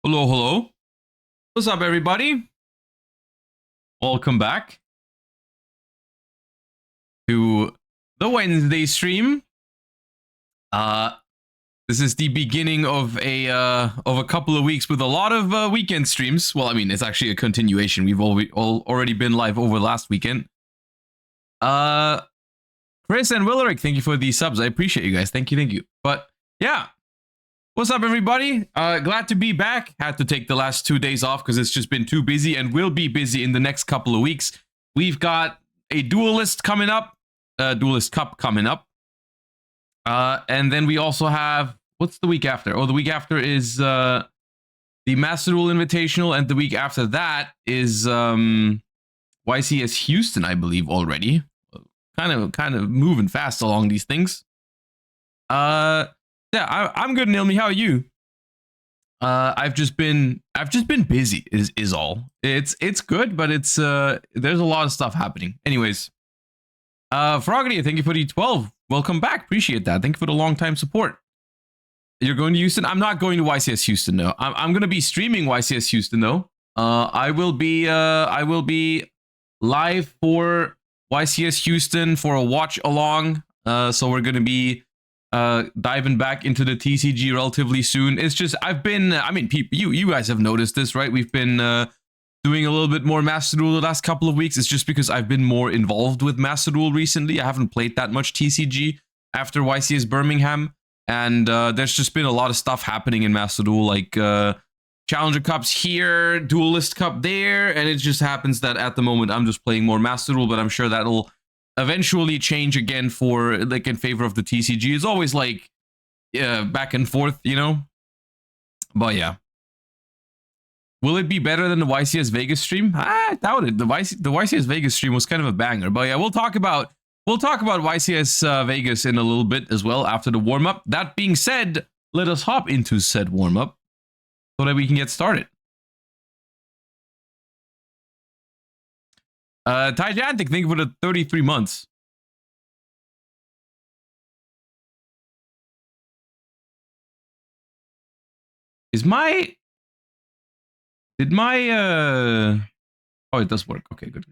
Hello, hello. What's up, everybody? Welcome back to the Wednesday stream. This is the beginning of a couple of weeks with a lot of weekend streams. Well, I mean, it's actually a continuation. We've already been live over last weekend. Chris and Willerick, thank you for the subs. I appreciate you guys. Thank you. But yeah. What's up, everybody? Glad to be back. Had to take the last 2 days off because it's just been too busy and will be busy in the next couple of weeks. We've got a Duelist coming up, Duelist Cup coming up. And then we also have, what's the week after? Oh, the week after is the Master Duel Invitational, and the week after that is YCS Houston, I believe, already. Kind of moving fast along these things. Yeah, I'm good, Nilmi. How are you? I've just been busy. Is all. It's good, but it's there's a lot of stuff happening. Anyways, Froggy, thank you for the 12. Welcome back. Appreciate that. Thank you for the long time support. You're going to Houston? I'm not going to YCS Houston. No, I'm going to be streaming YCS Houston though. I will be live for YCS Houston for a watch along. So we're going to be diving back into the TCG relatively soon. It's just I mean, people, you guys have noticed this, right? We've been doing a little bit more Master Duel the last couple of weeks. It's just because I've been more involved with Master Duel recently. I haven't played that much TCG after YCS Birmingham, and there's just been a lot of stuff happening in Master Duel, like Challenger Cups here, Duelist Cup there, and it just happens that at the moment I'm just playing more Master Duel, but I'm sure that'll eventually change again for like in favor of the TCG. It's always like back and forth, you know. But yeah, will it be better than the YCS Vegas stream? I doubt it. The YCS Vegas stream was kind of a banger. But yeah, we'll talk about YCS Vegas in a little bit as well after the warm up. That being said, let us hop into said warm up so that we can get started. Gigantic, thank you for the 33 months. Did my oh, it does work. Okay, good.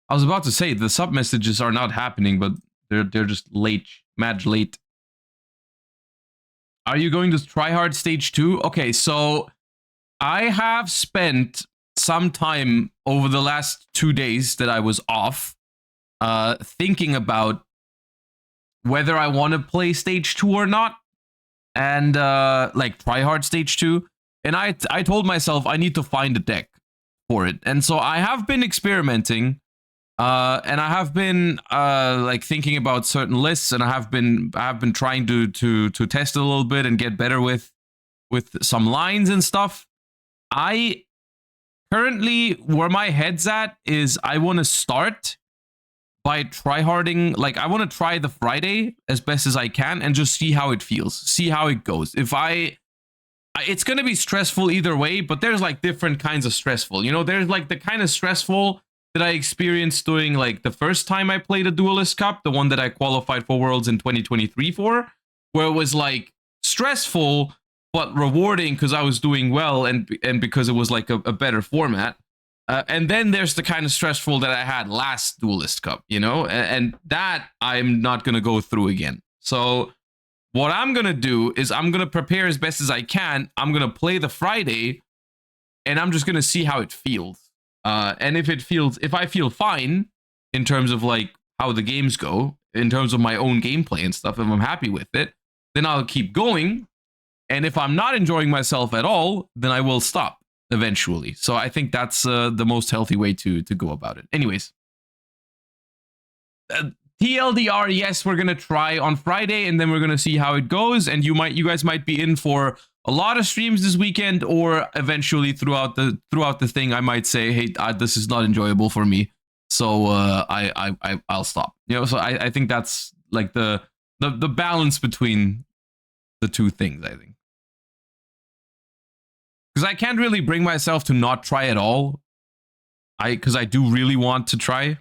I was about to say the sub messages are not happening, but they're just late, mad late. Are you going to try hard stage 2? Okay, so I have spent some time over the last 2 days that I was off thinking about whether I want to play stage 2 or not, and like try hard stage 2. And I told myself I need to find a deck for it, and so I have been experimenting, and I have been like thinking about certain lists, and I have been trying to test it a little bit and get better with some lines and stuff. I currently, where my head's at is I want to start by tryharding. Like, I want to try the Friday as best as I can and just see how it feels, see how it goes. It's going to be stressful either way, but there's like different kinds of stressful. You know, there's like the kind of stressful that I experienced doing like the first time I played a Duelist Cup, the one that I qualified for Worlds in 2023 for, where it was like stressful but rewarding because I was doing well and because it was like a better format. And then there's the kind of stressful that I had last Duelist Cup, you know, and that I'm not going to go through again. So what I'm going to do is I'm going to prepare as best as I can. I'm going to play the Friday, and I'm just going to see how it feels. And if I feel fine in terms of like how the games go, in terms of my own gameplay and stuff, if I'm happy with it, then I'll keep going. And if I'm not enjoying myself at all, then I will stop eventually. So I think that's the most healthy way to go about it. Anyways, TLDR, yes, we're gonna try on Friday, and then we're gonna see how it goes. And you guys might be in for a lot of streams this weekend, or eventually throughout the thing, I might say, hey, this is not enjoyable for me, so I'll stop. You know, so I think that's like the balance between the two things, I think. Because I can't really bring myself to not try at all. Because I do really want to try.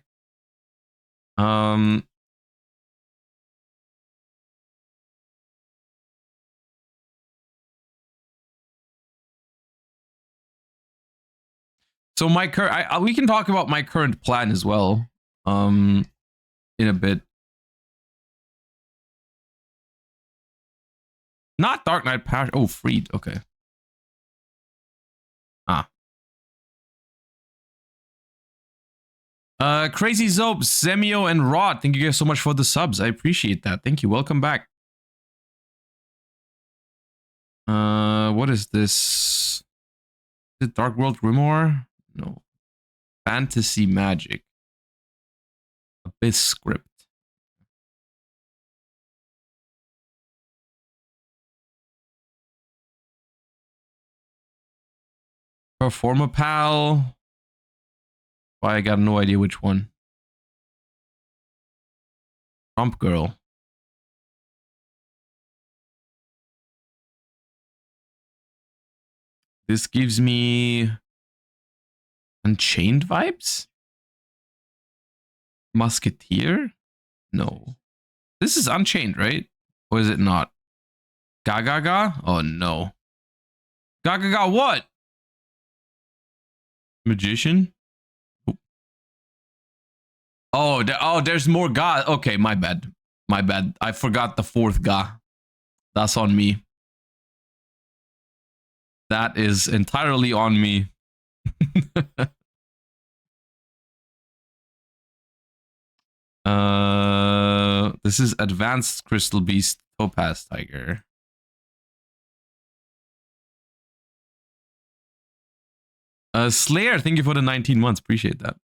So my current, we can talk about my current plan as well, in a bit. Not Dark Knight Passion. Oh, Freed. Okay. Ah. Crazy Zope, Zemio, and Rod. Thank you guys so much for the subs. I appreciate that. Thank you. Welcome back. What is this? Is it Dark World Grimoire? No. Fantasy Magic. Abyss Script. Performapal. Why I got no idea which one. Trump Girl. This gives me Unchained vibes? Musketeer? No. This is Unchained, right? Or is it not? Gaga? Oh no. Gaga what? Magician? Oh, there's more Ga. Okay, my bad. My bad. I forgot the fourth Ga. That's on me. That is entirely on me. This is Advanced Crystal Beast Topaz Tiger. Slayer, thank you for the 19 months. Appreciate that.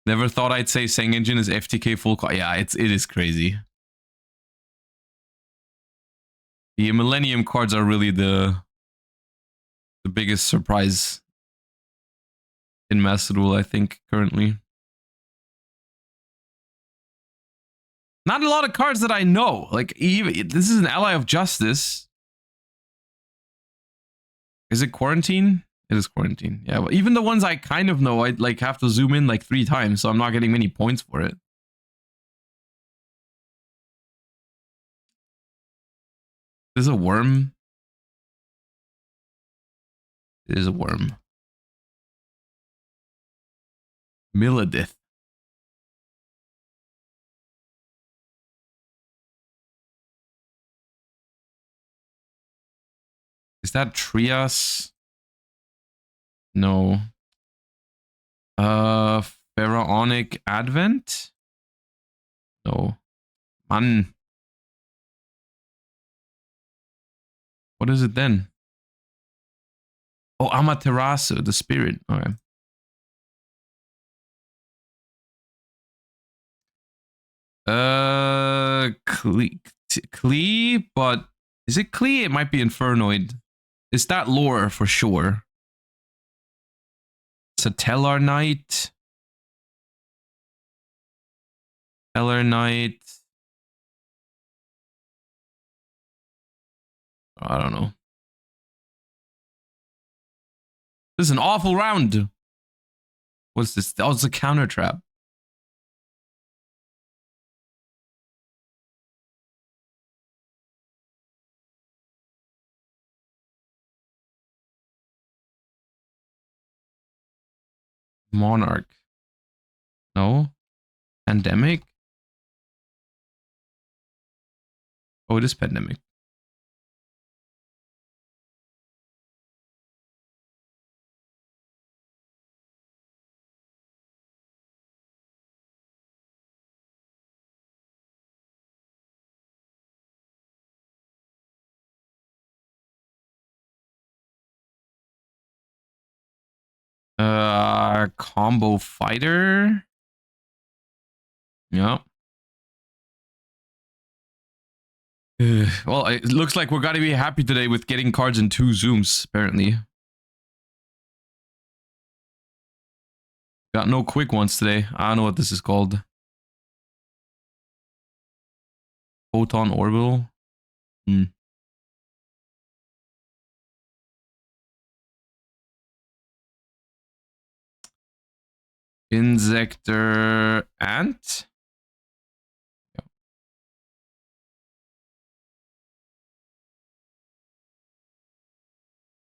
Never thought I'd say Seng Engine is FTK full. Yeah, it is crazy. The Millennium cards are really the biggest surprise in Master Duel, I think, currently. Not a lot of cards that I know. Like, even this is an Ally of Justice. Is it Quarantine? It is Quarantine. Yeah, well, even the ones I kind of know, I'd like have to zoom in like 3 times, so I'm not getting many points for it. This is a worm. It is a worm. Milladith. Is that Trias? No. Pharaonic Advent? No. Man. What is it then? Oh, Amaterasu, the spirit. Okay. Klee, but is it Klee? It might be Infernoid. It's that lore for sure. Satellar Knight. Stellar Knight. I don't know. This is an awful round. What's this? Oh, it's a counter trap. Monarch. No. Pandemic. Oh, it is Pandemic. Combo Fighter. Yep. Well, it looks like we're gonna be happy today with getting cards in 2 zooms, apparently. Got no quick ones today. I don't know what this is called. Photon Orbital. Insector Ant.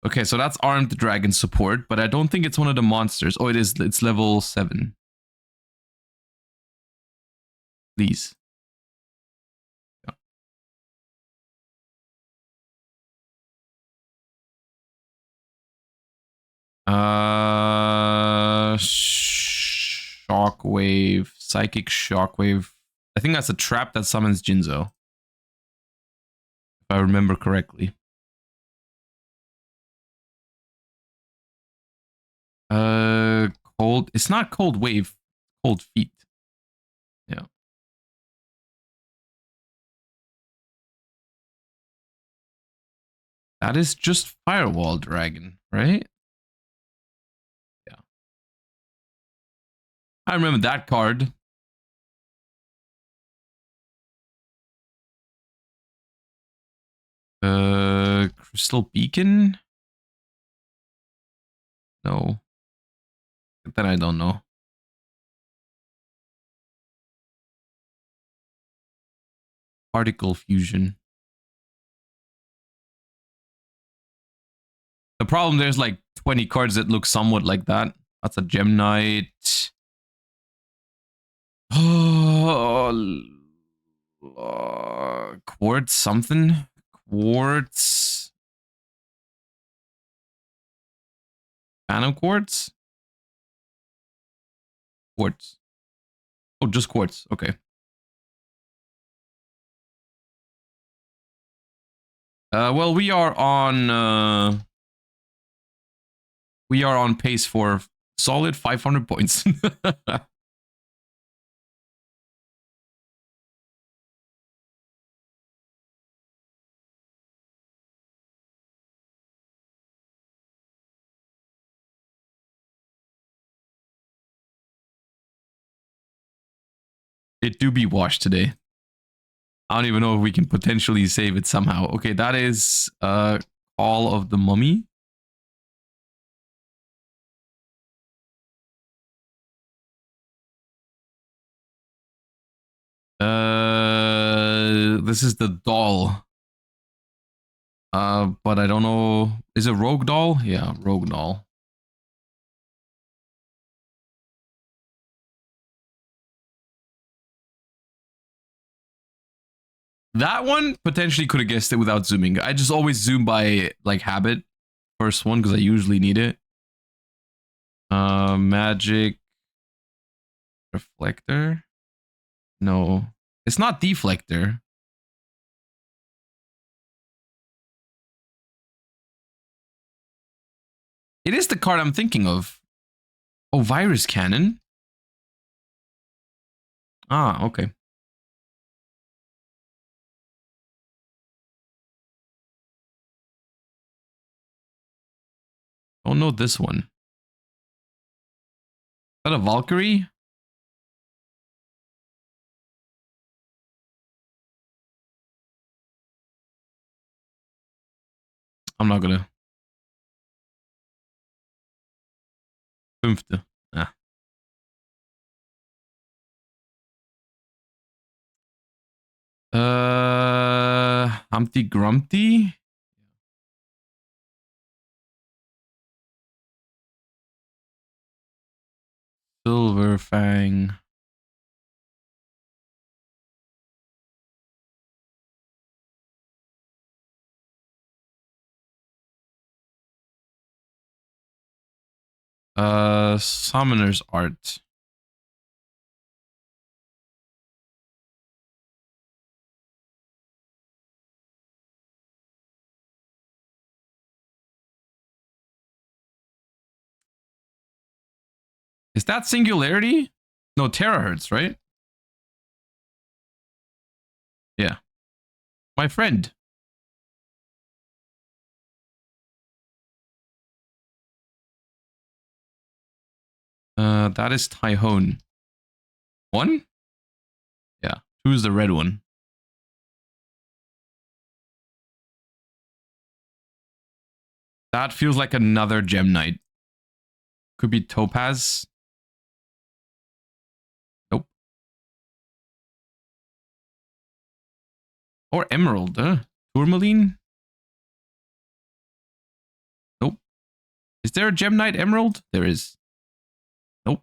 Okay, so that's armed dragon support, but I don't think it's one of the monsters. Oh, it is. It's level 7. Please. Shockwave, psychic shockwave. I think that's a trap that summons Jinzo, if I remember correctly. Cold. It's not cold wave. Cold feet. Yeah. That is just Firewall Dragon, right? Yeah. I remember that card. Crystal Beacon? No. Then I don't know. Particle Fusion. The problem, there's like 20 cards that look somewhat like that. That's a Gem Knight. Oh, Quartz something? Quartz. Phantom Quartz? Quartz. Oh, just Quartz. Okay. Well, we are on pace for solid 500 points. It do be washed today. I don't even know if we can potentially save it somehow. Okay, that is Call of the Mummy. This is the doll. But I don't know. Is it Rogue Doll? Yeah, Rogue Doll. That one potentially could have guessed it without zooming. I just always zoom by like habit. First one because I usually need it. Magic Reflector. No, it's not Deflector. It is the card I'm thinking of. Oh, Virus Cannon. Ah, okay. Oh no, this one. Is that a Valkyrie? I'm not gonna. Fünfte. Ah. Humpty Grumpty. Silver Fang. Summoner's Art. Is that Singularity? No, Terahertz, right? Yeah. My friend. That is Tyhone. One? Yeah. Who's the red one? That feels like another Gem Knight. Could be Topaz. Nope. Or Emerald, Tourmaline? Is there a Gem Knight Emerald? There is. Nope.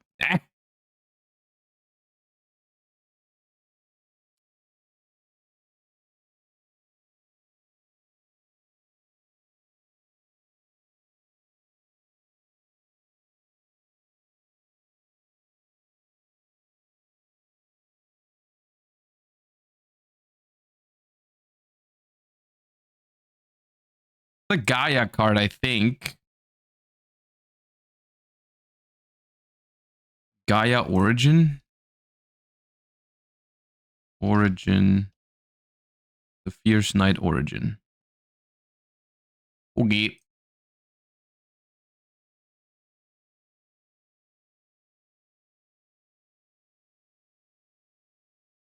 The Gaia card, I think. Gaia Origin? Origin. The Fierce Knight Origin. Okay.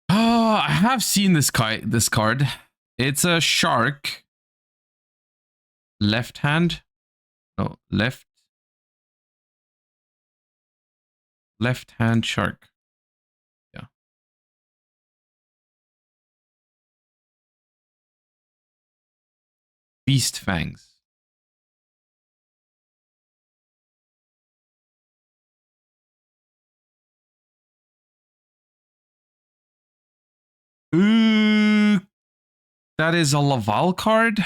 Oh, I have seen this card. It's a shark. Left hand. No, left hand shark. Yeah. Beast fangs. Ooh, that is a Laval card.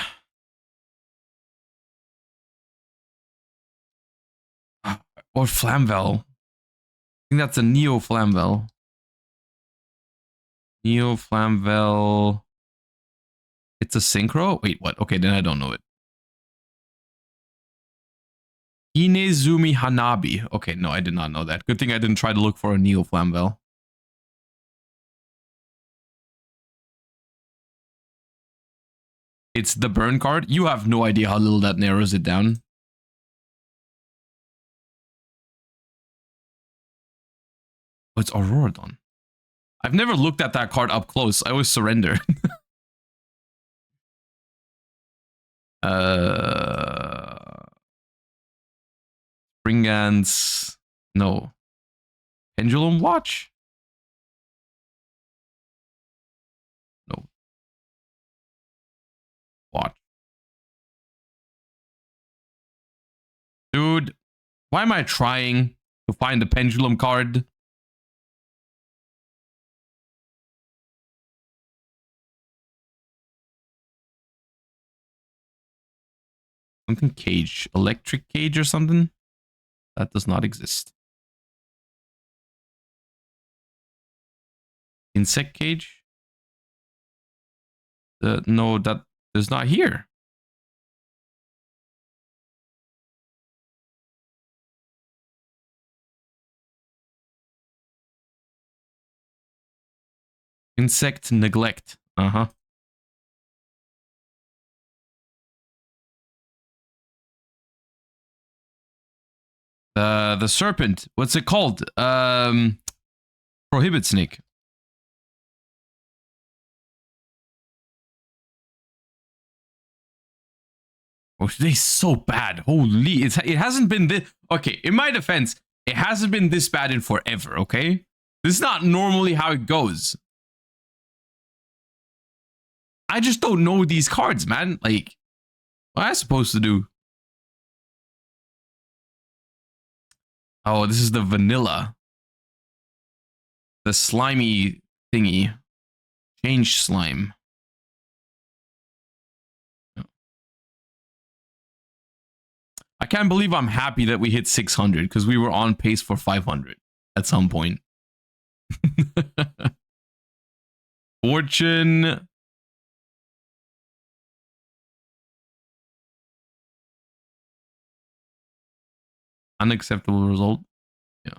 Or Flamvel. I think that's a Neo Flamvel. Neo Flamvel. It's a synchro? Wait, what? Okay, then I don't know it. Inezumi Hanabi. Okay, no, I did not know that. Good thing I didn't try to look for a Neo Flamvel. It's the burn card. You have no idea how little that narrows it down. Oh, it's Auroradon. I've never looked at that card up close. I always surrender. Springans. No. Pendulum Watch? No. Watch. Dude, why am I trying to find the pendulum card? Something cage. Electric cage or something? That does not exist. Insect cage? No, that is not here. Insect neglect. Uh-huh. The serpent. What's it called? Prohibit snake. Oh, today's so bad. Holy, it hasn't been this. Okay, in my defense, it hasn't been this bad in forever. Okay, this is not normally how it goes. I just don't know these cards, man. Like, what am I supposed to do? Oh, this is the vanilla. The slimy thingy. Change slime. I can't believe I'm happy that we hit 600 because we were on pace for 500 at some point. Fortune. Unacceptable result. Yeah.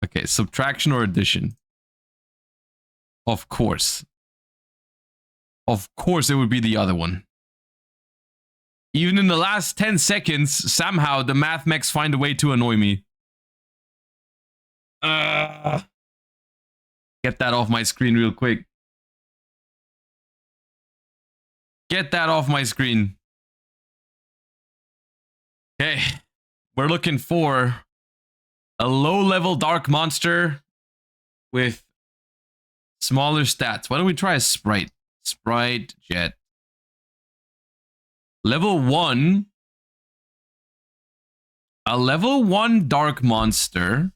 Okay, subtraction or addition? Of course. Of course it would be the other one. Even in the last 10 seconds, somehow the math mechs find a way to annoy me. Get that off my screen real quick. Get that off my screen. Okay. We're looking for a low-level dark monster with smaller stats. Why don't we try a Sprite? Sprite Jet. Level 1. A level 1 Dark Monster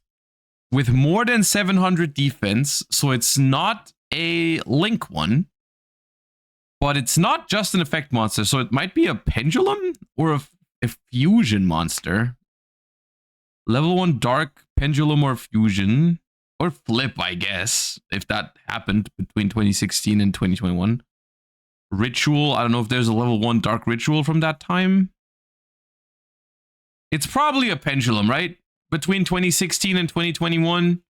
with more than 700 defense. So it's not a Link one. But it's not just an effect monster. So it might be a Pendulum or a Fusion monster. Level 1 Dark, Pendulum, or Fusion. Or Flip, I guess. If that happened between 2016 and 2021. Ritual. I don't know if there's a level 1 Dark Ritual from that time. It's probably a Pendulum, right? Between 2016 and 2021.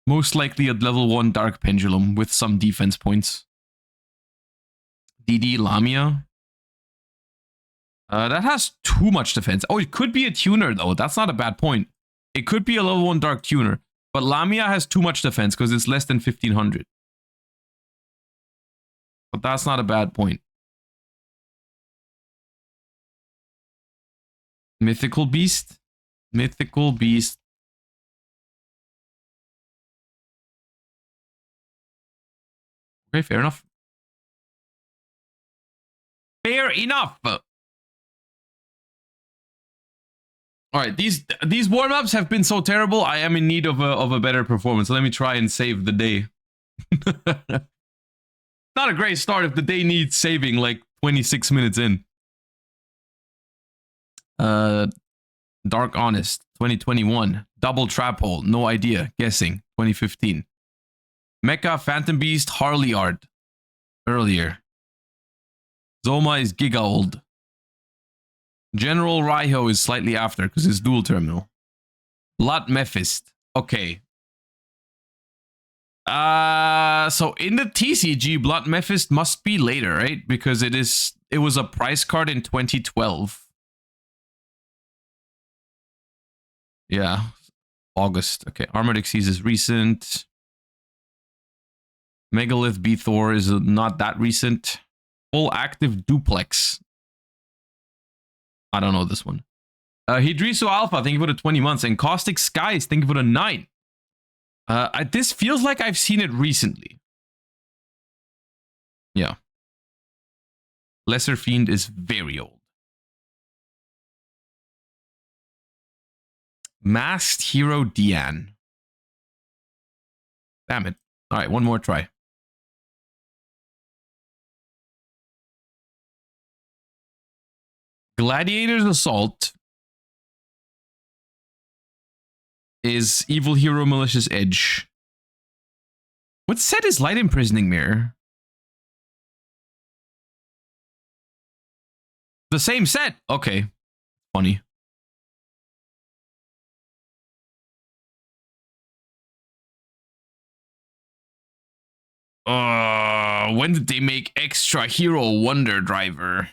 Most likely a level 1 Dark Pendulum with some defense points. DD Lamia. That has too much defense. Oh, it could be a tuner, though. That's not a bad point. It could be a level 1 Dark Tuner. But Lamia has too much defense because it's less than 1500. But that's not a bad point. Mythical Beast. Mythical Beast. Okay, fair enough. Fair enough. All right, these warm-ups have been so terrible. I am in need of a better performance. Let me try and save the day. Not a great start if the day needs saving like 26 minutes in. Dark Honest 2021. Double Trap Hole. No idea. Guessing 2015. Mecha Phantom Beast Harley Art. Earlier. Zoma is giga old. General Raiho is slightly after because it's dual terminal. Blood Mephist. Okay. So in the TCG, Blood Mephist must be later, right? Because it was a price card in 2012. Yeah. August. Okay. Armored Xyz is recent. Megalith B-Thor is not that recent. Full active duplex. I don't know this one. Hidrisu Alpha, thank you for the 20 months. And Caustic Skies, thank you for the 9. This feels like I've seen it recently. Yeah. Lesser Fiend is very old. Masked Hero Dian. Damn it. All right, one more try. Gladiator's Assault is Evil Hero Malicious Edge. What set is Light Imprisoning Mirror? The same set. Okay. Funny. When did they make Extra Hero Wonder Driver?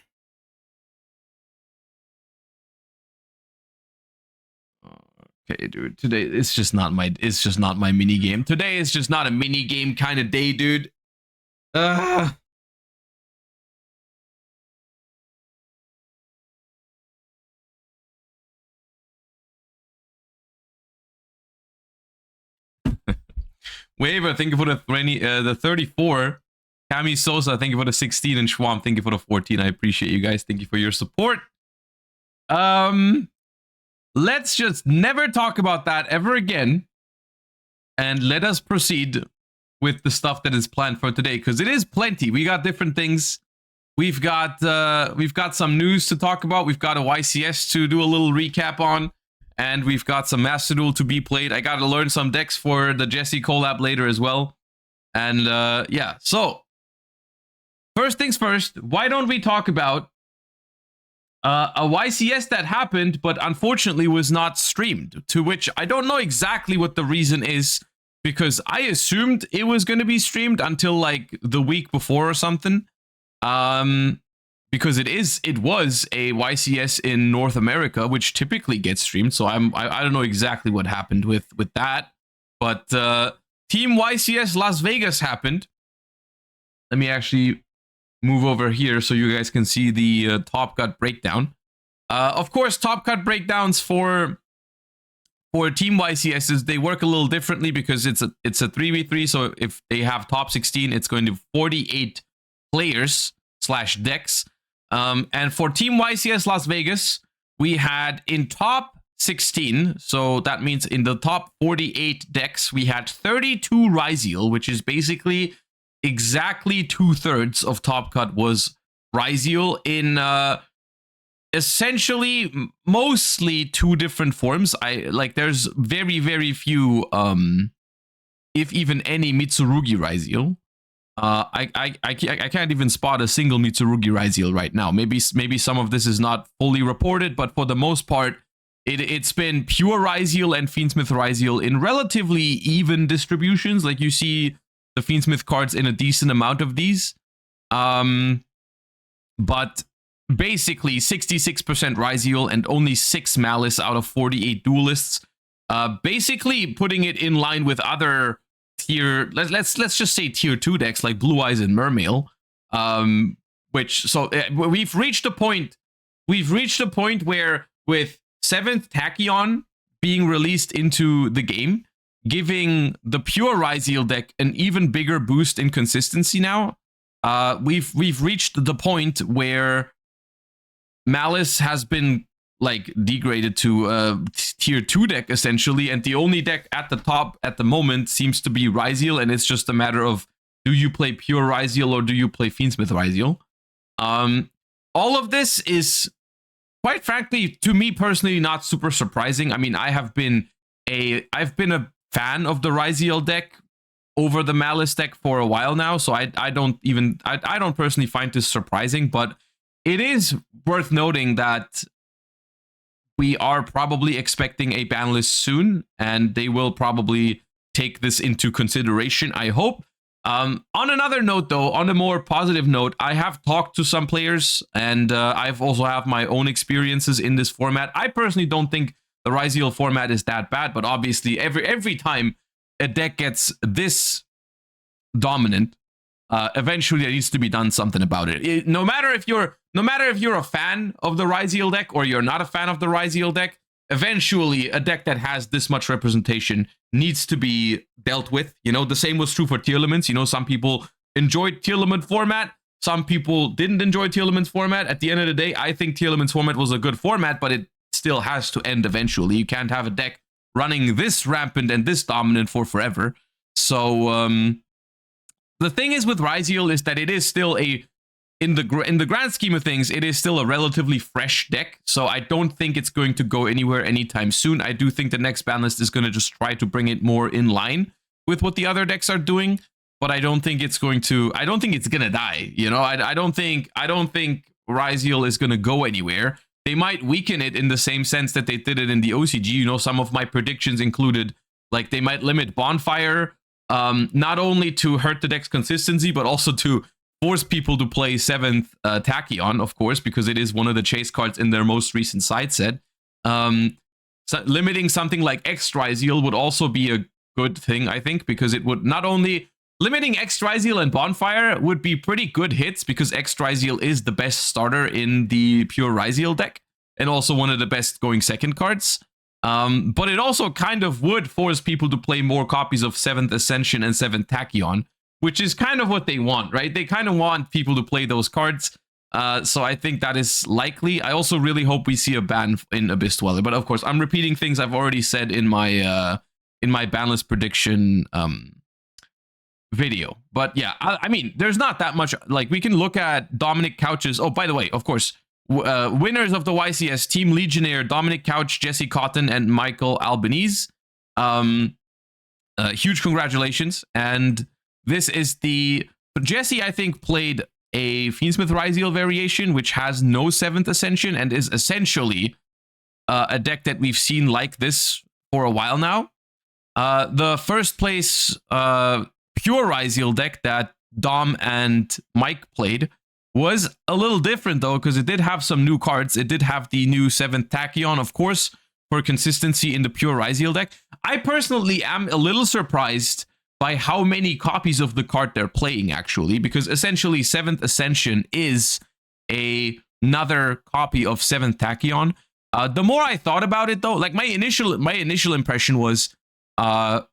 Okay, dude. Today it's just not my mini game. Today is just not a mini game kind of day, dude. Waver, thank you for the 34. Cami Sosa, thank you for the 16, and Schwam, thank you for the 14. I appreciate you guys. Thank you for your support. Let's just never talk about that ever again. And let us proceed with the stuff that is planned for today, because it is plenty. We got different things. We've got some news to talk about. We've got a YCS to do a little recap on. And we've got some Master Duel to be played. I got to learn some decks for the Jesse collab later as well. And yeah, so first things first, why don't we talk about a YCS that happened, but unfortunately was not streamed, to which I don't know exactly what the reason is, because I assumed it was going to be streamed until like the week before or something. Because it was a YCS in North America, which typically gets streamed. So I don't know exactly what happened with that, but Team YCS Las Vegas happened. Let me actually move over here so you guys can see the Top Cut breakdown. Of course, Top Cut breakdowns for Team YCSs, they work a little differently because it's a 3v3. So if they have top 16, it's going to 48 players / decks. And for Team YCS Las Vegas, we had in top 16, so that means in the top 48 decks, we had 32 Ryziel, which is basically exactly 2/3 of top cut was Ryziel in essentially mostly two different forms. There's very few if even any Mitsurugi Ryziel. I can't even spot a single Mitsurugi Ryziel right now. Maybe some of this is not fully reported, but for the most part, it's been pure Ryziel and Fiendsmith Ryziel in relatively even distributions. Like you see the Fiendsmith cards in a decent amount of these. But basically 66% Ryziel and only 6 Malice out of 48 Duelists. Basically putting it in line with other tier, let's just say tier 2 decks like Blue Eyes and Mermail. We've reached a point where with 7th Tachyon being released into the game, giving the pure Ryziel deck an even bigger boost in consistency now. We've reached the point where Malice has been like degraded to a tier 2 deck essentially, and the only deck at the top at the moment seems to be Ryziel, and it's just a matter of, do you play pure Ryziel or do you play Fiendsmith Ryziel? All of this is, quite frankly, to me personally, not super surprising. I mean, I've been a fan of the Ryziel deck over the Malice deck for a while now, so I don't personally find this surprising, but it is worth noting that we are probably expecting a ban list soon, and they will probably take this into consideration, I hope. On another note, though, on a more positive note, I have talked to some players, and I've also have my own experiences in this format. I personally don't think the Ryziel format is that bad, but obviously every time a deck gets this dominant, eventually there needs to be done something about it. No matter if you're a fan of the Ryziel deck or you're not a fan of the Ryziel deck, eventually a deck that has this much representation needs to be dealt with. You know, the same was true for tier limits. You know, some people enjoyed tier limit format, some people didn't enjoy tier limits format. At the end of the day, I think tier limits format was a good format, but it still has to end eventually. You can't have a deck running this rampant and this dominant for forever. So the thing is with Ryziel is that it is still in the grand scheme of things, it is still a relatively fresh deck, so I don't think it's going to go anywhere anytime soon. I do think the next ban list is going to just try to bring it more in line with what the other decks are doing, but I don't think it's going to die, you know. I don't think Ryziel is going to go anywhere. They might weaken it in the same sense that they did it in the OCG. You know, some of my predictions included, like, they might limit Bonfire, not only to hurt the deck's consistency, but also to force people to play 7th Tachyon, of course, because it is one of the chase cards in their most recent side set. So limiting something like X Ryziel would also be a good thing, I think, because it would not only... Limiting X Ryziel and Bonfire would be pretty good hits, because X Ryziel is the best starter in the pure Ryziel deck, and also one of the best going second cards. But it also kind of would force people to play more copies of 7th Ascension and 7th Tachyon, which is kind of what they want, right? They kind of want people to play those cards. So I think that is likely. I also really hope we see a ban in Abyss Dweller. But of course, I'm repeating things I've already said in my ban list prediction video. But yeah, I mean, there's not that much. Like, we can look at Dominic Couch's... Oh, by the way, of course, winners of the YCS Team Legionnaire, Dominic Couch, Jesse Cotton, and Michael Albanese. Huge congratulations. And this is the... Jesse, I think, played a Fiendsmith Ryziel variation, which has no 7th Ascension and is essentially a deck that we've seen like this for a while now. The first place pure Ryziel deck that Dom and Mike played was a little different, though, because it did have some new cards. It did have the new 7th Tachyon, of course, for consistency in the pure Ryziel deck. I personally am a little surprised by how many copies of the card they're playing, actually, because essentially 7th Ascension is another copy of 7th Tachyon. The more I thought about it, though, like, my initial impression was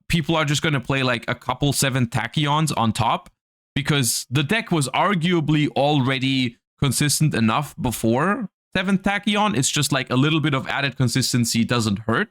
people are just going to play like a couple 7th Tachyons on top, because the deck was arguably already consistent enough before 7th Tachyon. It's just like a little bit of added consistency doesn't hurt.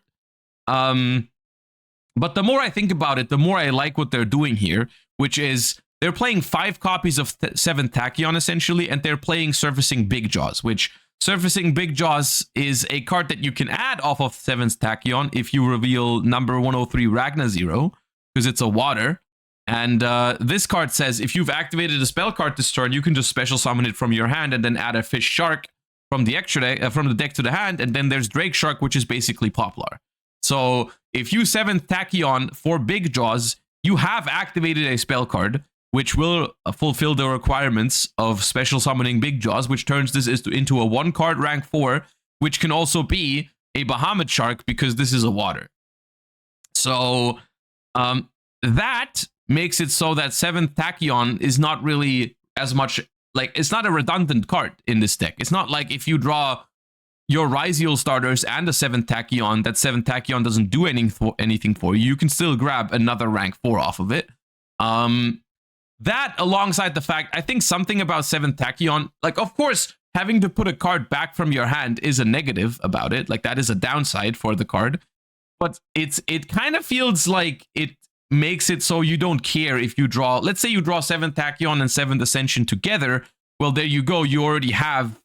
But the more I think about it, the more I like what they're doing here, which is they're playing 5 copies of 7th Tachyon essentially, and they're playing Surfacing Big Jaws, which Surfacing Big Jaws is a card that you can add off of 7th Tachyon if you reveal number 103 Ragna 0, because it's a water. And this card says if you've activated a spell card this turn, you can just special summon it from your hand and then add a fish shark from the extra deck, from the deck to the hand, and then there's Drake Shark, which is basically Poplar. So if you 7th Tachyon for Big Jaws, you have activated a spell card, which will fulfill the requirements of special summoning Big Jaws, which turns this into a 1-card rank 4, which can also be a Bahamut Shark because this is a water. So that makes it so that 7th Tachyon is not really as much, like, it's not a redundant card in this deck. It's not like if you draw your Ryziel starters and a 7th Tachyon, that 7th Tachyon doesn't do anything for you. You can still grab another rank 4 off of it. That alongside the fact, I think something about 7th Tachyon, like, of course, having to put a card back from your hand is a negative about it. Like, that is a downside for the card. But it kind of feels like it makes it so you don't care if you draw, let's say you draw 7th Tachyon and 7th Ascension together. Well, there you go. You already have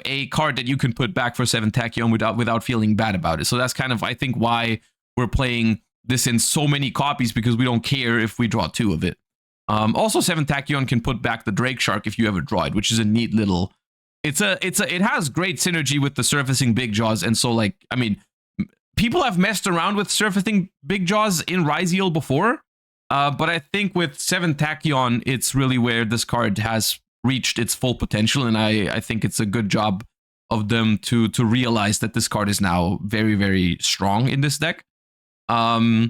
a card that you can put back for 7th Tachyon without feeling bad about it. So that's kind of, I think, why we're playing this in so many copies, because we don't care if we draw 2 of it. Also, 7th Tachyon can put back the Drake Shark if you ever draw it, which is a neat little. It has great synergy with the Surfacing Big Jaws, and so, like, I mean, people have messed around with Surfacing Big Jaws in Ryziel before, but I think with 7th Tachyon, it's really where this card has reached its full potential, and I think it's a good job of them to realize that this card is now very, very strong in this deck. So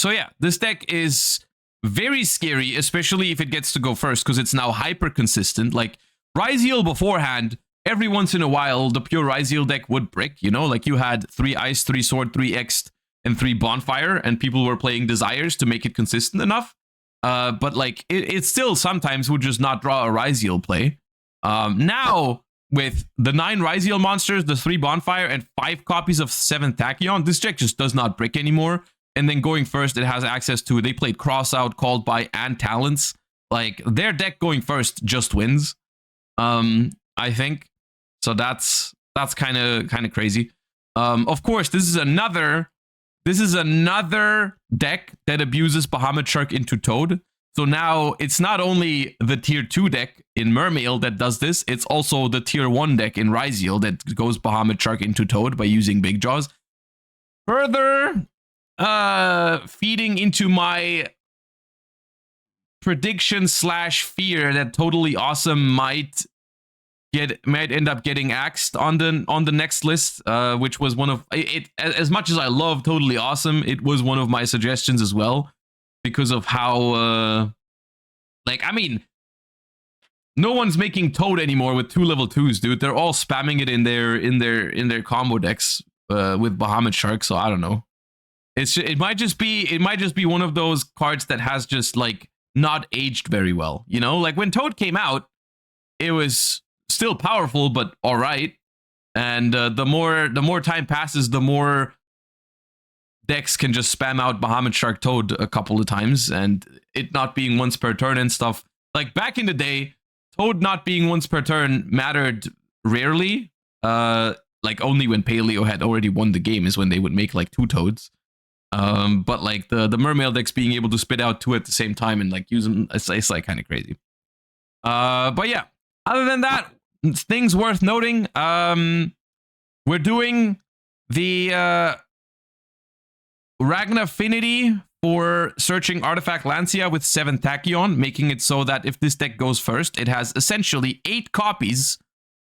yeah, this deck is very scary, especially if it gets to go first, because it's now hyper consistent. Like, Ryziel beforehand, every once in a while, the pure Ryziel deck would brick, you know? Like, you had 3 Ice, 3 Sword, 3 X, and 3 Bonfire, and people were playing Desires to make it consistent enough. But, like, it still sometimes would just not draw a Ryziel play. Now, with the 9 Ryziel monsters, the 3 Bonfire, and 5 copies of 7th Tachyon, this deck just does not brick anymore. And then going first, it has access to, they played Crossout, Called By, and Talents. Like, their deck going first just wins, I think. So that's kind of crazy. Of course, this is another deck that abuses Bahamut Shark into Toad. So now it's not only the tier 2 deck in Mermail that does this, it's also the tier 1 deck in Ryziel that goes Bahamut Shark into Toad by using Big Jaws. Further feeding into my prediction / fear that Totally Awesome might end up getting axed on the next list, which was one of it. As much as I love Totally Awesome, it was one of my suggestions as well, because of how like, I mean, no one's making Toad anymore with 2 level 2s, dude. They're all spamming it in their combo decks with Bahamut Shark. So I don't know. It might just be one of those cards that has just, like, not aged very well, you know? Like, when Toad came out, it was still powerful, but all right. And the more time passes, the more decks can just spam out Bahamut Shark Toad a couple of times, and it not being once per turn and stuff. Like, back in the day, Toad not being once per turn mattered rarely. Like, only when Paleo had already won the game is when they would make, like, 2 Toads. But, like, the Mermail decks being able to spit out 2 at the same time and, like, use them, it's like kind of crazy. But yeah, other than that, things worth noting. We're doing the Ragna Affinity for searching Artifact Lancia with 7th Tachyon, making it so that if this deck goes first, it has essentially 8 copies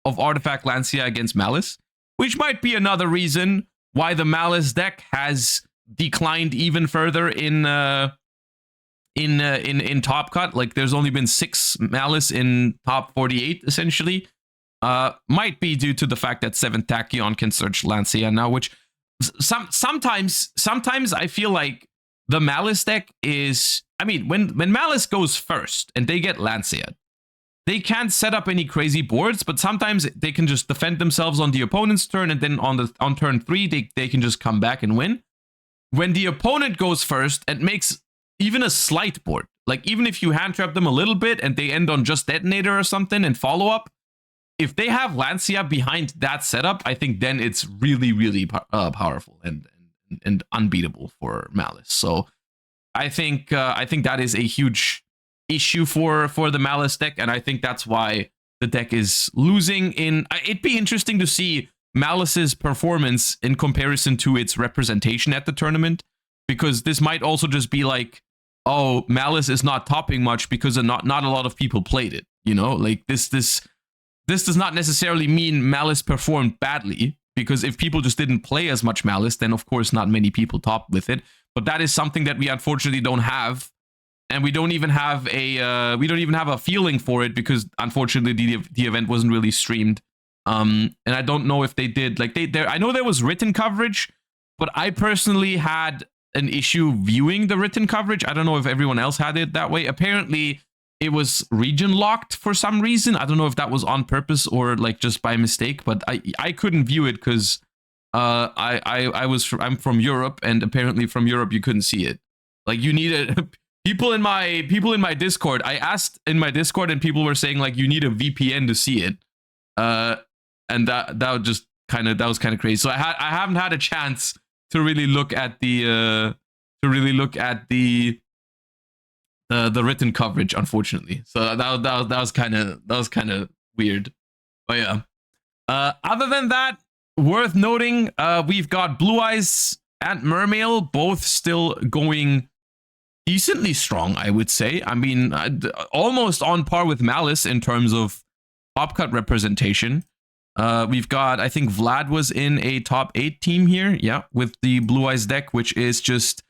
of Artifact Lancia against Malice, which might be another reason why the Malice deck has declined even further in Top Cut. Like, there's only been 6 Malice in top 48 essentially. Might be due to the fact that 7th Tachyon can search Lancia now, which sometimes I feel like the Malice deck is, I mean, when Malice goes first and they get Lancia, they can't set up any crazy boards, but sometimes they can just defend themselves on the opponent's turn, and then on turn 3, they can just come back and win. When the opponent goes first and makes even a slight board, like even if you hand trap them a little bit and they end on just detonator or something and follow up, if they have Lancia behind that setup, I think then it's really, really powerful and unbeatable for Malice. So I think that is a huge issue for the Malice deck, and I think that's why the deck is losing. It'd be interesting to see Malice's performance in comparison to its representation at the tournament, because this might also just be like, oh, Malice is not topping much because not a lot of people played it, you know? Like this does not necessarily mean Malice performed badly, because if people just didn't play as much Malice, then of course not many people topped with it. But that is something that we unfortunately don't have, and we don't even have a feeling for it, because unfortunately the event wasn't really streamed. And I don't know if they did, like I know there was written coverage, but I personally had an issue viewing the written coverage. I don't know if everyone else had it that way. Apparently it was region locked for some reason. I don't know if that was on purpose or like just by mistake, but I couldn't view it because I'm from Europe, and apparently from Europe you couldn't see it. Like you needed people in my Discord. I asked in my Discord, and people were saying like you need a VPN to see it. And that was kind of crazy. So I haven't had a chance to really look at the written coverage, unfortunately. So that was kind of weird. But yeah. Other than that, worth noting, we've got Blue Eyes and Mermail both still going decently strong, I would say. I mean, almost on par with Malice in terms of top cut representation. We've got, I think Vlad was in a top 8 team here, yeah, with the Blue Eyes deck, which is just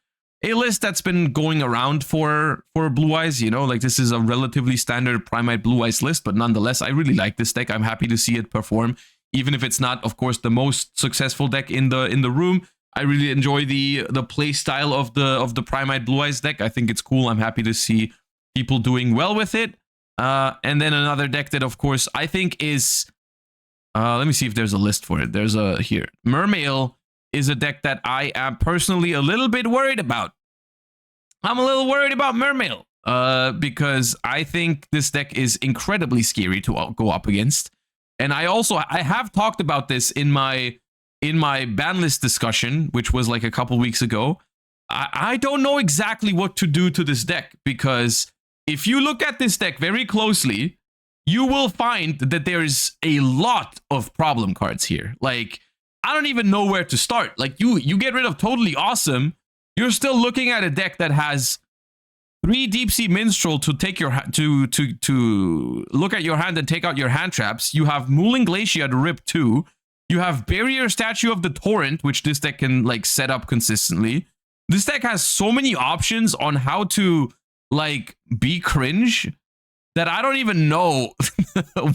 a list that's been going around for Blue Eyes, you know, like this is a relatively standard Primite Blue Eyes list, but nonetheless, I really like this deck. I'm happy to see it perform, even if it's not, of course, the most successful deck in the room. I really enjoy the play style of the Primite Blue Eyes deck. I think it's cool. I'm happy to see people doing well with it. And then another deck that, of course, I think is... let me see if there's a list for it. There's a here. Mermail is a deck that I am personally a little bit worried about. I'm a little worried about Mermail because I think this deck is incredibly scary to go up against. And I have talked about this in my ban list discussion, which was like a couple weeks ago. I don't know exactly what to do to this deck, because if you look at this deck very closely, you will find that there's a lot of problem cards here. Like, I don't even know where to start. Like, you get rid of Totally Awesome, you're still looking at a deck that has 3 Deep Sea Minstrel to take your to look at your hand and take out your hand traps. You have Mooling Glacier to rip 2. You have Barrier Statue of the Torrent, which this deck can like set up consistently. This deck has so many options on how to like be cringe that I don't even know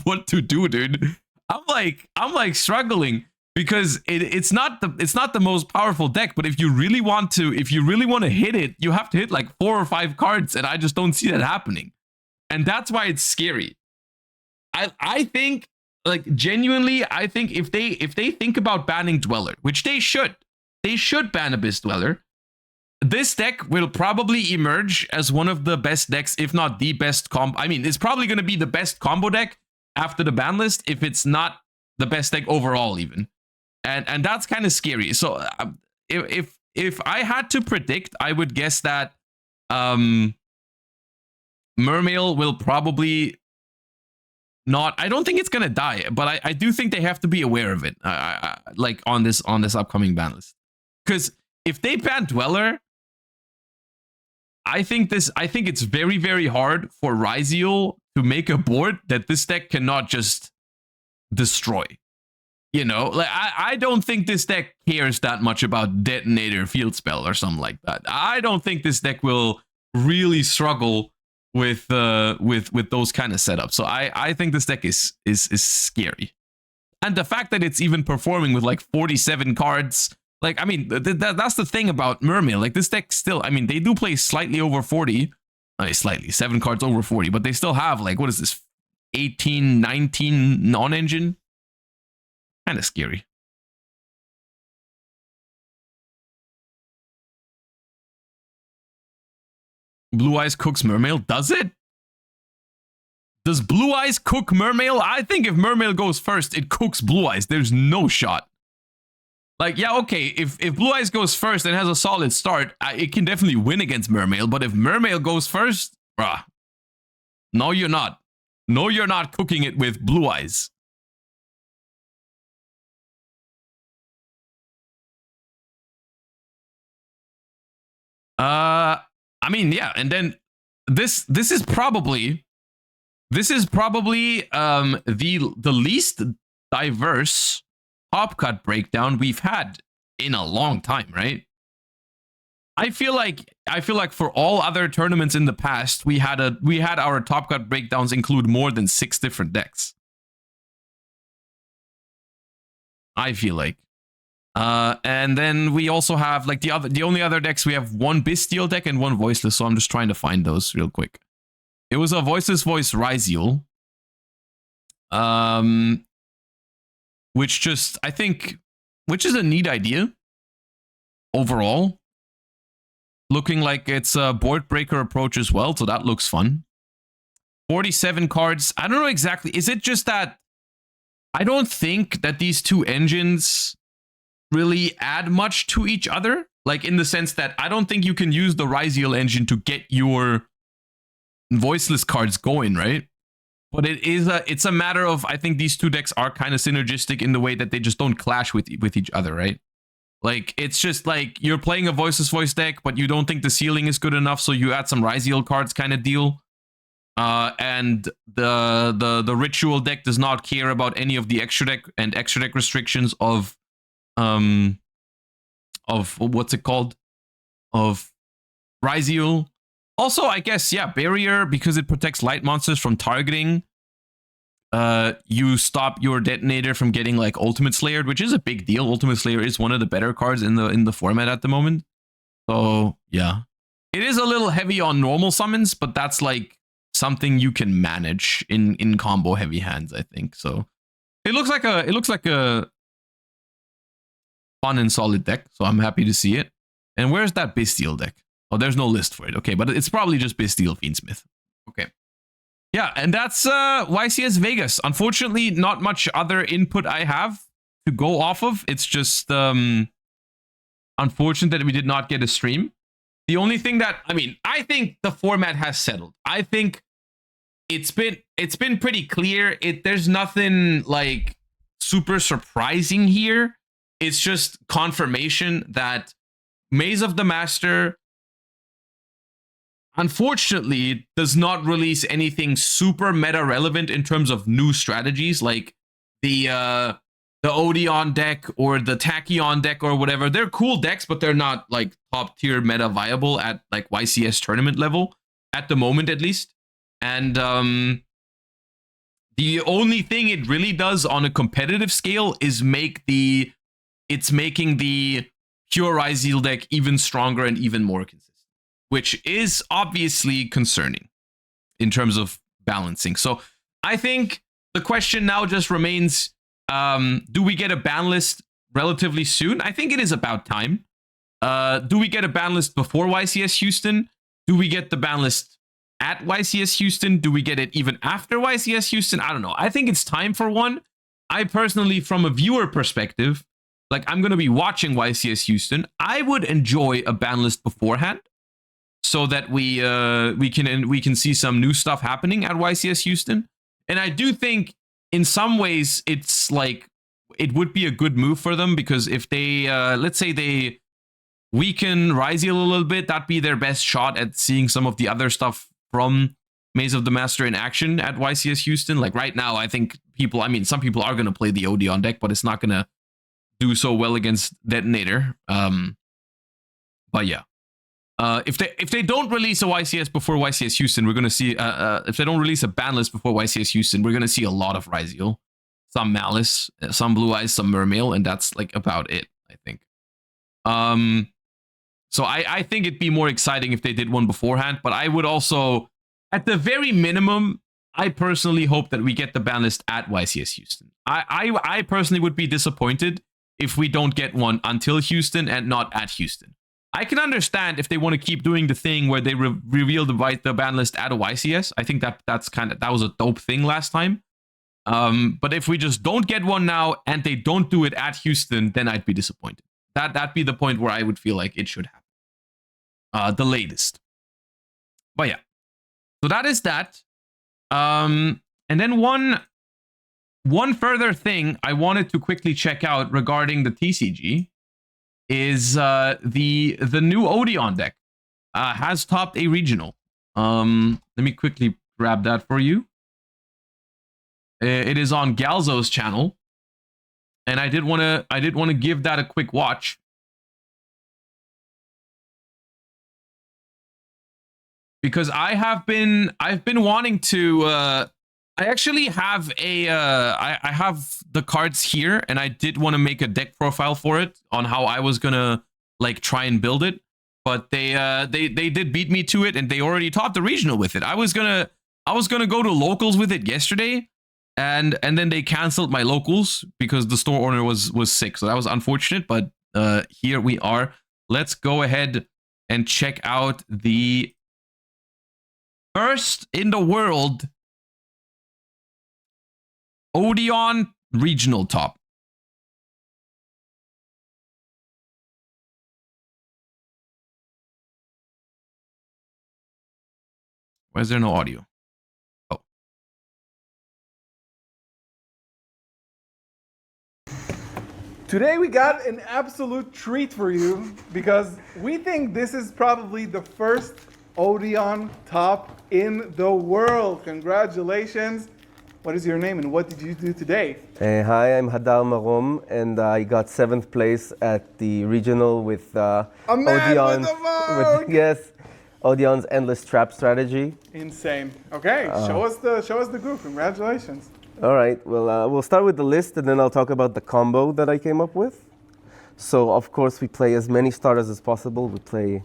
what to do, dude. I'm like struggling, because it's not the most powerful deck, but if you really want to hit it, you have to hit like 4 or 5 cards, and I just don't see that happening. And that's why it's scary. I think, like, genuinely, I think if they think about banning Dweller, which they should ban Abyss Dweller, this deck will probably emerge as one of the best decks, if not the best combo. I mean, it's probably going to be the best combo deck after the ban list, if it's not the best deck overall even. And that's kind of scary. So if I had to predict, I would guess that Mermail will probably not. I don't think it's gonna die, but I do think they have to be aware of it. Like on this upcoming ban list, because if they ban Dweller, I think it's very, very hard for Ryziel to make a board that this deck cannot just destroy. You know, like I don't think this deck cares that much about Detonator Field Spell or something like that. I don't think this deck will really struggle with those kind of setups. So I think this deck is scary. And the fact that it's even performing with like 47 cards, like, I mean, that's the thing about Mermail. Like, this deck still, I mean, they do play slightly over 40, slightly 7 cards over 40, but they still have like, what is this, 18, 19 non-engine. Kind of scary. Blue Eyes cooks Mermail. Does it? Does Blue Eyes cook Mermail? I think if Mermail goes first, it cooks Blue Eyes. There's no shot. Like, yeah, okay, if Blue Eyes goes first and has a solid start, it can definitely win against Mermail. But if Mermail goes first, bruh, no, you're not. No, you're not cooking it with Blue Eyes. I mean, yeah, and then this is probably the least diverse top cut breakdown we've had in a long time, right? I feel like for all other tournaments in the past, we had our top cut breakdowns include more than 6 different decks. I feel like. And then we also have like the only other decks, we have one Bestial deck and one Voiceless, so I'm just trying to find those real quick. It was a Voiceless Voice Ryziel. Which just, I think, which is a neat idea overall. Looking like it's a board breaker approach as well, so that looks fun. 47 cards. I don't know exactly. Is it just that I don't think that these two engines really add much to each other? Like in the sense that I don't think you can use the Ryziel engine to get your Voiceless cards going, right? But it's a matter of, I think these two decks are kind of synergistic in the way that they just don't clash with each other, right? Like, it's just like you're playing a Voiceless Voice deck, but you don't think the ceiling is good enough, so you add some Ryziel cards kind of deal. And the Ritual deck does not care about any of the extra deck restrictions of what's it called? Of Ryziel. Also, I guess, yeah, Barrier, because it protects light monsters from targeting. You stop your detonator from getting like Ultimate Slayered, which is a big deal. Ultimate Slayer is one of the better cards in the format at the moment. So yeah, it is a little heavy on normal summons, but that's like something you can manage in combo heavy hands, I think. So it looks like a fun and solid deck. So I'm happy to see it. And where's that Bestial deck? Oh, there's no list for it. Okay, but it's probably just Bestial Fiendsmith. Okay. Yeah, and that's YCS Vegas. Unfortunately, not much other input I have to go off of. It's just unfortunate that we did not get a stream. The only thing that, I mean, I think the format has settled. I think it's been pretty clear. There's nothing like super surprising here. It's just confirmation that Maze of the Master, unfortunately, does not release anything super meta relevant in terms of new strategies, like the Odion deck or the Tachyon deck or whatever. They're cool decks, but they're not like top tier meta viable at like YCS tournament level at the moment, at least. And the only thing it really does on a competitive scale is making the pure Ryziel deck even stronger and even more consistent, which is obviously concerning in terms of balancing. So I think the question now just remains, do we get a ban list relatively soon? I think it is about time. Do we get a ban list before YCS Houston? Do we get the ban list at YCS Houston? Do we get it even after YCS Houston? I don't know. I think it's time for one. I personally, from a viewer perspective, like I'm going to be watching YCS Houston, I would enjoy a ban list beforehand, so that we can see some new stuff happening at YCS Houston. And I do think in some ways it's like it would be a good move for them, because if they let's say they weaken Ryziel a little bit, that'd be their best shot at seeing some of the other stuff from Maze of the Master in action at YCS Houston. Like right now, I think some people are going to play the Odion deck, but it's not going to do so well against Detonator. But yeah. If they don't release a YCS before YCS Houston, we're going to see, if they don't release a ban list before YCS Houston, we're going to see a lot of Ryziel, some Malice, some Blue Eyes, some Mermail, and that's like about it, I think. So I think it'd be more exciting if they did one beforehand, but I would also, at the very minimum, I personally hope that we get the ban list at YCS Houston. I personally would be disappointed if we don't get one until Houston and not at Houston. I can understand if they want to keep doing the thing where they reveal the ban list at a YCS. I think that was a dope thing last time. But if we just don't get one now and they don't do it at Houston, then I'd be disappointed. That'd be the point where I would feel like it should happen. The latest. But yeah. So that is that. And then one further thing I wanted to quickly check out regarding the TCG is the new Odion deck has topped a regional. Let me quickly grab that for you. It is on Galzo's channel, and I did want to give that a quick watch. Because I've been wanting to I actually have I have the cards here, and I did want to make a deck profile for it on how I was gonna like try and build it, but they did beat me to it, and they already topped the regional with it. I was gonna go to locals with it yesterday, and then they canceled my locals because the store owner was sick, so that was unfortunate. But here we are. Let's go ahead and check out the first in the world Odion regional top. Why is there no audio? Oh. Today we got an absolute treat for you because we think this is probably the first Odion top in the world. Congratulations. What is your name and what did you do today? Hi, I'm Hadar Marom, and I got 7th place at the regional with Odion. Yes, Odion's endless trap strategy. Insane. Okay, show us the group. Congratulations. All right. Well, we'll start with the list, and then I'll talk about the combo that I came up with. So, of course, we play as many starters as possible. We play,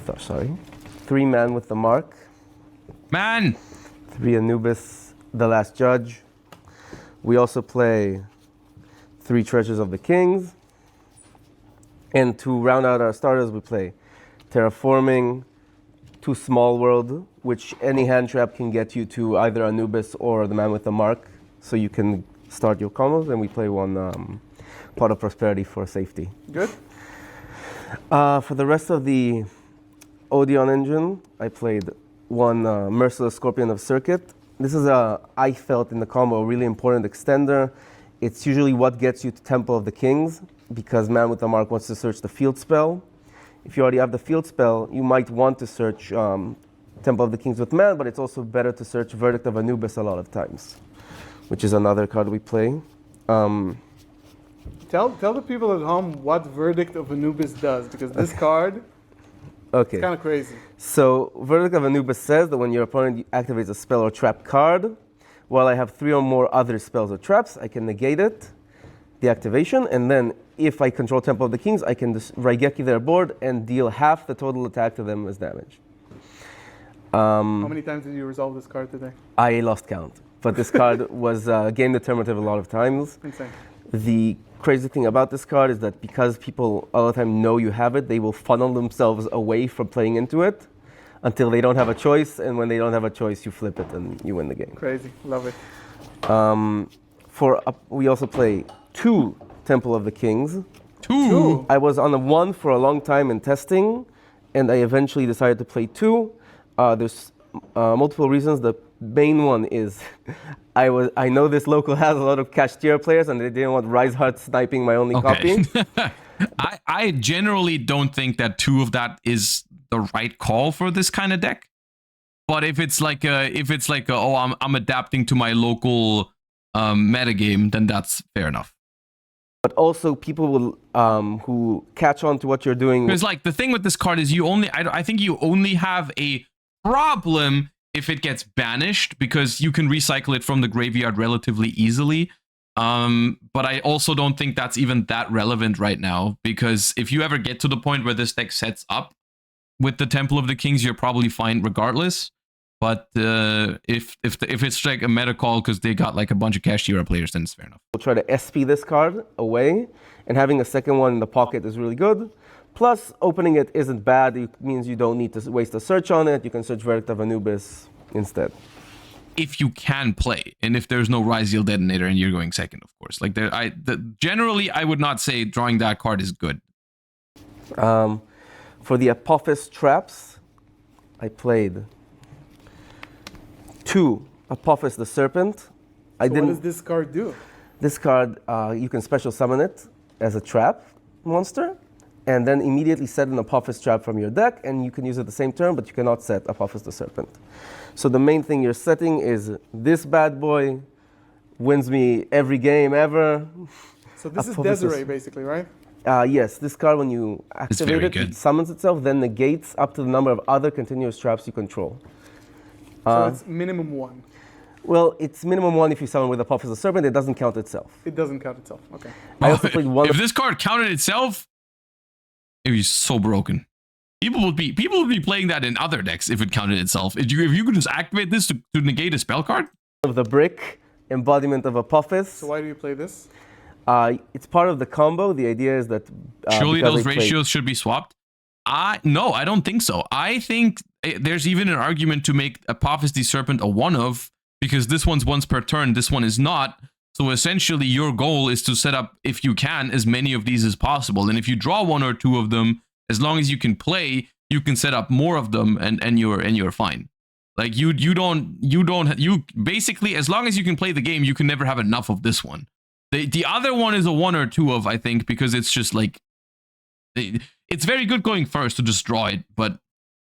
3 Man with the Mark. Man! 3 Anubis, the Last Judge. We also play 3 Treasures of the Kings. And to round out our starters, we play Terraforming, 2 Small World, which any hand trap can get you to either Anubis or the Man with the Mark. So you can start your combos, and we play 1 Pot of Prosperity for safety. Good. For the rest of the Odion engine, I played 1 Merciless Scorpion of Circuit. This is I felt in the combo a really important extender. It's usually what gets you to Temple of the Kings, because Man with the Mark wants to search the field spell. If you already have the field spell, you might want to search Temple of the Kings with Man, but it's also better to search Verdict of Anubis a lot of times, which is another card we play. Tell the people at home what Verdict of Anubis does, because this card Okay. is kind of crazy. So, Verdict of Anubis says that when your opponent activates a spell or trap card, while I have 3 or more other spells or traps, I can negate it, the activation, and then if I control Temple of the Kings, I can just Raigeki their board and deal half the total attack to them as damage. How many times did you resolve this card today? I lost count, but this card was game determinative a lot of times. Insane. The crazy thing about this card is that because people all the time know you have it, they will funnel themselves away from playing into it until they don't have a choice, and when they don't have a choice, you flip it and you win the game. Crazy. Love it. We also play 2 Temple of the Kings. 2? I was on a 1 for a long time in testing, and I eventually decided to play 2. There's multiple reasons. The main one is I know this local has a lot of Cashier players, and they didn't want Riseheart sniping my only copy. I generally don't think that 2 of that is the right call for this kind of deck. But if it's like I'm adapting to my local metagame, then that's fair enough. But also people will who catch on to what you're doing. Because like the thing with this card is I think you only have a problem if it gets banished, because you can recycle it from the graveyard relatively easily. But I also don't think that's even that relevant right now, because if you ever get to the point where this deck sets up with the Temple of the Kings, you're probably fine regardless. But if it's like a meta call because they got like a bunch of Kashtira players, then it's fair enough. We'll try to SP this card away, and having a second one in the pocket is really good. Plus, opening it isn't bad. It means you don't need to waste a search on it. You can search Verdict of Anubis instead. If you can play, and if there's no Rise Yield Detonator and you're going second, of course. Like generally, I would not say drawing that card is good. For the Apophis traps, I played 2 Apophis the Serpent. What does this card do? This card, you can special summon it as a trap monster, and then immediately set an Apophis trap from your deck, and you can use it the same turn, but you cannot set Apophis the Serpent. So the main thing you're setting is this bad boy wins me every game ever. So this is Desiree, basically, right? Yes, this card, when you activate it, it summons itself, then negates up to the number of other continuous traps you control. So it's minimum 1. Well, it's minimum 1 if you summon with Apophis the Serpent. It doesn't count itself. It doesn't count itself. Okay. I also played one. If this card counted itself, it would be so broken. People would be playing that in other decks if it counted itself. If you could just activate this to negate a spell card. Of the brick embodiment of Apophis. So why do you play this? It's part of the combo. The idea is that surely those ratios should be swapped. No, I don't think so. I think there's even an argument to make Apophis the Serpent a one-of, because this one's once per turn, this one is not. So essentially, your goal is to set up, if you can, as many of these as possible. And if you draw 1 or 2 of them, as long as you can play, you can set up more of them, and you're fine. Like you basically, as long as you can play the game, you can never have enough of this one. The other one is a 1 or 2 of, I think, because it's just like it's very good going first to just draw it, but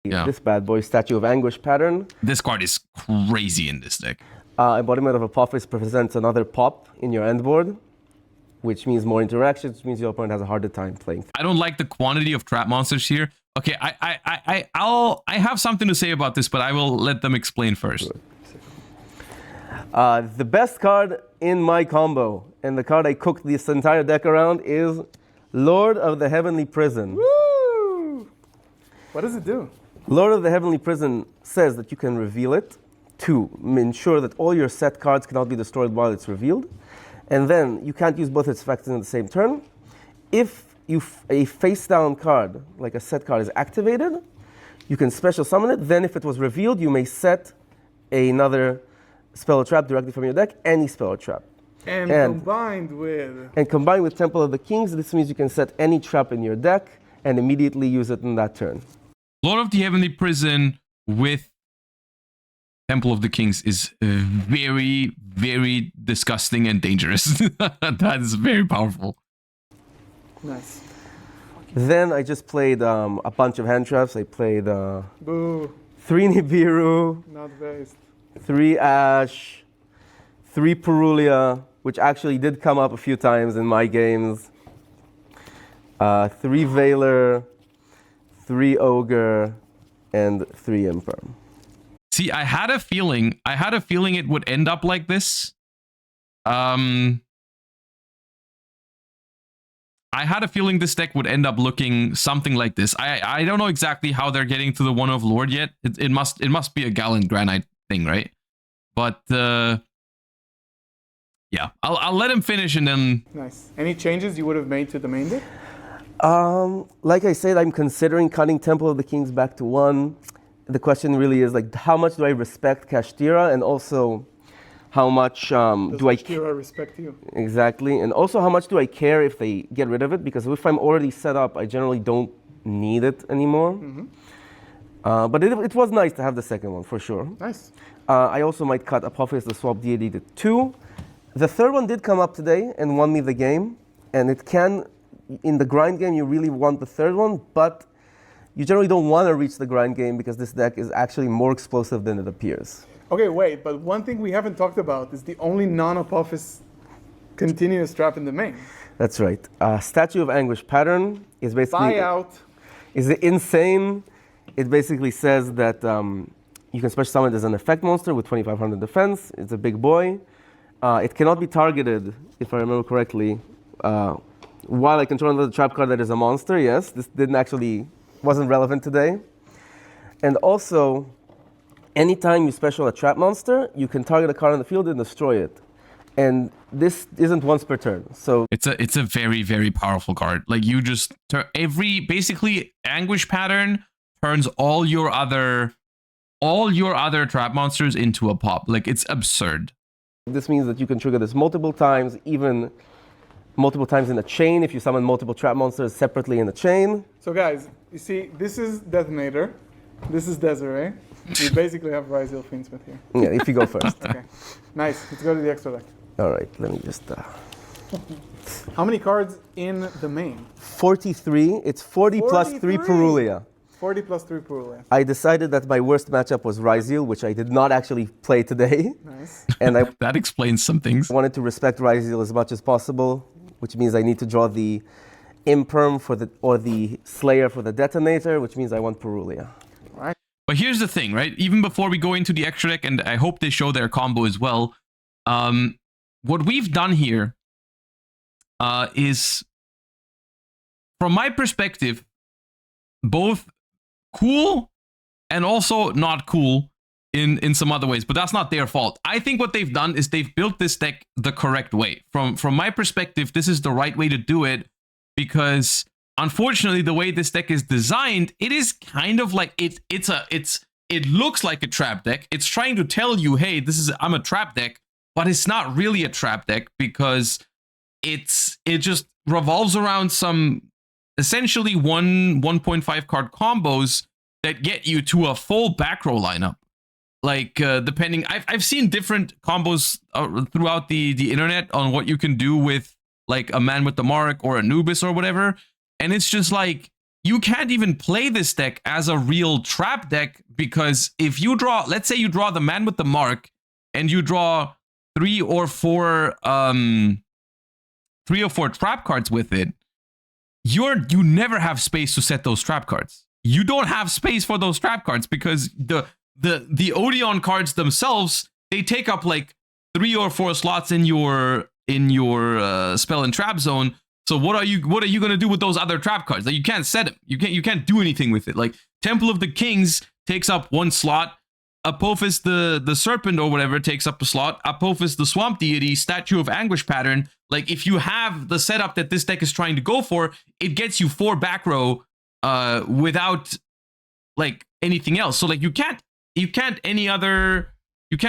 yeah. This bad boy, Statue of Anguish pattern. This card is crazy in this deck. Embodiment of Apophis presents another pop in your end board, which means more interactions, which means your opponent has a harder time playing. I don't like the quantity of trap monsters here. Okay, I have something to say about this, but I will let them explain first. The best card in my combo, and the card I cooked this entire deck around, is Lord of the Heavenly Prison. Woo! What does it do? Lord of the Heavenly Prison says that you can reveal it to ensure that all your set cards cannot be destroyed while it's revealed. And then you can't use both its effects in the same turn. If a face-down card, like a set card, is activated, you can special summon it. Then if it was revealed, you may set another spell or trap directly from your deck, any spell or trap. And combined with Temple of the Kings, this means you can set any trap in your deck and immediately use it in that turn. Lord of the Heavenly Prison with Temple of the Kings is very, very disgusting and dangerous. That is very powerful. Nice. Then I just played a bunch of hand traps. I played Boo. 3 Nibiru, Not based. 3 Ash, 3 Perulia, which actually did come up a few times in my games, 3 Veiler, 3 Ogre, and 3 Imperm. See, I had a feeling it would end up like this. I had a feeling this deck would end up looking something like this. I don't know exactly how they're getting to the one of Lord yet. It must be a Gallant Granite thing, right? But yeah, I'll let him finish and then. Nice. Any changes you would have made to the main deck? Like I said, I'm considering cutting Temple of the Kings back to 1. The question really is like, how much do I respect Kashtira, and also how much do I Kashtira respect you? Exactly, and also how much do I care if they get rid of it? Because if I'm already set up, I generally don't need it anymore. Mm-hmm. But it was nice to have the second one for sure. Nice. I also might cut Apophis the Swap Deity to 2. The third one did come up today and won me the game, and it can. In the grind game, you really want the third one, but you generally don't want to reach the grind game because this deck is actually more explosive than it appears. Okay, wait, but one thing we haven't talked about is the only non-Apophis continuous trap in the main. That's right. Statue of Anguish pattern is basically... Buyout. Is insane. It basically says that you can special summon it as an effect monster with 2500 defense. It's a big boy. It cannot be targeted, if I remember correctly, while I control another trap card that is a monster. Yes, this wasn't relevant today. And also, Anytime you special a trap monster, you can target a card on the field and destroy it. And this isn't once per turn. So it's a very, very powerful card. Like you just basically Anguish Pattern turns all your other trap monsters into a pop. Like it's absurd. this means that you can trigger this multiple times, even multiple times in a chain if you summon multiple trap monsters separately in a chain. So guys, you see, this is Detonator. This is Desiree. We basically have Ryziel Fiendsmith here. Yeah, if you go first. Okay, nice. Let's go to the extra deck. All right, let me just... How many cards in the main? 43. It's 40 plus 3 Purulia. 40 plus 3 Purulia. I decided that my worst matchup was Ryziel, which I did not actually play today. Nice. And I That explains some things. wanted to respect Ryziel as much as possible, which means I need to draw the Imperm for the Slayer for the Detonator, which means I want Purulia. But here's the thing, right? Even before we go into the extra deck, and I hope they show their combo as well, what we've done here is, from my perspective, both cool and also not cool in some other ways, but that's not their fault. I think what they've done is they've built this deck the correct way. From my perspective, this is the right way to do it, because unfortunately, the way this deck is designed, it is kind of like it looks like a trap deck. It's trying to tell you, hey, I'm a trap deck, but it's not really a trap deck because it just revolves around some essentially 1.5 card combos that get you to a full back row lineup. Like depending, I've seen different combos throughout the internet on what you can do with like a Man with the Mark or Anubis or whatever. And it's just like, you can't even play this deck as a real trap deck, because if you draw, let's say you draw the Man with the Mark and you draw 3 or 4 trap cards with it, you never have space to set those trap cards. You don't have space for those trap cards because the Odion cards themselves, they take up like 3 or 4 slots in your spell and trap zone. So what are you going to do with those other trap cards? Like, you can't set them. You can't do anything with it. Like Temple of the Kings takes up 1 slot. Apophis the Serpent or whatever takes up a slot. Apophis the Swamp Deity, Statue of Anguish Pattern. Like, if you have the setup that this deck is trying to go for, it gets you 4 back row without like anything else. So like you can't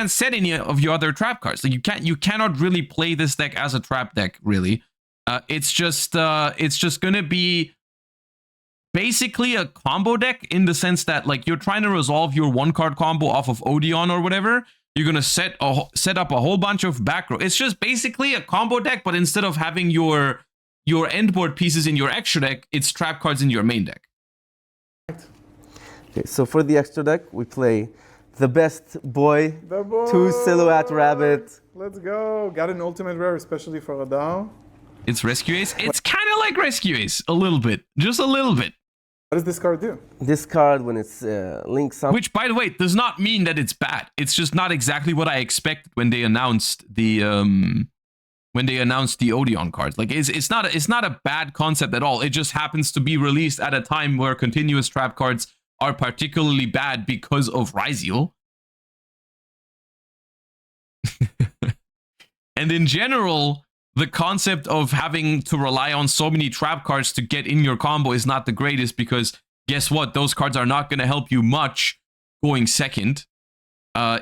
set any of your other trap cards. Like you cannot really play this deck as a trap deck, really. It's just gonna be basically a combo deck in the sense that, like, you're trying to resolve your 1-card combo off of Odion or whatever. You're gonna set up a whole bunch of back row. It's just basically a combo deck, but instead of having your end board pieces in your extra deck, it's trap cards in your main deck. Okay, so for the extra deck, we play the best boy, 2 Silhouette Rabbit. Let's go. Got an ultimate rare, especially for Adao. It's Rescue Ace. It's kind of like Rescue Ace, a little bit, just a little bit. What does this card do? This card, when it's linked up, Which, by the way, does not mean that it's bad. It's just not exactly what I expected when they announced the Odion cards. Like, it's not a bad concept at all. It just happens to be released at a time where continuous trap cards are particularly bad because of Ryziel. And in general, the concept of having to rely on so many trap cards to get in your combo is not the greatest, because guess what? Those cards are not going to help you much going second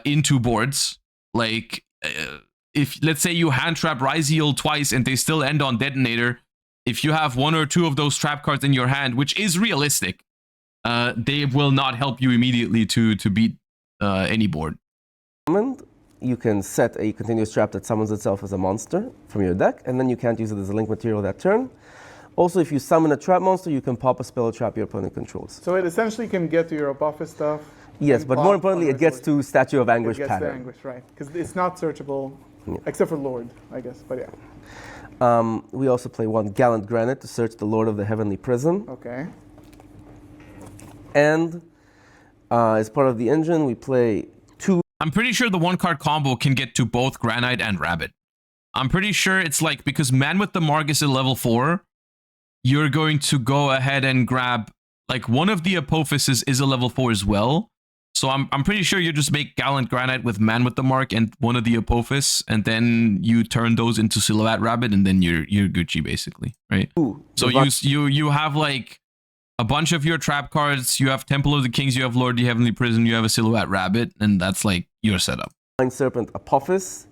into boards. Like, if, let's say, you hand trap Ryziel twice and they still end on Detonator, if you have 1 or 2 of those trap cards in your hand, which is realistic, they will not help you immediately to beat any board. you can set a continuous trap that summons itself as a monster from your deck, and then you can't use it as a link material that turn. Also, if you summon a trap monster, you can pop a spell or trap your opponent controls. So it essentially can get to your Apophis stuff. Yes, but more importantly, it gets to Statue of Anguish Pattern. pattern. To Anguish, right? Because it's not searchable, except for Lord, I guess. But yeah. We also play 1 Gallant Granite to search the Lord of the Heavenly Prison. Okay. And as part of the engine, we play 2. I'm pretty sure the 1-card combo can get to both Granite and Rabbit. I'm pretty sure it's like, because Man with the Mark is at level 4, you're going to go ahead and grab, like, one of the Apophyses is a level 4 as well. So I'm pretty sure you just make Gallant Granite with Man with the Mark and one of the Apophis, and then you turn those into Silhouette Rabbit, and then you're Gucci basically, right? Ooh, So you have like a bunch of your trap cards. You have Temple of the Kings, you have Lord of the Heavenly Prison, you have a Silhouette Rabbit, and that's like your setup. Divine Serpent Apophis.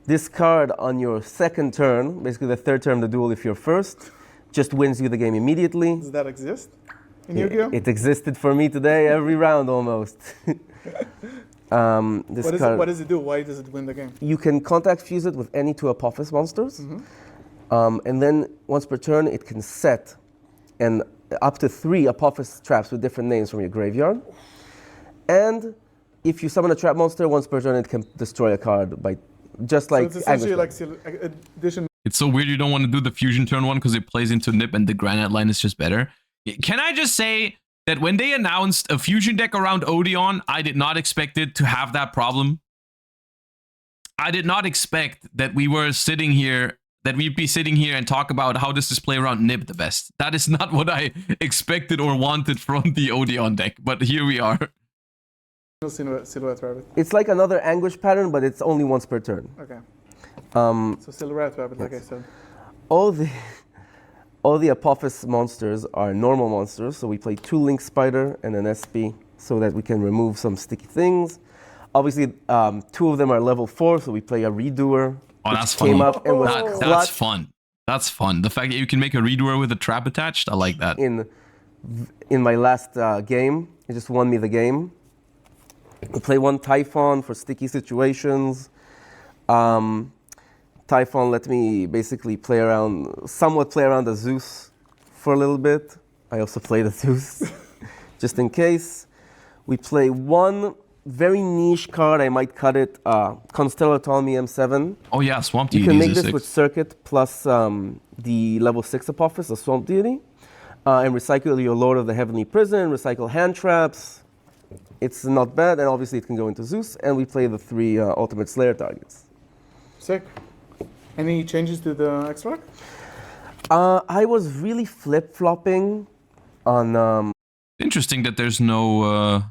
This card on your second turn, basically the third turn of the duel if you're first, just wins you the game immediately. Does that exist in Yu-Gi-Oh? It existed for me today every round almost. What does it do? Why does it win the game? You can contact fuse it with any 2 Apophis monsters. And then once per turn, it can set and up to 3 Apophis traps with different names from your graveyard. And if you summon a trap monster once per turn, it can destroy a card by just like. So it's essentially like addition. It's so weird you don't want to do the fusion turn one because it plays into Nip and the Granite line is just better. Can I just say that when they announced a fusion deck around Odion, I did not expect it to have that problem. I did not expect that we were sitting here, that we'd be sitting here and talk about how does this play around Nib the best. That is not what I expected or wanted from the Odion deck, but here we are. Silhouette Rabbit. It's like another Anguish pattern, but it's only once per turn. Okay. So Silhouette Rabbit, like I said. All the Apophis monsters are normal monsters, so we play 2 Link Spider and an SP so that we can remove some sticky things. Obviously, 2 of them are level 4, so we play a Redoer. Oh, that's came fun. up and was That's fun. That's fun. The fact that you can make a Redoer with a trap attached, I like that. In my last game, it just won me the game. We play 1 Typhon for sticky situations. Typhon let me basically somewhat play around the Zeus for a little bit. I also play the Zeus, just in case. We play 1 very niche card, I might cut it, Constellar Ptolemy M7. Oh yeah, Swamp You Deity. can make this with Circuit plus the level 6 Apophis, the Swamp Deity, and recycle your Lord of the Heavenly Prison, recycle hand traps. It's not bad, and obviously it can go into Zeus, and we play the 3 Ultimate Slayer targets. Sick. Any changes to the extra? I was really flip-flopping on... Interesting that there's no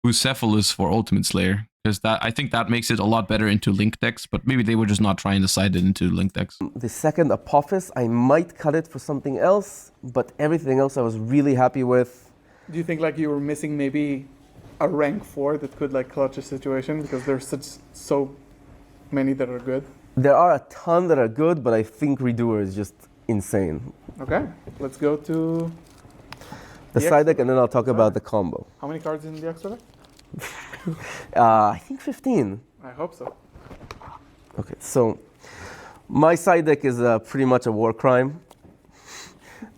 Bucephalus for Ultimate Slayer, because I think that makes it a lot better into Link decks, but maybe they were just not trying to side it into Link decks. The second Apophis, I might cut it for something else, but everything else I was really happy with. Do you think like you were missing maybe a rank 4 that could like clutch a situation because there's so many that are good? There are a ton that are good, but I think Redoer is just insane. Okay, let's go to the side deck, and then I'll talk about the combo. How many cards in the extra deck? I think 15. I hope so. Okay, so my side deck is pretty much a war crime.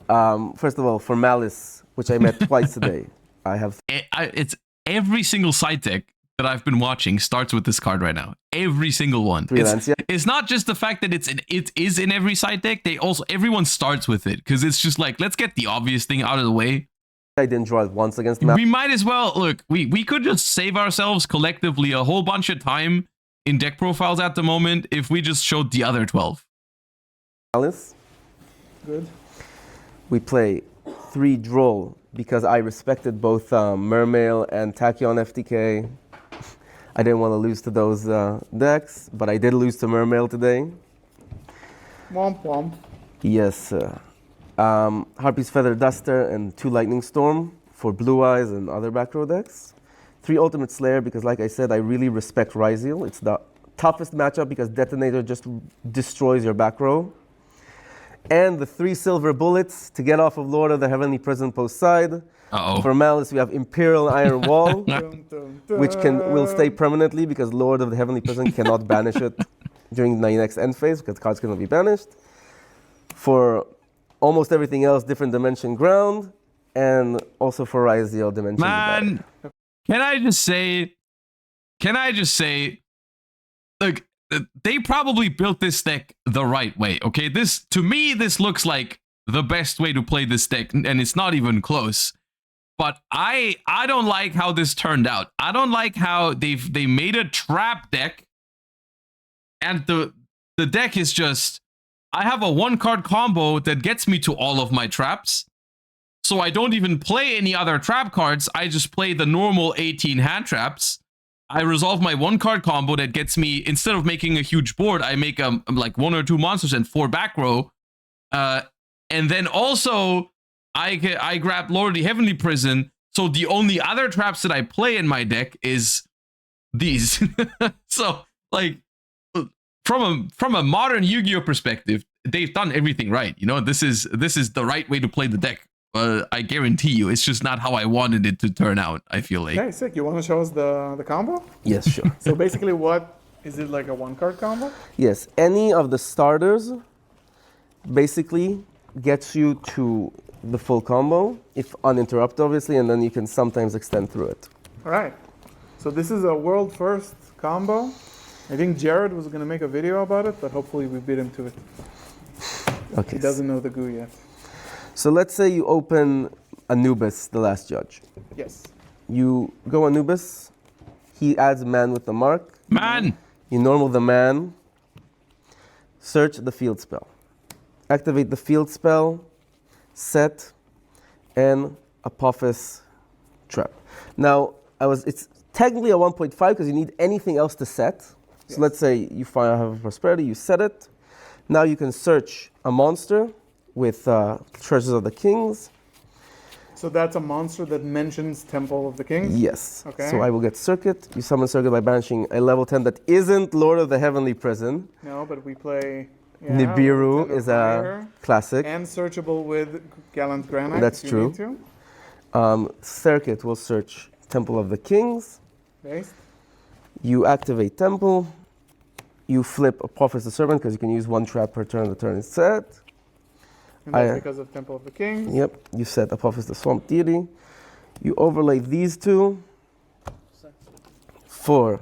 First of all, for Malice, which I met twice today, I have... It's every single side deck that I've been watching starts with this card right now. Every single one. It's not just the fact that it is in every side deck. Everyone starts with it because it's just like, let's get the obvious thing out of the way. I didn't draw it once against Malice. We might as well, look, we could just save ourselves collectively a whole bunch of time in deck profiles at the moment if we just showed the other 12. Malice. Good. We play 3 Droll because I respected both Mermail and Tachyon FTK. I didn't want to lose to those decks, but I did lose to Mermail today. Womp womp. Yes. Harpy's Feather Duster and 2 Lightning Storm for Blue Eyes and other back row decks. 3 Ultimate Slayer because, like I said, I really respect Ryzeal. It's the toughest matchup because Detonator just destroys your back row. And the 3 Silver Bullets to get off of Lord of the Heavenly Prison post side. For Malice, we have Imperial Iron Wall, which will stay permanently because Lord of the Heavenly Prison cannot banish it during the next end phase because cards cannot be banished. For almost everything else, Different Dimension Ground, and also for Ryzeal Dimension. Man, can I just say, look, they probably built this deck the right way, okay? To me, this looks like the best way to play this deck, and it's not even close. But I don't like how this turned out. I don't like how they made a trap deck, and the deck is just, I have a 1-card combo that gets me to all of my traps, So I don't even play any other trap cards. I just play the normal 18 hand traps. I resolve my 1-card combo that gets me, instead of making a huge board, I make like 1 or 2 monsters and 4 back row. And then also I grab Lord of the Heavenly Prison. So the only other traps that I play in my deck is these. So like from a modern Yu-Gi-Oh perspective, they've done everything right. You know, this is the right way to play the deck. I guarantee you, it's just not how I wanted it to turn out. I feel like. Okay, sick. You want to show us the combo? Yes, sure. So basically, what is it, like a 1-card combo? Yes, any of the starters basically gets you to the full combo, if uninterrupted, obviously, and then you can sometimes extend through it. All right. So this is a world first combo. I think Jared was going to make a video about it, but hopefully we beat him to it. Okay. He doesn't know the goo yet. So let's say you open Anubis, the last judge. Yes. You go Anubis. He adds man with the mark. Man! You normal the man. Search the field spell. Activate the field spell, set, and Apophis trap. Now, it's technically a 1.5 because you need anything else to set. So Yes. let's say you have a prosperity, you set it. Now you can search a monster with Treasures of the Kings. So that's a monster that mentions Temple of the Kings? Yes. Okay. So I will get Circuit. You summon Circuit by banishing a level 10 that isn't Lord of the Heavenly Prison. No, but we play... Nibiru is a Fire, classic. and searchable with Gallant Granite. That's if you true. need to. Circuit will search Temple of the Kings. Based. You activate Temple. You flip Apophis the Servant because you can use 1 trap per turn. The turn is set. And that's because of Temple of the Kings. Yep. You set Apophis the Swamp Deity. You overlay these two for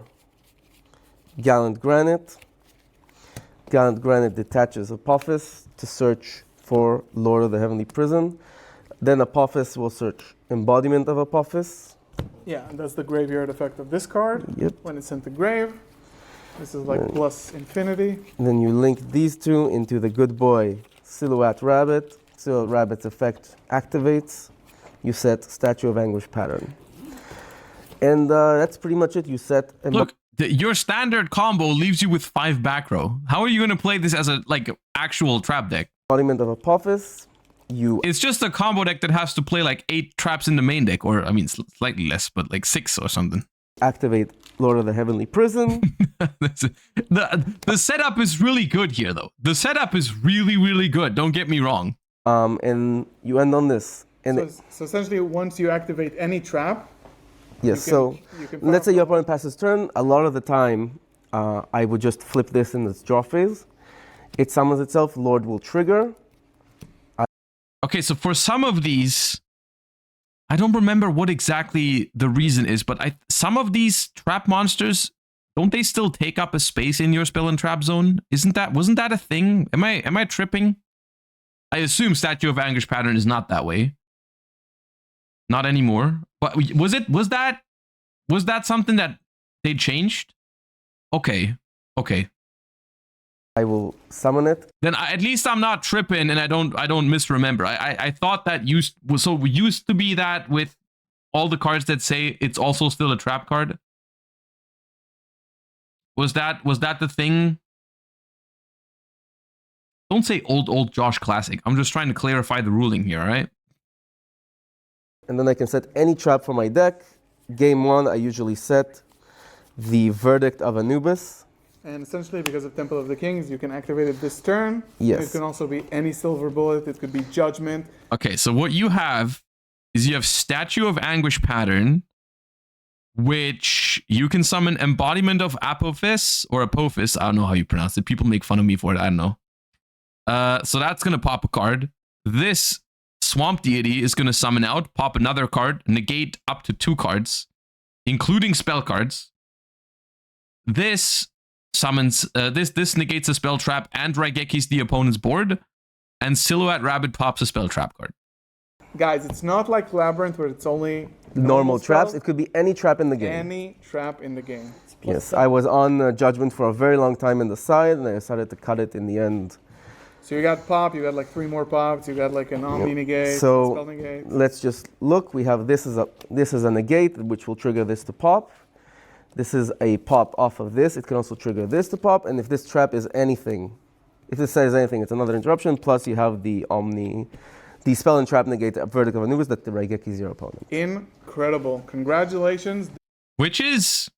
Gallant Granite. Gallant Granite detaches Apophis to search for Lord of the Heavenly Prison. Then Apophis will search Embodiment of Apophis. Yeah, and that's the graveyard effect of this card. Yep. When it's sent to grave. This is like plus infinity. And then you link these two into the good boy Silhouette Rabbit. Silhouette Rabbit's effect activates. You set Statue of Anguish pattern. And that's pretty much it. You set... Look, your standard combo leaves you with 5 back row. How are you going to play this as a actual trap deck? Embodiment of Apophis. It's just a combo deck that has to play like 8 traps in the main deck, or I mean slightly less, but like 6 or something. Activate Lord of the Heavenly Prison. The setup is really good here, though. The setup is really, really good. Don't get me wrong. And you end on this. And So essentially, once you activate any trap, yes, you can let's say your opponent passes turn. A lot of the time, I would just flip this in its draw phase. It summons itself. Lord will trigger. Okay, so for some of these, I don't remember what exactly the reason is, but some of these trap monsters, don't they still take up a space in your spell and trap zone? Wasn't that a thing? Am I tripping? I assume Statue of Anguish pattern is not that way. Not anymore. But was that something that they changed? Okay. I will summon it. Then at least I'm not tripping and I don't misremember. I thought that we used to be that with all the cards that say it's also still a trap card. Was that the thing? Don't say old Josh Classic. I'm just trying to clarify the ruling here, all right? And then I can set any trap for my deck. Game 1, I usually set the Verdict of Anubis. and essentially because of Temple of the Kings, you can activate it this turn. Yes. It can also be any silver bullet. It could be Judgment. Okay, so what you have is you have Statue of Anguish pattern, which you can summon Embodiment of Apophis or Apophis. I don't know how you pronounce it. People make fun of me for it. I don't know. So that's going to pop a card. This Swamp Deity is going to summon out, pop another card, negate up to 2 cards, including spell cards. This summons, this negates a spell trap and Raigekis the opponent's board, and Silhouette Rabbit pops a spell trap card. Guys, it's not like Labyrinth where it's only Normal traps. spells. It could be any trap in the game. Any trap in the game. Yes, I was on Judgment for a very long time in the side, and I decided to cut it in the end. So you got pop, you got like 3 more pops, you got like an omni negate, So spell negate. let's just look. We have this is a negate, which will trigger this to pop. This is a pop off of this. It can also trigger this to pop. And if this trap is anything, if this says anything, it's another interruption. Plus you have the omni, the spell and trap negate verdict of Anubis that the Raigeki is your opponent. Incredible. Congratulations. Which is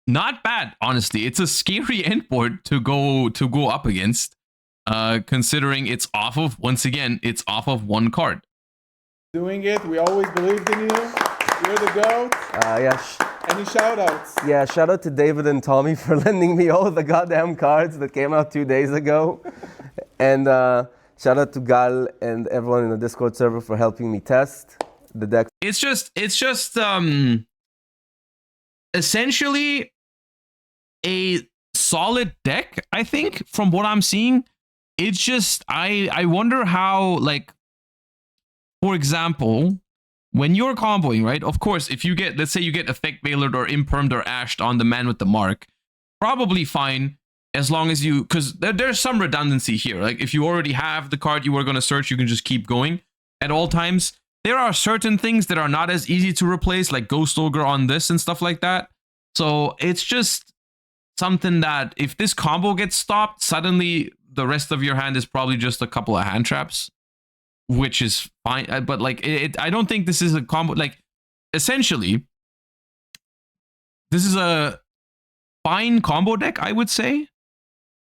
not bad, honestly. It's a scary endboard to go up against, considering it's off of, once again, it's off of 1 card. Doing it. We always believed in you. You're the GOAT. Any shout outs? Yeah, shout out to David and Tommy for lending me all of the goddamn cards that came out 2 days ago. And shout out to Gal and everyone in the Discord server for helping me test the deck. It's just essentially a solid deck, I think, from what I'm seeing. It's just I wonder how, like, for example, when you're comboing, right? Of course, if you get, let's say you get Effect Veilered or Impermed or Ashed on the man with the mark, probably fine, as long as you, because there's some redundancy here. Like, if you already have the card you were going to search, you can just keep going at all times. There are certain things that are not as easy to replace, like Ghost Ogre on this and stuff like that. So it's just something that if this combo gets stopped, suddenly the rest of your hand is probably just a couple of hand traps, which is fine. But like, I don't think this is a combo. Like, essentially, this is a fine combo deck, I would say.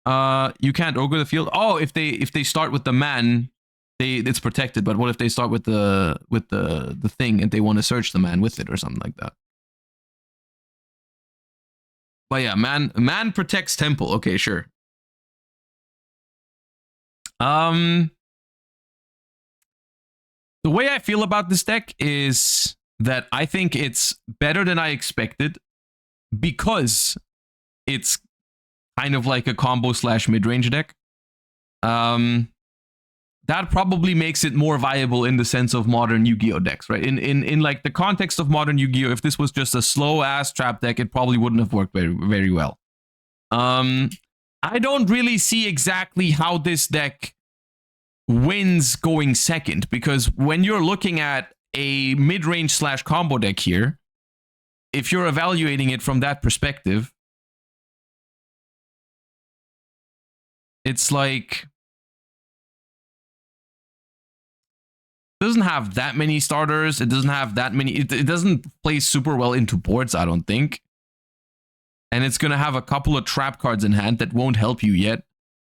You can't ogre the field. Oh, if they start with the man, it's protected. But what if they start with the thing and they want to search the man with it or something like that? But yeah, man protects temple. Okay, sure. The way I feel about this deck is that I think it's better than I expected because it's kind of like a combo / mid-range deck. That probably makes it more viable in the sense of modern Yu-Gi-Oh decks, right? In like the context of modern Yu-Gi-Oh, if this was just a slow ass trap deck, it probably wouldn't have worked very, very well. I don't really see exactly how this deck wins going second, because when you're looking at a mid-range / combo deck here, if you're evaluating it from that perspective, it's like, it doesn't have that many starters. It doesn't have that many. It doesn't play super well into boards, I don't think. And it's going to have a couple of trap cards in hand that won't help you yet.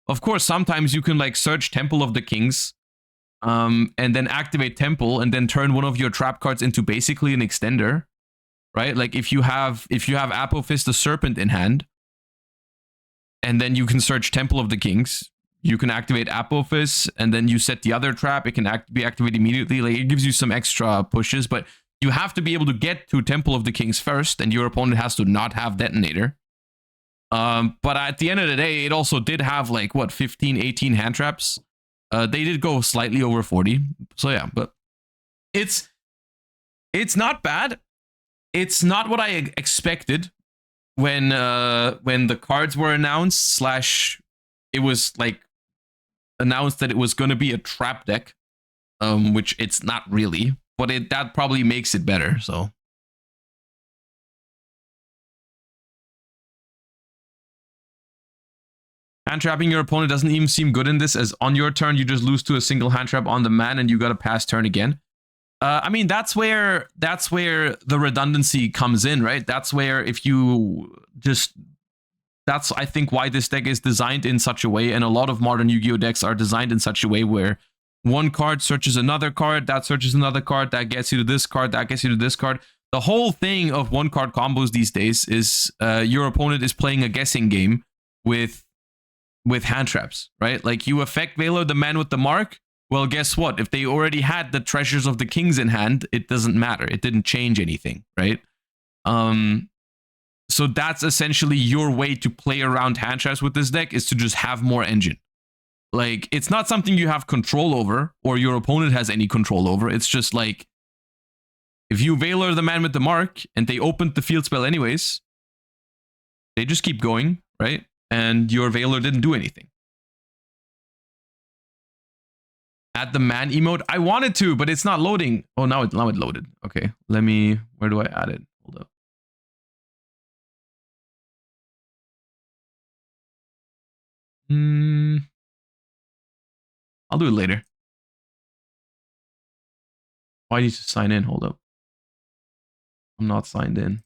Of course, sometimes you can like search Temple of the Kings, and then activate Temple and then turn one of your trap cards into basically an extender, right? Like if you have Apophis the Serpent in hand, and then you can search Temple of the Kings, you can activate Apophis, and then you set the other trap. It can be activated immediately. Like, it gives you some extra pushes, but you have to be able to get to Temple of the Kings first, and your opponent has to not have Detonator. But at the end of the day, it also did have like, what, 15, 18 hand traps? They did go slightly over 40. So yeah, but it's not bad. It's not what I expected when the cards were announced, / it was like announced that it was going to be a trap deck, which it's not really, but that probably makes it better. So hand trapping your opponent doesn't even seem good in this, as on your turn you just lose to a single hand trap on the man and you got to pass turn again. I mean, that's where the redundancy comes in, right? That's where if you just, that's, I think, why this deck is designed in such a way, and a lot of modern Yu-Gi-Oh decks are designed in such a way where one card searches another card, that searches another card, that gets you to this card, that gets you to this card. The whole thing of one card combos these days is your opponent is playing a guessing game with hand traps, right? Like, you Effect Veiler the man with the mark. Well, guess what? If they already had the Treasures of the Kings in hand, it doesn't matter. It didn't change anything, right? So that's essentially your way to play around hand traps with this deck, is to just have more engine. Like, it's not something you have control over or your opponent has any control over. It's just like, if you Veiler the man with the mark and they opened the field spell anyways, they just keep going, right? And your Veiler didn't do anything. Add the man emote. I wanted to, but it's not loading. Oh, now it loaded. Okay, let me. Where do I add it? Hold up. I'll do it later. Why need to sign in? Hold up. I'm not signed in.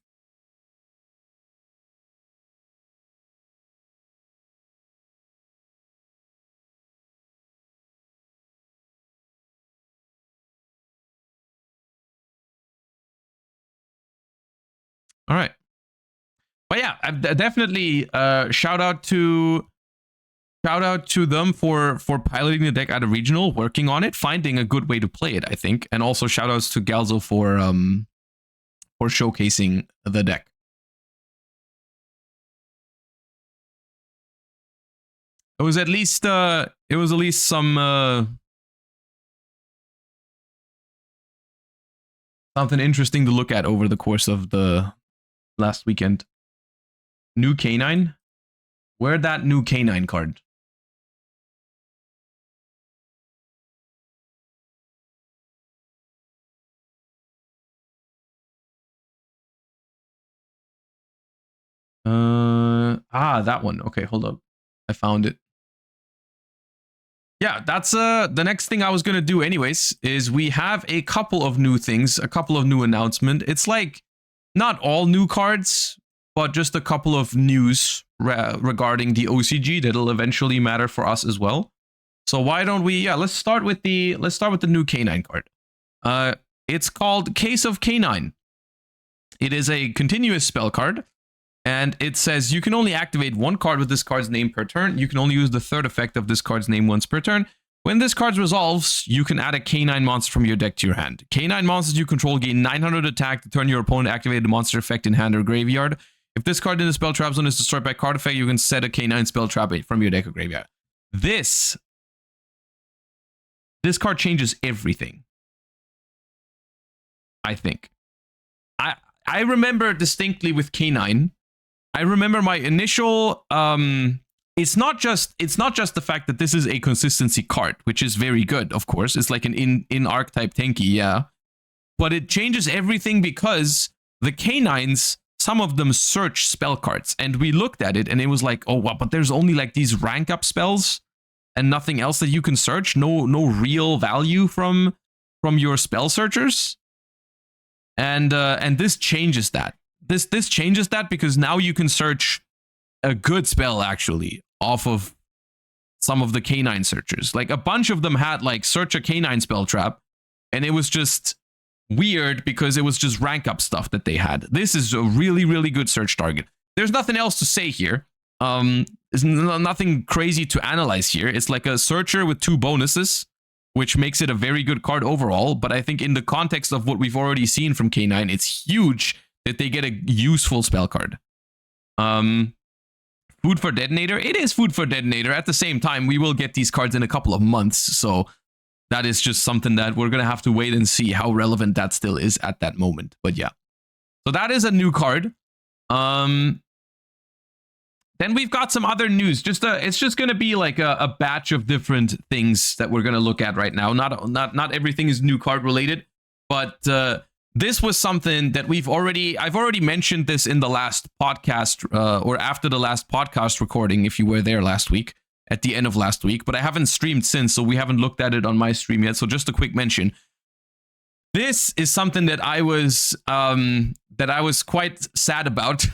All right. But yeah, definitely shout out to them for piloting the deck at a regional, working on it, finding a good way to play it, I think. And also shout outs to Galzo for showcasing the deck. It was at least some something interesting to look at over the course of the last weekend. New K9? Where'd that new K9 card? That one. Okay, hold up. I found it. Yeah, that's the next thing I was gonna do anyways, is we have a couple of new things, a couple of new announcements. It's like not all new cards, but just a couple of news regarding the OCG that'll eventually matter for us as well. So why don't we, let's start with the new K9 card. It's called Case of K9. It is a continuous spell card. And it says you can only activate one card with this card's name per turn. You can only use the third effect of this card's name once per turn. When this card resolves, you can add a K9 monster from your deck to your hand. K9 monsters you control gain 900 attack the turn your opponent activated the monster effect in hand or graveyard. If this card in the spell trap zone is destroyed by card effect, you can set a K9 spell trap from your deck or graveyard. This card changes everything, I think. I remember distinctly with K9. I remember my initial it's not just the fact that this is a consistency card, which is very good, of course. It's like an in archetype tanky, yeah. But it changes everything because the K9s, some of them search spell cards, and we looked at it and it was like, oh wow, but there's only like these rank up spells and nothing else that you can search. No real value from your spell searchers. And this changes that. This changes that because now you can search a good spell actually off of some of the K9 searchers. Like a bunch of them had like search a K9 spell trap, and it was just weird because it was just rank up stuff that they had. This is a really, really good search target. There's nothing else to say here. There's nothing crazy to analyze here. It's like a searcher with 2 bonuses, which makes it a very good card overall. But I think in the context of what we've already seen from K9, it's huge that they get a useful spell card. Food for Detonator. It is food for Detonator. At the same time, we will get these cards in a couple of months. So that is just something that we're going to have to wait and see how relevant that still is at that moment. But yeah. So that is a new card. Then we've got some other news. It's just going to be like a batch of different things that we're going to look at right now. Not everything is new card related, but this was something that I've already mentioned this in the last podcast or after the last podcast recording, if you were there last week, at the end of last week, but I haven't streamed since, so we haven't looked at it on my stream yet. So just a quick mention. This is something that I was quite sad about.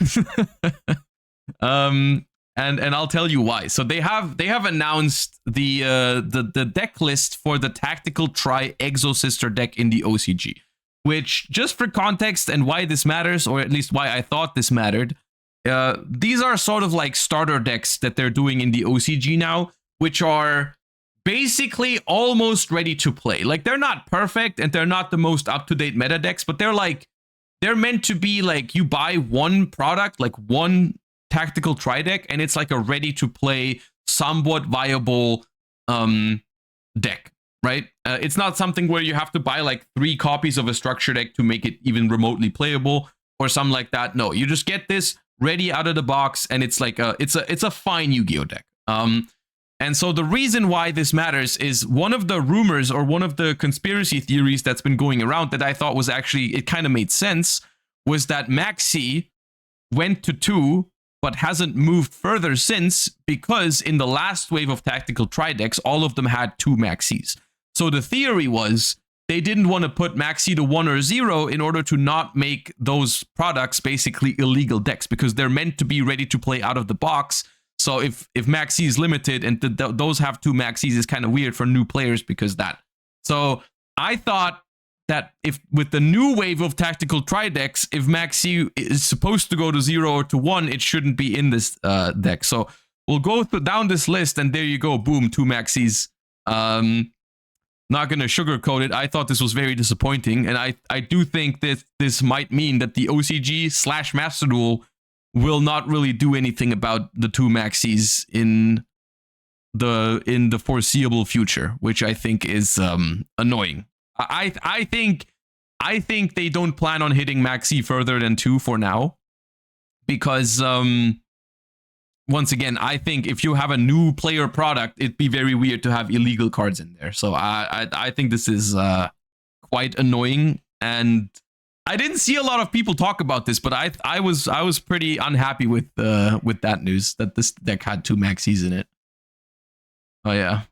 And I'll tell you why. So they have announced the deck list for the Tactical Tri Exo Sister deck in the OCG. Which, just for context and why this matters, or at least why I thought this mattered, these are sort of like starter decks that they're doing in the OCG now, which are basically almost ready to play. Like, they're not perfect and they're not the most up-to-date meta decks, but they're meant to be like, you buy one product, like one Tactical Tri deck, and it's like a ready-to-play, somewhat viable deck. Right? It's not something where you have to buy like 3 copies of a structure deck to make it even remotely playable or something like that. No, you just get this ready out of the box, and it's like it's a fine Yu-Gi-Oh deck. And so the reason why this matters is one of the rumors or one of the conspiracy theories that's been going around that I thought was actually, it kind of made sense, was that Maxi went to 2, but hasn't moved further since, because in the last wave of tactical tri decks, all of them had 2 Maxis. So the theory was they didn't want to put Maxi to 1 or 0 in order to not make those products basically illegal decks, because they're meant to be ready to play out of the box. So if Maxi is limited and those have 2 Maxis, is kind of weird for new players because that. So I thought that if with the new wave of tactical tri decks, if Maxi is supposed to go to 0 or to 1, it shouldn't be in this deck. So we'll go down this list, and there you go, boom, 2 Maxis. Not going to sugarcoat it. I thought this was very disappointing, and I do think that this might mean that the OCG / Master Duel will not really do anything about the 2 Maxis in the foreseeable future, which I think is annoying. I think they don't plan on hitting Maxi further than 2 for now, because once again, I think if you have a new player product, it'd be very weird to have illegal cards in there. So I think this is quite annoying, and I didn't see a lot of people talk about this, but I was pretty unhappy with that news that this deck had 2 Maxis in it. Oh yeah,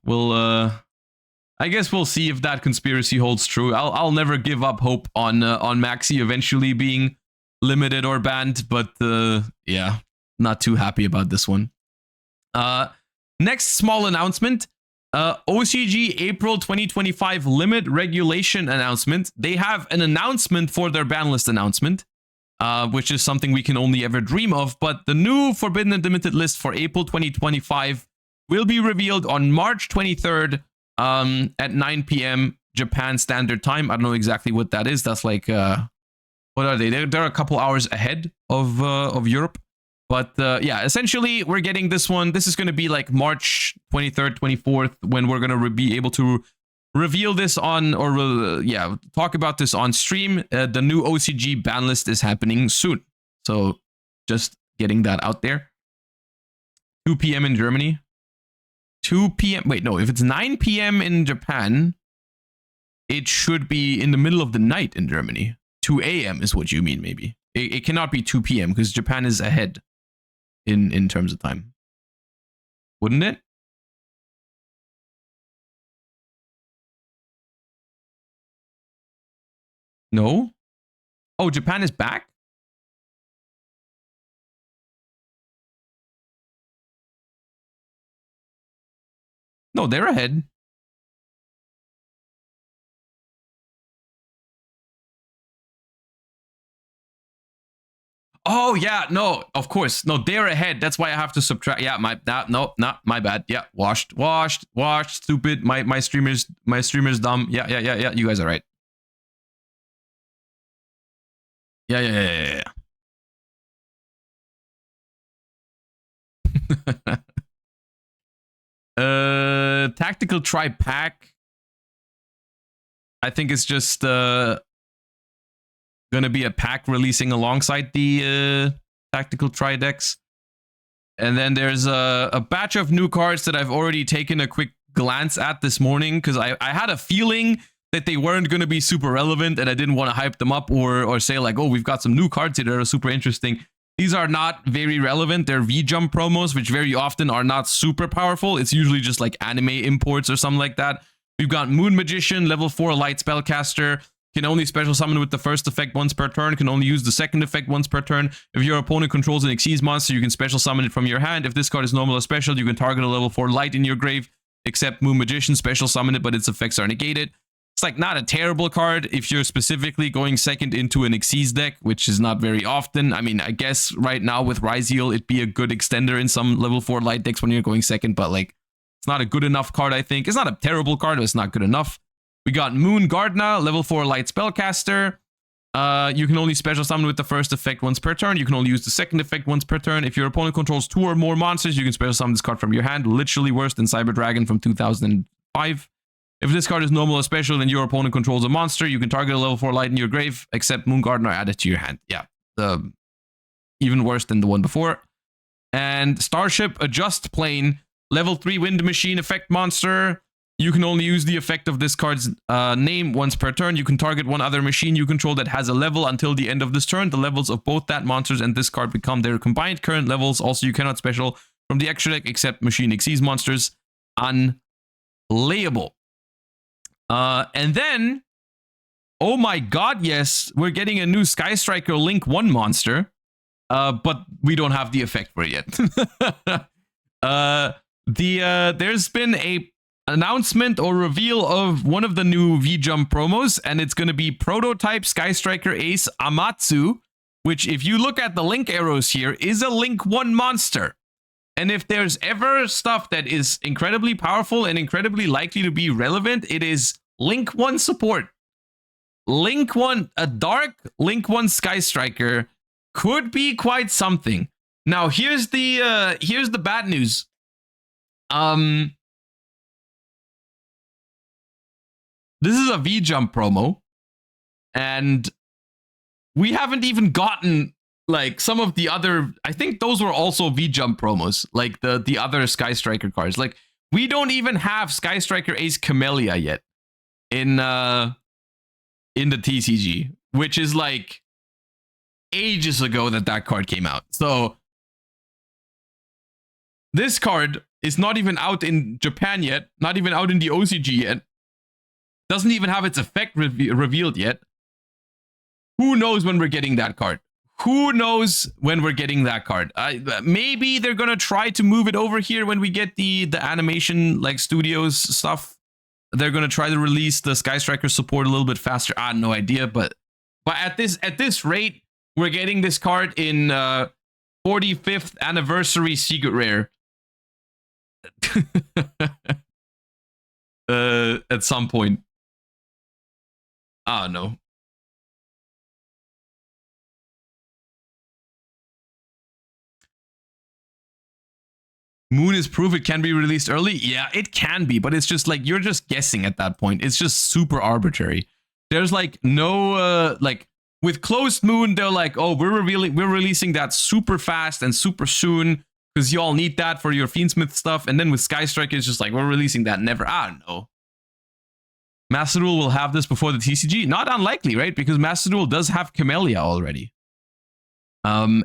I guess we'll see if that conspiracy holds true. I'll never give up hope on Maxi eventually being limited or banned, but yeah, not too happy about this one. Next small announcement. OCG April 2025 limit regulation announcement. They have an announcement for their ban list announcement, which is something we can only ever dream of. But the new Forbidden and Limited list for April 2025 will be revealed on March 23rd at 9 p.m. Japan Standard Time. I don't know exactly what that is. That's like, what are they? They're a couple hours ahead of Europe. But yeah, essentially, we're getting this one. This is going to be like March 23rd, 24th, when we're going to be able to reveal this on, or yeah, talk about this on stream. The new OCG ban list is happening soon. So just getting that out there. 2 p.m. in Germany. 2 p.m. Wait, no, if it's 9 p.m. in Japan, it should be in the middle of the night in Germany. 2 a.m. is what you mean, maybe. It cannot be 2 p.m. because Japan is ahead in terms of time. Wouldn't it? No? Oh, Japan is back? No, they're ahead. Oh yeah, no, of course, no, they're ahead. That's why I have to subtract. Yeah, my bad. Yeah, washed. Stupid. My streamer's dumb. Yeah. You guys are right. Yeah. Tactical tri pack. I think it's just gonna be a pack releasing alongside the tactical tri decks, and then there's a batch of new cards that I've already taken a quick glance at this morning, because I had a feeling that they weren't going to be super relevant, and I didn't want to hype them up or say like, oh, we've got some new cards here that are super interesting. These are not very relevant. They're V-Jump promos, which very often are not super powerful. It's usually just like anime imports or something like that. We've got Moon Magician, level 4 light spellcaster. Can only special summon with the first effect once per turn. Can only use the second effect once per turn. If your opponent controls an Xyz monster, you can special summon it from your hand. If this card is normal or special, you can target a level 4 light in your grave, except Moon Magician, special summon it, but its effects are negated. It's like not a terrible card if you're specifically going second into an Xyz deck, which is not very often. I mean, I guess right now with Ryzeal, it'd be a good extender in some level 4 light decks when you're going second, but like, it's not a good enough card, I think. It's not a terrible card, but it's not good enough. We got Moon Gardna, level 4 light spellcaster. You can only special summon with the first effect once per turn. You can only use the second effect once per turn. If your opponent controls 2 or more monsters, you can special summon this card from your hand. Literally worse than Cyber Dragon from 2005. If this card is normal or special and your opponent controls a monster, you can target a level 4 light in your grave, except Moon Gardener, add it to your hand. Yeah, even worse than the one before. And Starship Adjust Plane. Level 3 Wind Machine effect monster. You can only use the effect of this card's name once per turn. You can target one other machine you control that has a level until the end of this turn. The levels of both that monsters and this card become their combined current levels. Also, you cannot special from the extra deck except Machine Xyz monsters. Unplayable. And then, oh my god, yes, we're getting a new Sky Striker Link 1 monster. But we don't have the effect for it yet. There's been a announcement or reveal of one of the new V-Jump promos, and it's going to be Prototype Sky Striker Ace Amatsu, which, if you look at the link arrows here, is a Link 1 monster. And if there's ever stuff that is incredibly powerful and incredibly likely to be relevant, it is Link 1 support. Link 1, a dark Link 1 Sky Striker could be quite something. Now, here's the bad news. This is a V-Jump promo, and we haven't even gotten like some of the other. I think those were also V-Jump promos, like the other Sky Striker cards. Like, we don't even have Sky Striker Ace Camellia yet in the TCG, which is like ages ago that card came out. So this card is not even out in Japan yet, not even out in the OCG yet. Doesn't even have its effect revealed yet. Who knows when we're getting that card? Who knows when we're getting that card? Maybe they're gonna try to move it over here when we get the animation, like, studios stuff. They're gonna try to release the Sky Striker support a little bit faster. I have no idea, but at this rate, we're getting this card in 45th anniversary secret rare. At some point. I don't know. Moon is proof it can be released early? Yeah, it can be, but it's just like, you're just guessing at that point. It's just super arbitrary. There's like no, like, with Closed Moon, they're like, oh, we're releasing that super fast and super soon because you all need that for your Fiendsmith stuff. And then with Sky Striker, it's just like, we're releasing that never. I don't know. Master Duel will have this before the TCG. Not unlikely, right? Because Master Duel does have Camellia already. And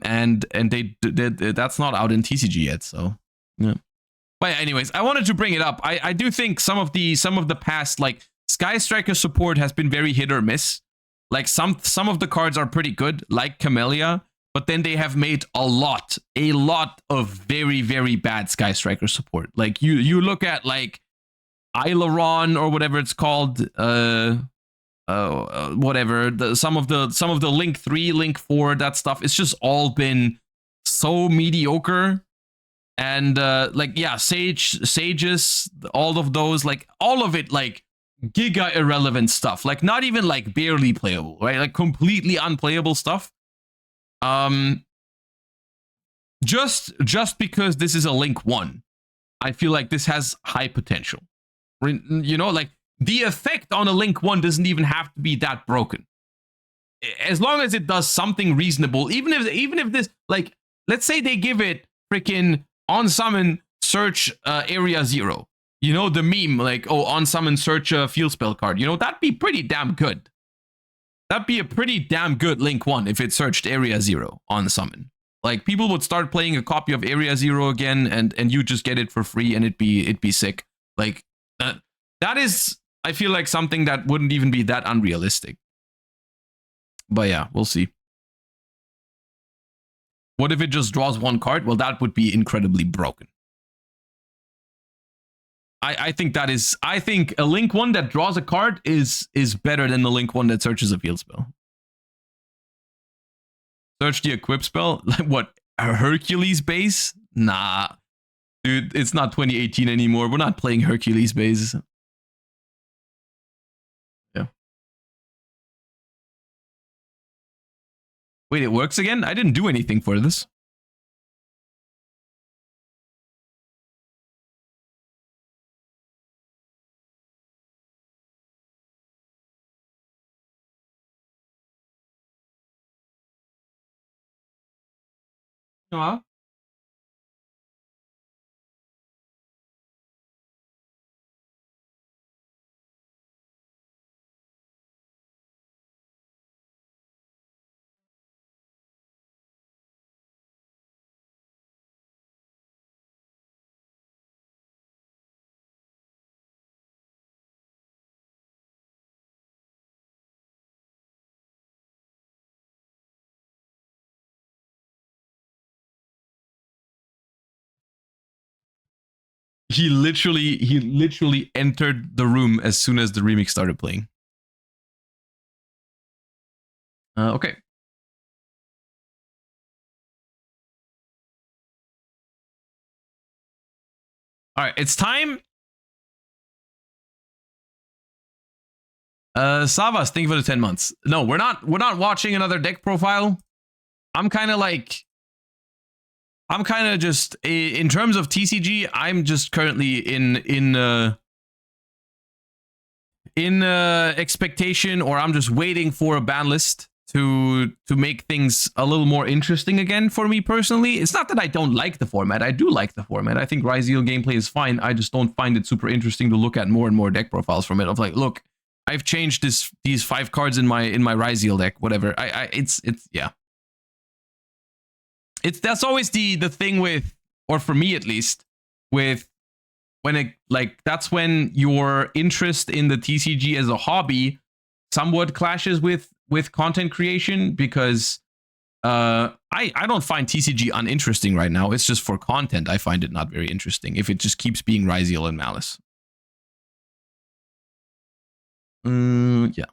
that's not out in TCG yet, so yeah. But anyways, I wanted to bring it up. I do think some of the past, like, Sky Striker support has been very hit or miss. Like, some of the cards are pretty good, like Camellia, but then they have made a lot of very, very bad Sky Striker support. Like, you look at, like, Aileron or whatever it's called, whatever, some of the Link 3, Link 4, that stuff, it's just all been so mediocre. And like, yeah, Sages, all of those, like, all of it, like, giga irrelevant stuff, like, not even like barely playable, right? Like, completely unplayable stuff. Just because this is a Link 1, I feel like this has high potential. You know, like, the effect on a Link 1 doesn't even have to be that broken. As long as it does something reasonable, even if this, like, let's say they give it freaking on summon search area 0. You know, the meme, like, oh, on summon search a field spell card. You know, that'd be pretty damn good. That'd be a pretty damn good Link 1 if it searched area 0 on summon. Like, people would start playing a copy of area 0 again, and you just get it for free, and it'd be sick. Like, that is, I feel like, something that wouldn't even be that unrealistic. But yeah, we'll see. What if it just draws one card? Well, that would be incredibly broken. I think that is, I think a Link 1 that draws a card is better than the Link 1 that searches a field spell. Search the equip spell? Like, what, a Hercules base? Nah. Dude, it's not 2018 anymore. We're not playing Hercules base. Yeah. Wait, it works again? I didn't do anything for this. He literally entered the room as soon as the remix started playing. Okay. All right, it's time. Savas, thank you for the 10 months. No, we're not watching another deck profile. I'm kind of just in terms of TCG, I'm just currently in expectation, or I'm just waiting for a ban list to make things a little more interesting again for me personally. It's not that I don't like the format. I do like the format. I think YCS gameplay is fine. I just don't find it super interesting to look at more and more deck profiles from it. Of like, look, I've changed these 5 cards in my YCS deck, whatever. It's yeah. That's always the thing with, or for me at least, with when it, like, that's when your interest in the TCG as a hobby somewhat clashes with content creation, because I don't find TCG uninteresting right now. It's just for content I find it not very interesting if it just keeps being YCS and Malice. Yeah.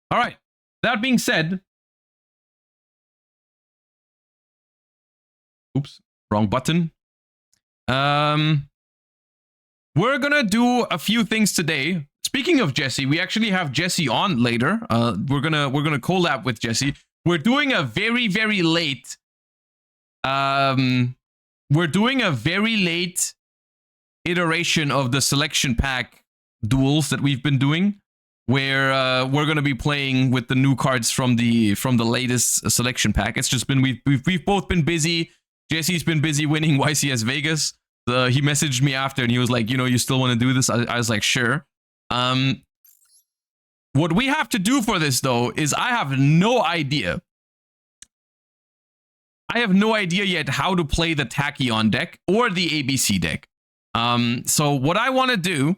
All right. That being said, oops, wrong button. We're gonna do a few things today. Speaking of Jesse, we actually have Jesse on later. We're gonna collab with Jesse. We're doing a very late. We're doing a very late iteration of the selection pack duels that we've been doing, where we're gonna be playing with the new cards from the latest selection pack. It's just been we've both been busy. Jesse's been busy winning YCS Vegas. He messaged me after and he was like, you know, you still want to do this? I was like, sure. What we have to do for this though is I have no idea. I have no idea yet how to play the Tachyon deck or the ABC deck. So what I want to do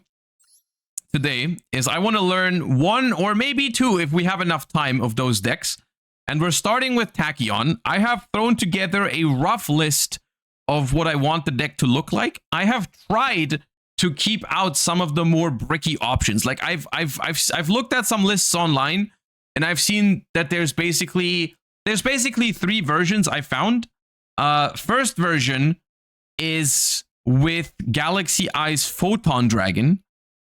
today is I want to learn 1 or maybe 2 if we have enough time of those decks. And we're starting with Tachyon. I have thrown together a rough list of what I want the deck to look like. I have tried to keep out some of the more bricky options. Like I've looked at some lists online, and I've seen that there's basically 3 versions I found. First version is with Galaxy Eyes Photon Dragon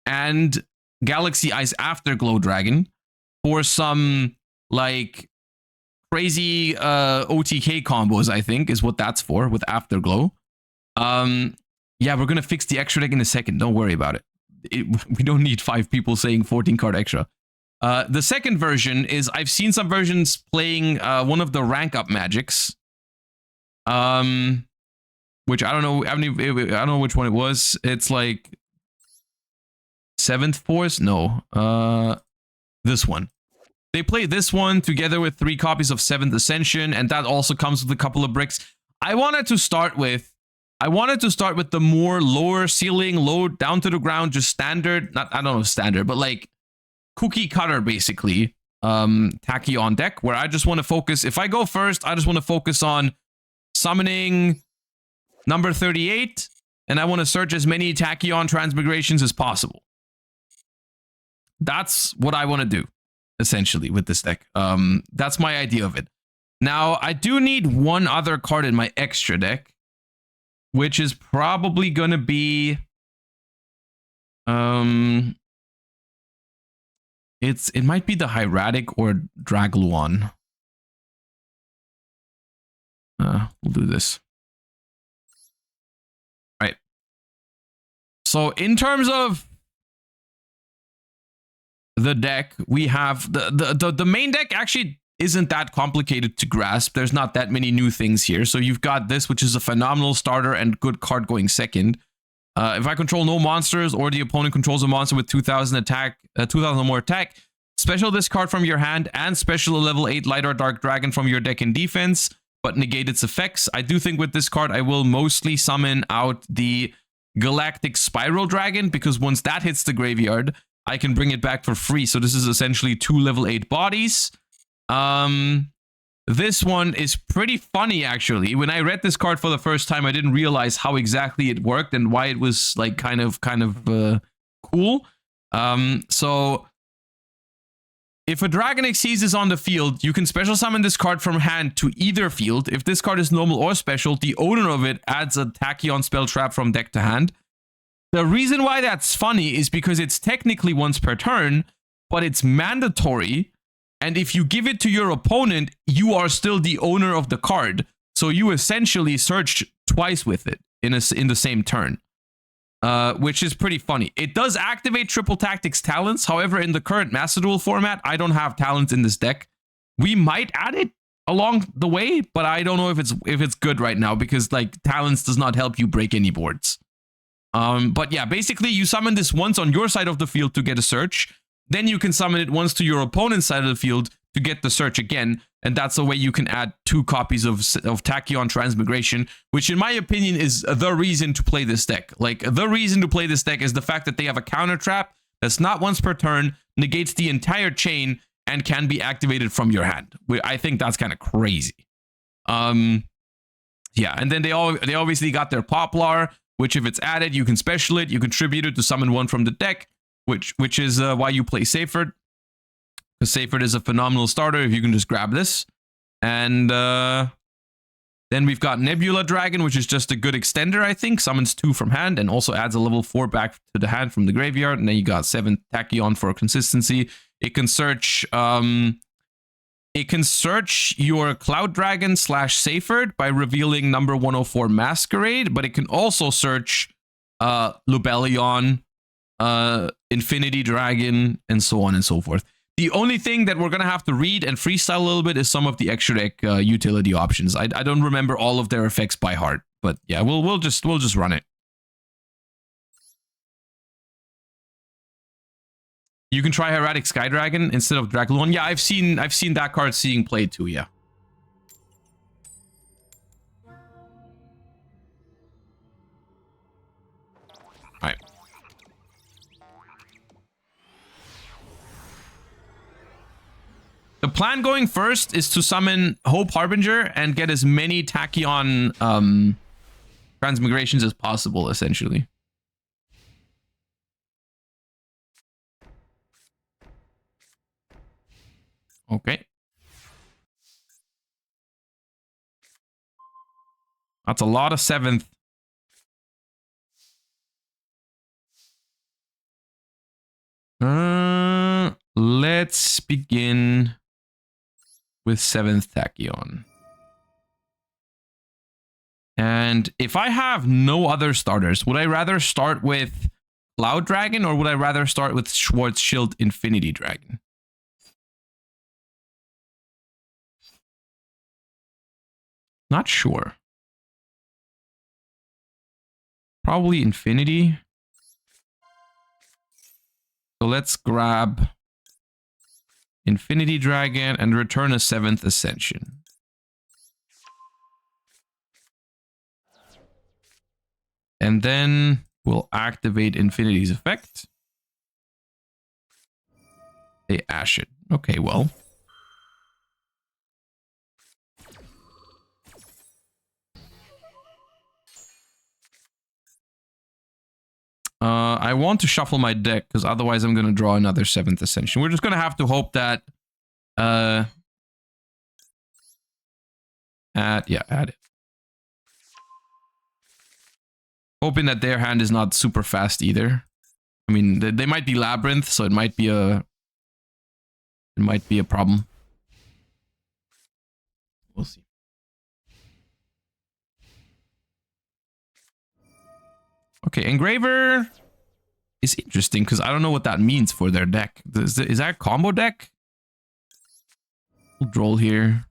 and Galaxy Eyes Afterglow Dragon for some like crazy OTK combos, I think, is what that's for, with Afterglow. Yeah, we're gonna fix the extra deck in a second. Don't worry about it. We don't need 5 people saying 14 card extra. The second version is, I've seen some versions playing one of the rank up magics. Which I don't know. I don't know which one it was. It's like 7th Force? No. This one. They play this one together with 3 copies of 7th Ascension, and that also comes with a couple of bricks. I wanted to start with the more lower ceiling, low down to the ground, just standard, not, I don't know, standard, but like cookie cutter basically, Tachyon deck, where I just want to focus. If I go first, I just want to focus on summoning number 38, and I want to search as many Tachyon transmigrations as possible. That's what I want to do, essentially, with this deck. That's my idea of it. Now, I do need 1 other card in my extra deck, which is probably going to be... It might be the Hieratic or Dragluon. We'll do this. All right. So, in terms of the deck, we have the main deck actually isn't that complicated to grasp. There's not that many new things here. So you've got this, which is a phenomenal starter and good card going second. If I control no monsters, or the opponent controls a monster with 2,000 attack, 2,000 or more attack, special this card from your hand and special a level 8 light or dark dragon from your deck in defense, but negate its effects. I do think with this card I will mostly summon out the Galactic Spiral Dragon, because once that hits the graveyard, I can bring it back for free. So this is essentially 2 level 8 bodies. this one is pretty funny, actually. When I read this card for the first time, I didn't realize how exactly it worked and why it was like kind of cool. So if a Dragon Xyz is on the field, you can special summon this card from hand to either field. If this card is normal or special, the owner of it adds a Tachyon spell trap from deck to hand. The reason why that's funny is because it's technically once per turn, but it's mandatory. And if you give it to your opponent, you are still the owner of the card. So you essentially search twice with it in the same turn. Which is pretty funny. It does activate Triple Tactics talents. However, in the current Master Duel format, I don't have talents in this deck. We might add it along the way, but I don't know if it's good right now because like talents does not help you break any boards. But yeah, basically you summon this once on your side of the field to get a search. Then you can summon it once to your opponent's side of the field to get the search again. And that's the way you can add 2 copies of Tachyon Transmigration, which in my opinion is the reason to play this deck. Like, the reason to play this deck is the fact that they have a counter trap that's not once per turn, negates the entire chain, and can be activated from your hand. I think that's kind of crazy. Yeah, and then they obviously got their Poplar, which if it's added, you can special it, you contribute it to summon one from the deck, which is why you play Seyfried. Because Seyfried is a phenomenal starter if you can just grab this. And then we've got Nebula Dragon, which is just a good extender, I think. Summons 2 from hand and also adds a level 4 back to the hand from the graveyard. And then you got 7 Tachyon for consistency. It can search your Cloud Dragon / Seyfried by revealing number 104 Masquerade, but it can also search Lubellion, Infinity Dragon, and so on and so forth. The only thing that we're going to have to read and freestyle a little bit is some of the extra deck utility options. I don't remember all of their effects by heart, but yeah, we'll just run it. You can try Hieratic Sky Dragon instead of Draculuon. Yeah, I've seen that card seeing played too, yeah. All right. The plan going first is to summon Hope Harbinger and get as many Tachyon transmigrations as possible, essentially. Okay. That's a lot of 7th. Let's begin with 7th Tachyon. And if I have no other starters, would I rather start with Cloud Dragon or would I rather start with Schwarzschild Infinity Dragon? Not sure. Probably Infinity. So let's grab Infinity Dragon and return a 7th Ascension. And then we'll activate Infinity's effect. They ash it. Okay, well. I want to shuffle my deck because otherwise I'm going to draw another 7th Ascension. We're just going to have to hope that add it. Hoping that their hand is not super fast either. I mean, they might be Labyrinth, so it might be a problem. We'll see. Okay, Engraver is interesting because I don't know what that means for their deck. Is that a combo deck? We'll droll here.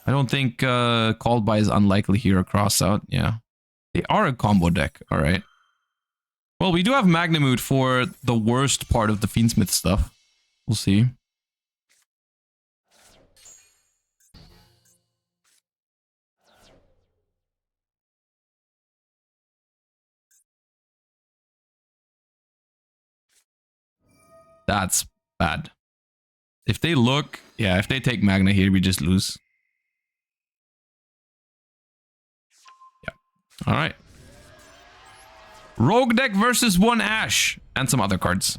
I don't think Called By is unlikely here or Cross Out. Yeah. They are a combo deck. All right. Well, we do have Magnamoot for the worst part of the Fiendsmith stuff. We'll see. That's bad. If they look, yeah, if they take Magna here, we just lose. All right. Rogue deck versus 1 Ash and some other cards.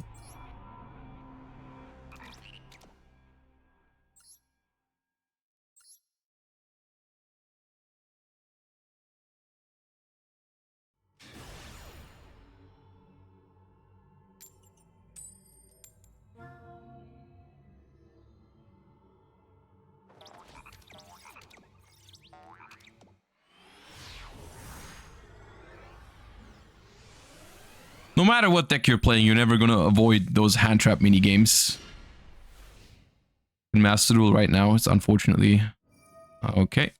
No matter what deck you're playing, you're never going to avoid those hand trap mini games. In Master Duel right now, it's unfortunately okay.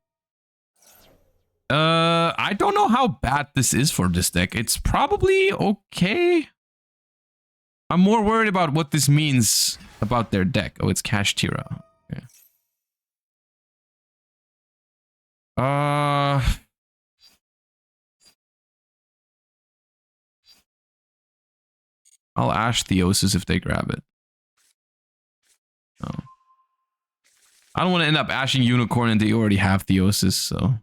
I don't know how bad this is for this deck. It's probably okay. I'm more worried about what this means about their deck. Oh, it's Cash Tira. Okay. I'll Ash Theosis if they grab it. Oh. I don't want to end up ashing Unicorn and they already have Theosis, so.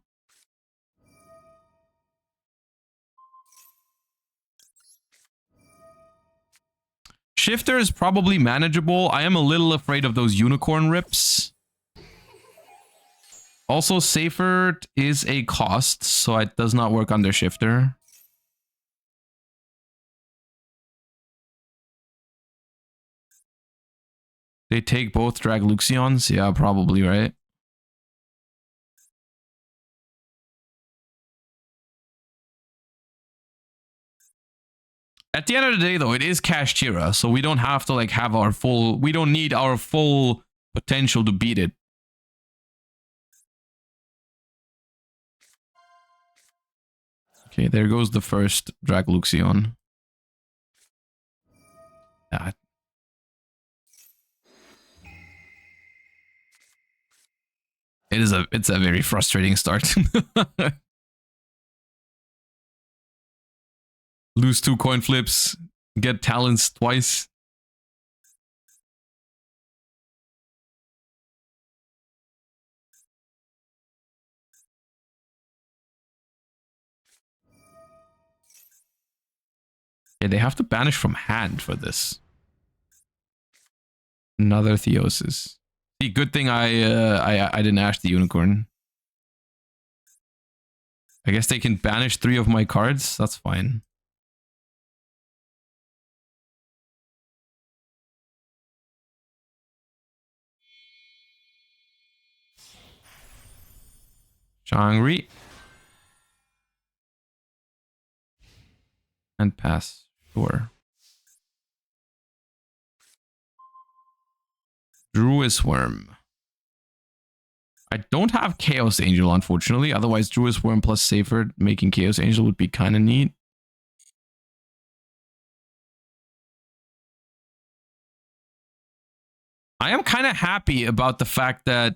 Shifter is probably manageable. I am a little afraid of those Unicorn rips. Also, Safer is a cost, so it does not work under Shifter. They take both Drag Luxions? Yeah, probably, right? At the end of the day, though, it is Cash Tira, so we don't have to, like, have our full... We don't need our full potential to beat it. Okay, there goes the first Drag Luxion. Yeah. It's a very frustrating start. Lose 2 coin flips, get talents twice. Yeah, they have to banish from hand for this. Another Theosis. See, good thing I didn't ash the Unicorn. I guess they can banish 3 of my cards. That's fine. Shangri. And pass. Sure. Druis Worm. I don't have Chaos Angel, unfortunately. Otherwise, Druis Worm plus Safer making Chaos Angel would be kind of neat. I am kind of happy about the fact that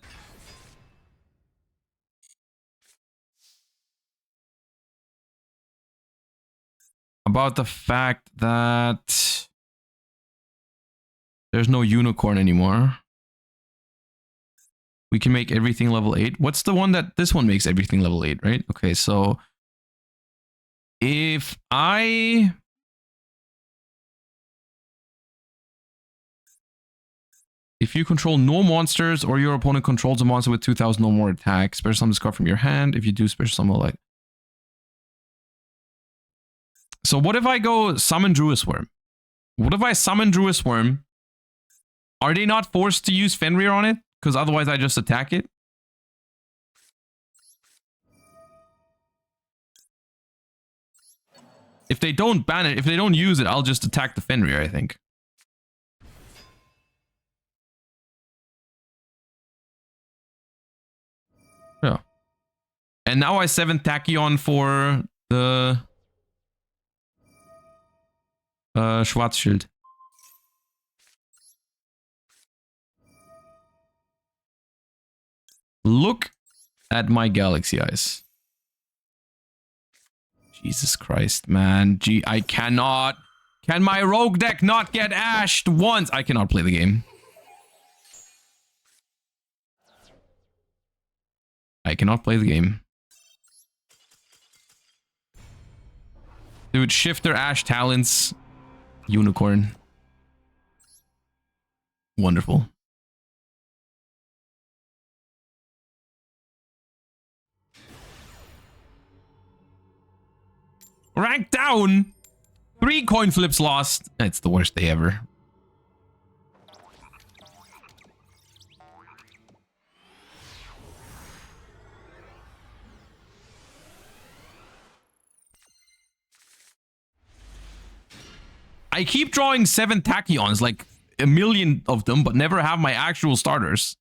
there's no Unicorn anymore. We can make everything level 8. What's the one that... This one makes everything level 8, right? Okay, so... If you control no monsters or your opponent controls a monster with 2,000 or more attack, special summon this card from your hand. If you do, special summon like... So what if I go summon Druis Worm? What if I summon Druis Worm? Are they not forced to use Fenrir on it? Because otherwise I just attack it. If they don't ban it, if they don't use it, I'll just attack the Fenrir, I think. Yeah. And now I 7th Tachyon for the Schwarzschild. Look at my Galaxy Eyes. Jesus Christ, man. Gee, I cannot. Can my rogue deck not get ashed once? I cannot play the game. I cannot play the game. Dude, Shifter, Ash, Talents, Unicorn. Wonderful. Rank down. 3 coin flips lost. It's the worst day ever. I keep drawing 7 Tachyons, like a million of them, but never have my actual starters.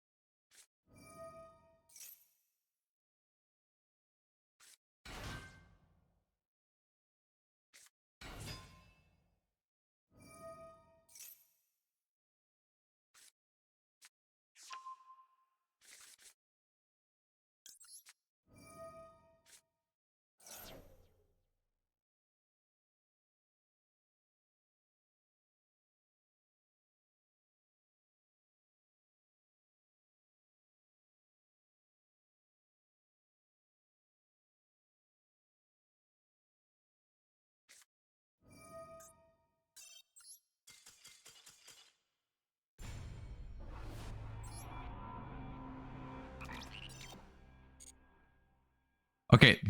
Okay,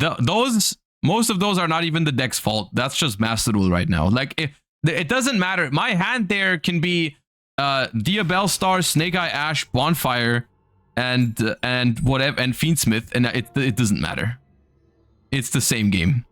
most of those are not even the deck's fault. That's just Master Duel right now. Like, it doesn't matter. My hand there can be Diabell Star, Snake Eye Ash, Bonfire, and whatever, and Fiendsmith, and it doesn't matter. It's the same game.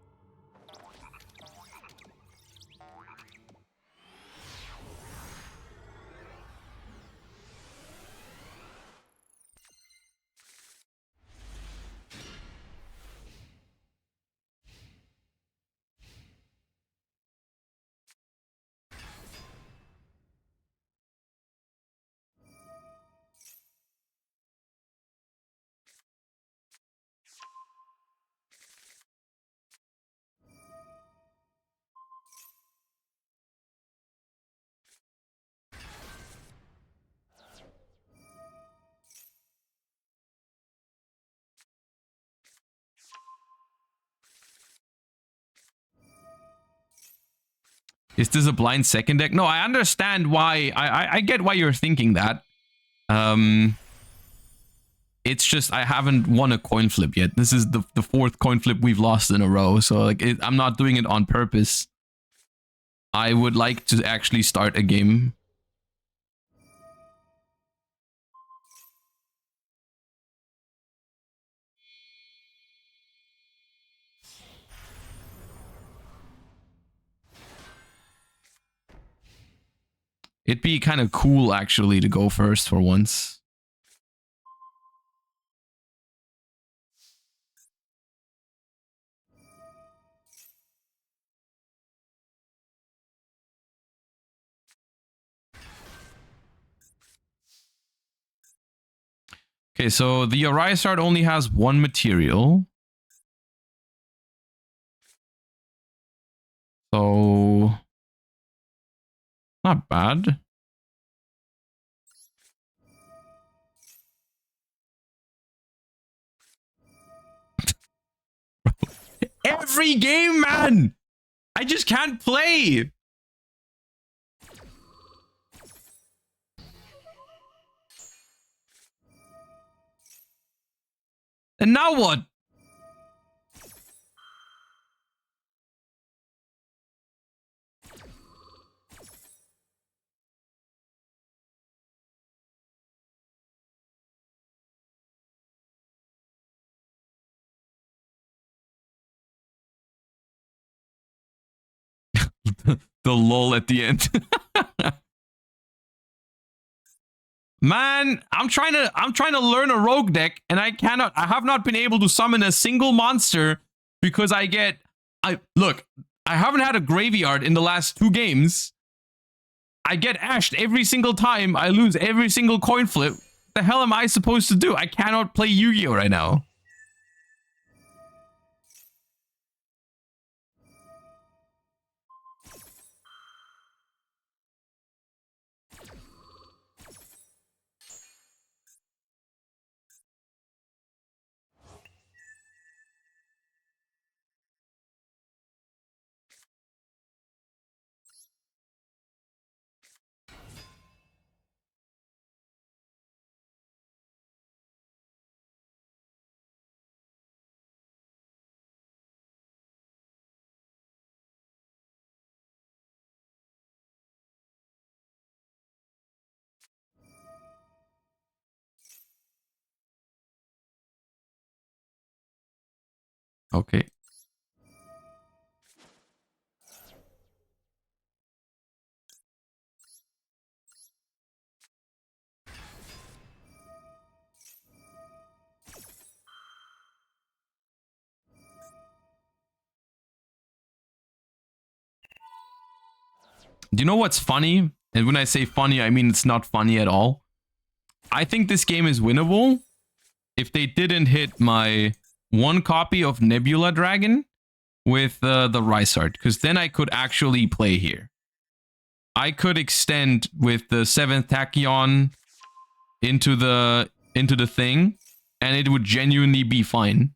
Is this a blind second deck? No, I understand why. I get why you're thinking that. It's just I haven't won a coin flip yet. This is the 4th coin flip we've lost in a row. So like I'm not doing it on purpose. I would like to actually start a game. It'd be kind of cool actually to go first for once. Okay, so the Arisard only has 1 material. So not bad. Every game, man! I just can't play! And now what? The lol at the end. Man, I'm trying to learn a rogue deck, and I have not been able to summon a single monster because look, I haven't had a graveyard in the last 2 games. I get ashed every single time. I lose every single coin flip. What the hell am I supposed to do? I cannot play Yu-Gi-Oh right now. Okay. Do you know what's funny? And when I say funny, I mean it's not funny at all. I think this game is winnable if they didn't hit my 1 copy of Nebula Dragon with the Rysart, because then I could actually play here. I could extend with the 7th Tachyon into the thing, and it would genuinely be fine.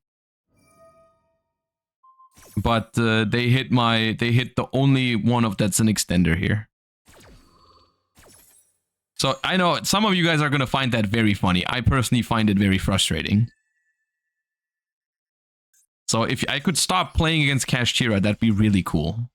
But they hit the only one of that's an extender here. So I know some of you guys are gonna find that very funny. I personally find it very frustrating. So if I could stop playing against Kashtira, that'd be really cool.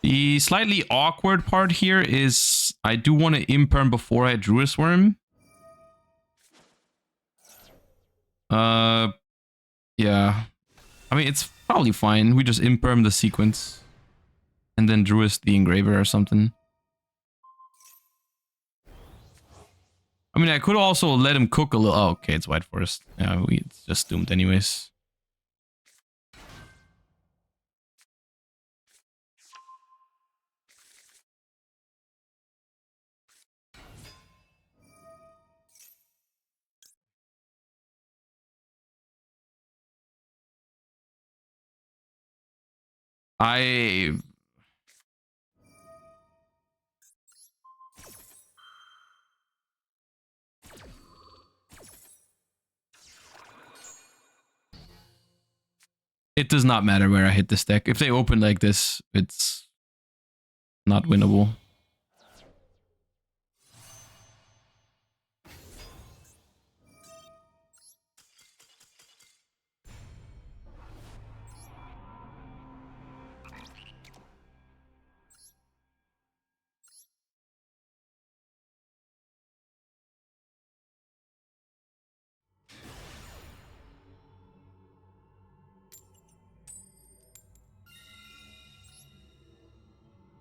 The slightly awkward part here is I do want to imperm before I Druid's Worm. Yeah. I mean, it's probably fine. We just imperm the sequence. And then Druid's the Engraver or something. I mean, I could also let him cook a little. Oh, okay, it's White Forest. Yeah, it's just doomed anyways. It does not matter where I hit this deck. If they open like this, it's not winnable.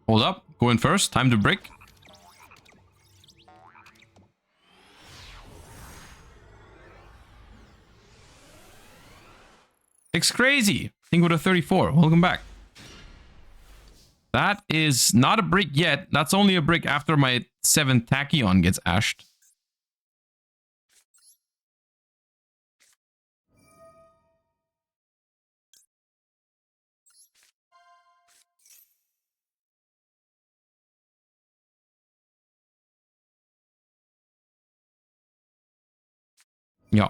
Hold up. Going first. Time to break. It's crazy. Think with a 34. Welcome back. That is not a brick yet. That's only a brick after my 7th Tachyon gets ashed. Yeah.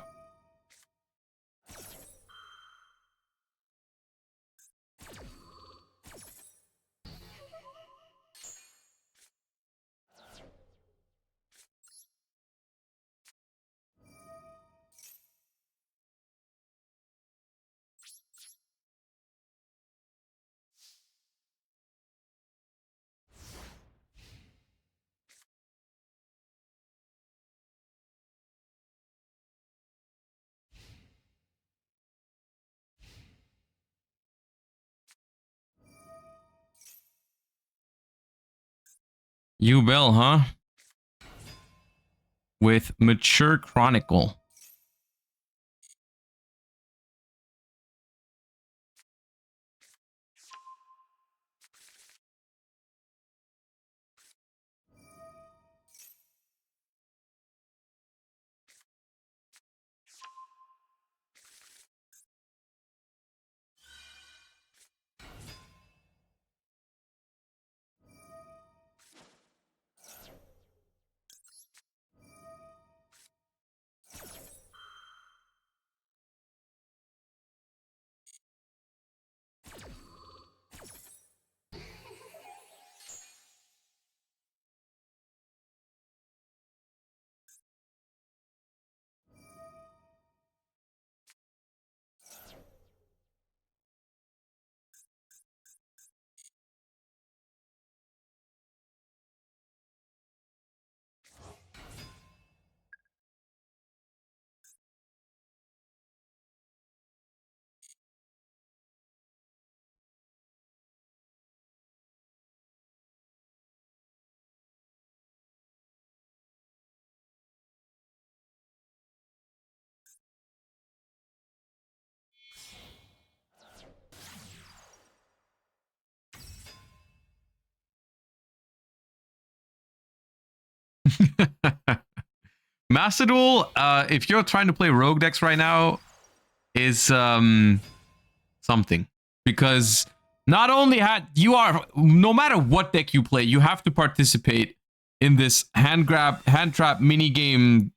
Bell, huh? With Mature Chronicle. Master Duel, if you're trying to play rogue decks right now, is something. Because not only you are, no matter what deck you play, you have to participate in this hand trap mini game.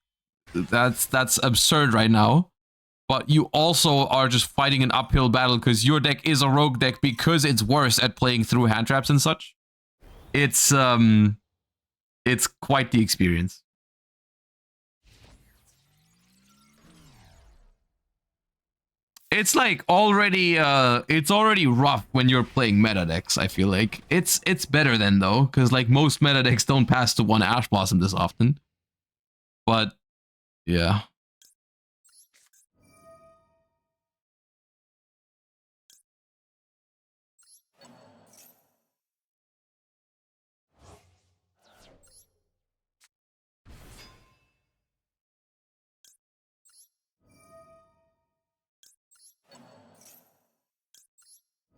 That's absurd right now. But you also are just fighting an uphill battle because your deck is a rogue deck because it's worse at playing through hand traps and such. It's quite the experience. It's like already it's already rough when you're playing meta decks. I feel like it's better then though, because like most meta decks don't pass to one Ash Blossom this often. But yeah.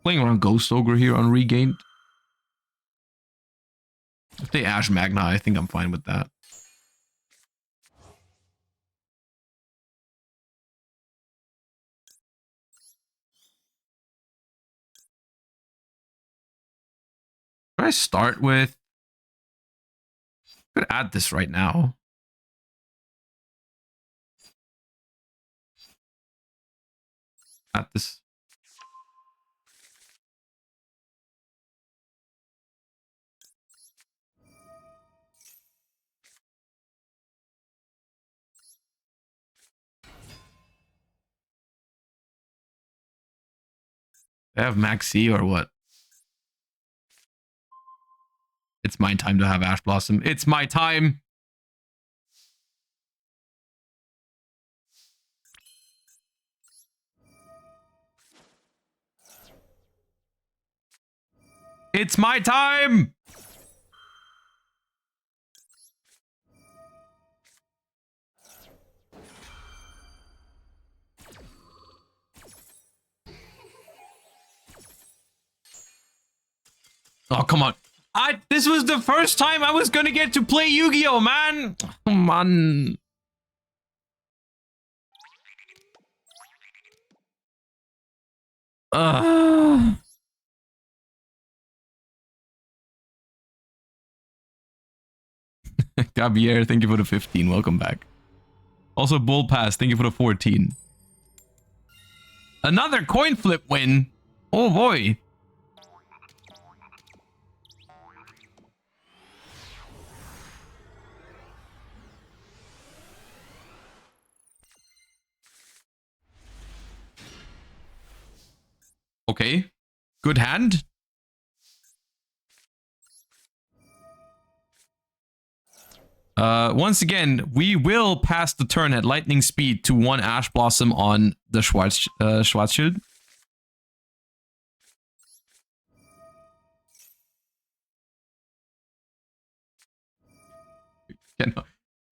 Playing around Ghost Ogre here on Regained. If they Ash Magna, I think I'm fine with that. Should I start with? I could add this right now. Add this. They have Maxi or what? It's my time to have Ash Blossom. It's my time. It's my time. Oh, come on. This was the first time I was gonna get to play Yu-Gi-Oh, man. Come on. Gabier, thank you for the 15. Welcome back. Also, Bull Pass, thank you for the 14. Another coin flip win. Oh boy. Okay. Good hand. Once again, we will pass the turn at lightning speed to 1 Ash Blossom on the Schwarzschild.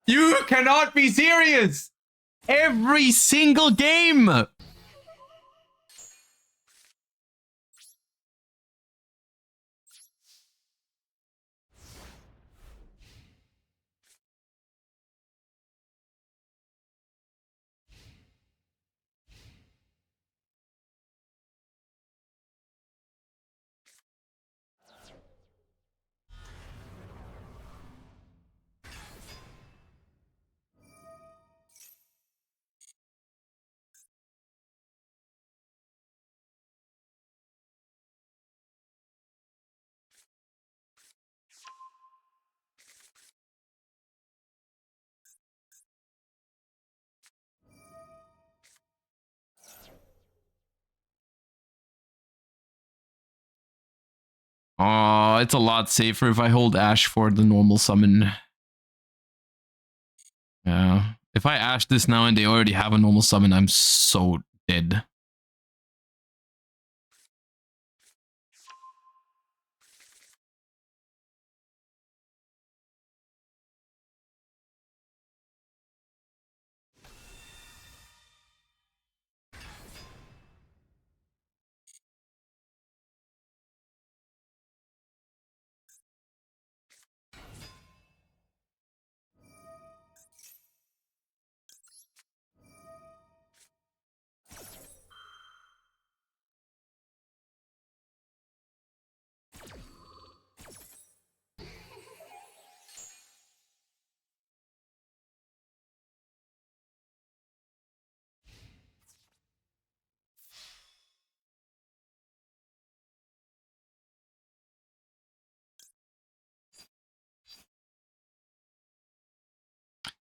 You cannot be serious! Every single game! Oh, it's a lot safer if I hold Ash for the normal summon. Yeah. If I Ash this now and they already have a normal summon, I'm so dead.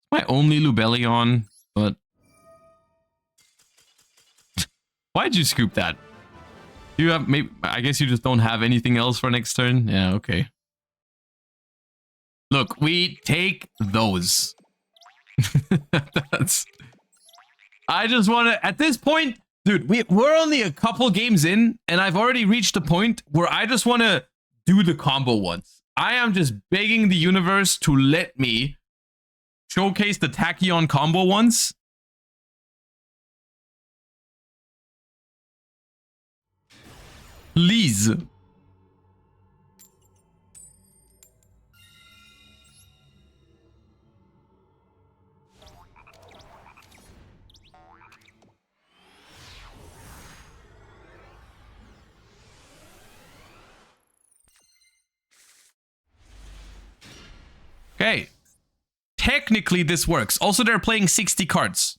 My only Lubellion, but why'd you scoop that? Do you have maybe? I guess you just don't have anything else for next turn. Yeah, okay. Look, we take those. That's. I just want to. At this point, dude, we're only a couple games in, and I've already reached a point where I just want to do the combo once. I am just begging the universe to let me showcase the Tachyon combo once. Please. Okay. Technically, this works. Also, they're playing 60 cards.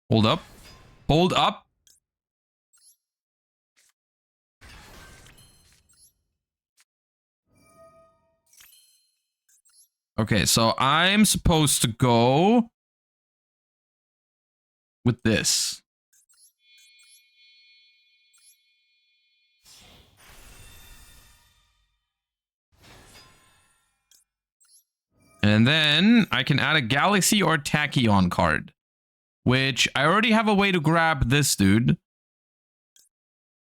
Hold up. Hold up. Okay, so I'm supposed to go with this. And then I can add a Galaxy or Tachyon card, which I already have a way to grab this dude.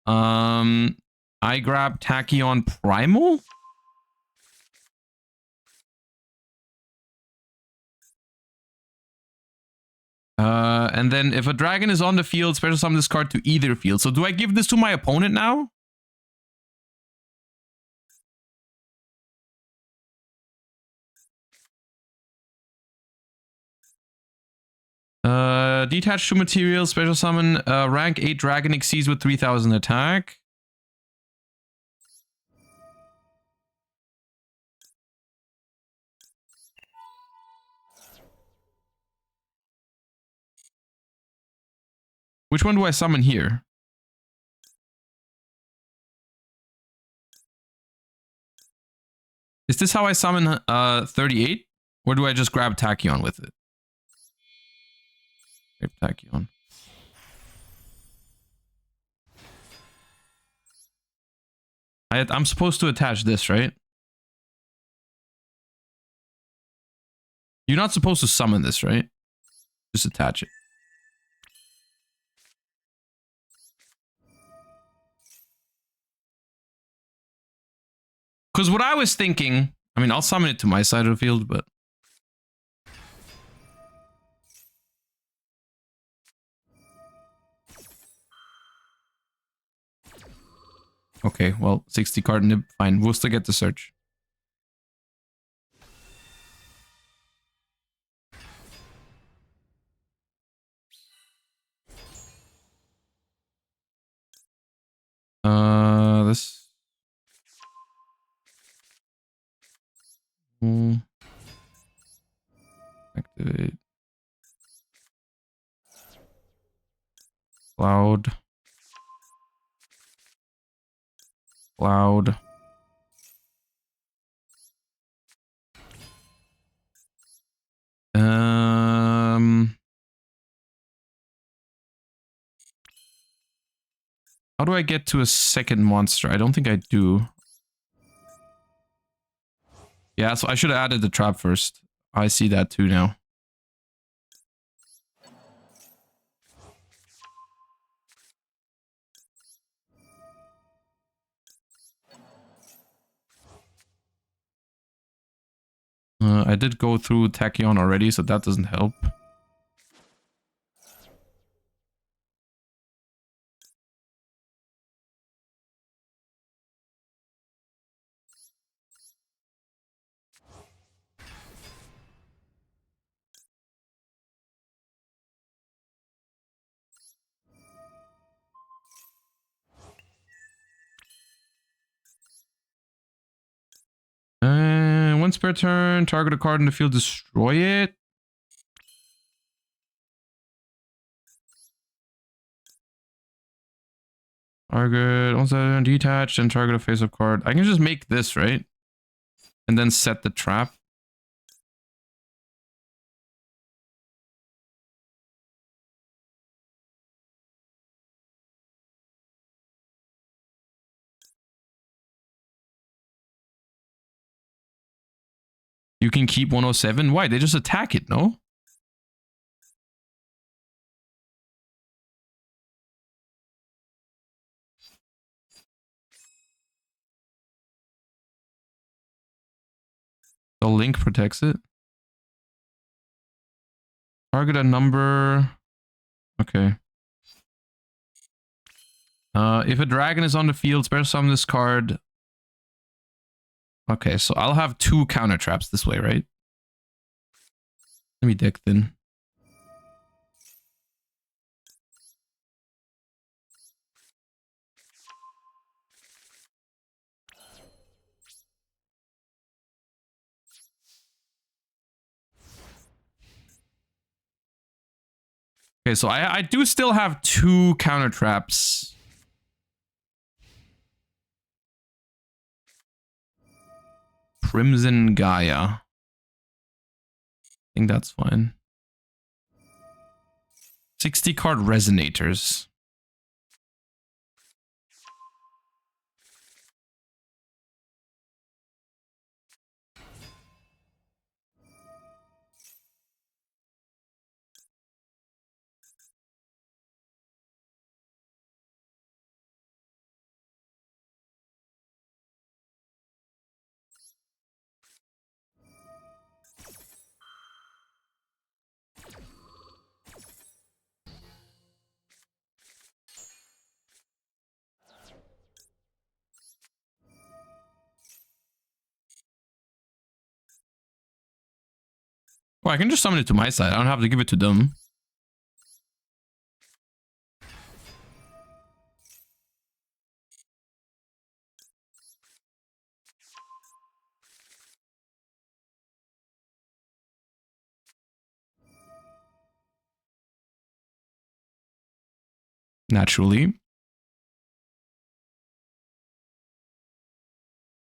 I grab Tachyon Primal. And then if a dragon is on the field, special summon this card to either field. So do I give this to my opponent now? detach 2 materials, special summon, rank 8 dragon exceeds with 3000 attack. Which one do I summon here? Is this how I summon 38? Or do I just grab Tachyon with it? Grab Tachyon. I'm supposed to attach this, right? You're not supposed to summon this, right? Just attach it. Because what I was thinking, I mean, I'll summon it to my side of the field, but... Okay, well, 60 card nib, fine. We'll still get the search. This... Activate. Cloud. Cloud. How do I get to a second monster? I don't think I do. Yeah, so I should have added the trap first. I see that too now. I did go through Tachyon already, so that doesn't help. Once per turn, target a card in the field, destroy it. Target, once detached, and target a face-up card. I can just make this, right? And then set the trap. You can keep 107. Why? They just attack it, no? The link protects it. Target a number. Okay. If a dragon is on the field, special summon this card. Okay, so I'll have 2 counter traps this way, right? Let me deck then. Okay, so I do still have 2 counter traps. Crimson Gaia. I think that's fine. 60 card resonators. Well, I can just summon it to my side. I don't have to give it to them. naturally.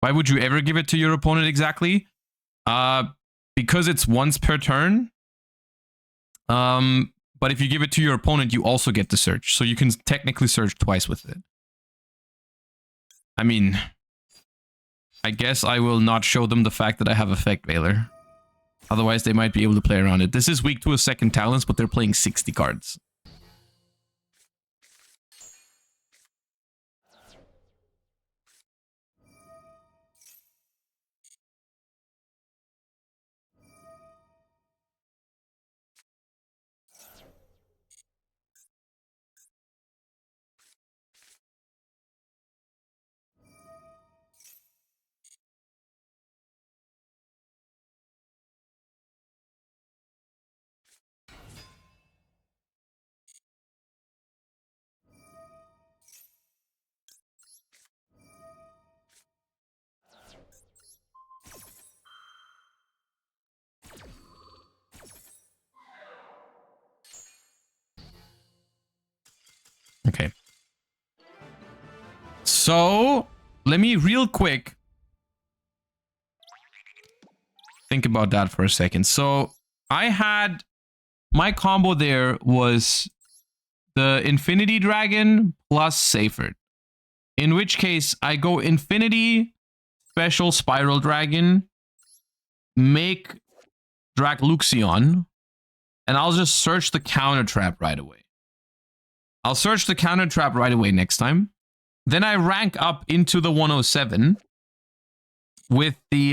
Why would you ever give it to your opponent exactly? Because it's once per turn. But if you give it to your opponent, you also get to search. So you can technically search twice with it. I mean, I guess I will not show them the fact that I have Effect Veiler. Otherwise, they might be able to play around it. This is weak to a second talents, but they're playing 60 cards. Okay. So, let me real quick think about that for a second. So, I had my combo there was the Infinity Dragon plus Seyfert. In which case, I go Infinity, Special Spiral Dragon, make Luxion, and I'll just search the counter trap right away. I'll search the counter trap right away next time. Then I rank up into the 107 with the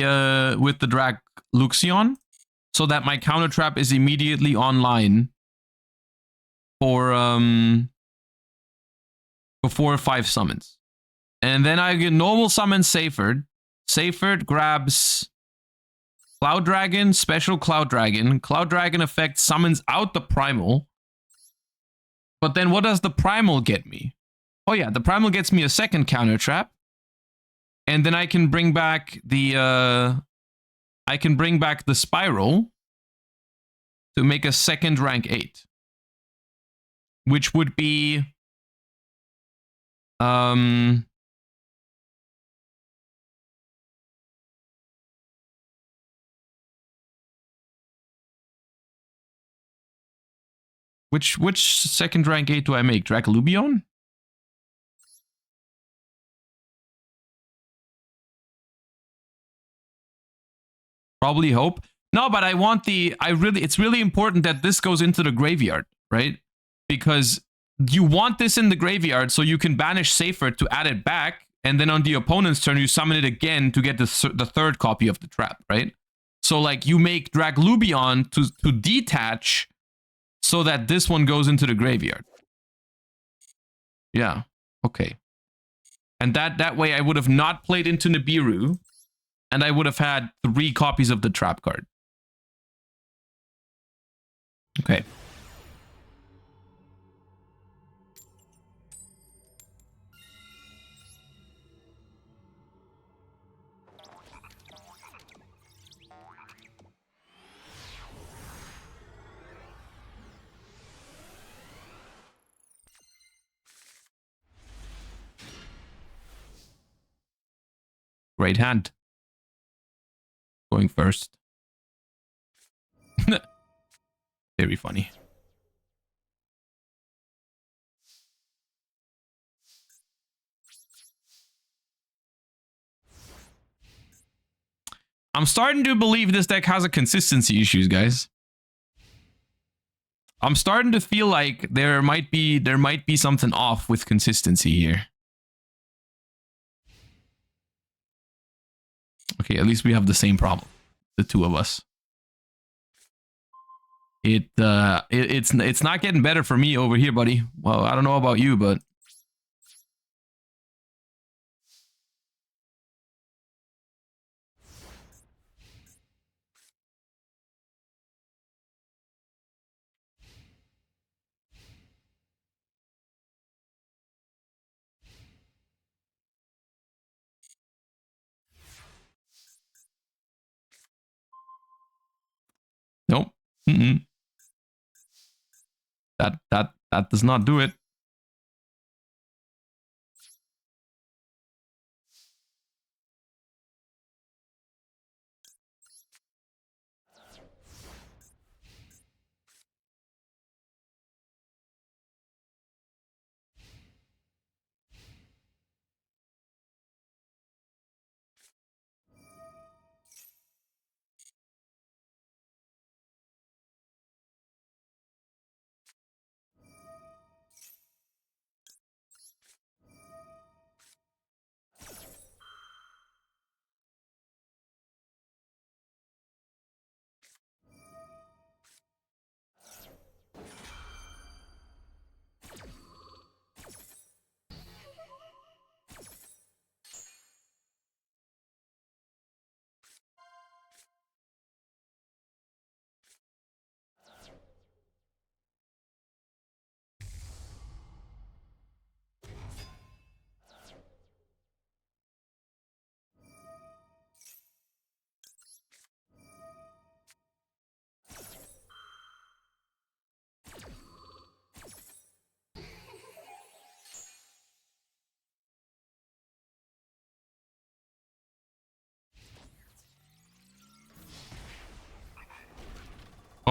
Luxion, so that my counter trap is immediately online for 4 or 5 summons. And then I get normal summon Seyfert. Seyfert grabs Cloud Dragon, Special Cloud Dragon. Cloud Dragon effect summons out the Primal. But then what does the Primal get me? Oh yeah, the Primal gets me a second counter trap. And then I can bring back the Spiral to make a second rank 8. Which would be which second rank 8 do I make? Luxion? Probably Hope. No, but I want it's really important that this goes into the graveyard, right? Because you want this in the graveyard so you can banish Seyfert to add it back, and then on the opponent's turn you summon it again to get the third copy of the trap, right? So like you make Luxion to detach so that this one goes into the graveyard. Yeah, okay. And that way I would have not played into Nibiru, and I would have had 3 copies of the trap card. Okay. Great hand. Going first. Very funny. I'm starting to believe this deck has a consistency issues, guys. I'm starting to feel like there might be something off with consistency here. Okay, at least we have the same problem, the two of us. It's not getting better for me over here, buddy. Well, I don't know about you, but nope. That does not do it.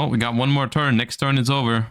Oh, we got one more turn. Next turn is over.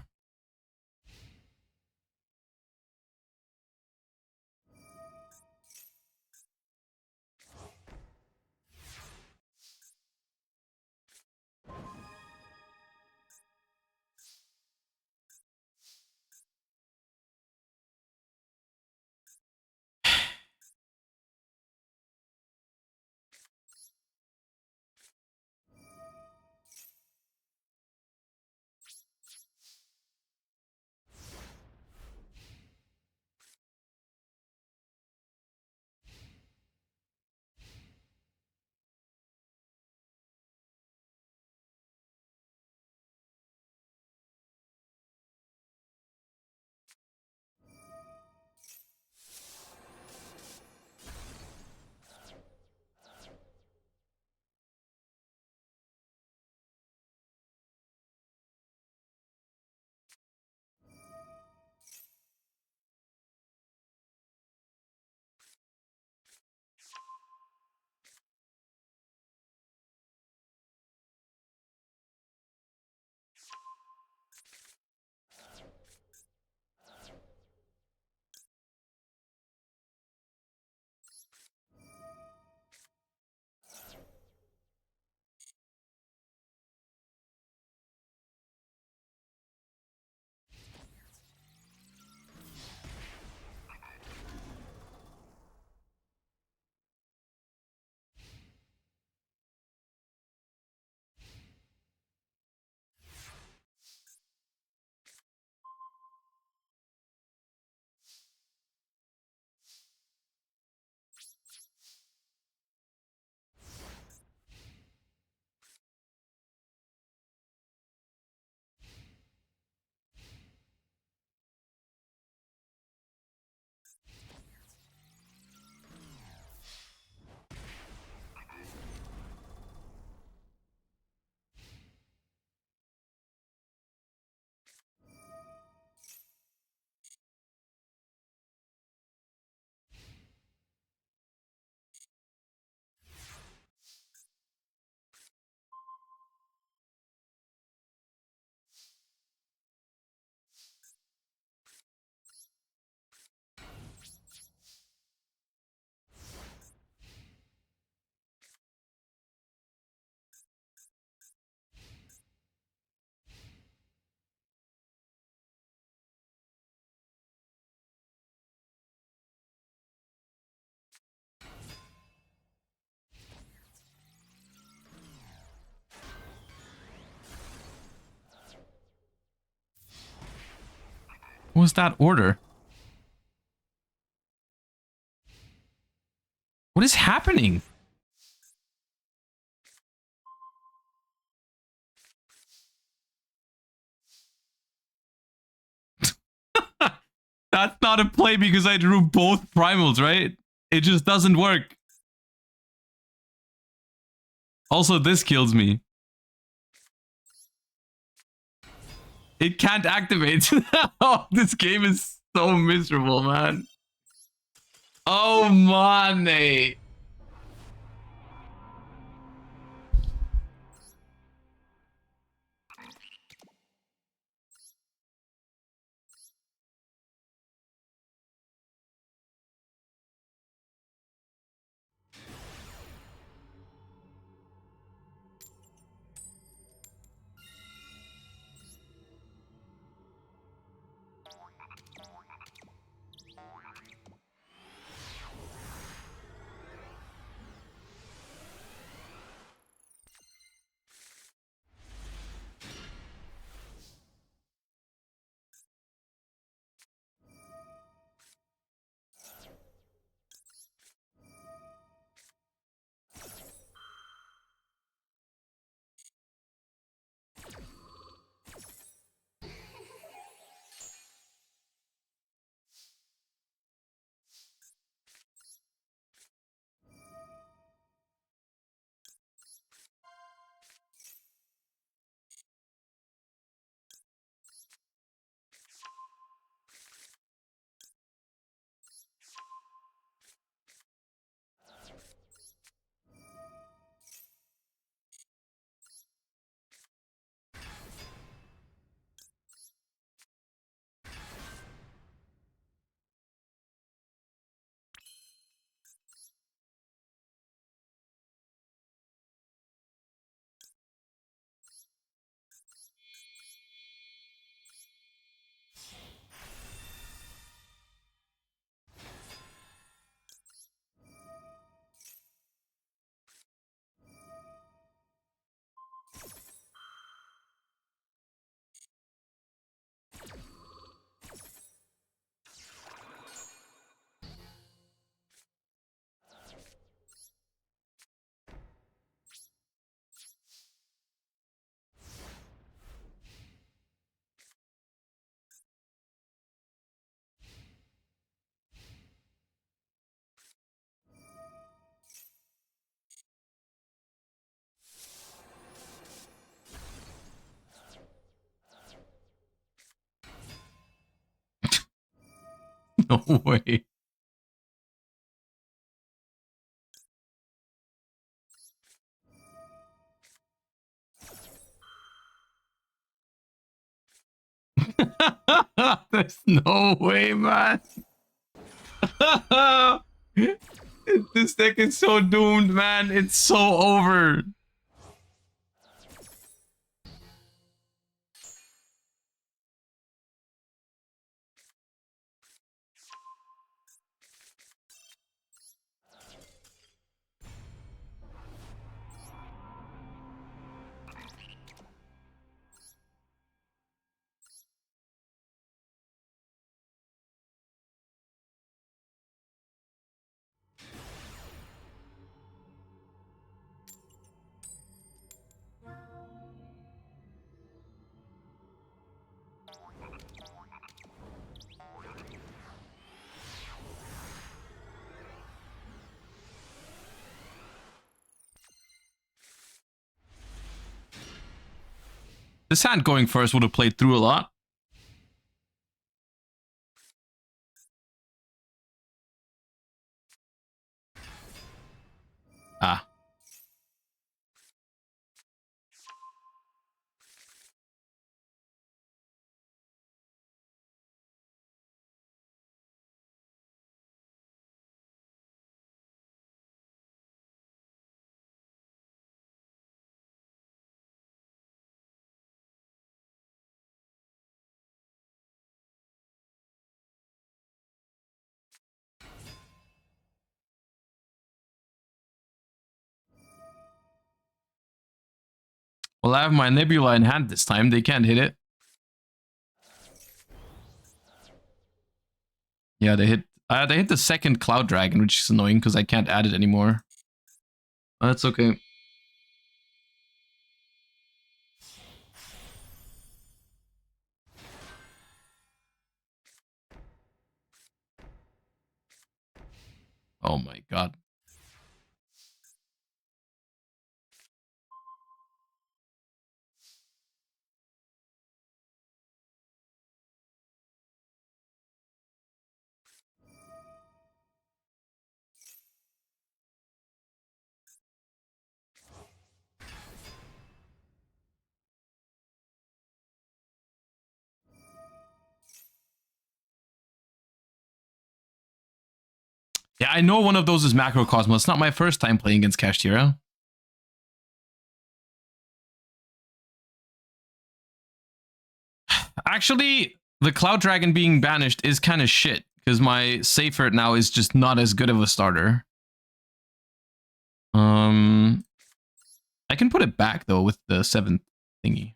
What was that order? What is happening? That's not a play because I drew both primals, right? It just doesn't work. Also, this kills me. It can't activate. Oh, this game is so miserable, man. Oh, money. No way. There's no way, man. This deck is so doomed, man. It's so over. This hand going first would have played through a lot. Ah. Well, I have my Nebula in hand this time. They can't hit it. Yeah, they hit the second Cloud Dragon, which is annoying because I can't add it anymore. That's okay. Oh my god. Yeah, I know one of those is Macrocosmos. It's not my first time playing against Kashtira. Actually, the Cloud Dragon being banished is kind of shit, because my Seyfert now is just not as good of a starter. I can put it back, though, with the 7th thingy.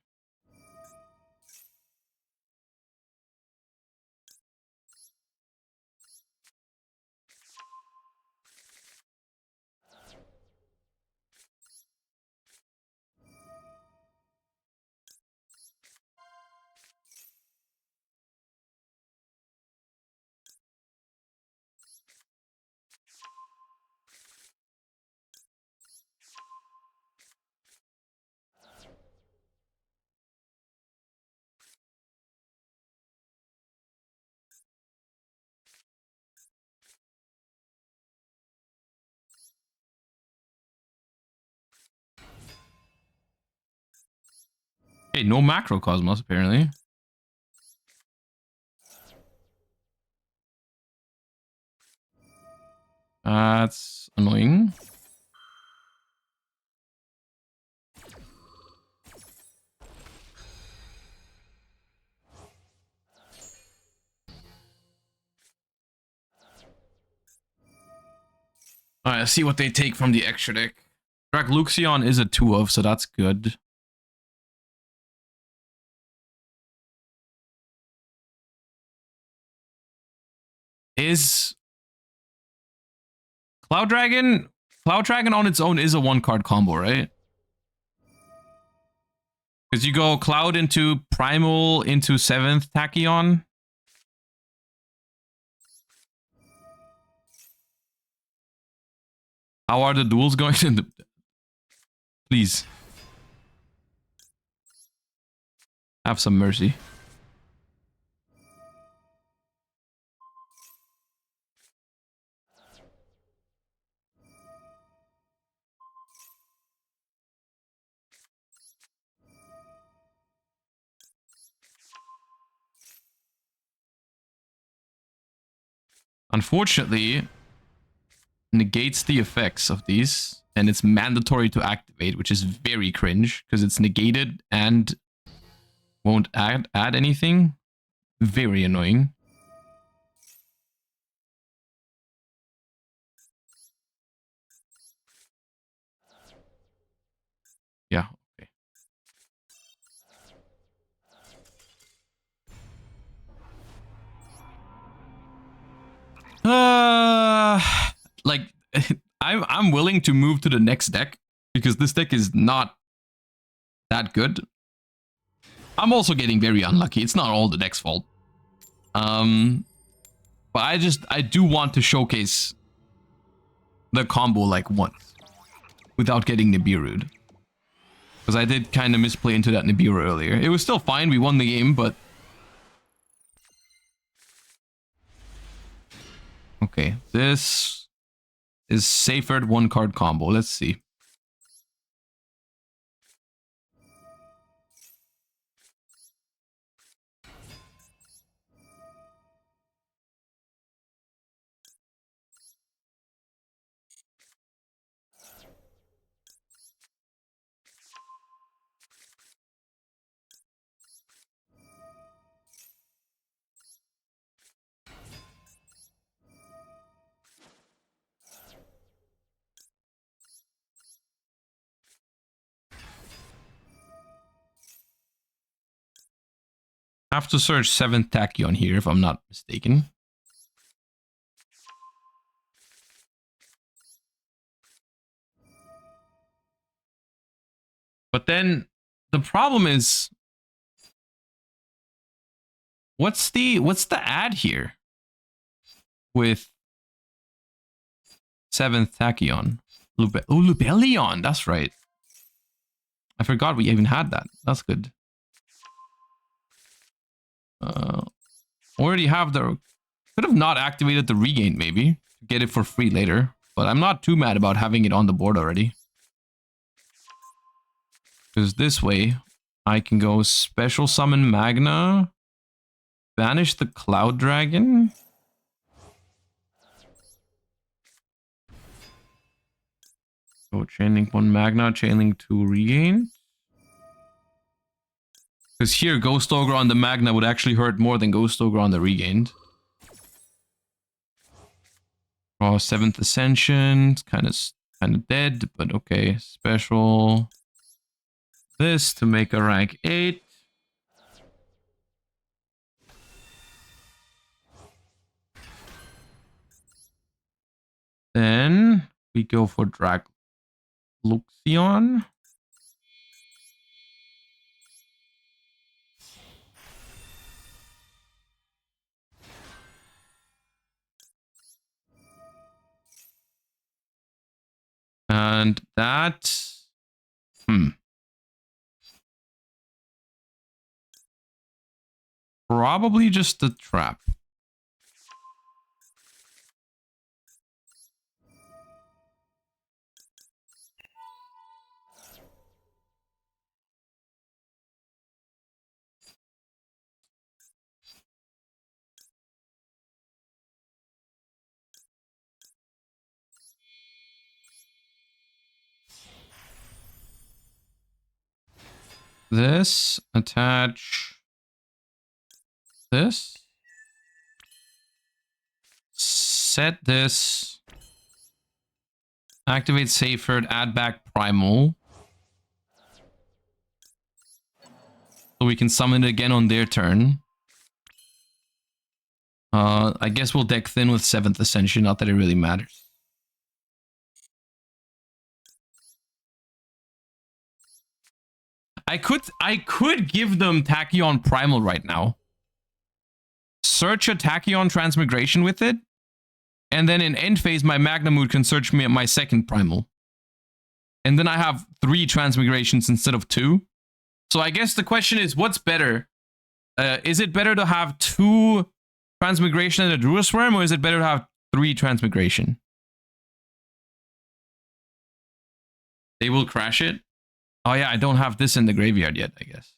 Hey, no Macrocosmos, apparently. That's annoying. Alright, let's see what they take from the extra deck. Luxion is a 2 of, so that's good. Is Cloud Dragon on its own is a 1-card combo, right? Because you go Cloud into Primal into 7th Tachyon. How are the duels going? Please. Have some mercy. unfortunately, negates the effects of these, and it's mandatory to activate, which is very cringe because it's negated and won't add anything. Very annoying. Yeah, okay. Like I'm willing to move to the next deck because this deck is not that good. I'm also getting very unlucky. It's not all the deck's fault. But I do want to showcase the combo like once without getting Nibiru'd. Because I did kind of misplay into that Nibiru earlier. It was still fine. We won the game, but... Okay, this is safer at 1-card combo. Let's see. I have to search 7th Tachyon here if I'm not mistaken. But then the problem is, what's the ad here with 7th Tachyon? Lubellion, that's right. I forgot we even had that. That's good. Already have the... Could have not activated the regain, maybe. Get it for free later. But I'm not too mad about having it on the board already. Because this way, I can go special summon Magna. Banish the Cloud Dragon. Go Chainlink 1 Magna, Chainlink 2 regain. Because here, Ghost Ogre on the Magna would actually hurt more than Ghost Ogre on the regained. Oh, 7th Ascension. It's kind of dead, but okay. Special. This to make a rank 8. Then we go for Drag Luxion. And that... Probably just the trap. This, attach this, set this, activate Seyfert, add back Primal. So we can summon it again on their turn. I guess we'll deck thin with 7th Ascension, not that it really matters. I could give them Tachyon Primal right now. Search a Tachyon Transmigration with it. And then in end phase, my Magna Mood can search me at my 2nd Primal. And then I have 3 Transmigrations instead of 2. So I guess the question is, what's better? Is it better to have 2 Transmigration and a Druid Swarm, or is it better to have 3 Transmigration? They will crash it. Oh yeah, I don't have this in the graveyard yet, I guess.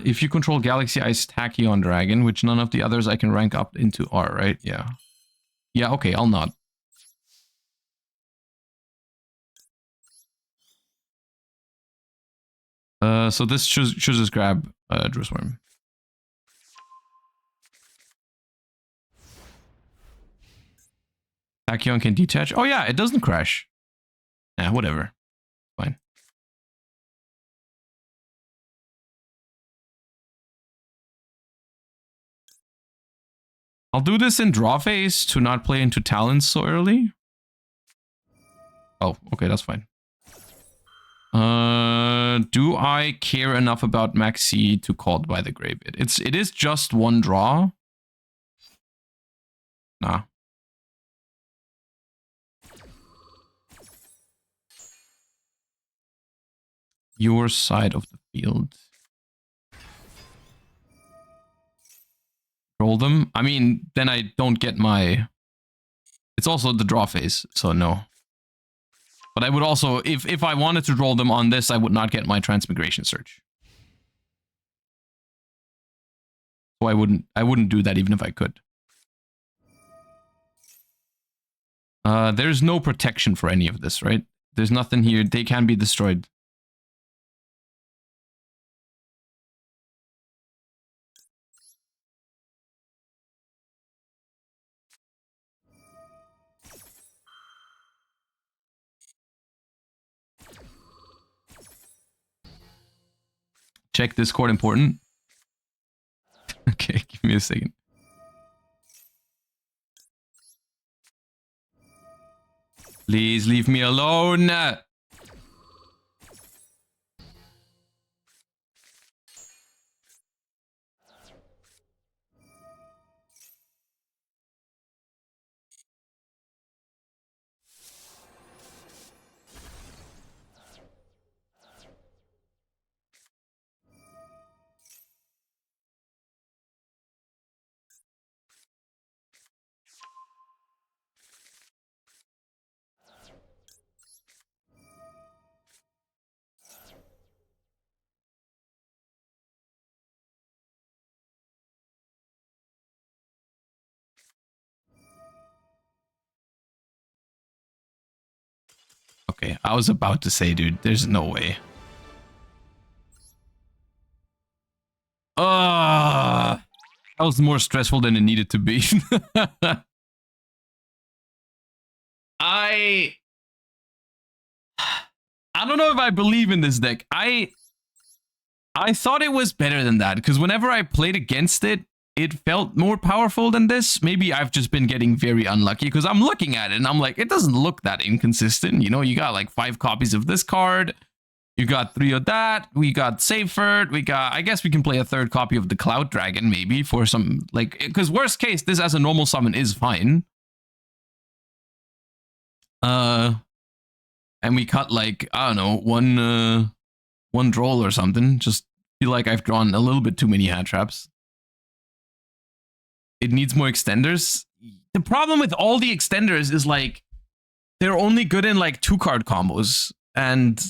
If you control Galaxy Ice Tachyon Dragon, which none of the others I can rank up into are, right? Yeah. Yeah, okay, I'll not. So this chooses grab Drewsworm. Tachyon can detach. Oh yeah, it doesn't crash. Yeah, whatever. Fine. I'll do this in draw phase to not play into talents so early. Oh, okay, that's fine. Do I care enough about Maxi to Called by the Grave? It is just one draw. Nah. Your side of the field. Roll them. I mean, then I don't get my... It's also the draw phase, so no. But I would also, if I wanted to roll them on this, I would not get my Transmigration Search. So I wouldn't do that even if I could. There's no protection for any of this, right? There's nothing here. They can be destroyed. Check Discord important. Okay, give me a second. Please leave me alone. Okay, I was about to say, dude, there's no way. That was more stressful than it needed to be. I don't know if I believe in this deck. I thought it was better than that, because whenever I played against it, it felt more powerful than this. Maybe I've just been getting very unlucky, because I'm looking at it and I'm like, it doesn't look that inconsistent. You know, you got like 5 copies of this card. You got 3 of that. We got Seyfert. We got, I guess we can play a 3rd copy of the Cloud Dragon maybe for some, like, because worst case, this as a normal summon is fine. And we cut like, I don't know, one droll or something. Just feel like I've drawn a little bit too many hand traps. It needs more extenders. The problem with all the extenders is like, they're only good in like 2-card combos. And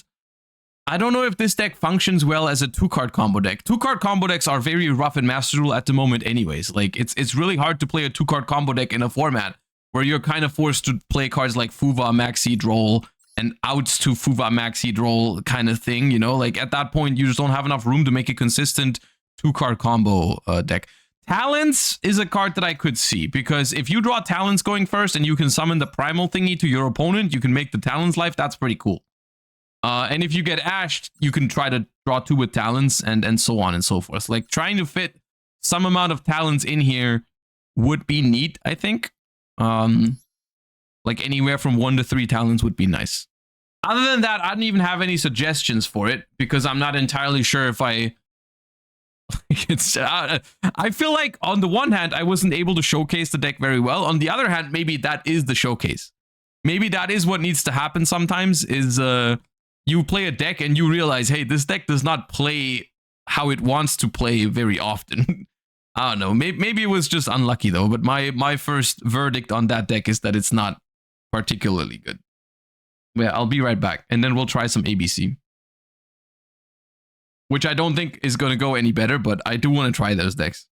I don't know if this deck functions well as a 2-card combo deck. 2-card combo decks are very rough in Master Duel at the moment anyways. Like, it's really hard to play a 2-card combo deck in a format where you're kind of forced to play cards like Fuva, Maxi, Droll, and outs to Fuva, Maxi, Droll kind of thing, you know? Like, at that point, you just don't have enough room to make a consistent 2-card combo deck. Talents is a card that I could see, because if you draw Talents going first and you can summon the Primal thingy to your opponent, you can make the Talents life, that's pretty cool. And if you get ashed, you can try to draw 2 with Talents and so on and so forth. Like, trying to fit some amount of Talents in here would be neat, I think. Like, anywhere from 1 to 3 Talents would be nice. Other than that, I don't even have any suggestions for it, because I'm not entirely sure if I... I feel like, on the one hand, I wasn't able to showcase the deck very well. On the other hand, maybe that is the showcase. Maybe that is what needs to happen sometimes, is... you play a deck and you realize, hey, this deck does not play how it wants to play very often. I don't know. Maybe it was just unlucky, though. But my first verdict on that deck is that it's not particularly good. Yeah, I'll be right back. And then we'll try some ABC. which I don't think is going to go any better, but I do want to try those decks.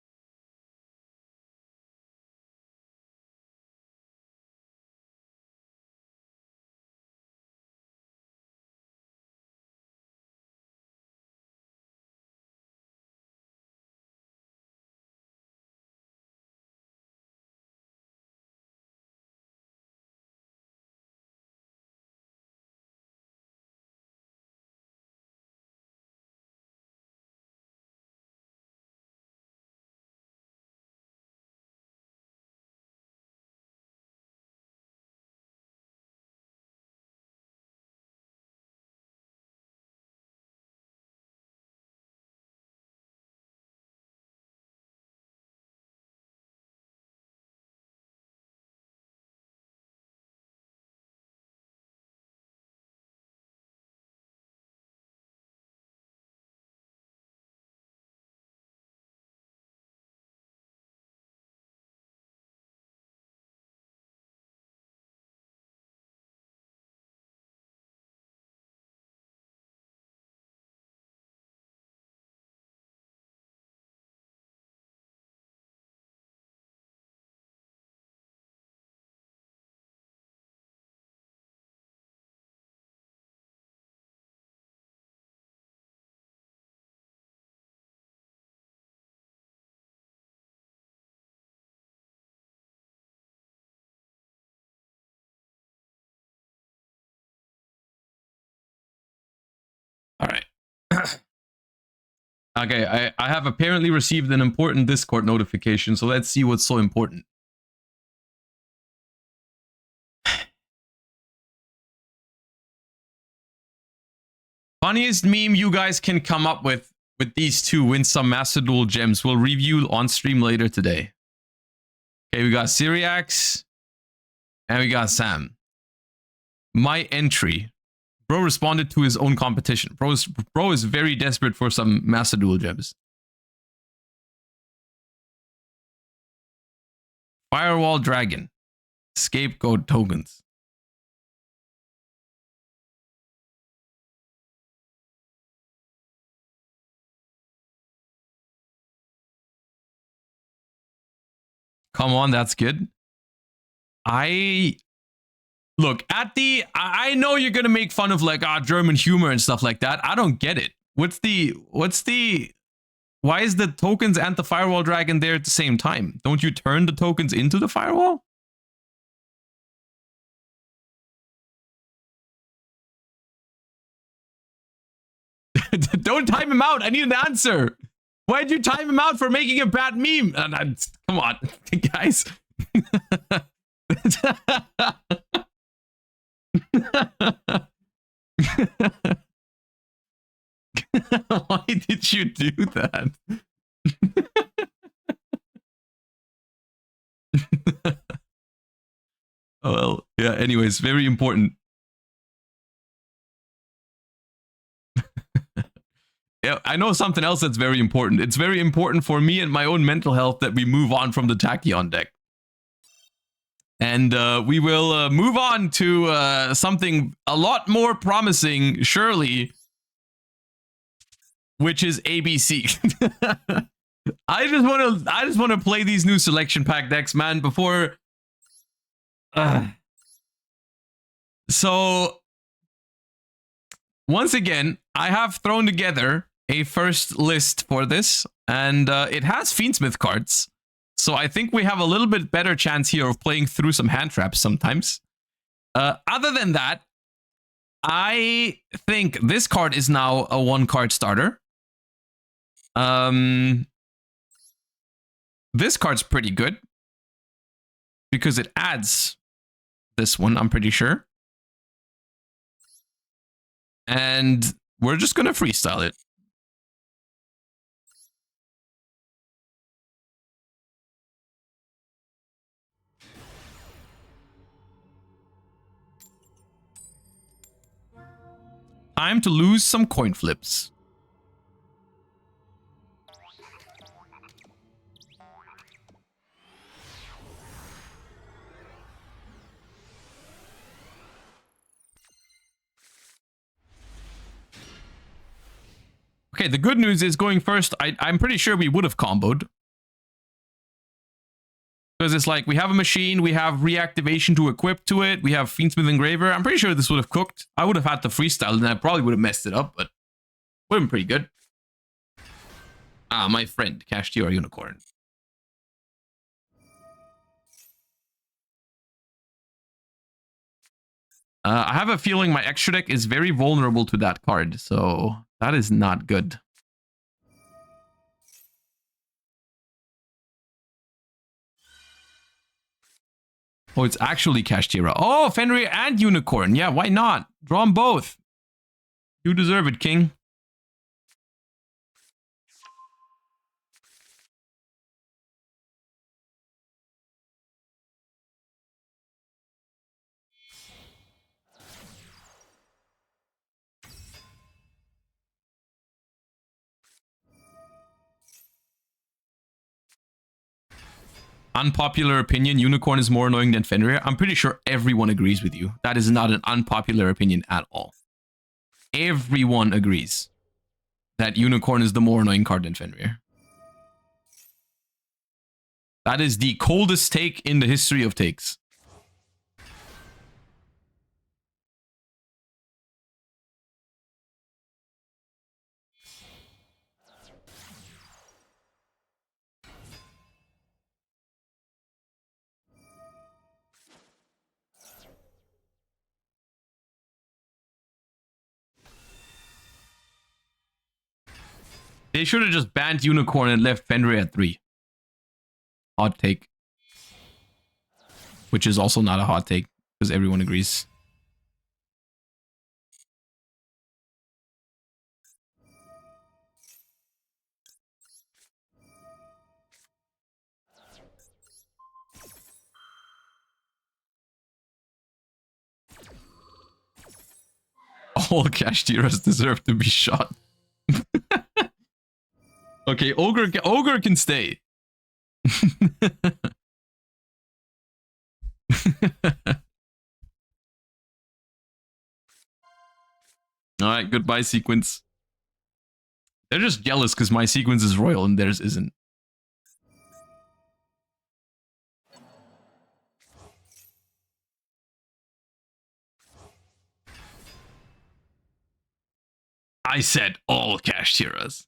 All right. Okay, I have apparently received an important Discord notification, so let's see what's so important. Funniest meme you guys can come up with these two win some Master Duel gems. We'll review on stream later today. Okay, we got Syriax and we got Sam. My entry. Bro responded to his own competition. Bro is very desperate for some Master Duel gems. Firewall Dragon. Scapegoat tokens. Come on, that's good. Look, I know you're gonna make fun of like German humor and stuff like that. I don't get it. Why is the tokens and the firewall dragon there at the same time? Don't you turn the tokens into the firewall? Don't time him out. I need an answer. Why'd you time him out for making a bad meme? Come on, guys. Why did you do that? Oh, well, yeah, anyways, very important. Yeah, I know something else that's very important. It's very important for me and my own mental health that we move on from the Tachyon deck. And we will move on to something a lot more promising, surely, which is ABC. I just want to play these new selection pack decks, man, before so once again, I have thrown together a first list for this, and it has Fiendsmith cards. So I think we have a little bit better chance here of playing through some hand traps sometimes. Other than that, I think this card is now a 1-card starter. This card's pretty good because it adds this one, I'm pretty sure. And we're just gonna freestyle it. Time to lose some coin flips. Okay, the good news is going first, I'm pretty sure we would have comboed. Because it's like, we have a machine, we have reactivation to equip to it, we have Fiendsmith Engraver. I'm pretty sure this would have cooked. I would have had to freestyle, and I probably would have messed it up, but would have been pretty good. Ah, my friend, Cash TR Unicorn. I have a feeling my extra deck is very vulnerable to that card, so that is not good. Oh, it's actually Kashtira. Oh, Fenrir and Unicorn. Yeah, why not? Draw them both. You deserve it, King. Unpopular opinion, Unicorn is more annoying than Fenrir. I'm pretty sure everyone agrees with you. That is not an unpopular opinion at all. Everyone agrees that Unicorn is the more annoying card than Fenrir. That is the coldest take in the history of takes. They should have just banned Unicorn and left Fenrir at 3. Hot take. Which is also not a hot take, because everyone agrees. All Kashtiras deserve to be shot. Okay, Ogre can stay. Alright, goodbye, sequence. They're just jealous because my sequence is royal and theirs isn't. I said all Kashtiras.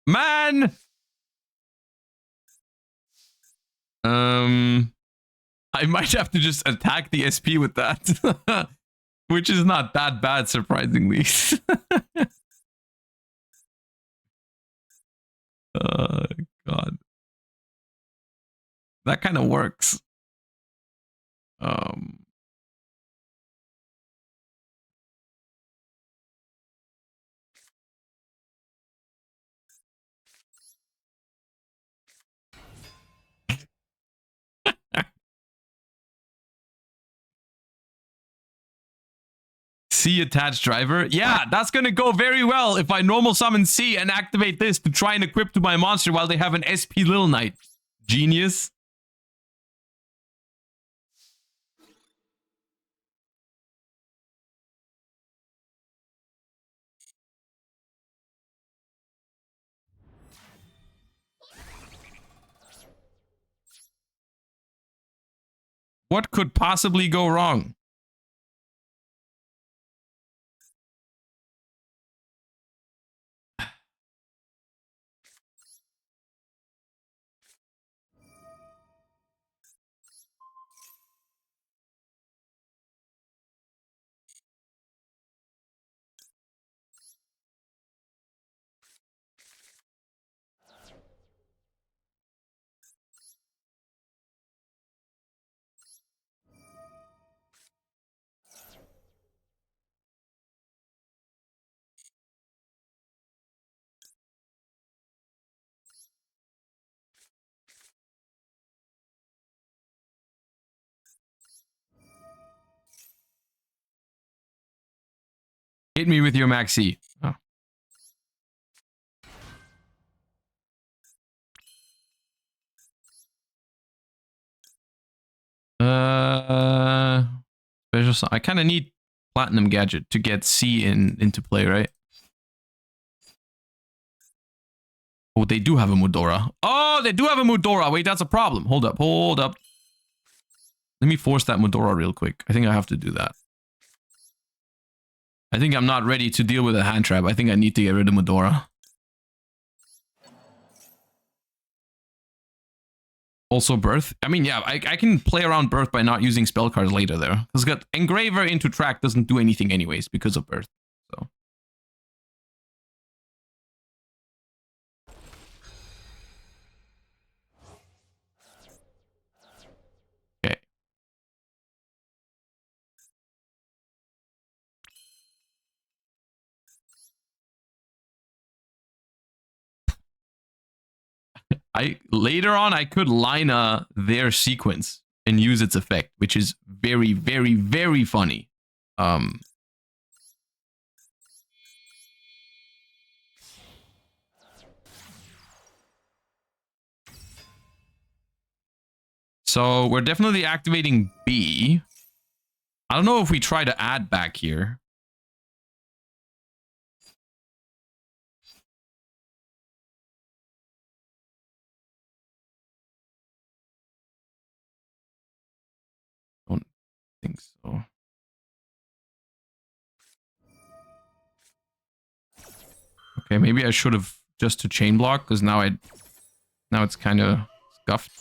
Man! I might have to just attack the SP with that. Which is not that bad, surprisingly. God. That kind of works. C attached driver. Yeah, that's gonna go very well if I normal summon C and activate this to try and equip to my monster while they have an SP Little Knight. Genius. What could possibly go wrong? Hit me with your Maxi. Oh. Special. I kind of need Platinum Gadget to get C into play, right? Oh, they do have a Mudora. Oh, they do have a Mudora. Wait, that's a problem. Hold up, hold up. Let me force that Mudora real quick. I think I have to do that. I think I'm not ready to deal with a hand trap. I think I need to get rid of Mudora. Also Birth. I mean, yeah, I can play around Birth by not using spell cards later there. Because got Engraver into track doesn't do anything anyways because of Birth. So. Okay. Later on I could line their sequence and use its effect, which is very, very, very funny. So we're definitely activating B. I don't know if we try to add back here. Don't think so. Okay, maybe I should have just to chain block because now it's kind of scuffed.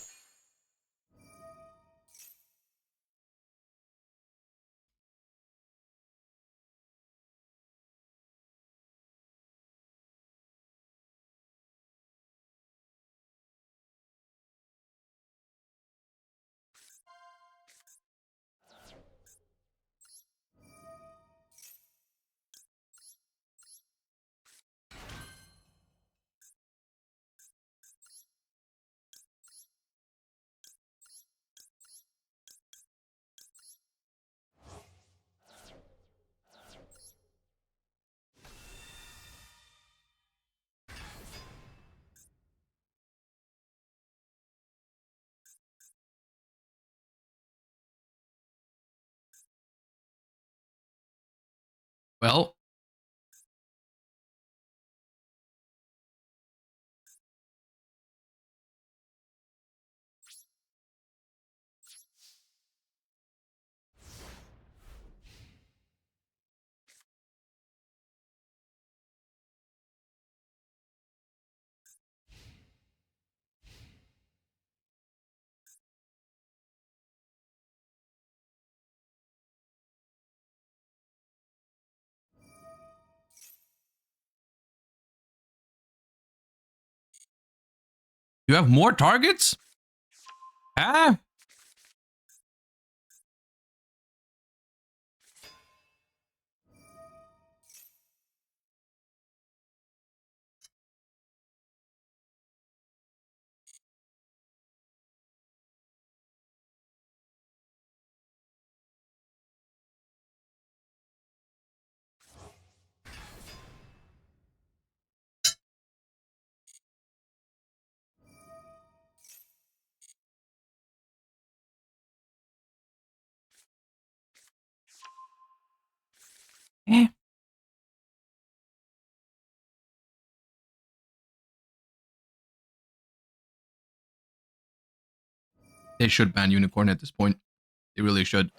Well, you have more targets? Ah. Eh. They should ban Unicorn at this point. They really should.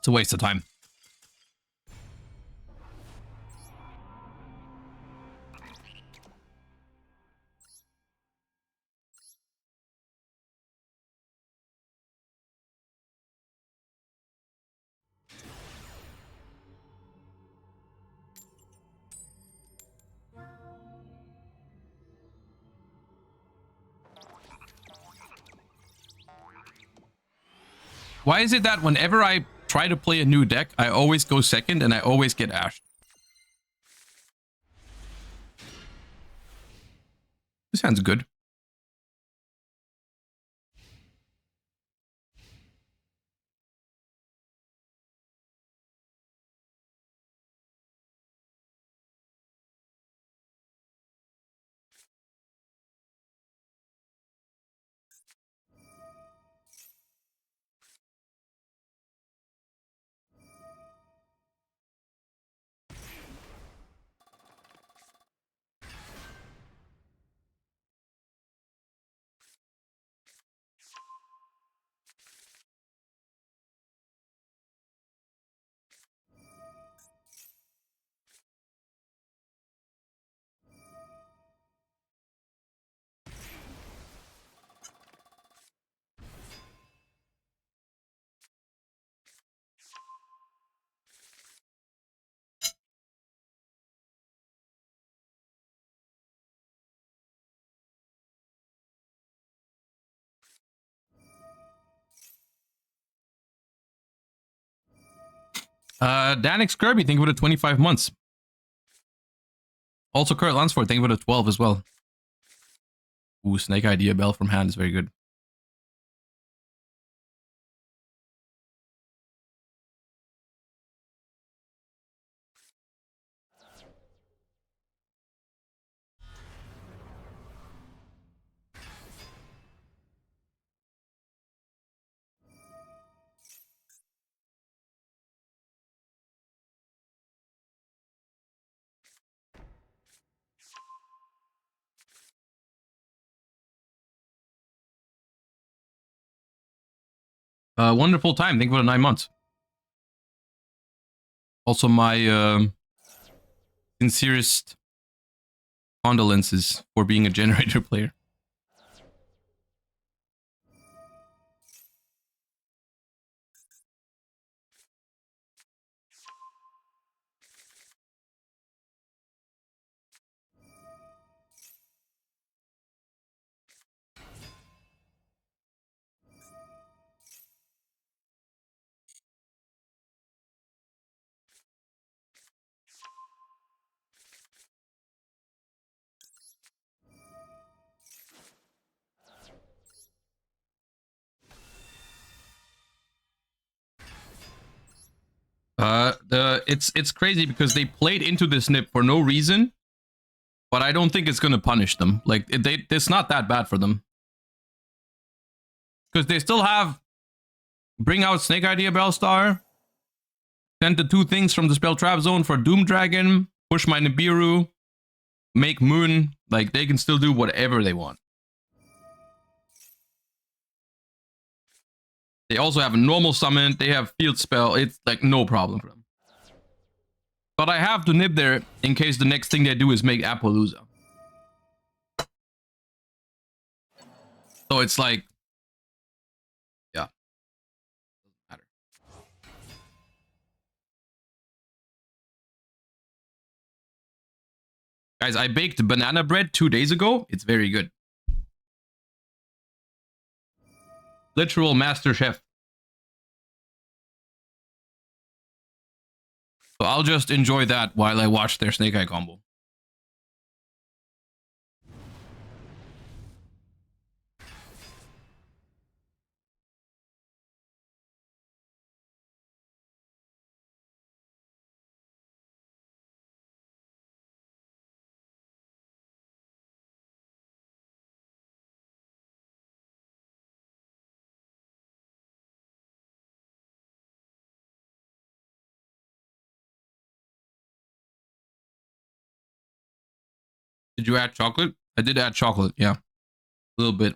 It's a waste of time. Why is it that whenever I try to play a new deck, I always go second and I always get ashed? This sounds good. Danix Kirby, thank you for the 25 months. Also, Kurt Lansford, thank you for the 12 as well. Ooh, Snake Idea Bell from hand is very good. Wonderful time. Thank you for the 9 months. Also, my sincerest condolences for being a generator player. It's crazy because they played into this nip for no reason, but I don't think it's gonna punish them. Like it's not that bad for them because they still have bring out Snake Idea Bellstar, send the 2 things from the spell trap zone for Doom Dragon, push my Nibiru, make Moon. Like they can still do whatever they want. They also have a normal summon. They have field spell. It's like no problem for them. But I have to nib there in case the next thing they do is make Appaloosa. So it's like, yeah, doesn't matter. Guys, I baked banana bread 2 days ago. It's very good. Literal master chef. So I'll just enjoy that while I watch their Snake Eye combo. Did you add chocolate? I did add chocolate, yeah. A little bit.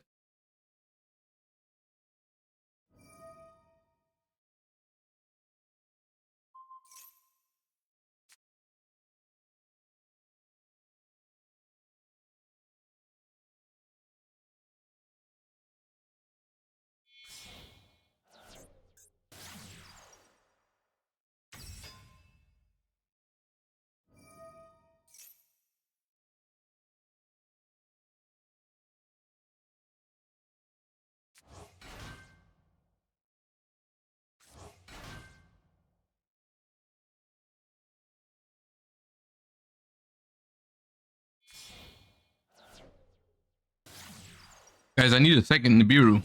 Guys, I need a second Nibiru.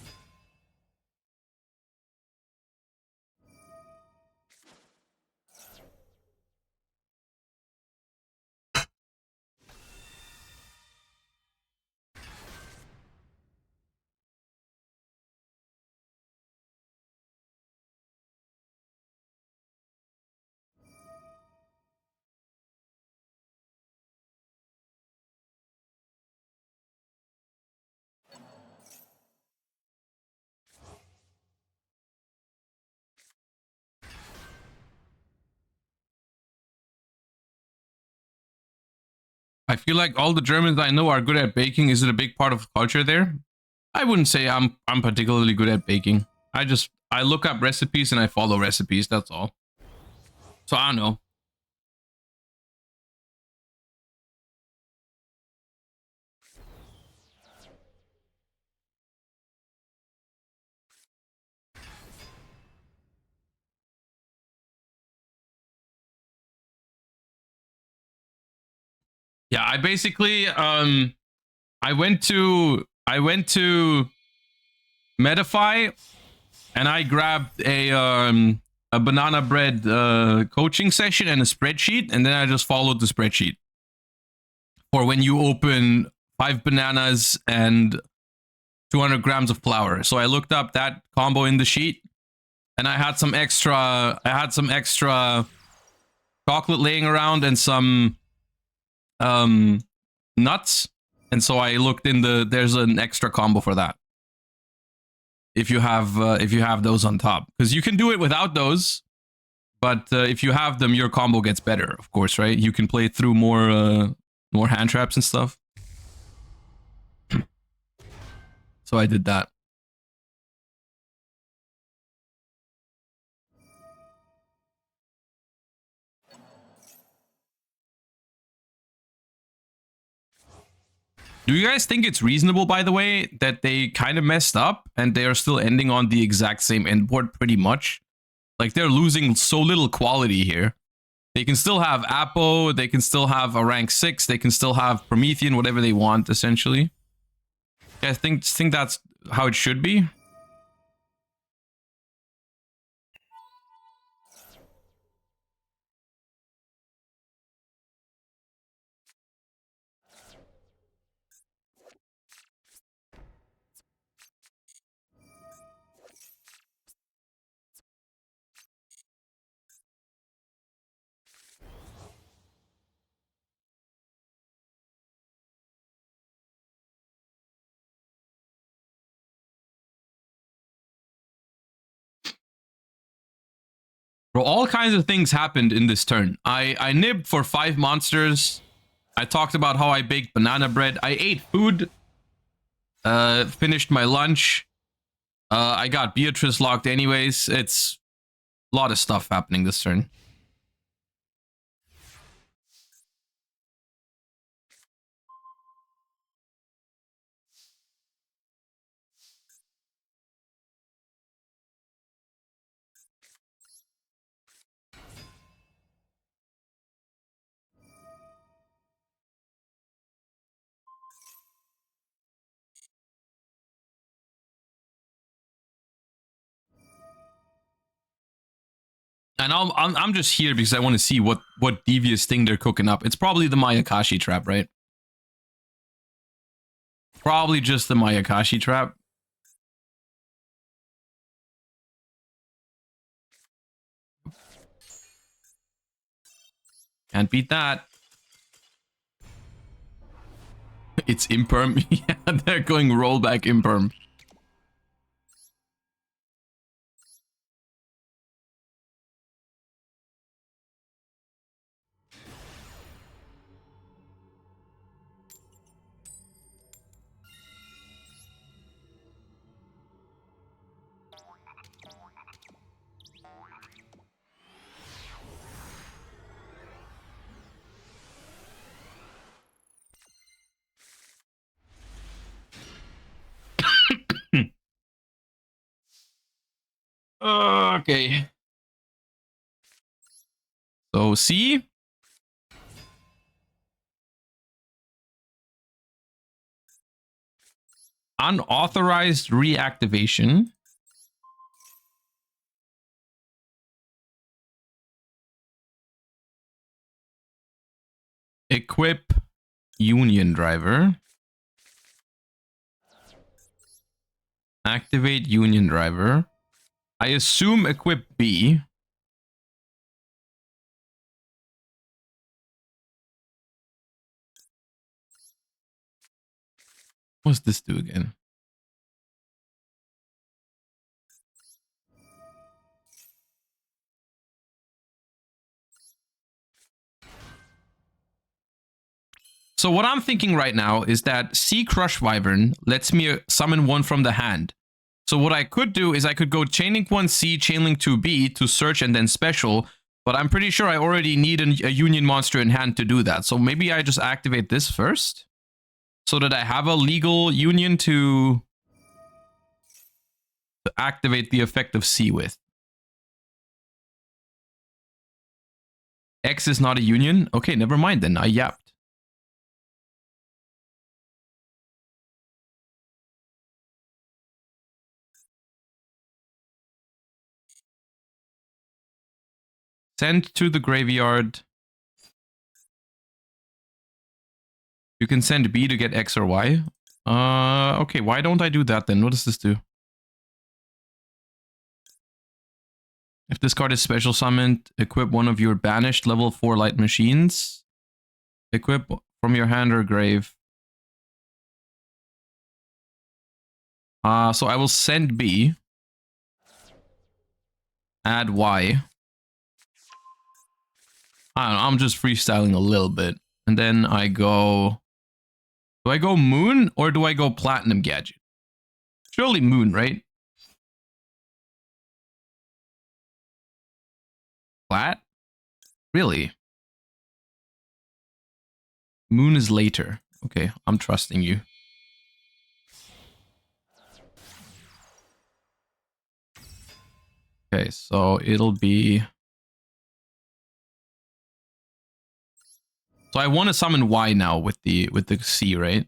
I feel like all the Germans I know are good at baking. Is it a big part of culture there? I wouldn't say I'm particularly good at baking. I look up recipes and I follow recipes, that's all. So I don't know. Yeah, I basically I went to Medify and I grabbed a banana bread coaching session and a spreadsheet, and then I just followed the spreadsheet for when you open 5 bananas and 200 grams of flour. So I looked up that combo in the sheet, and I had some extra chocolate laying around and some nuts, and so I looked in there's an extra combo for that. If you have those on top, because you can do it without those, but if you have them, your combo gets better, of course, right? You can play through more hand traps and stuff. So I did that. Do you guys think it's reasonable, by the way, that they kind of messed up and they are still ending on the exact same endboard pretty much? Like, they're losing so little quality here. They can still have Apo, they can still have a rank 6, they can still have Promethean, whatever they want, essentially. I think that's how it should be. Bro, all kinds of things happened in this turn. I nibbed for 5 monsters. I talked about how I baked banana bread. I ate food. Finished my lunch. I got Beatrice locked anyways. It's a lot of stuff happening this turn. And I'm just here because I want to see what devious thing they're cooking up. It's probably the Mayakashi trap, right? Probably just the Mayakashi trap. Can't beat that. It's imperm. Yeah, they're going rollback imperm. Okay. So see, Unauthorized reactivation. Equip Union driver. Activate Union driver. I assume equip B. What's this do again? So what I'm thinking right now is that C Crush Wyvern lets me summon one from the hand. So what I could do is I could go Chainlink 1C, Chainlink 2B to search and then special, but I'm pretty sure I already need a Union monster in hand to do that. So maybe I just activate this first so that I have a legal Union to activate the effect of C with. X is not a Union? Okay, never mind then. I yapped. Send to the graveyard. You can send B to get X or Y. Okay, why don't I do that then? What does this do? If this card is special summoned, equip one of your banished level 4 light machines. Equip from your hand or grave. So I will send B. Add Y. I don't know, I'm just freestyling a little bit. And then I go... Do I go Moon or do I go Platinum Gadget? Surely Moon, right? Plat? Really? Moon is later. Okay, I'm trusting you. Okay, so it'll be... So I want to summon Y now with the C, right?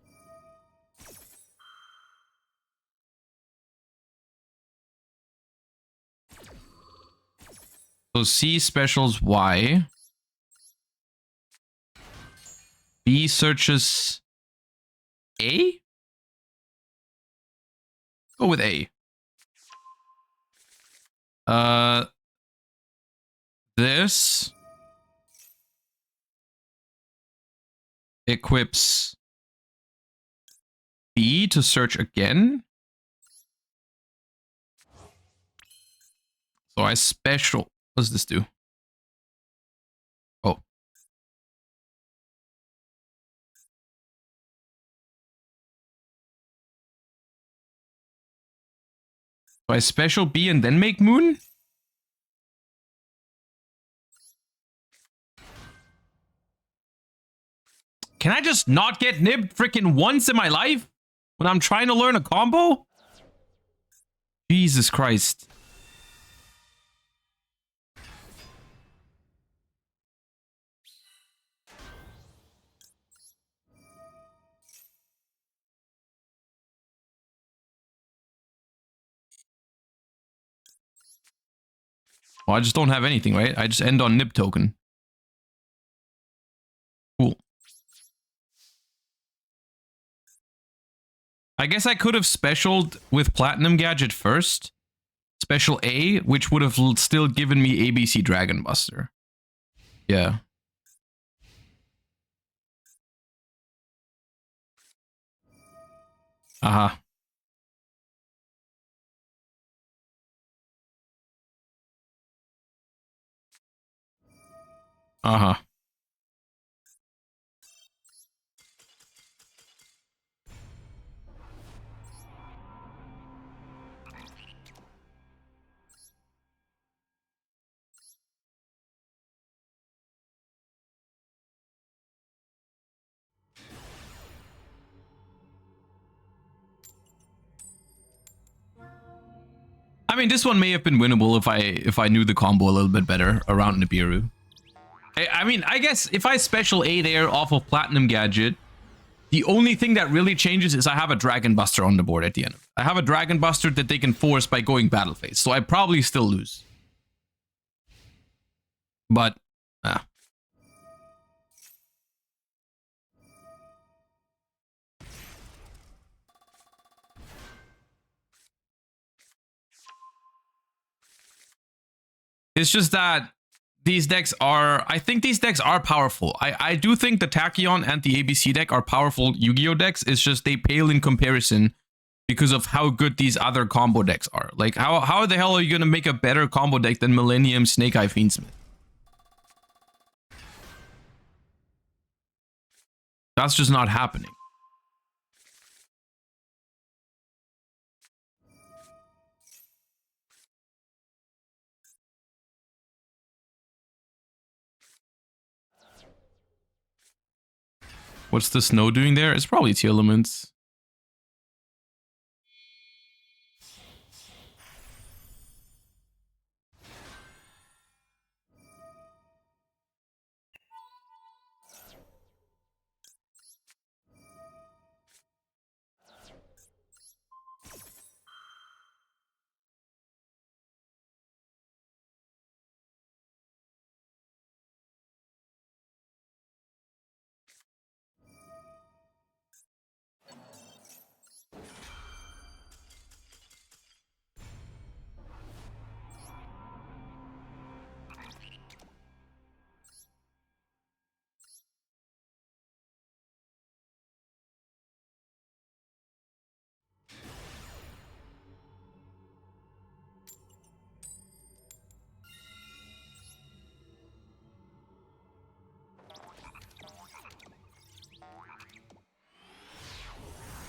So C specials Y. B searches A? Go with A. This equips B to search again. So I special. What does this do? Oh. So I special B and then make Moon? Can I just not get nibbed freaking once in my life when I'm trying to learn a combo? Jesus Christ. Well, I just don't have anything, right? I just end on nib token. Cool. I guess I could have specialed with Platinum Gadget first. Special A, which would have still given me ABC Dragon Buster. Yeah. Uh-huh. Uh-huh. I mean, this one may have been winnable if I knew the combo a little bit better around Nibiru. I mean, I guess if I special A there off of Platinum Gadget, The only thing that really changes is I have a Dragon Buster on the board at the end. I have a Dragon Buster that they can force by going battle phase, so I probably still lose. But, it's just that these decks are... I think these decks are powerful. I do think the Tachyon and the ABC deck are powerful Yu-Gi-Oh decks. It's just they pale in comparison because of how good these other combo decks are. Like, how the hell are you going to make a better combo deck than Millennium Snake Eye Fiendsmith? That's just not happening. What's the snow doing there? It's probably T elements.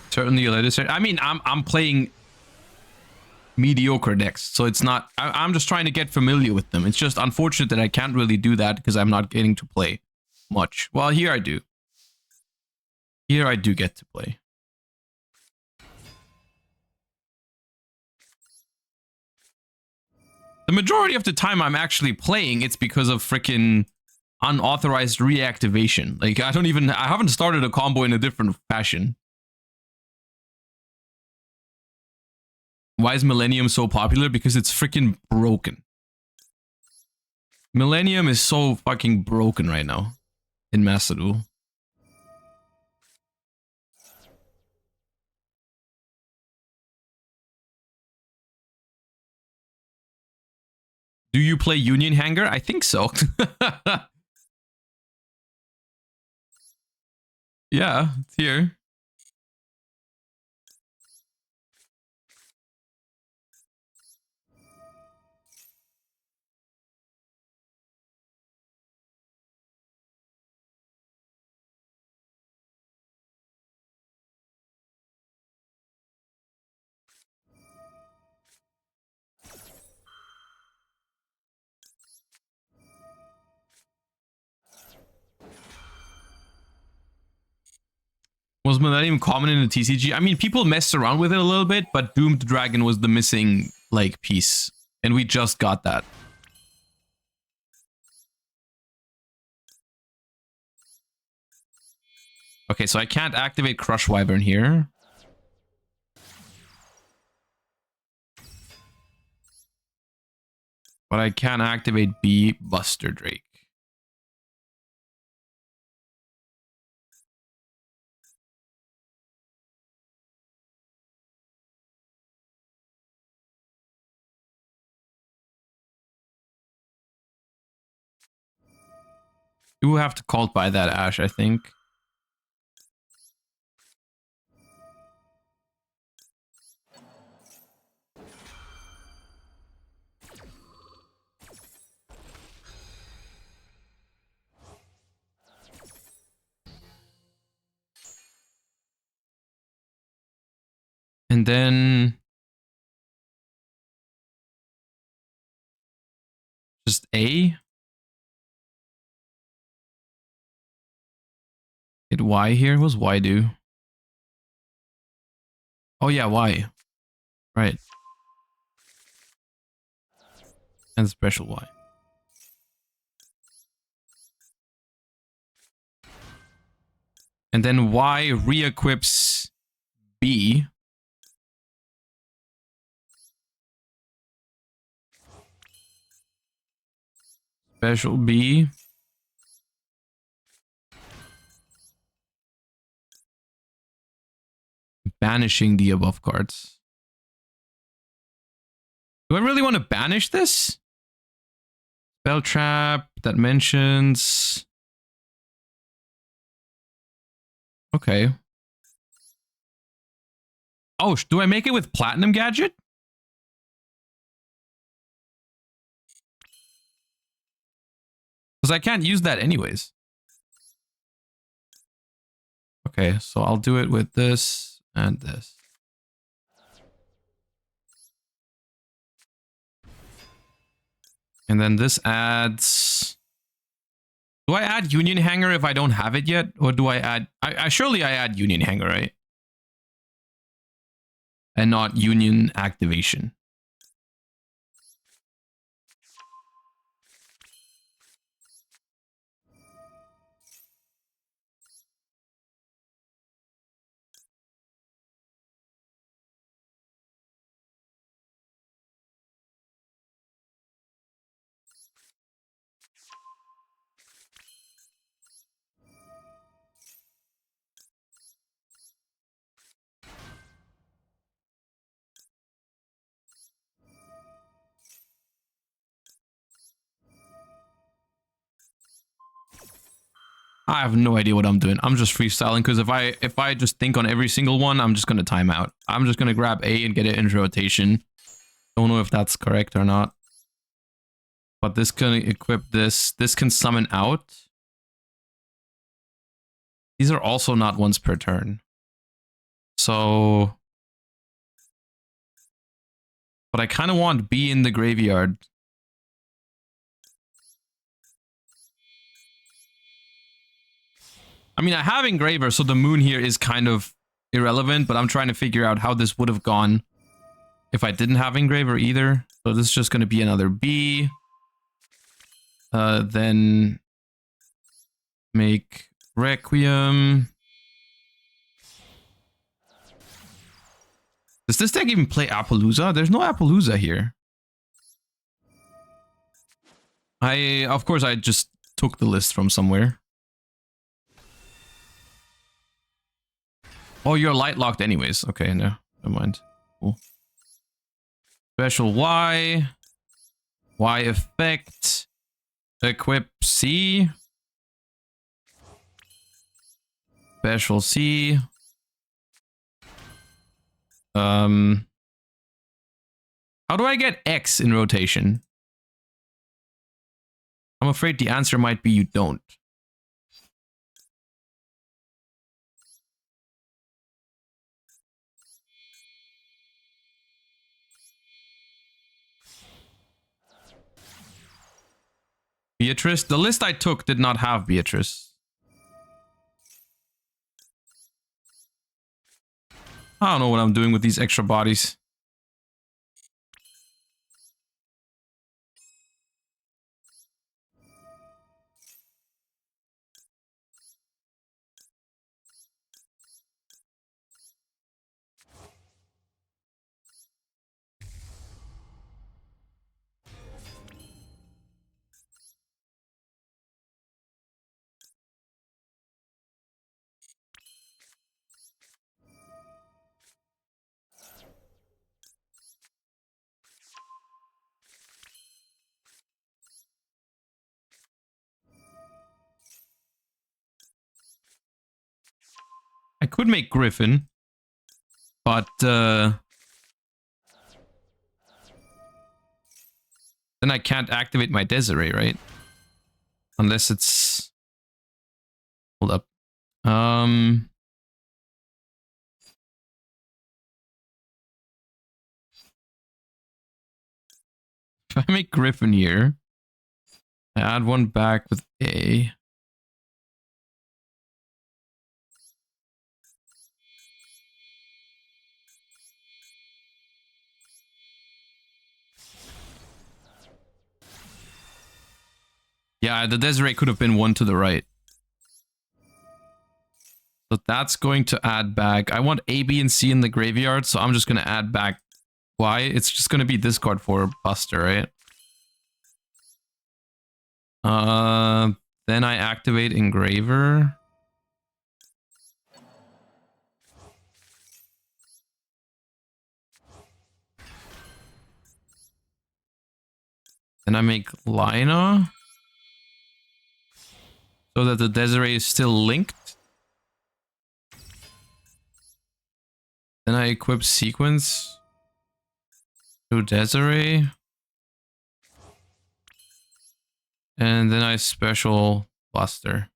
Certainly, I mean, I'm playing mediocre decks, so it's not... I'm just trying to get familiar with them. It's just unfortunate that I can't really do that because I'm not getting to play much. Well, here I do. Here I do get to play. The majority of the time I'm actually playing, it's because of freaking unauthorized reactivation. Like, I haven't started a combo in a different fashion. Why is Millennium so popular? Because it's freaking broken. Millennium is so fucking broken right now in Master Duel. Do you play Union Hanger? I think so. Yeah, it's here. Was Millennium common in the TCG? I mean, people messed around with it a little bit, but Doomed Dragon was the missing, like, piece. And we just got that. Okay, so I can't activate Crush Wyvern here. But I can activate B Buster Drake. You will have to call by that Ash, I think. And then just A. Hit Y here. What's Y do? Oh yeah, Y. Right. And special Y. And then Y re-equips B. Special B. Banishing the above cards. Do I really want to banish this? Spell trap that mentions... Okay. Oh, do I make it with Platinum Gadget? Because I can't use that anyways. Okay, so I'll do it with this and this. And then this adds... Do I add Union Hanger if I don't have it yet? Or do I add... surely I add Union Hanger, right? And not Union Activation. I have no idea what I'm doing. I'm just freestyling because if I just think on every single one, I'm just gonna time out. I'm just gonna grab A and get it into rotation. Don't know if that's correct or not. But this can equip this. This can summon out. These are also not once per turn. So... But I kind of want B in the graveyard. I mean, I have Engraver, so the moon here is kind of irrelevant, but I'm trying to figure out how this would have gone if I didn't have Engraver either. So this is just going to be another B. Then make Requiem. Does this deck even play Appaloosa? There's no Appaloosa here. Of course, I just took the list from somewhere. Oh, you're light locked anyways. Okay, no, never mind. Cool. Special Y. Y effect. Equip C. Special C. How do I get X in rotation? I'm afraid the answer might be you don't. Beatrice? The list I took did not have Beatrice. I don't know what I'm doing with these extra bodies. I could make Griffin, but then I can't activate my Desiree, right? Unless it's... Hold up. If I make Griffin here, I add one back with A. Yeah, the Desiree could have been one to the right. So that's going to add back. I want A, B, and C in the graveyard, so I'm just going to add back Y. It's just going to be this card for Buster, right? Then I activate Engraver. Then I make Lina. So that the Desiree is still linked. Then I equip Sequence to Desiree. And then I special Buster.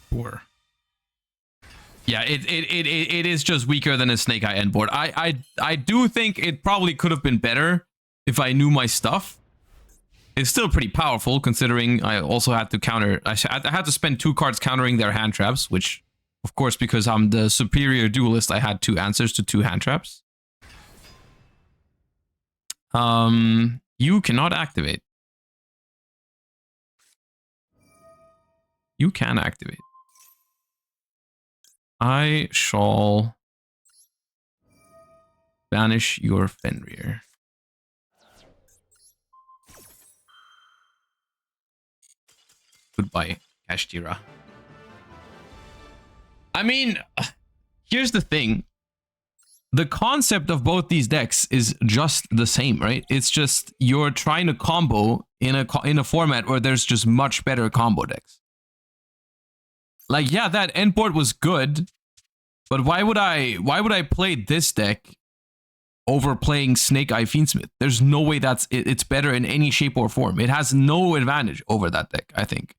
Four. Yeah, it is just weaker than a Snake Eye end board. I do think it probably could have been better if I knew my stuff. It's still pretty powerful considering I also had to counter. I had to spend 2 cards countering their hand traps, which, of course, because I'm the superior duelist, I had 2 answers to 2 hand traps. You cannot activate. You can activate. I shall banish your Fenrir. Goodbye, Kashtira. I mean, here's the thing. The concept of both these decks is just the same, right? It's just you're trying to combo in a format where there's just much better combo decks. Like, yeah, that end board was good, but why would I play this deck over playing Snake Eye Fiendsmith? There's no way it's better in any shape or form. It has no advantage over that deck, I think.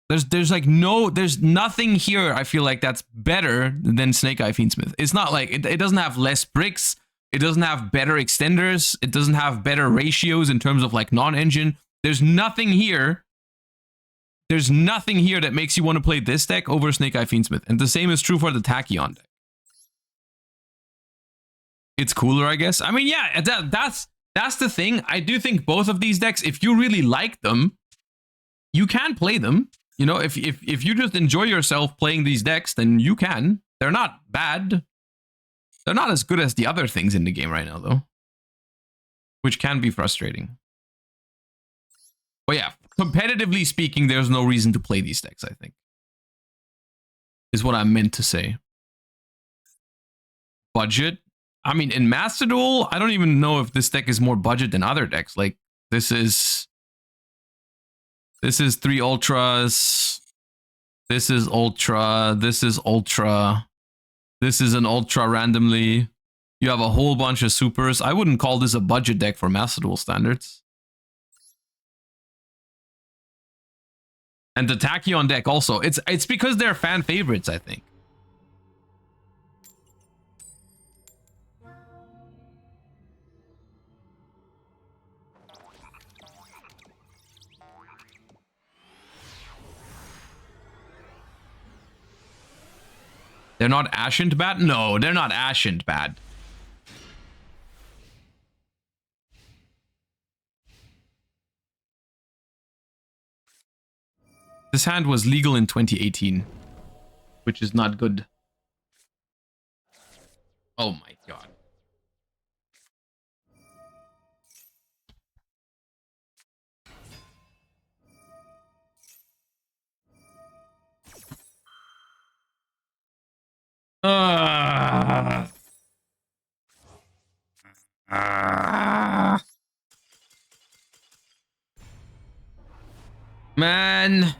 There's nothing here I feel like that's better than Snake Eye Fiendsmith. It's not like it doesn't have less bricks, it doesn't have better extenders, it doesn't have better ratios in terms of like non-engine. There's nothing here. There's nothing here that makes you want to play this deck over Snake Eye Fiendsmith. And the same is true for the Tachyon deck. It's cooler, I guess. I mean, yeah, that's the thing. I do think both of these decks, if you really like them, you can play them. You know, if you just enjoy yourself playing these decks, then you can. They're not bad. They're not as good as the other things in the game right now, though. Which can be frustrating. But yeah, competitively speaking, there's no reason to play these decks, I think. Is what I meant to say. Budget? I mean, in Master Duel, I don't even know if this deck is more budget than other decks. Like, this is 3 Ultras. This is Ultra. This is Ultra. This is an Ultra randomly. You have a whole bunch of Supers. I wouldn't call this a budget deck for Master Duel standards. And the Tachyon deck also. It's because they're fan favorites, I think. They're not Ascent bad? No, they're not Ascent bad. This hand was legal in 2018, which is not good. Oh my god. Man.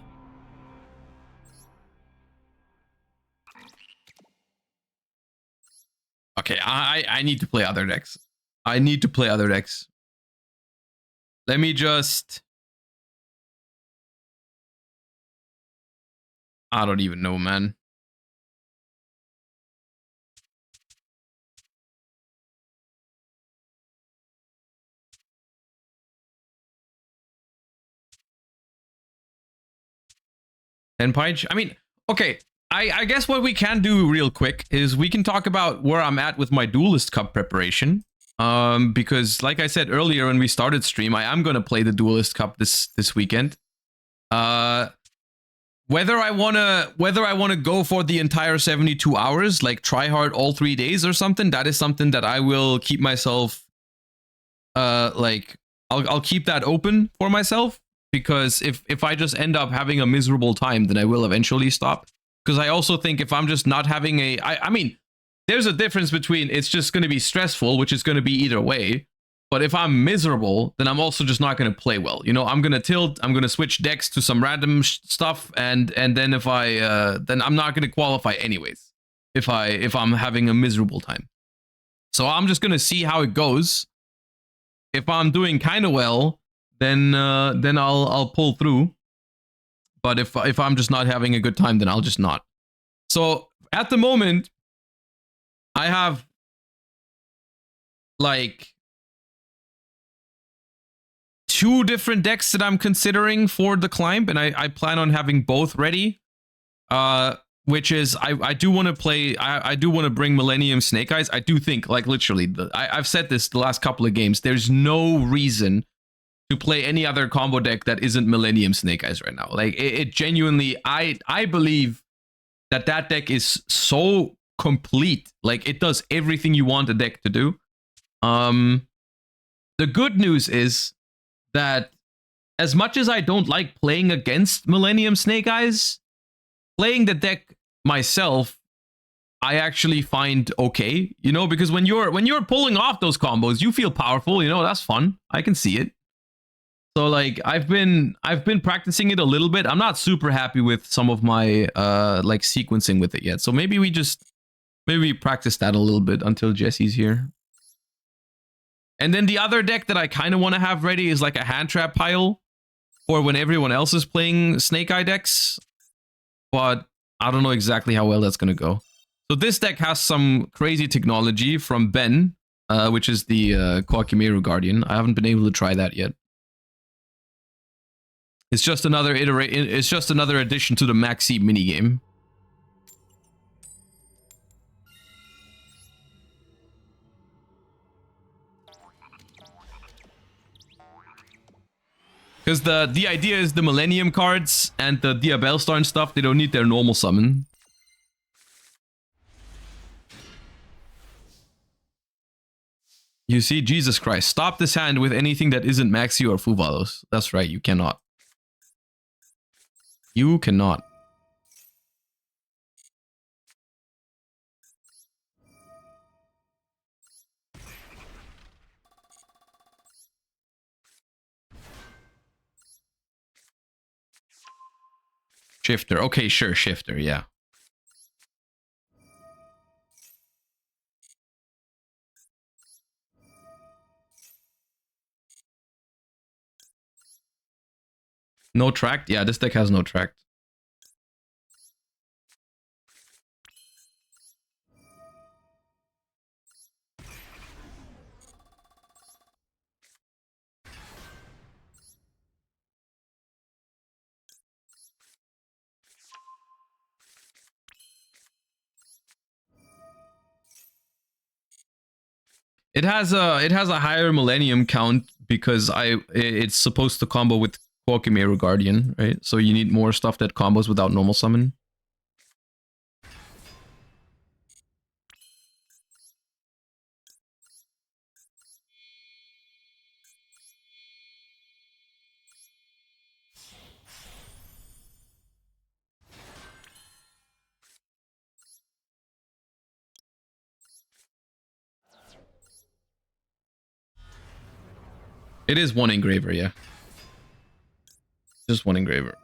Okay, I need to play other decks. I need to play other decks. Let me just... I don't even know, man. Tenpage? I mean, okay. I guess what we can do real quick is we can talk about where I'm at with my Duelist Cup preparation. Because like I said earlier when we started stream, I am gonna play the Duelist Cup this weekend. Whether I wanna go for the entire 72 hours, like try hard all 3 days or something, that is something that I will keep myself like I'll keep that open for myself, because if I just end up having a miserable time, then I will eventually stop. Because I also think if I'm just not having I mean, there's a difference between it's just going to be stressful, which is going to be either way. But if I'm miserable, then I'm also just not going to play well. You know, I'm going to tilt, I'm going to switch decks to some random stuff, and then if I then I'm not going to qualify anyways if I'm having a miserable time. So I'm just going to see how it goes. If I'm doing kind of well, then I'll pull through. But if I'm just not having a good time, then I'll just not. So at the moment, I have like 2 different decks that I'm considering for the climb, and I plan on having both ready. Which is I do want to play. I do want to bring Millennium Snake Eyes. I do think, like, literally, I've said this the last couple of games. There's no reason to play any other combo deck that isn't Millennium Snake Eyes right now. Like it genuinely, I believe that deck is so complete. Like it does everything you want a deck to do. The good news is that as much as I don't like playing against Millennium Snake Eyes, playing the deck myself, I actually find okay, you know, because when you're pulling off those combos, you feel powerful, you know, that's fun. I can see it. So like I've been practicing it a little bit. I'm not super happy with some of my like sequencing with it yet. So maybe we practice that a little bit until Jesse's here. And then the other deck that I kind of want to have ready is like a hand trap pile for when everyone else is playing Snake Eye decks. But I don't know exactly how well that's going to go. So this deck has some crazy technology from Ben, which is the Kwakimeru Guardian. I haven't been able to try that yet. It's just another It's just another addition to the Maxi minigame. Because the idea is the Millennium cards and the Diabellstar and stuff, they don't need their normal summon. You see, Jesus Christ, stop this hand with anything that isn't Maxi or Fuvalos. That's right, you cannot. You cannot. Shifter. Okay, sure, Shifter, yeah. No tracked? Yeah, this deck has no tracked. It has a higher Millennium count because it's supposed to combo with Kwakimeru Guardian, right? So you need more stuff that combos without normal summon. It is one engraver, yeah. Just one engraver.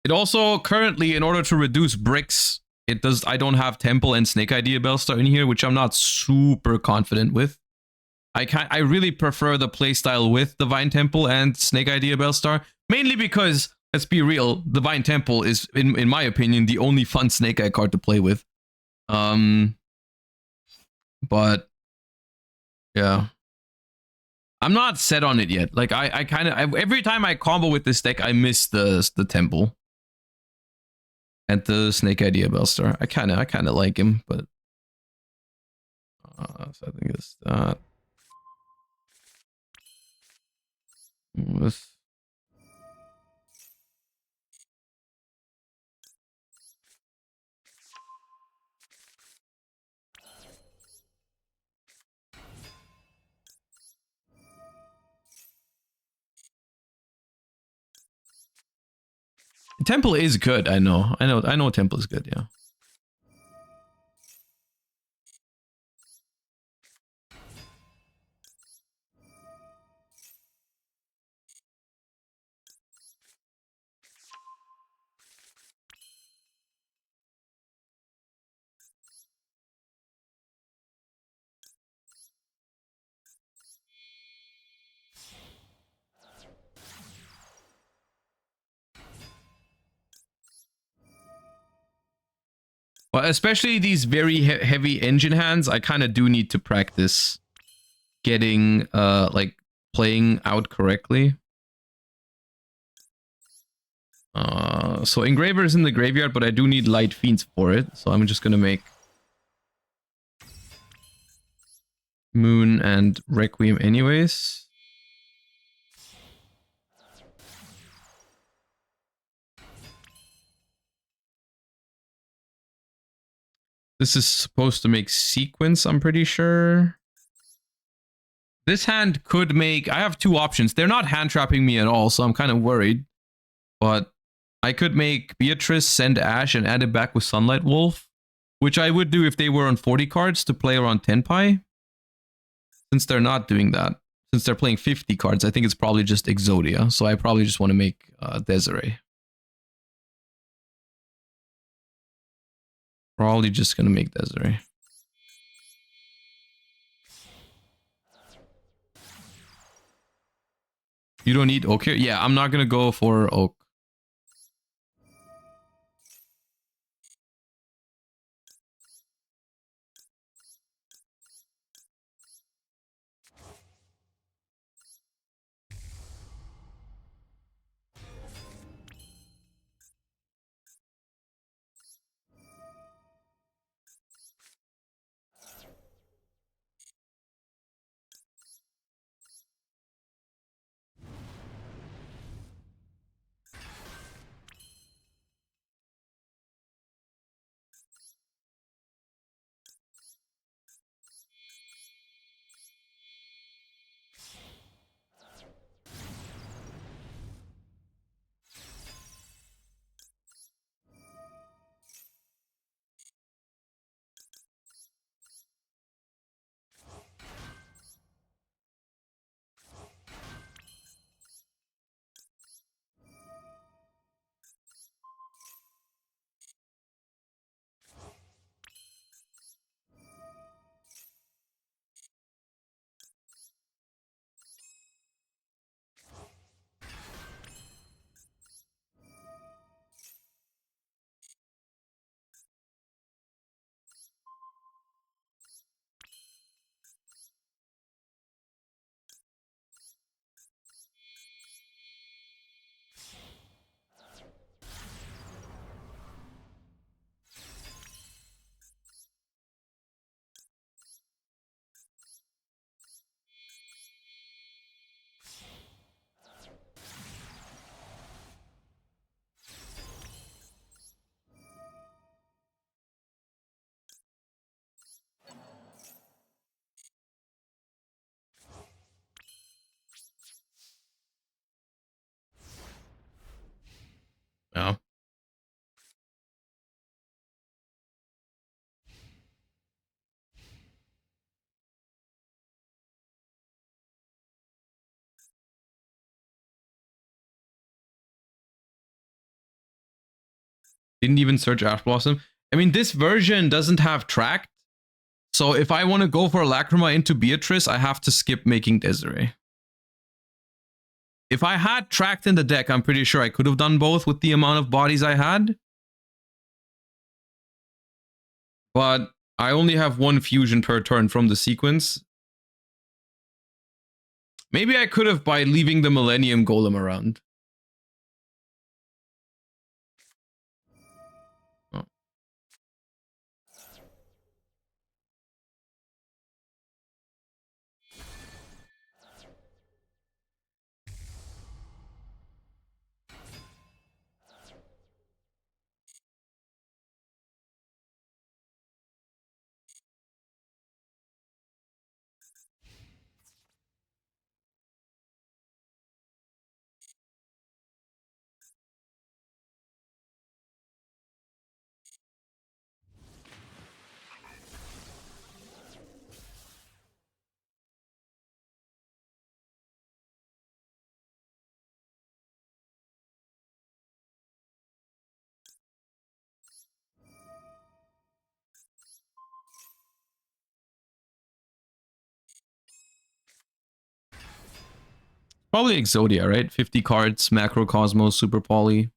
It also currently, in order to reduce bricks, I don't have Temple and Snake Eye Diabellstar in here, which I'm not super confident with. I really prefer the playstyle with Divine Temple and Snake Eye Diabellstar, mainly because, let's be real, Divine Temple is, in my opinion, the only fun Snake Eye card to play with. But yeah, I'm not set on it yet. Like I kind of every time I combo with this deck, I miss the Temple. And the Snake Idea Bellstar. I kind of like him, but so I think it's that. This. Temple is good. I know. Temple is good. Yeah. Well, especially these very heavy engine hands, I kind of do need to practice getting, like, playing out correctly. So Engraver is in the graveyard, but I do need Light Fiends for it, so I'm just gonna make Moon and Requiem anyways. This is supposed to make Sequence, I'm pretty sure. This hand could make... I have two options. They're not hand trapping me at all, so I'm kind of worried. But I could make Beatrice, send Ash, and add it back with Sunlight Wolf. Which I would do if they were on 40 cards to play around Tenpai. Since they're not doing that. Since they're playing 50 cards, I think it's probably just Exodia. So I probably just want to make Desiree. Probably just gonna make Desiree. You don't need Oak here? Yeah, I'm not gonna go for Oak. Yeah. Didn't even search Ash Blossom. I mean, this version doesn't have Tracked. So if I want to go for Lacrima into Beatrice, I have to skip making Desiree. If I had Tracked in the deck, I'm pretty sure I could have done both with the amount of bodies I had. But I only have one fusion per turn from the sequence. Maybe I could have by leaving the Millennium Golem around. Probably Exodia, right? 50 cards, Macro Cosmos, Super Poly.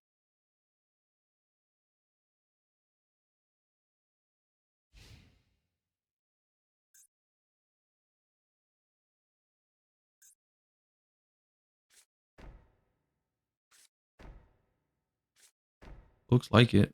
Looks like it.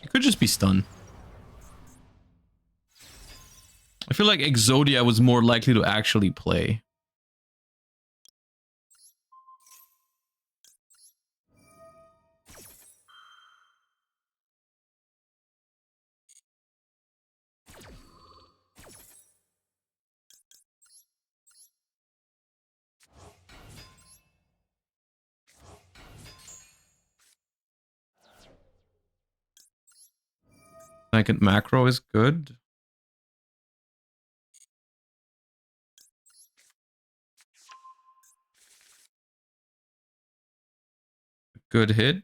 It could just be stun. I feel like Exodia was more likely to actually play. Second macro is good. Good hit.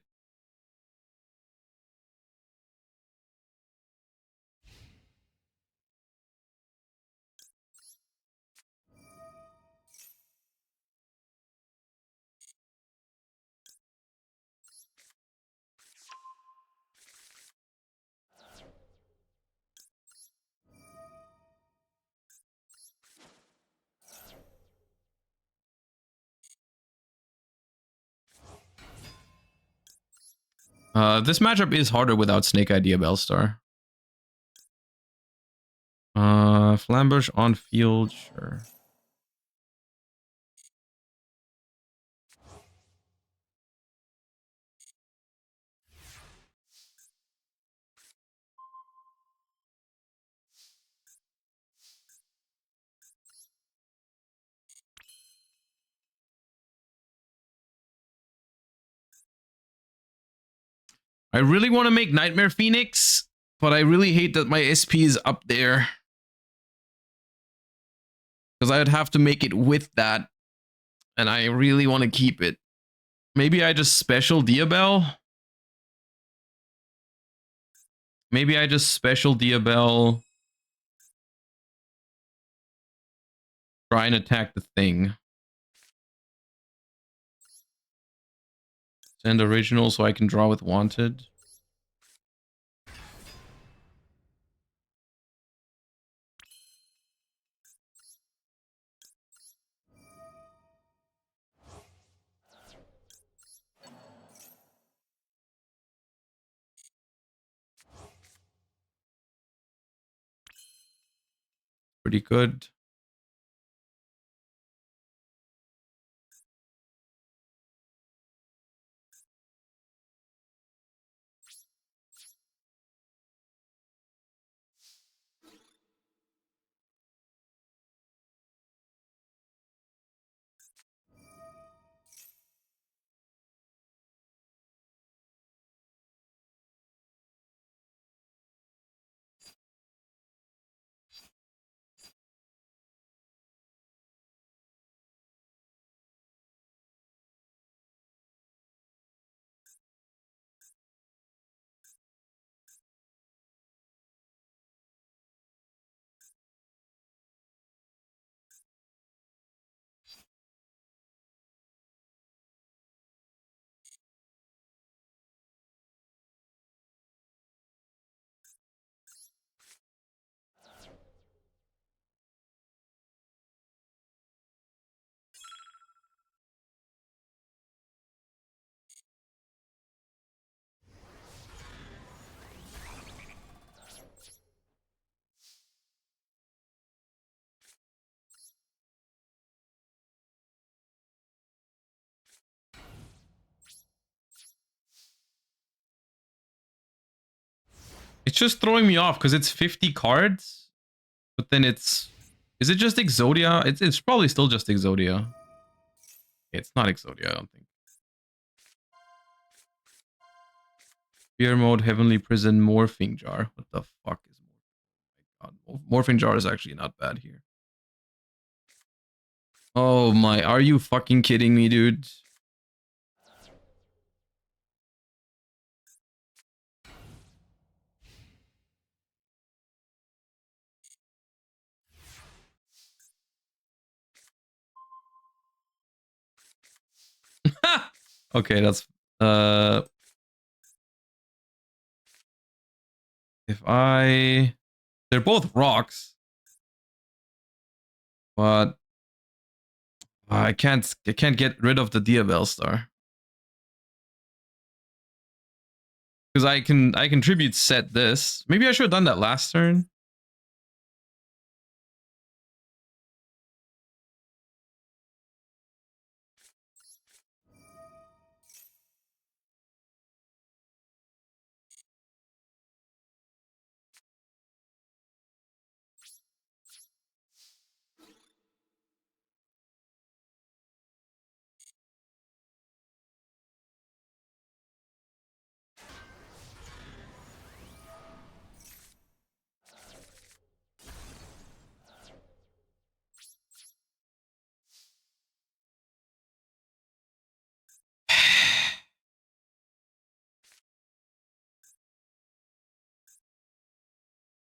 This matchup is harder without Snake Idea Bellstar. Flamberge on field, sure. I really want to make Nightmare Phoenix, but I really hate that my SP is up there. Because I would have to make it with that. And I really want to keep it. Maybe I just special Diabell? Maybe I just special Diabell. Try and attack the thing. Send original so I can draw with wanted. Pretty good. It's just throwing me off because it's 50 cards, but then it's... Is it just Exodia? It's probably still just Exodia. It's not Exodia, I don't think. Fear mode, Heavenly Prison, Morphing Jar. What the fuck is Morphing? Oh my god. Morphing Jar is actually not bad here. Oh my, are you fucking kidding me, dude? Okay, that's if they're both rocks, but I can't get rid of the Diabell Star. Because I can tribute set this. Maybe I should have done that last turn.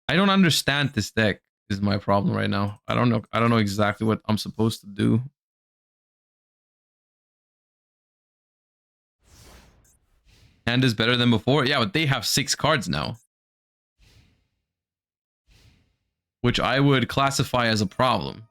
I don't understand this deck is my problem right now. I don't know exactly what I'm supposed to do. Hand is better than before. Yeah, but they have 6 cards now. Which I would classify as a problem.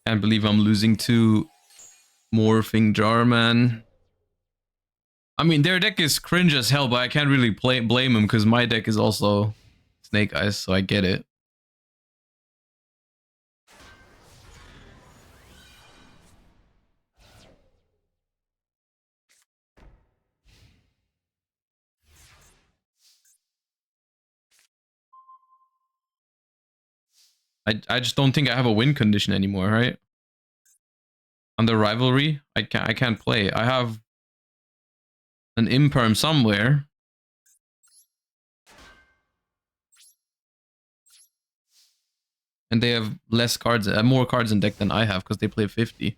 Can't believe I'm losing to Morphing Jar, man. I mean, their deck is cringe as hell, but I can't really blame them because my deck is also Snake Eyes, so I get it. I just don't think I have a win condition anymore, right? Under rivalry, I can't play. I have an imperm somewhere. And they have less cards, more cards in deck than I have because they play 50.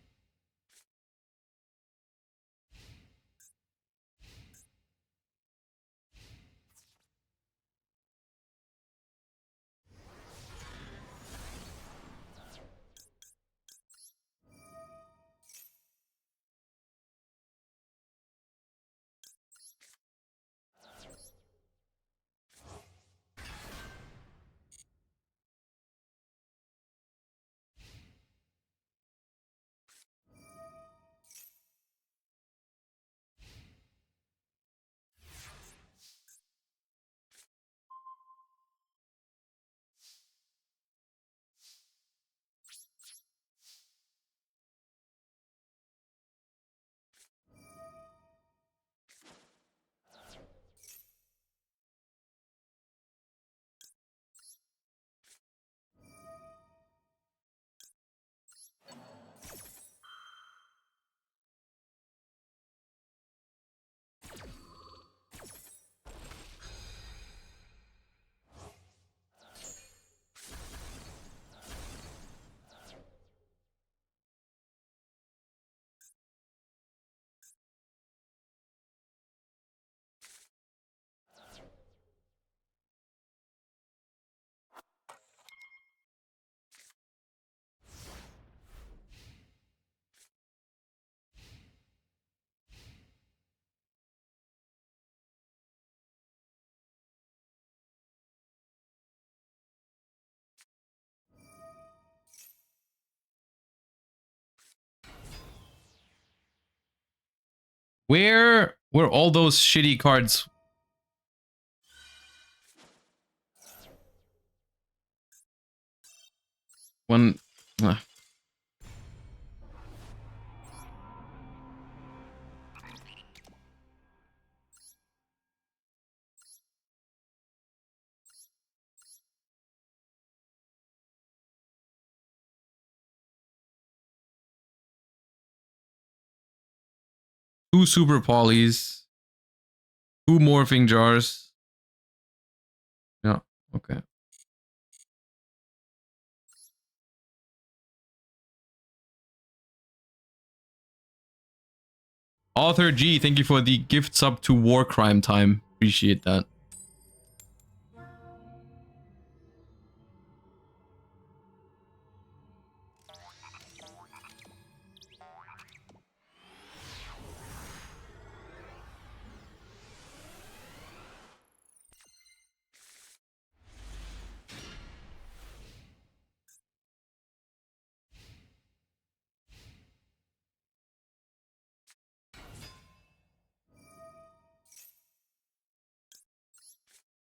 Where were all those shitty cards? When... Two super polys. Two morphing jars. Yeah, okay. Author G, thank you for the gift sub to War Crime Time. Appreciate that.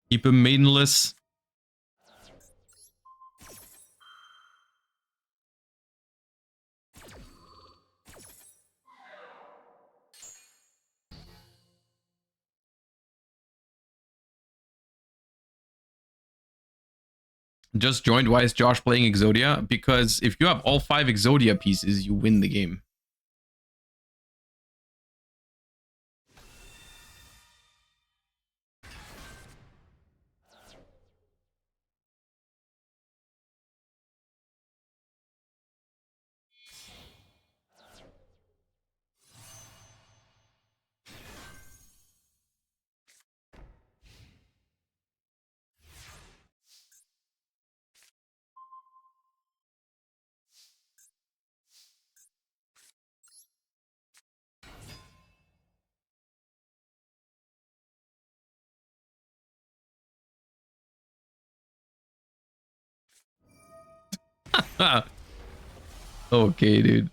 Keep him maidenless. Just joined. Why is Josh playing Exodia? Because if you have all 5 Exodia pieces, you win the game. Okay, dude.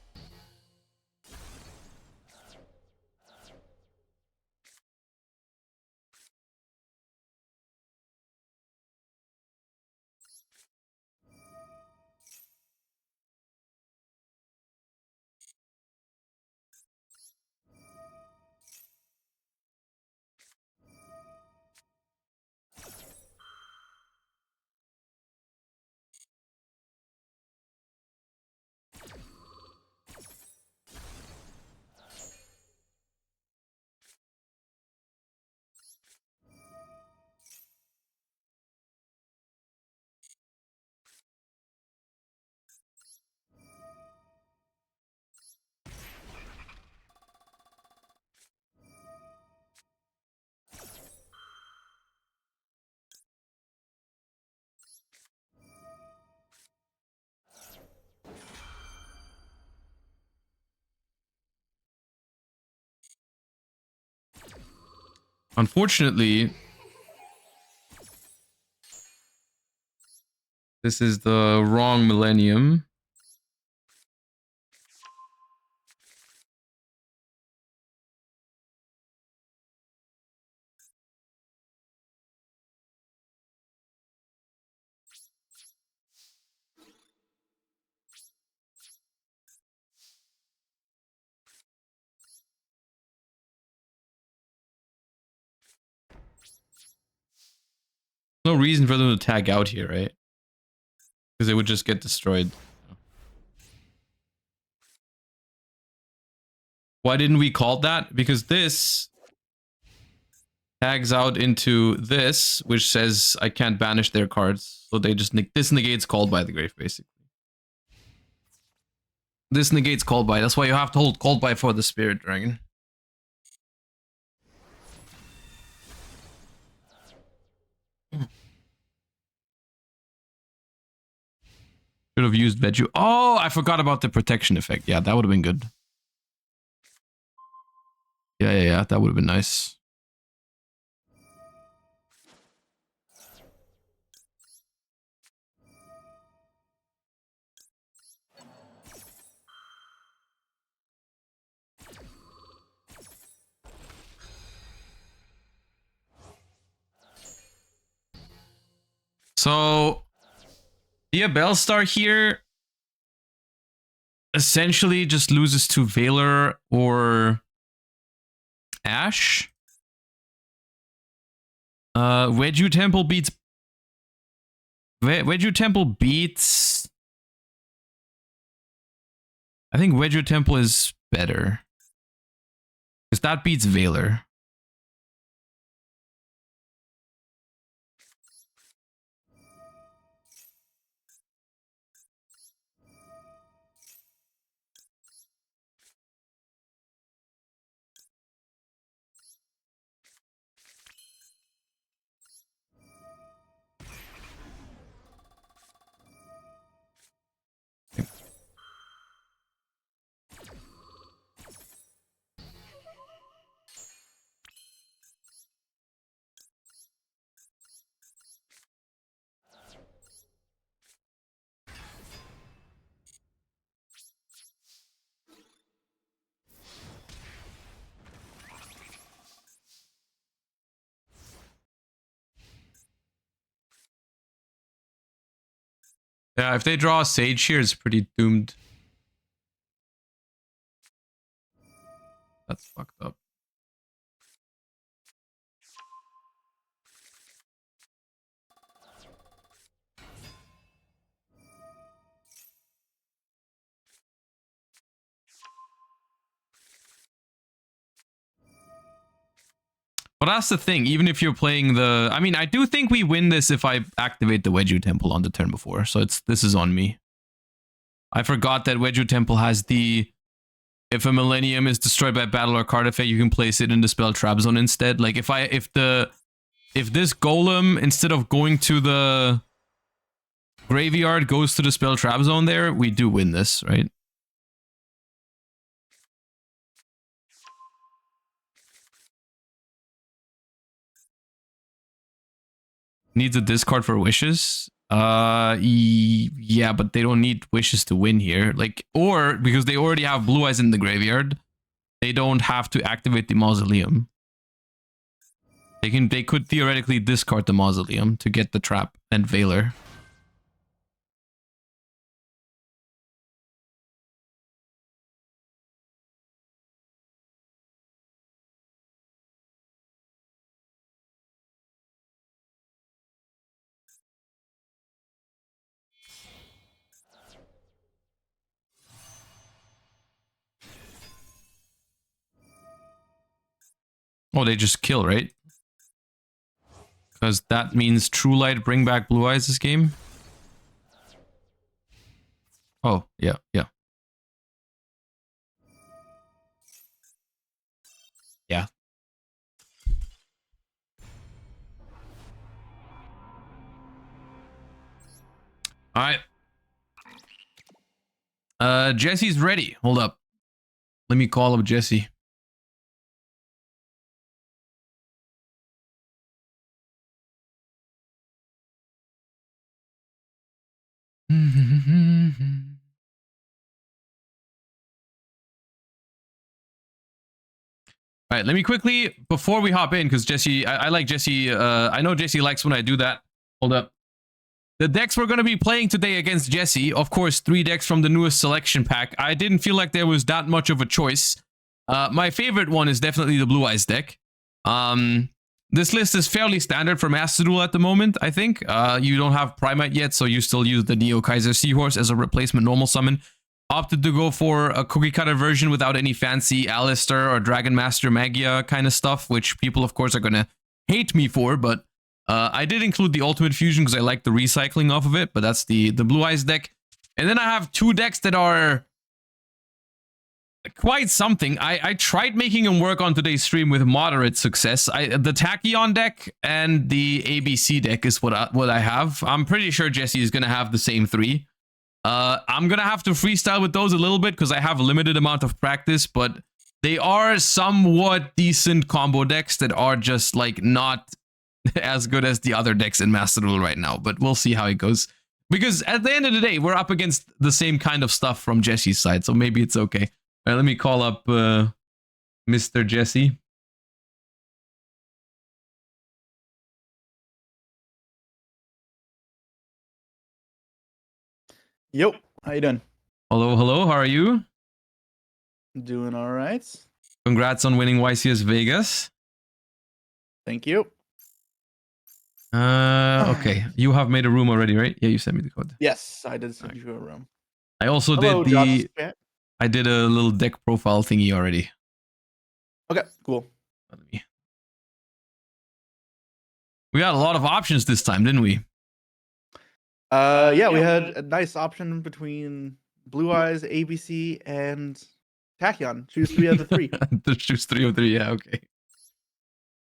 Unfortunately, this is the wrong millennium. No reason for them to tag out here, right? Because they would just get destroyed. Why didn't we call that? Because this tags out into this, which says I can't banish their cards. So they just this negates called by the grave, basically. This negates called by. That's why you have to hold called by for the spirit dragon. Should have used Veju. Oh, I forgot about the protection effect. Yeah, that would have been good. Yeah. That would have been nice. So, Dia Bellstar here essentially just loses to Valor or Ash. Wedju Temple beats... Wedju Temple beats... I think Wedju Temple is better. Because that beats Valor. Yeah, if they draw a Sage here, it's pretty doomed. That's fucked up. But that's the thing, even if you're playing the... I mean, I do think we win this if I activate the Wedju Temple on the turn before, so this is on me. I forgot that Wedju Temple has the... If a Millennium is destroyed by battle or card effect, you can place it in the spell trap zone instead. Like, if this Golem, instead of going to the graveyard, goes to the spell trap zone there, we do win this, right? Needs a discard for wishes. Yeah, but they don't need wishes to win here. Like, or because they already have Blue Eyes in the graveyard, they don't have to activate the Mausoleum. They could theoretically discard the Mausoleum to get the trap and Valor. Oh, they just kill, right? Because that means True Light bring back Blue Eyes this game. Oh, yeah, yeah. Yeah. Alright. Jesse's ready. Hold up. Let me call up Jesse. All right, let me quickly, before we hop in, because Jesse, I like Jesse, I know Jesse likes when I do that. Hold up. The decks we're going to be playing today against Jesse, of course, 3 decks from the newest selection pack. I didn't feel like there was that much of a choice. My favorite one is definitely the Blue Eyes deck. This list is fairly standard for Master Duel at the moment, I think. You don't have Primate yet, so you still use the Neo Kaiser Seahorse as a replacement normal summon. Opted to go for a cookie cutter version without any fancy Alistair or Dragon Master Magia kind of stuff, which people, of course, are going to hate me for, but I did include the Ultimate Fusion because I like the recycling off of it, but that's the Blue Eyes deck. And then I have 2 decks that are quite something. I tried making them work on today's stream with moderate success. The Tachyon deck and the ABC deck is what I have. I'm pretty sure Jesse is going to have the same 3. I'm going to have to freestyle with those a little bit because I have a limited amount of practice, but they are somewhat decent combo decks that are just like not as good as the other decks in Master Duel right now, but we'll see how it goes. Because at the end of the day, we're up against the same kind of stuff from Jesse's side, so maybe it's okay. All right, let me call up Mr. Jesse. Yep. How you doing? Hello, hello. How are you? Doing all right. Congrats on winning YCS Vegas. Thank you. Okay. You have made a room already, right? Yeah, you sent me the code. Yes, I did send you a room. I also Hello, did Josh. I did a little deck profile thingy already. Okay, cool. We got a lot of options this time, didn't we? Yeah, we had a nice option between Blue Eyes, ABC, and Tachyon. Choose 3 out of the 3. Choose 3 of 3. Yeah, okay.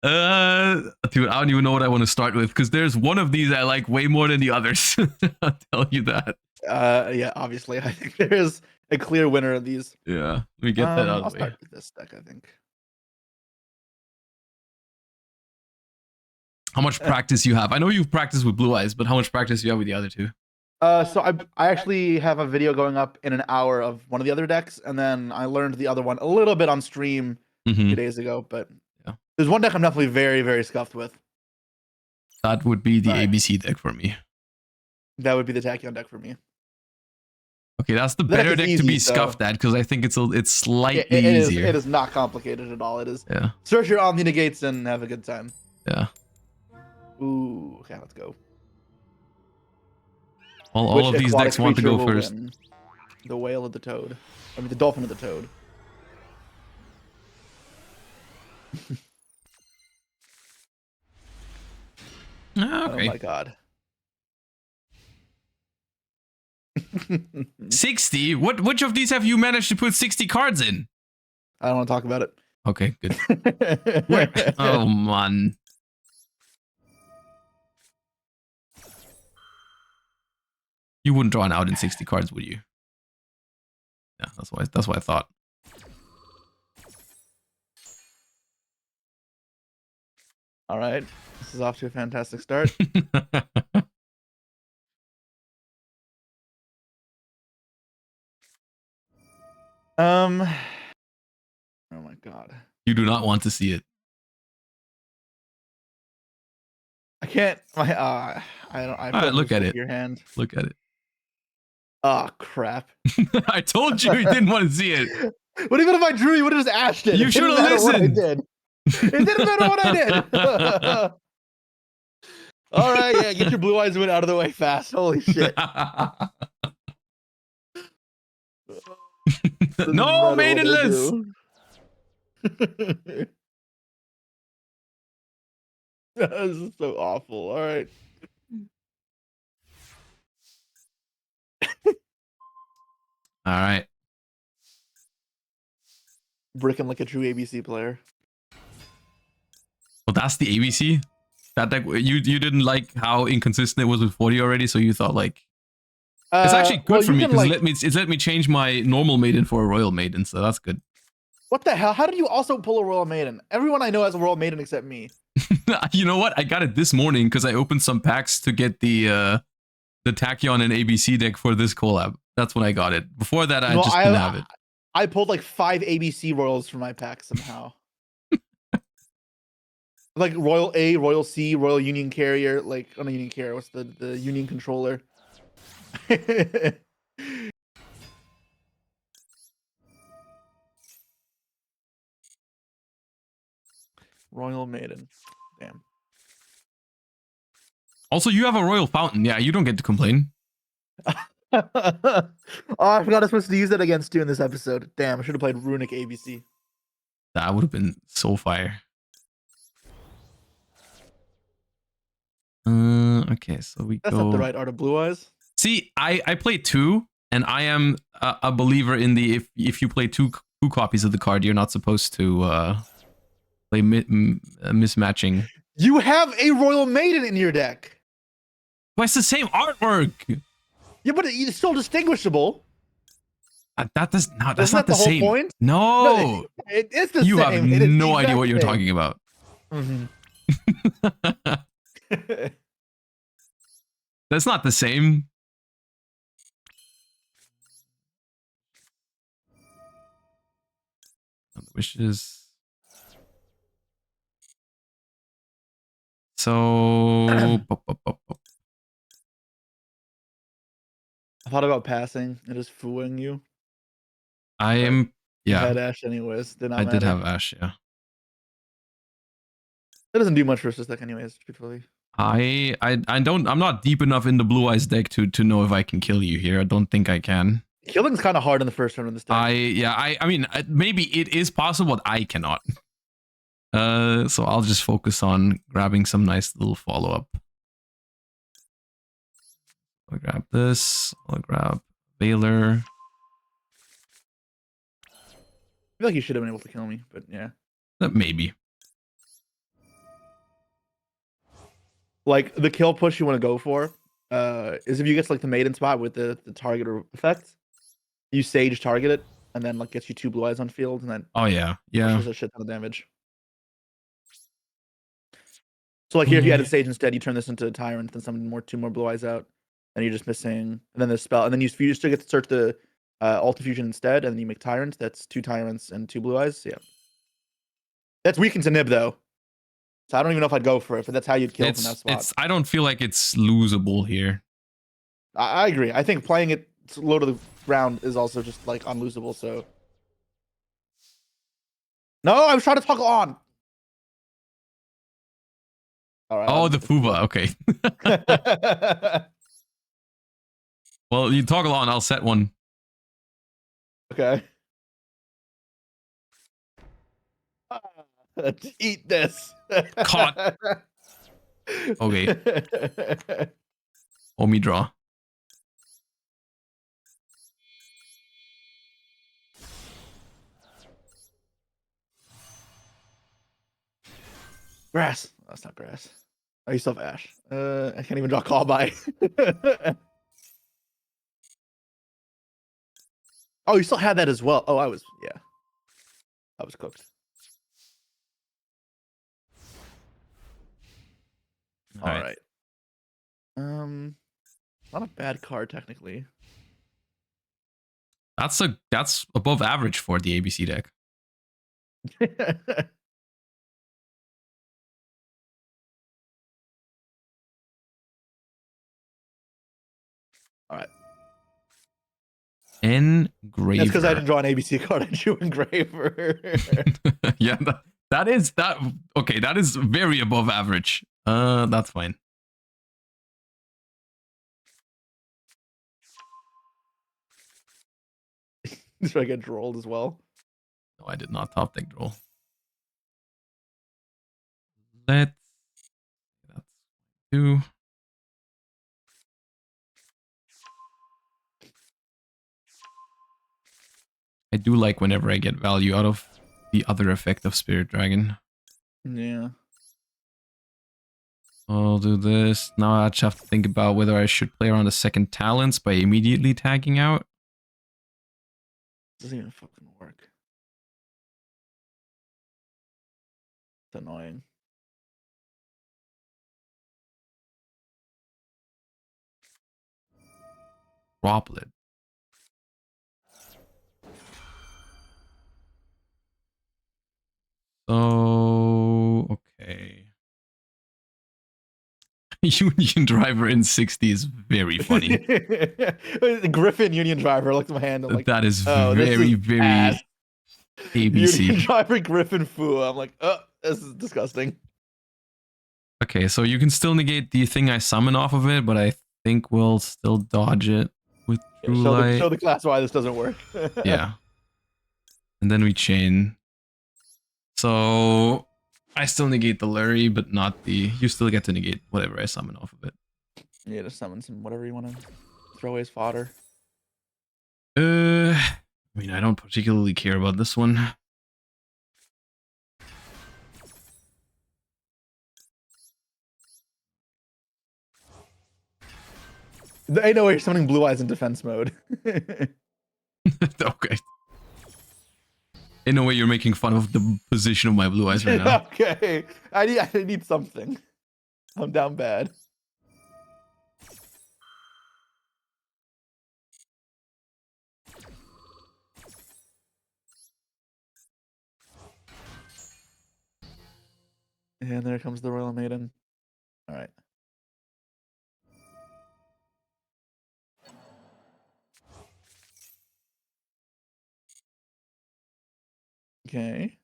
Dude, I don't even know what I want to start with because there's one of these I like way more than the others. I'll tell you that. Yeah, obviously, I think there is a clear winner of these. Yeah, let me get that out I'll of the way. start with this deck, I think. How much practice you have? I know you've practiced with Blue Eyes, but how much practice do you have with the other two? So I actually have a video going up in an hour of one of the other decks, and then I learned the other one a little bit on stream 2 days ago. But yeah, there's one deck I'm definitely very, very scuffed with. That would be the Right. ABC deck for me. That would be the Tachyon deck for me. Okay, that's the The deck better is deck to easy, be so- scuffed at because I think it's slightly It is. easier. It is not complicated at all. It is. Yeah, Search your Omni negates and have a good time. yeah. Ooh, okay, let's go. All Which of these aquatic decks want to creature go will first. win? The whale or the toad? I mean, the dolphin or the toad? Okay. Oh my god. 60? Which of these have you managed to put 60 cards in? I don't want to talk about it. Okay, good. Oh man. You wouldn't draw an out in 60 cards, would you? Yeah, that's what I thought. All right, this is off to a fantastic start. Oh my god. You do not want to see it. I can't. I don't. I Alright, look at it. Your hand. Look at it. Oh crap. I told you you didn't want to see it. What even if I drew? You would have just ashed it. You It didn't should have matter what I listened. did. It didn't matter what I did. All right, yeah, get your Blue Eyes win out of the way fast. Holy shit. Doesn't No, matter what I maidenless. do. This is so awful. All right. All right. Bricking like a true ABC player. Well, that's the ABC. That deck, you didn't like how inconsistent it was with 40 already, so you thought like it's actually good well, for you me can, because like, it let me change my normal maiden for a royal maiden, so that's good. what the hell? How did you also pull a Royal Maiden? Everyone I know has a Royal Maiden except me. You know what? I got it this morning because I opened some packs to get the Tachyon and ABC deck for this collab. That's when I got it. Before that, I just didn't have it. I pulled like 5 ABC Royals from my pack somehow. Like Royal A, Royal C, Royal Union Carrier, like on a Union Carrier. What's the Union Controller? Royal Maiden. Damn. Also, you have a royal fountain. Yeah, you don't get to complain. Oh, I forgot I was supposed to use that against you in this episode. Damn, I should have played Runic ABC. That would have been so fire. Okay, so we That's go. not the right art of Blue Eyes. See, I play 2, and I am a believer in the if you play two copies of the card, you're not supposed to play mismatching. You have a Royal Maiden in your deck. But it's the same artwork. Yeah, but it's still distinguishable. That's not that the the whole same. point? No, It's the you same. have It is the no idea exact what you're same. talking about. That's not the same. Wishes. So I thought thought about passing and just fooling you. I am. You had Yeah, Ash anyways. Did not I matter. did have Ash. Yeah. It doesn't do much versus deck anyways, truthfully. I don't. I'm not deep enough in the Blue Eyes deck to know if I can kill you here. I don't think I can. Killing's kind of hard in the first turn of this deck. I mean, maybe it is possible, but I cannot. So I'll just focus on grabbing some nice little follow up. I'll grab this. I'll grab Veiler. I feel like you should have been able to kill me, but yeah. Maybe. Like the kill push you want to go for is if you get like the maiden spot with the target effect, you sage target it and then like gets you 2 blue eyes on field and then Oh yeah, pushes a shit ton of damage. So like here, if you added sage instead, you turn this into a tyrant, then summon 2 more blue eyes out, and you're just missing, and then the spell, and then you still get to search the Ultra Fusion instead, and then you make tyrant. That's 2 tyrants and 2 blue eyes. Yeah, that's weakened to nib though. So I don't even know if I'd go for it, but that's how you'd kill from that spot. I don't feel like it's losable here. I agree. I think playing it low to the ground is also just like unlosable. So no, I was trying to toggle on. All right. Oh, the Fuba. Okay. Well, you toggle on. I'll set one. Okay. Eat this. Caught. Okay. Omi draw. Grass. Oh, that's not grass. Oh, you still have Ash. I can't even draw call by. Oh, you still had that as well. Oh, I was cooked. All right. Not a bad card technically. That's above average for the ABC deck. All right. Engraver. That's because I didn't draw an ABC card. I drew Engraver. Yeah, that is okay. That is very above average. That's fine. Should I get drolled as well? No, I did not top deck draw. That's 2. I do like whenever I get value out of the other effect of Spirit Dragon. Yeah. I'll do this. Now I just have to think about whether I should play around the second talents by immediately tagging out. Doesn't even fucking work. It's annoying. Droplet. So, okay. Union Driver in 60 is very funny. Griffin Union Driver looked at my hand. I'm like, That is oh, very, is very ass. ABC. Union Driver Griffin Fu. I'm like, oh, this is disgusting. Okay, so you can still negate the thing I summon off of it, but I think we'll still dodge it with True Light. Show the class why this doesn't work. Yeah. And then we chain. So I still negate the Lurie, but not the... You still get to negate whatever I summon off of it. Yeah, just summon some whatever you want to throw away as fodder. I mean, I don't particularly care about this one. There ain't no way you're summoning Blue Eyes in defense mode. Okay. In a way, you're making fun of the position of my Blue Eyes right now. Okay. I need something. I'm down bad. And there comes the Royal Maiden. All right. Okay.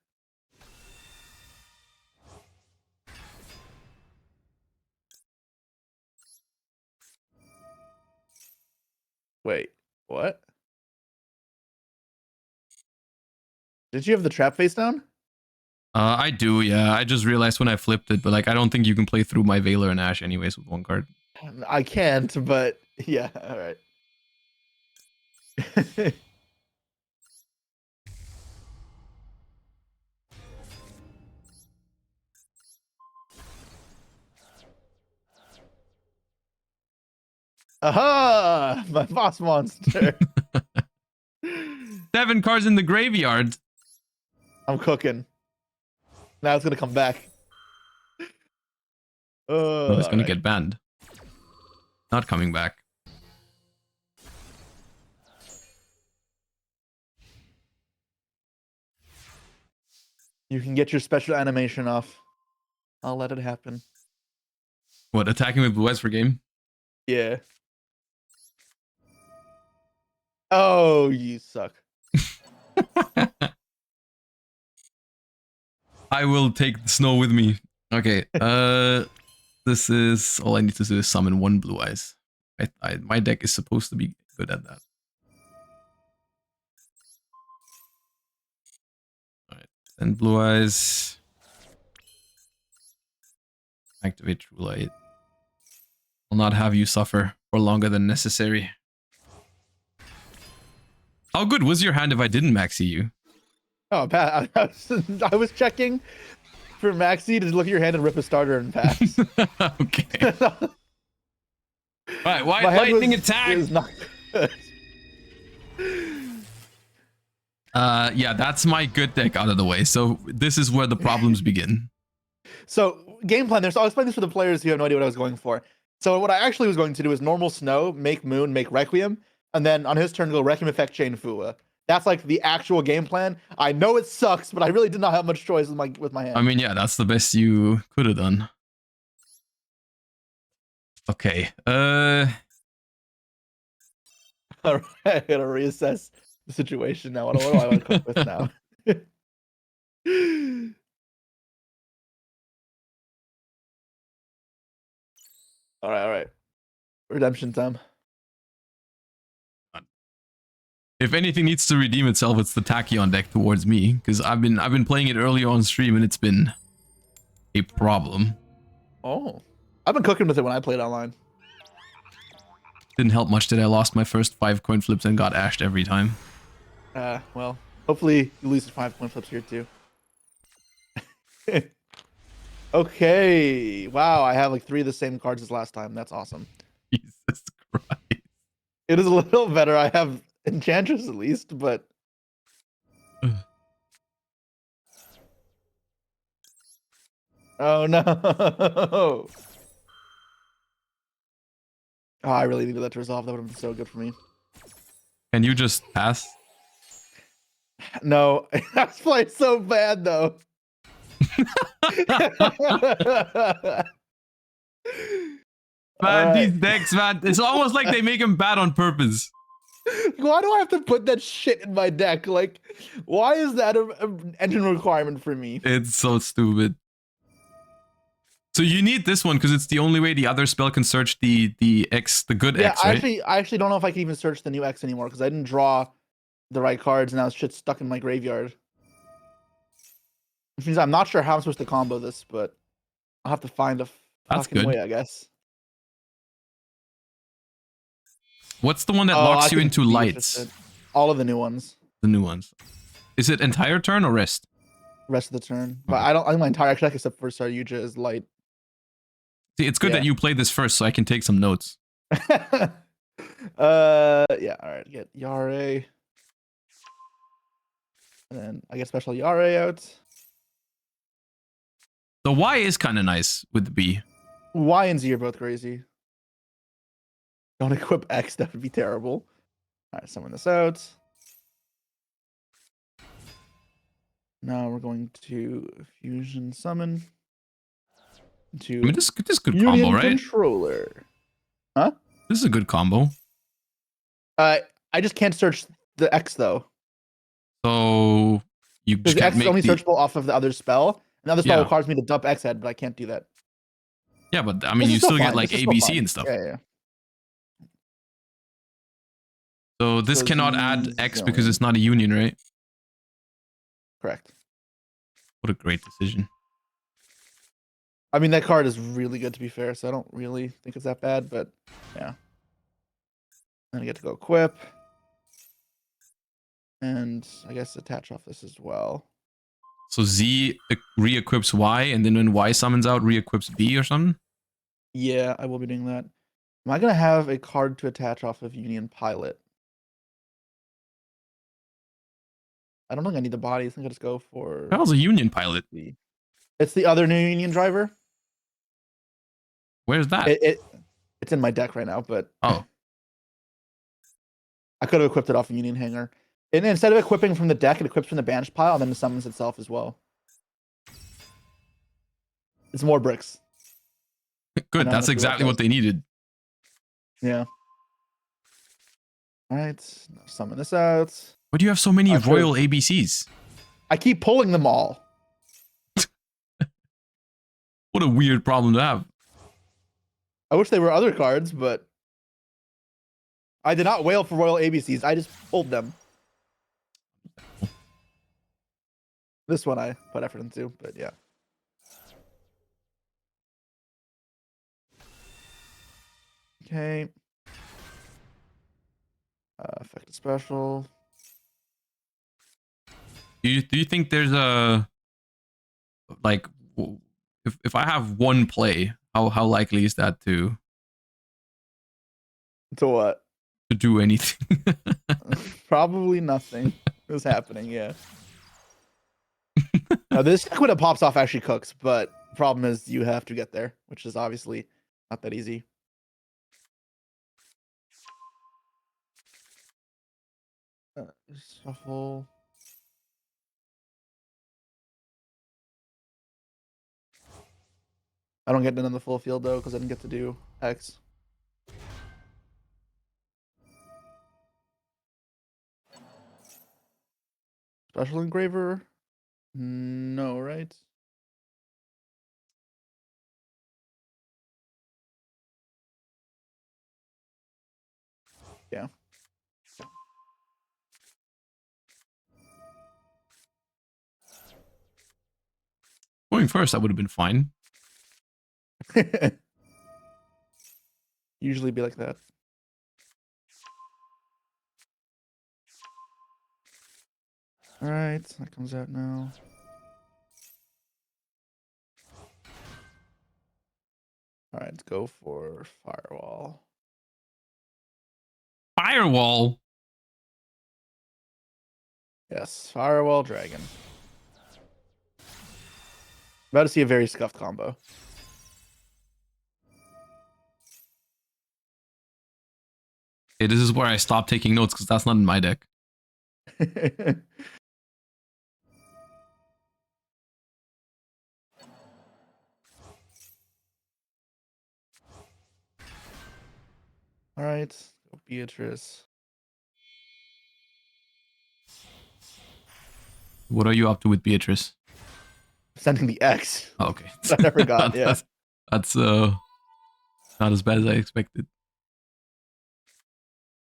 Wait, what? Did you have the trap face down? I do, yeah. I just realized when I flipped it, but like I don't think you can play through my Veiler and Ash anyways with one card. I can't, but yeah, all right. Aha! My boss monster. 7 cards in the graveyard. I'm cooking. Now it's gonna come back. Oh, it's gonna Alright. get banned. Not coming back. You can get your special animation off. I'll let it happen. What, attacking with blue eyes for game? Yeah. Oh, you suck. I will take the snow with me. Okay, this is all I need to do is summon 1 blue eyes. My deck is supposed to be good at that. Alright, then blue eyes. Activate True Light. Will not have you suffer for longer than necessary. How good was your hand if I didn't maxi you? Oh, Pat, I was checking for Maxi to look at your hand and rip a starter and pass. Okay. Right, white My hand lightning was- attack. is not good. Yeah, that's my good deck out of the way. So this is where the problems begin. So game plan there. So I'll explain this for the players who have no idea what I was going for. So what I actually was going to do is normal snow, make moon, make requiem, and then on his turn go requiem effect chain Fua. That's like the actual game plan. I know it sucks, but I really did not have much choice with my hand. I mean, yeah, that's the best you could have done. Okay. All right, I gotta reassess the situation now. What do I want to cook with now? All right. Redemption time. If anything needs to redeem itself, it's the Tachyon deck towards me, because I've been playing it earlier on stream and it's been a problem. Oh, I've been cooking with it when I played online. Didn't help much that I lost my first 5 coin flips and got ashed every time. Well, hopefully you lose 5 coin flips here too. Okay. Wow, I have like 3 of the same cards as last time. That's awesome. Jesus Christ. It is a little better. I have Enchantress at least, but oh no. Oh, I really needed that to resolve. That would have been so good for me. Can you just pass? No, I was playing so bad though. Man, Alright. these decks, man. It's almost like they make them bad on purpose. Why do I have to put that shit in my deck? Like, why is that an engine requirement for me? It's so stupid. So you need this one because it's the only way the other spell can search the X, the good Yeah, X, right? I actually don't know if I can even search the new X anymore because I didn't draw the right cards and now shit's stuck in my graveyard. Which means I'm not sure how I'm supposed to combo this, but I'll have to find a That's fucking good. way, I guess. What's the one that Oh, I locks you can into be lights? interested. All of the new ones. The new ones. Is it entire turn or rest? Rest of the turn. But Okay. I think my entire deck except for Saryuja is light. See, it's good Yeah. that you play this first so I can take some notes. Yeah, alright, get Yare. And then I get special Yare out. The Y is kind of nice with the B. Y and Z are both crazy. Don't equip X, that would be terrible. Alright, summon this out. Now we're going to fusion summon to I mean, this is good Union combo, right? Controller. Huh? This is a good combo. I just can't search the X though. So You Because just the can't X is make only the. searchable off of the other spell. And the other spell Yeah. requires me to dump X head, but I can't do that. Yeah, but I mean, This you is still still get fine. like This is still ABC fine. and stuff. Yeah. So this So cannot add Z's X because going. it's not a union, right? Correct. What a great decision. I mean, that card is really good, to be fair, so I don't really think it's that bad, but yeah. Then I get to go equip. And I guess attach off this as well. So Z re-equips Y, and then when Y summons out, re-equips B or something? Yeah, I will be doing that. Am I going to have a card to attach off of Union Pilot? I don't think I need the body. I think I'll just go for... That was a union pilot. It's the other new Union driver. Where's that? It's in my deck right now, but... Oh. I could have equipped it off a Union Hanger. And instead of equipping from the deck, it equips from the banish pile, and then it summons itself as well. It's more bricks. Good, that's exactly what they needed. Yeah. Alright, summon this out. Why do you have so many royal ABCs? I keep pulling them all. What a weird problem to have. I wish they were other cards, but I did not wail for royal ABCs. I just pulled them. This one I put effort into, but yeah. Okay. Effective special. Do you think there's a like if I have one play, how likely is that to what? To do anything? Probably nothing is happening, yeah. Now this deck when it pops off actually cooks, but the problem is you have to get there, which is obviously not that easy. Shuffle. I don't get in on the full field though because I didn't get to do X. Special engraver? No, right? Yeah. Going first, that would have been fine. Usually be like that. All right, that comes out now. All right, let's go for firewall. Firewall. Yes, firewall dragon. About to see a very scuffed combo. Hey, this is where I stopped taking notes because that's not in my deck. All right, go Beatrice. What are you up to with Beatrice? Sending the X. Oh, okay. I never got, yeah. That's not as bad as I expected.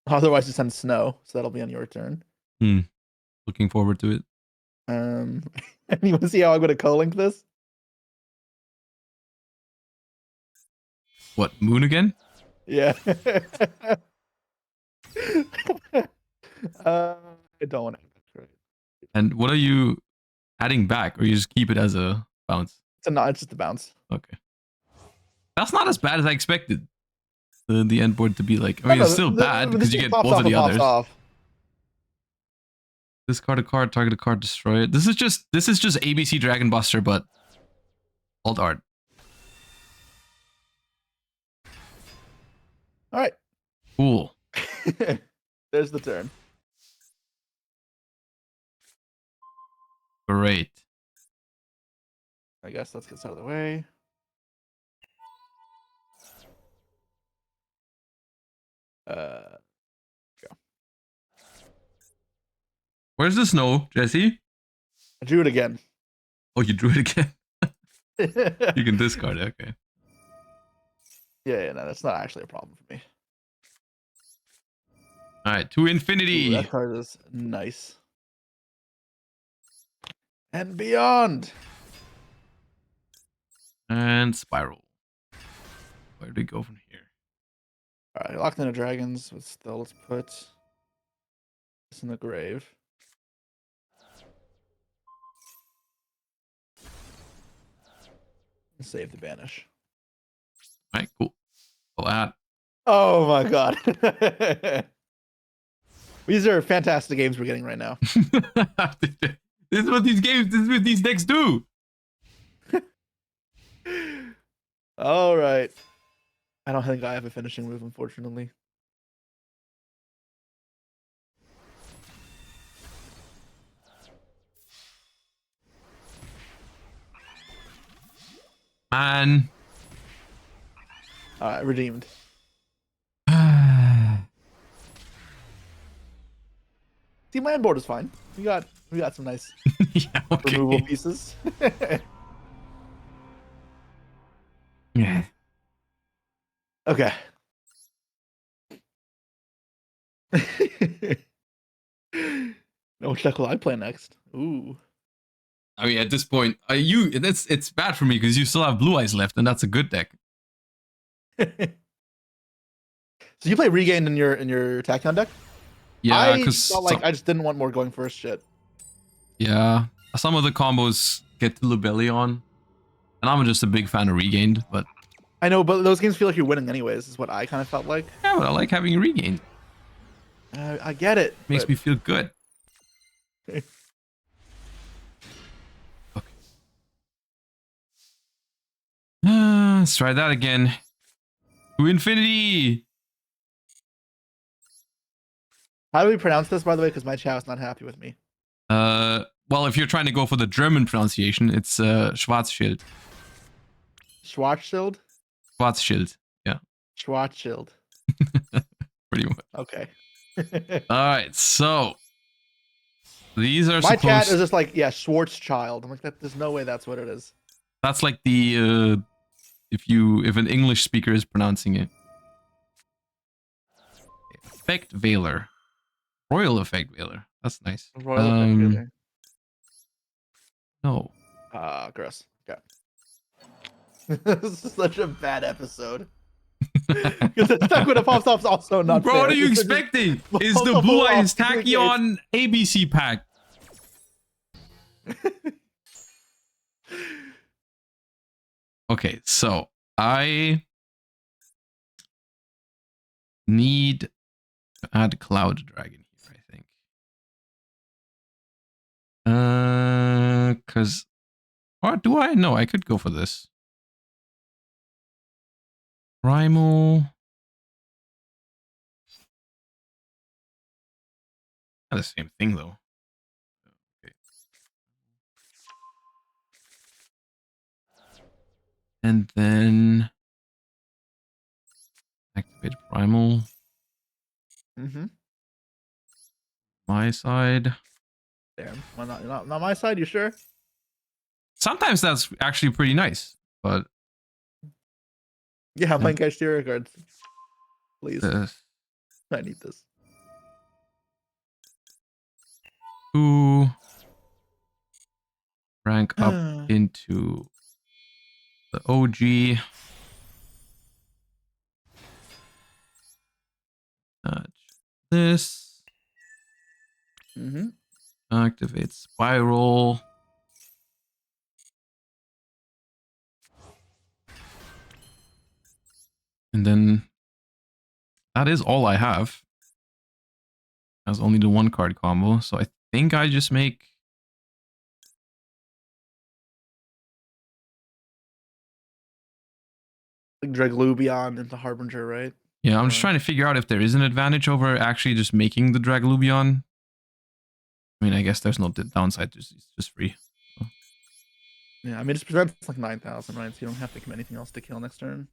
Otherwise, just send snow, so that'll be on your turn. Looking forward to it. You want to see how I'm going to co-link this? What, Moon again? Yeah. I don't want to. And what are you adding back, or you just keep it as a bounce? It's just a bounce. Okay. That's not as bad as I expected. The end board to be like, I mean, it's still bad because you get both of the others. Discard a card, target a card, destroy it. This is just ABC Dragon Buster, but alt art. All right. Cool. There's the turn. Great. I guess let's get this out of the way. Go. Where's the snow, Jesse? I drew it again. Oh, you drew it again. yeah, You can discard it. Okay. no, that's not actually a problem for me. All right, to Ooh, infinity that card is nice. And beyond. and spiral. Where do we go from here? All right, locked into dragons. Let's put this in the grave. And save the banish. All right, cool. Well, that. Oh my god. These are fantastic games we're getting right now. This is what these games. This is what these decks do. All right. I don't think I have a finishing move, unfortunately. Man. All right, redeemed. See, my board is fine. We got some nice Yeah, okay. removal pieces. Yeah. Okay. Which deck will I play next? Ooh. I mean, at this point, it's bad for me because you still have Blue Eyes left, and that's a good deck. So you play Regained in your Tachyon deck? Yeah, I because felt like I just didn't want more going first shit. yeah, some of the combos get to Lubellion, and I'm just a big fan of Regained. But I know, but those games feel like you're winning anyways. Is what I kind of felt like. yeah, but I like having Regained. I get it. Makes but... me feel good. Okay. Let's try that again. To infinity. How do we pronounce this, by the way? Because my chat's not happy with me. Well, if you're trying to go for the German pronunciation, it's Schwarzschild. Schwarzschild? Schwarzschild. Yeah. Schwarzschild. Pretty much. Okay. All right, so these are my supposed... chat is just like, yeah, Schwarzschild. I'm like, there's no way that's what it is. That's like the if an English speaker is pronouncing it. Effect Veiler. Royal Effect Veiler. That's nice. Royal Effect Veiler. No. Gross. Okay. This is such a bad episode. Because the stuck with a pop stop's also not Bro, fair. what are you expecting? Is the Blue Eyes Tachyon ABC pack? Okay, so I need to add Cloud Dragon here, I think. Cause or do I? No, I could go for this. Primal. Not the same thing though. Okay. And then activate Primal. Mm-hmm. My side. Damn. Why not my side? You sure? Sometimes that's actually pretty nice, but Yeah, mine catch the cards. Please. I need this. 2 rank up into the OG. This. Mm-hmm. Activate Spiral. And then that is all I have. That's only the 1-card combo. So I think I just make... Like Draglubion into Harbinger, right? Yeah, I'm just trying to figure out if there is an advantage over actually just making the Draglubion. I mean, I guess there's no downside. It's just free. So. Yeah, I mean, it presents like 9,000, right? So you don't have to commit anything else to kill next turn.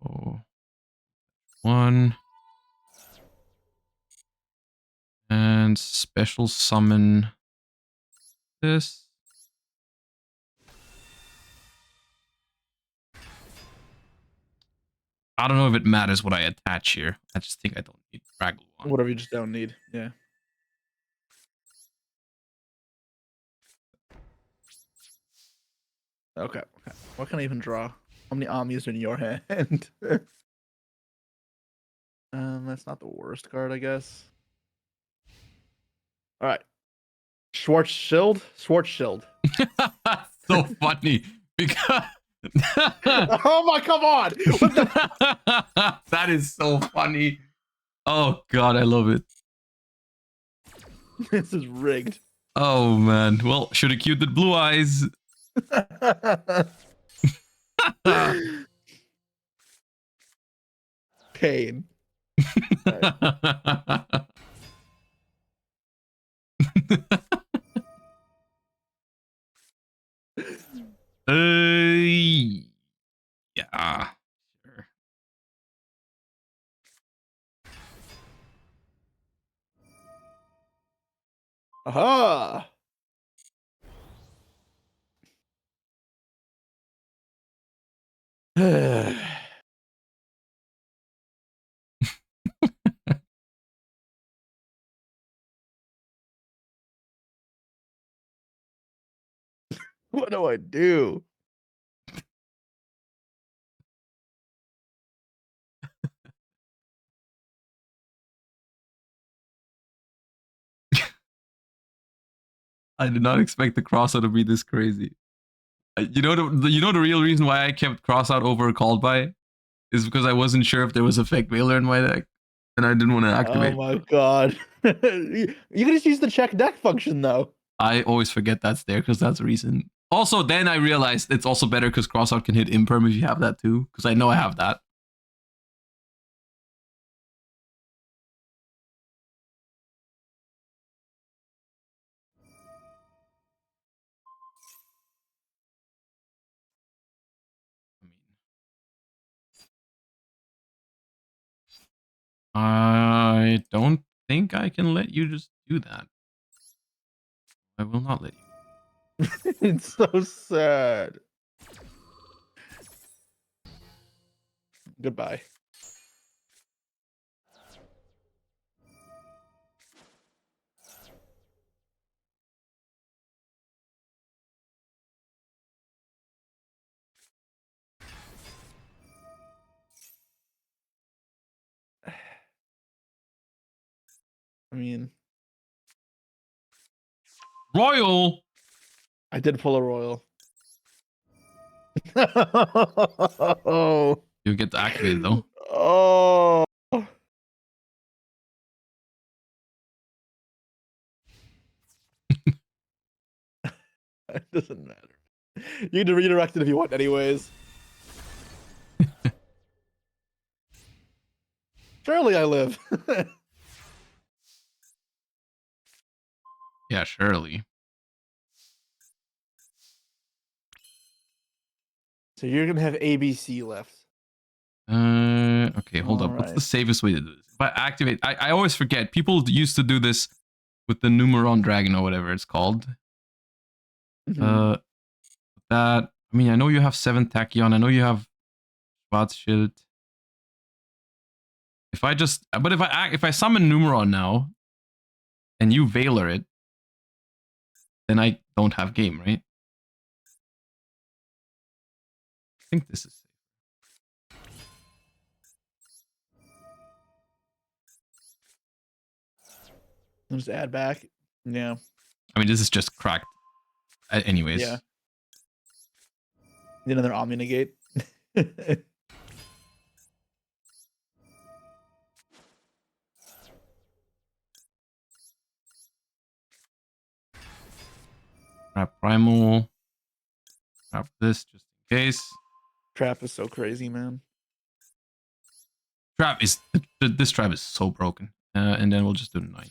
Oh. 1. and special summon this. I don't know if it matters what I attach here. I just think I don't need Fraggle one. Whatever you just don't need. Yeah. Okay. Okay. What can I even draw? How many Omnis are in your hand? That's not the worst card, I guess. All right. Schwarzschild. So funny because Oh my, come on! What the that is so funny. Oh god, I love it. This is rigged. Oh man. Well, should have queued the blue eyes. Pain. Yeah. Sure. Aha! What do I do? I did not expect the crossout to be this crazy. You know the real reason why I kept crossout over called by is because I wasn't sure if there was a fake Veiler in my deck, and I didn't want to activate. Oh my god! You can just use the check deck function though. I always forget that's there because that's the reason. Also, then I realized it's also better because crossout can hit imperm if you have that too, because I know I have that. I don't think I can let you just do that. I will not let you. It's so sad. Goodbye. I mean, Royal! I did pull a royal. Oh. You get to activate it though. Oh. It doesn't matter. You can redirect it if you want, anyways. Surely I live. Yeah, surely. So you're gonna have ABC left. Okay, hold up. What's Alright. the safest way to do this? If I activate, I always forget. People used to do this with the Numeron Dragon or whatever it's called. Mhm. That, I mean, I know you have 7 Tachyon. I know you have Schwarzschild. If I just, but if I summon Numeron now, and you Veiler it, then I don't have game, right? I think this is safe. I'll just add back. Yeah. I mean, this is just cracked. Anyways. Yeah. Need another Omni negate. Grab Primal. Grab this just in case. Trap is so crazy, man. Trap is this trap is so broken. And then we'll just do 9.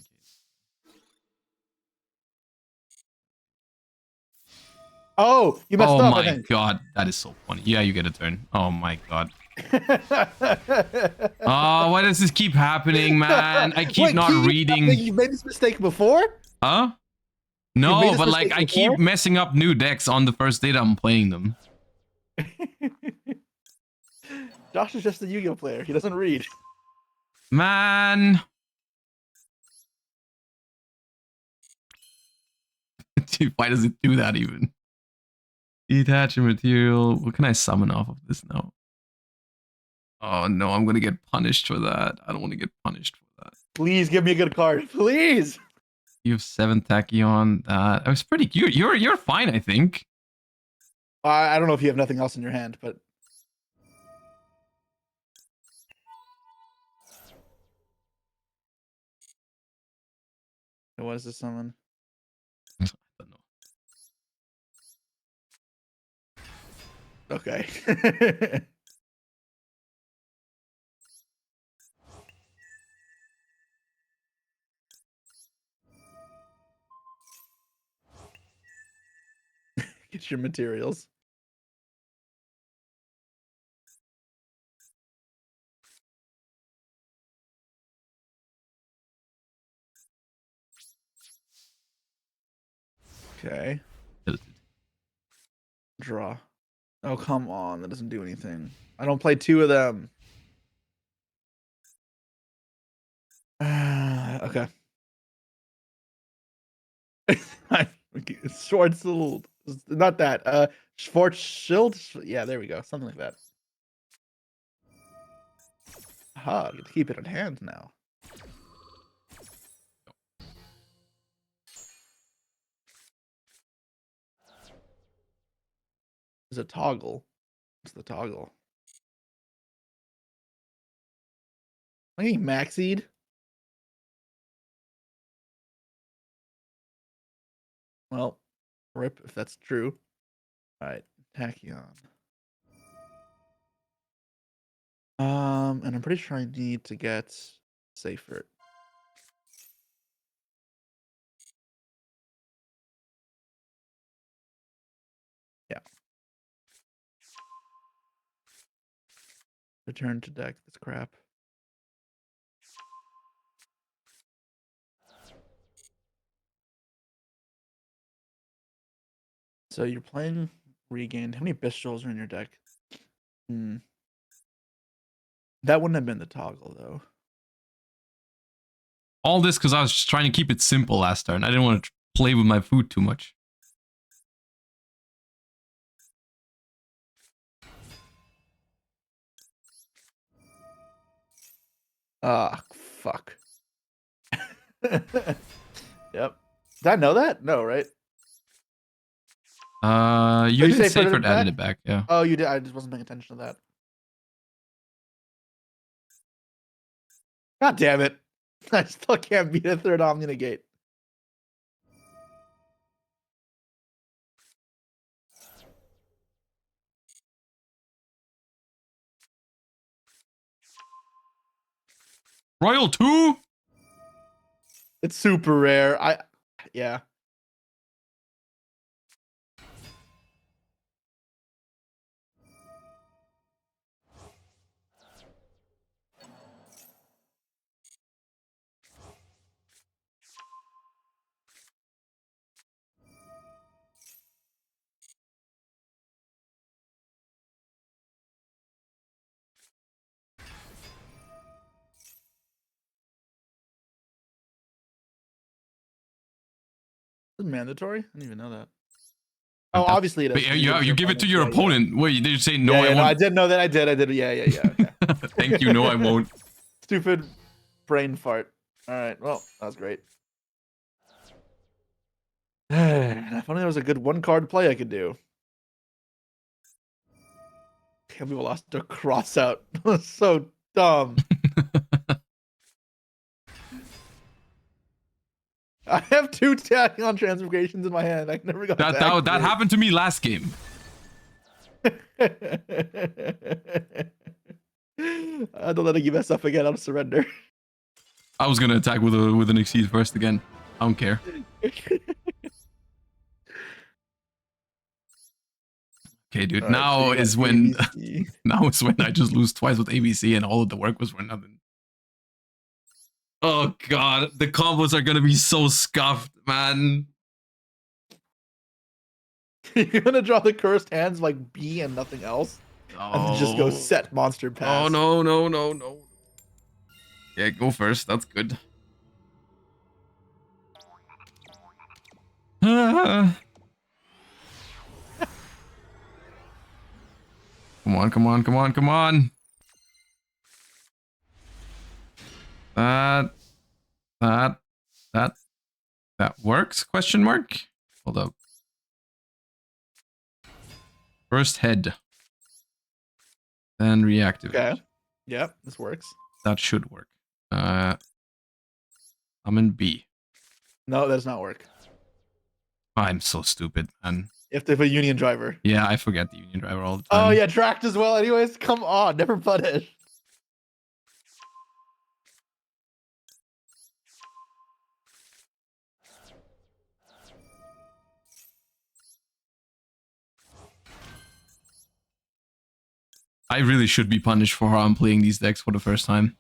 Oh, you messed Oh up. I my think. god, that is so funny. Yeah, you get a turn. Oh my god. Oh, why does this keep happening, man? I keep Wait, not reading. You've made this mistake before? Huh? made No, this but like mistake I keep before? messing up new decks on the first day that I'm playing them. Josh is just a Yu-Gi-Oh player. He doesn't read. Man. Dude, why does it do that even? Detach a material. What can I summon off of this now? Oh no, I'm gonna get punished for that. I don't want to get punished for that. Please give me a good card. Please. You have 7 Tachyon. That was pretty cute. You're fine, I think. I don't know if you have nothing else in your hand, but what is this summon? I don't know. Okay. Get your materials. Okay. Draw. Oh, come on. That doesn't do anything. I don't play 2 of them. Okay. Schwarzschild. Not that. Schwarzschild? Yeah, there we go. Something like that. Aha, I get to keep it in hand now. There's a toggle. What's the toggle? Am I getting maxied? Well, rip if that's true. Alright, Tachyon. And I'm pretty sure I need to get safer. Yeah. Return to deck this crap. So you're playing Regained. How many Bistrels are in your deck? That wouldn't have been the toggle, though. All this because I was just trying to keep it simple last turn. I didn't want to play with my food too much. Ah, fuck. Yep. Did I know that? No, right? You you did safer Saferd than added that? it back, yeah. Oh, you did. I just wasn't paying attention to that. God damn it. I still can't beat a 3rd Omni Negate. Royal 2? It's super rare. Yeah. Is it mandatory? I didn't even know that. Oh, obviously it is. But you give it to your Yeah. opponent. Wait, did you say no? Yeah, I no, won't. I did know that. I did. Yeah. Okay. Thank you. No, I won't. Stupid brain fart. All right. Well, that was great. If only there was a good 1-card play I could do. Can't believe I lost a cross out. So dumb. I have 2 Tachyon transformations in my hand. I never got that happened to me last game. Don't let you mess up again. I'll surrender. I was gonna attack with an Exceed first again. I don't care. Okay, dude. All right, so Now you got is when ABC. now is when I just lose twice with ABC and all of the work was for nothing. Oh god, the combos are gonna be so scuffed, man. You're gonna draw the cursed hands like B and nothing else, and then just go Oh. set monster pass. Oh no, no, no, no. Yeah, go first. That's good. Come on, come on, come on, come on. That works? Question mark? Hold up. First head. Then reactivate. Okay. Yep, this works. That should work. I'm in B. No, that does not work. I'm so stupid, man. You have to have a union driver. Yeah, I forget the union driver all the time. Oh yeah, tracked as well. Anyways, come on, never punish. I really should be punished for how I'm playing these decks for the first time.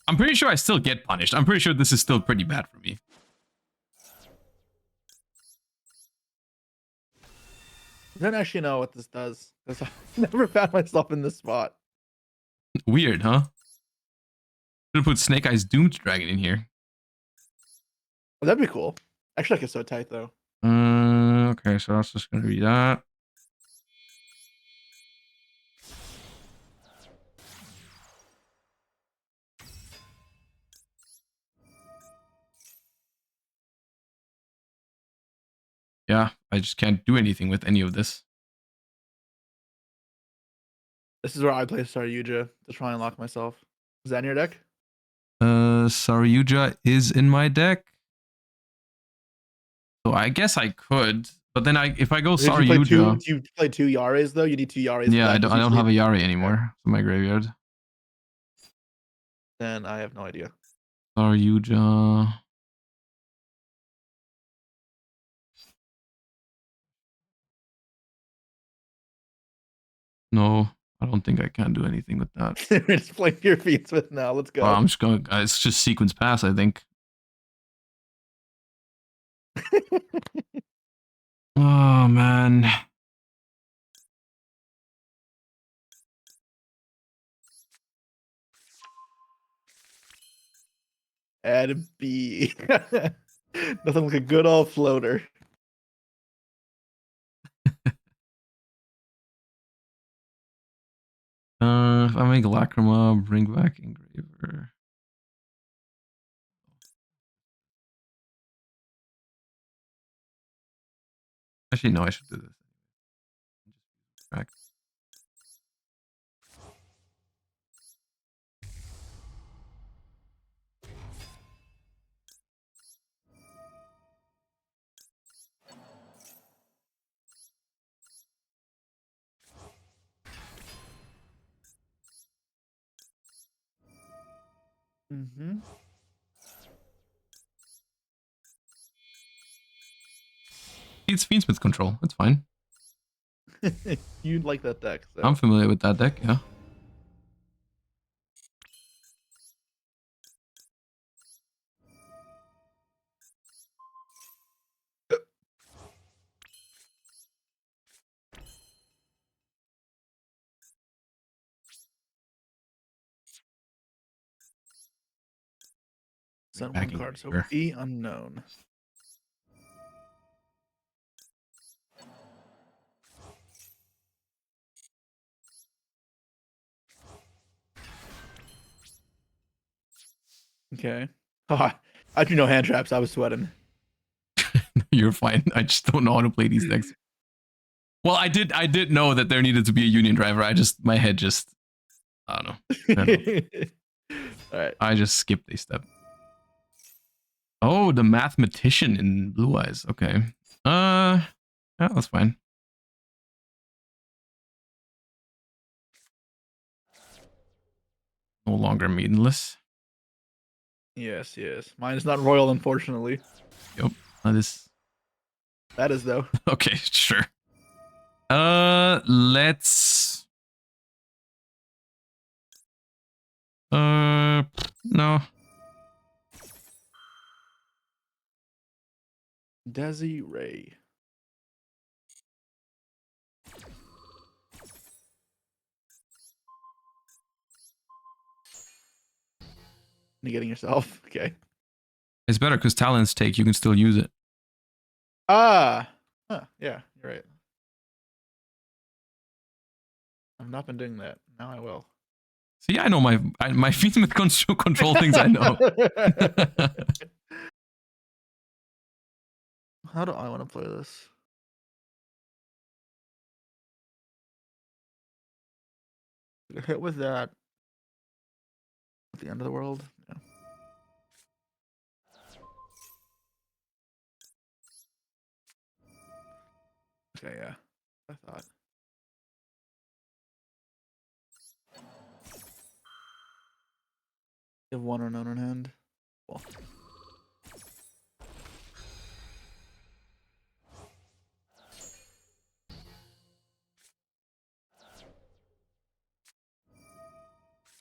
I'm pretty sure I still get punished. I'm pretty sure this is still pretty bad for me. I don't actually know what this does because I've never found myself in this spot. Weird, huh? Should have put Snake Eyes Doomed Dragon in here. Oh, that'd be cool. Actually, like it's so tight though. Okay, so that's just gonna be that. Yeah, I just can't do anything with any of this. This is where I play Saryuja to try and lock myself. Is that in your deck? Saryuja is in my deck. So I guess I could, but then if I go Do Saryuja, you play two Yares though? You need two Yares. yeah, I back don't have a usually- Yari anymore in my graveyard. Then I have no idea. Saryuja. No, I don't think I can do anything with that. We're just playing your feet with now. Let's go. Well, I'm just going. It's just sequence pass, I think. Oh man. Add a B. Nothing like a good old floater. If I make Lacrima, bring back Engraver. Actually, no, I should do this. Back. Mm-hmm. It's Fiendsmith control. That's fine. You'd like that deck. So. I'm familiar with that deck, yeah. Send Back one card. So Engraver. E unknown. Okay. I do no hand traps. I was sweating. You're fine. I just don't know how to play these decks. Well, I did know that there needed to be a union driver. My head just, I don't know. All right. I just skipped a step. Oh, the mathematician in Blue Eyes. Okay. Yeah, that's fine. No longer meaningless. Yes, yes. Mine is not royal, unfortunately. Yep. This That is though. Okay, sure. Let's. No. Desi Ray. Negating yourself. Okay. It's better because talents take, you can still use it. Ah. Huh. Yeah, you're right. I've not been doing that. Now I will. See, I know my Behemoth control things I know. How do I want to play this? Hit with that at the end of the world. Yeah. Okay, yeah. I thought. You have one unknown in hand. Cool.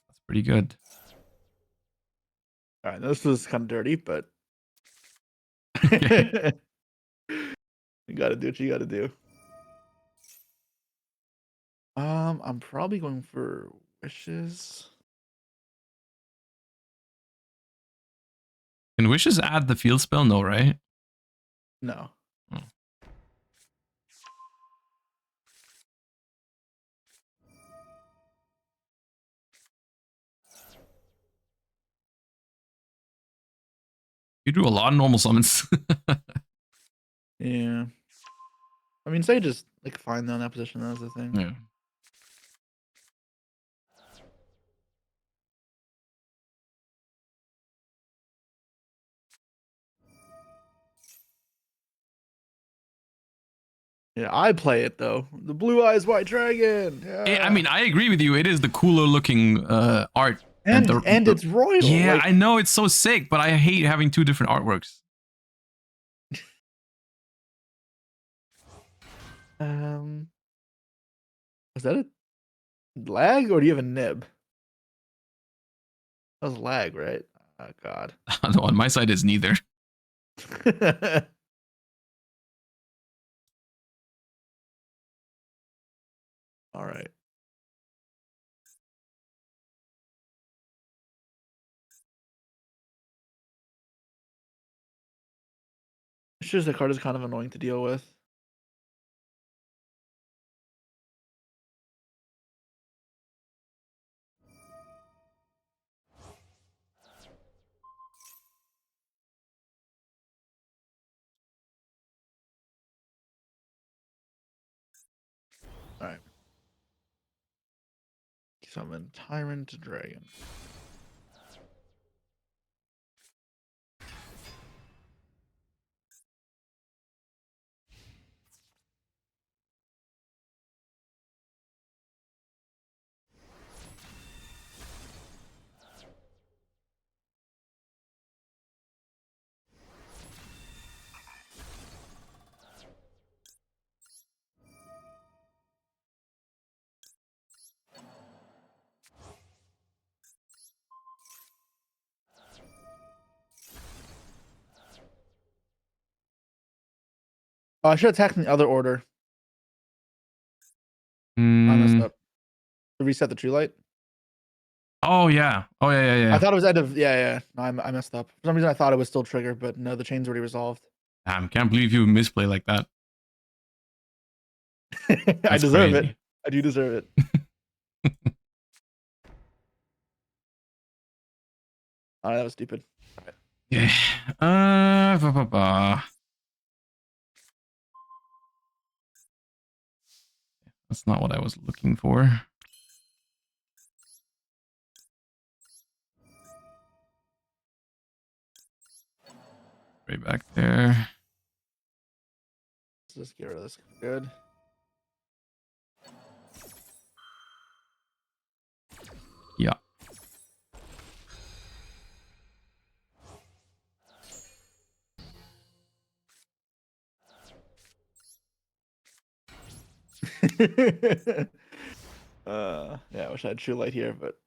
That's pretty good. All right, this was kind of dirty, but Okay. you gotta do what you gotta do. I'm probably going for wishes. Can wishes add the field spell? No, right? No. Oh. You do a lot of normal summons. Yeah. I mean, say just like fine though in that position. That's the thing. Yeah. Yeah, I play it though. The Blue Eyes White Dragon. Yeah. I mean, I agree with you. It is the cooler looking art. and the- it's royal. Yeah, like, I know it's so sick, but I hate having two different artworks. Was that a lag or do you have a nib? That was lag, right? Oh god. No, on my side, it's neither. All right. It's just the card is kind of annoying to deal with. All right. Summon Tyrant Dragon. Oh, I should attack in the other order. I messed Mm. up. To reset the true light. Oh yeah. Oh yeah. I thought it was end of yeah. No, I messed up. For some reason I thought it was still trigger, but no, the chain's already resolved. Damn, can't believe you misplay like that. I That's deserve crazy. it. I do deserve it. Oh, that was stupid. Yeah. That's not what I was looking for. Right back there. Let's just get rid of this. Good. Yeah. Yeah, I wish I had True Light here, but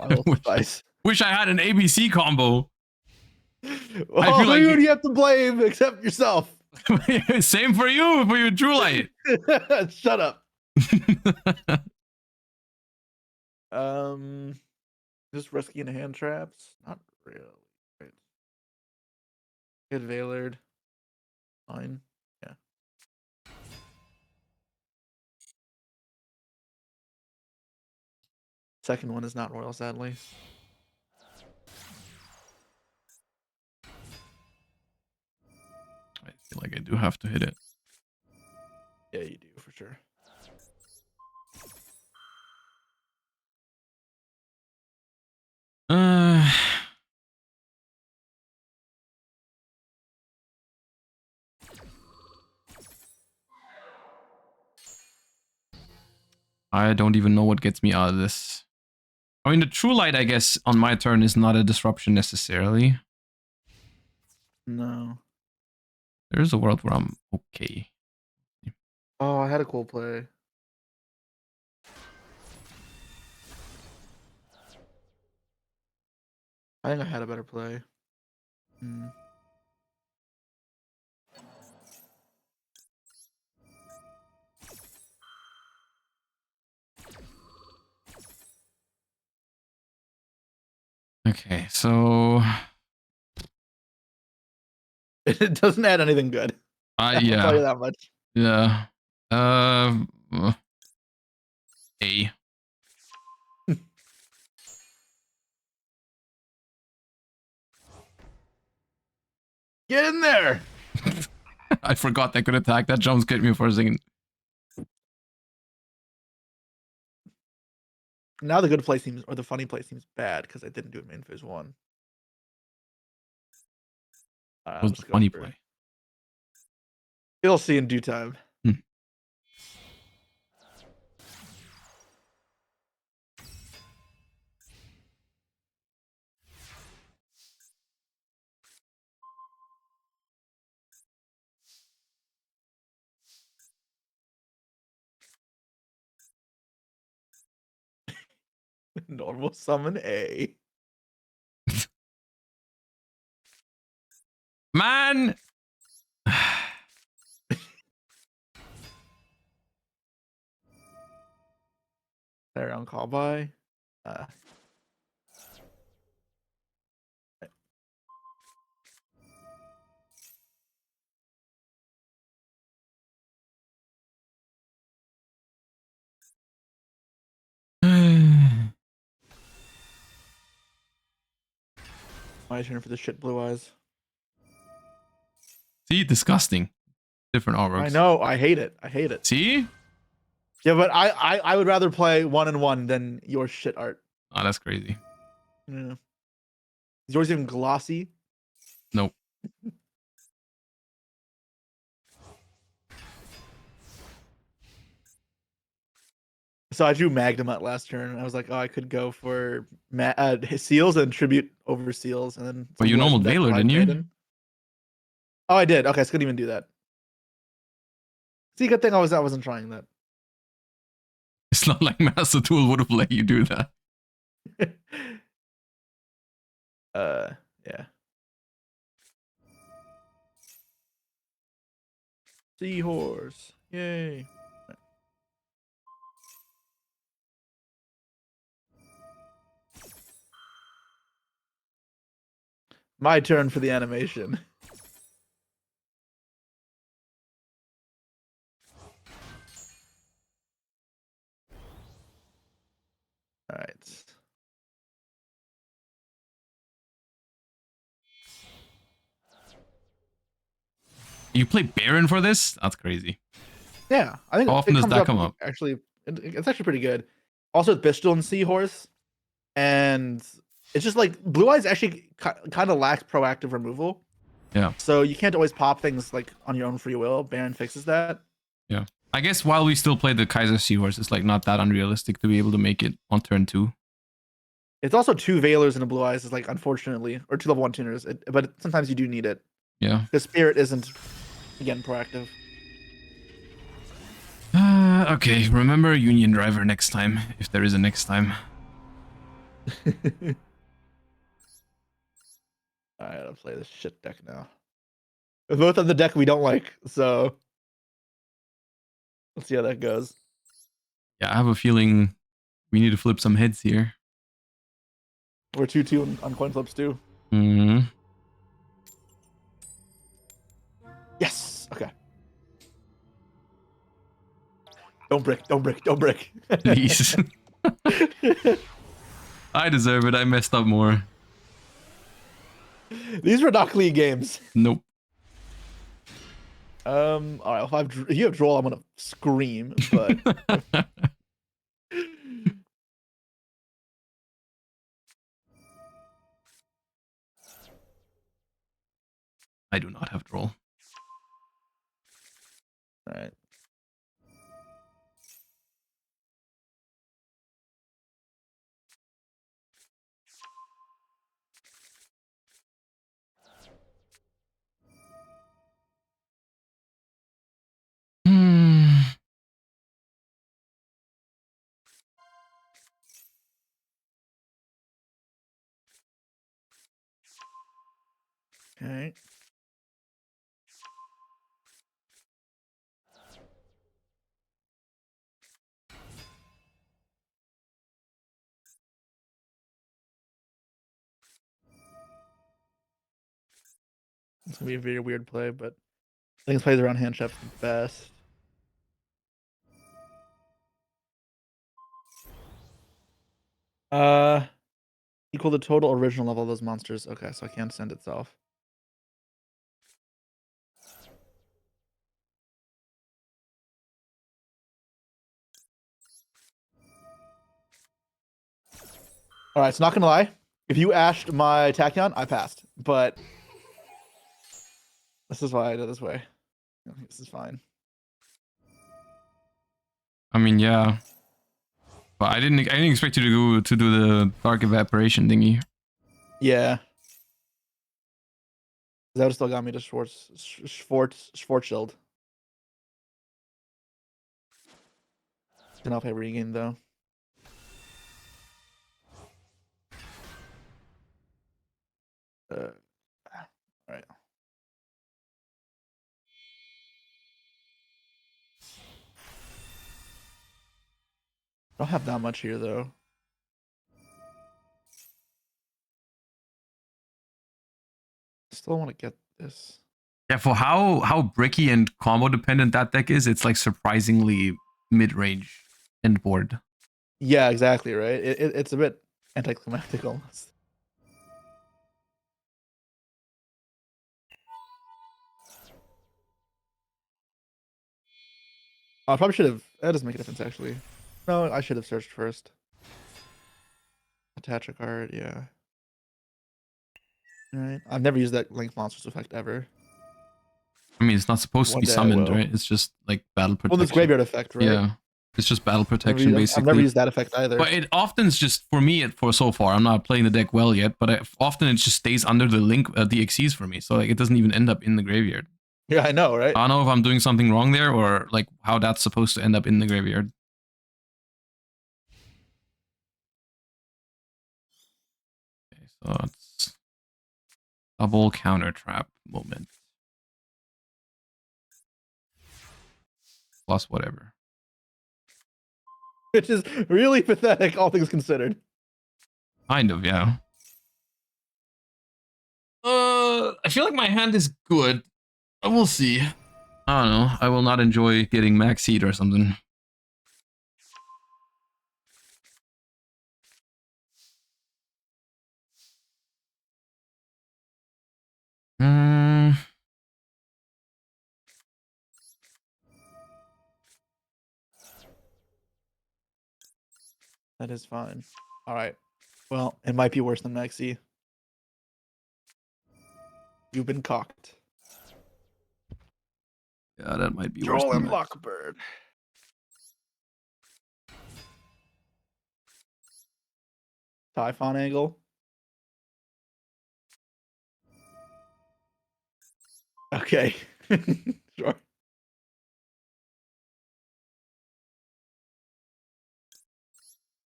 I will suffice. Wish I had an ABC combo. Well, I feel like who do you have to blame except yourself? Same for your True Light. Shut up. Just risky in hand traps? Not really. Right. Good Valard. Fine. Yeah. Second one is not royal, sadly. I feel like I do have to hit it. Yeah, you do for sure. I don't even know what gets me out of this. I mean, the True Light, I guess, on my turn is not a disruption necessarily. No. There's a world where I'm okay. Oh, I had a cool play. I think I had a better play. Okay, so It doesn't add anything good. I'll tell you yeah, that much. yeah. A. Get in there. I forgot I could attack. That jump scared me for a second. Now the good play seems, or the funny play seems bad because I didn't do it main phase 1. Was the funny play? You'll see in due time. Normal summon A. Man! There on call by. My turn for the shit blue eyes. See, disgusting. Different artworks. I know. I hate it. I hate it. See? Yeah, but I would rather play 1-1 than your shit art. Oh, that's crazy. Yeah. Is yours even glossy? Nope. So I drew Magnemite last turn. I was like, oh, I could go for Seals and Tribute over Seals, and then. But you normal Valor, didn't you? Maiden. Oh, I did. Okay, so I couldn't even do that. See, good thing I wasn't trying that. It's not like Master Duel would have let you do that. Yeah. Seahorse. Yay. My turn for the animation. All right. You play Baron for this? That's crazy. Yeah, I think How often does that come up? Actually, it's actually pretty good. Also, with Pistol and Seahorse, and it's just like Blue Eyes actually kind of lacks proactive removal. Yeah. So you can't always pop things like on your own free will. Baron fixes that. Yeah. I guess while we still play the Kaiser Seahorse, it's like not that unrealistic to be able to make it on turn 2. It's also 2 Valors and a Blue Eyes is like, unfortunately, or 2 level 1 tuners, but sometimes you do need it. Yeah. The Spirit isn't, again, proactive. Okay, remember Union Driver next time, if there is a next time. Alright, I'll play this shit deck now. Both on the deck we don't like, so let's see how that goes. Yeah, I have a feeling we need to flip some heads here. We're 2-2 on coin flips too. Hmm. Yes. Okay. Don't brick. Don't brick. Don't brick. Please. I deserve it. I messed up more. These were not clean games. Nope. All right. If you have Droll, I'm gonna scream. But I do not have Droll. all right. Hmm. Okay. It's gonna be a very weird play, but I think it's plays around hand chef the best. Equal the total original level of those monsters. Okay, so I can't send itself. All right, so not gonna lie. If you ashed my Tachyon, I passed. But this is why I did it this way. This is fine. I mean, yeah. But I didn't expect you to do the dark evaporation thingy. Yeah. That would still got me to Schwarzschild. Did not pay regain though. All right. Don't have that much here though. Still want to get this. Yeah, for how bricky and combo dependent that deck is, it's like surprisingly mid-range end board. Yeah, exactly, right? It's a bit anticlimactic almost. I probably should have. That doesn't make a difference, actually. No, I should have searched first. Attach a card, yeah. Alright. I've never used that Link Monsters effect ever. I mean, it's not supposed to One be day I summoned, will. right? It's just like battle protection. Well, this graveyard effect, right? Yeah, it's just battle protection, basically. I've never used that effect either. But it often is just, for me, for so far, I'm not playing the deck well yet, but often it just stays under the link, the Xyz for me. So like, it doesn't even end up in the graveyard. Yeah, I know, right? I don't know if I'm doing something wrong there or like how that's supposed to end up in the graveyard. Okay, so it's double counter trap moment. Plus whatever. Which is really pathetic, all things considered. Kind of, yeah. I feel like my hand is good. We'll see. I don't know. I will not enjoy getting max heat or something. That is fine. All right. Well, it might be worse than Maxi. You've been cocked. Yeah, that might be worse Droll than and that. Lockbird. Typhon angle. Okay. Sure.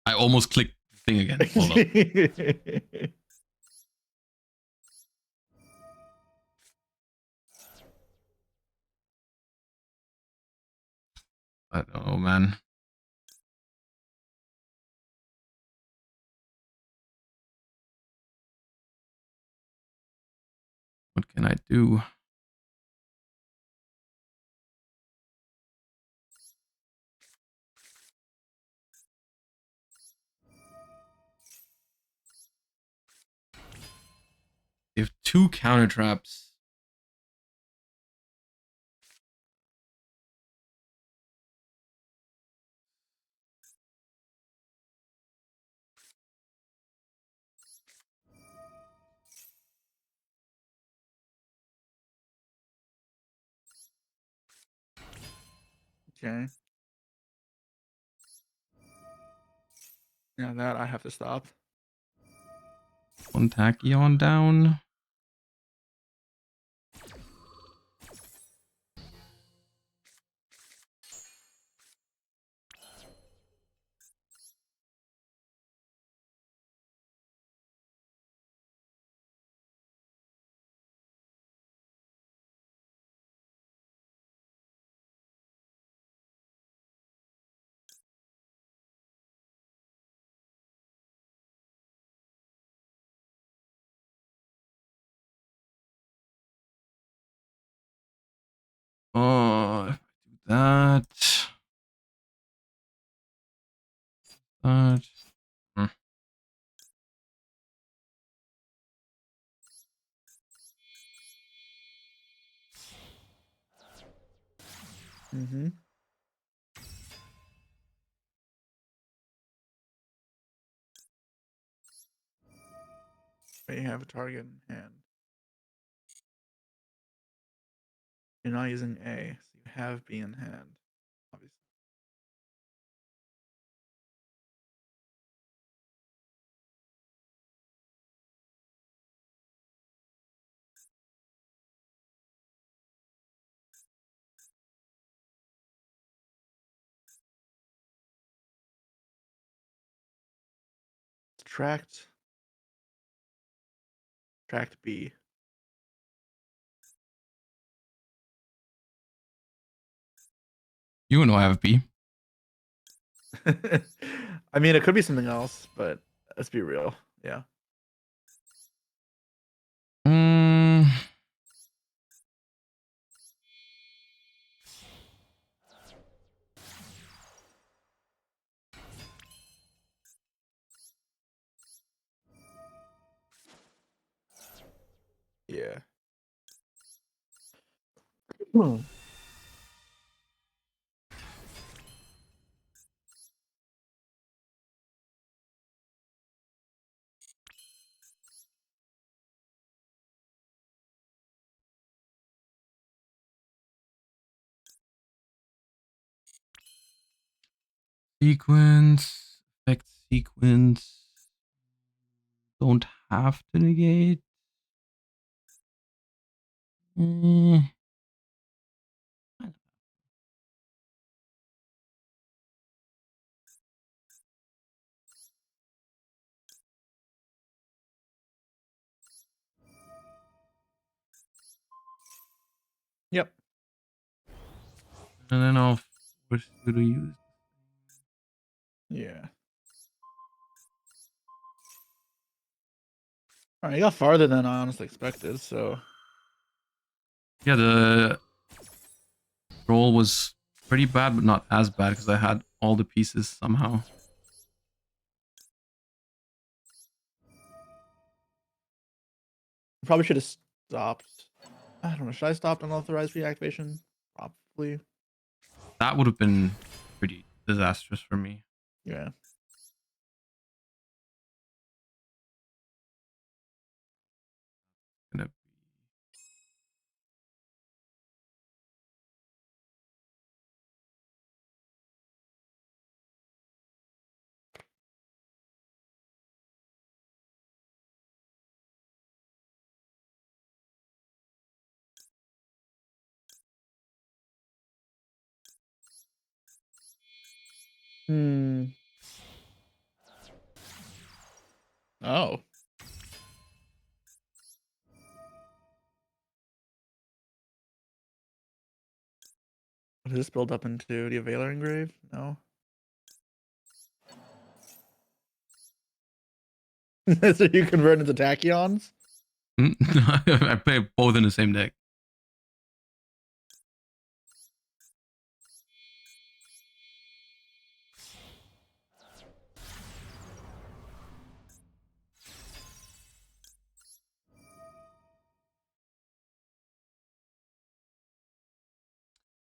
I almost clicked the thing again. Hold on. I don't know, man. What can I do? They have 2 counter traps. Okay. Yeah, that I have to stop. 1 Tachyon down. Oh, if I do that. That. Hmm. Mm-hmm. You have a target in hand. You're not using A, so you have B in hand. Obviously. Tracked. Tracked B. You know I have B. I mean, it could be something else, but let's be real. Yeah. Mm. Yeah. Sequence. Effect sequence. Don't have to negate. Eh. Yep. And then I'll force you to use. Yeah. All right, you got farther than I honestly expected, so Yeah, the roll was pretty bad, but not as bad because I had all the pieces somehow. probably should have stopped. I don't know. Should I stop unauthorized reactivation? Probably. That would have been pretty disastrous for me. Yeah. Gonna Hmm. Oh. What does this build up into? Do you have Valor Engrave? No. So you convert into Tachyons? I play both in the same deck.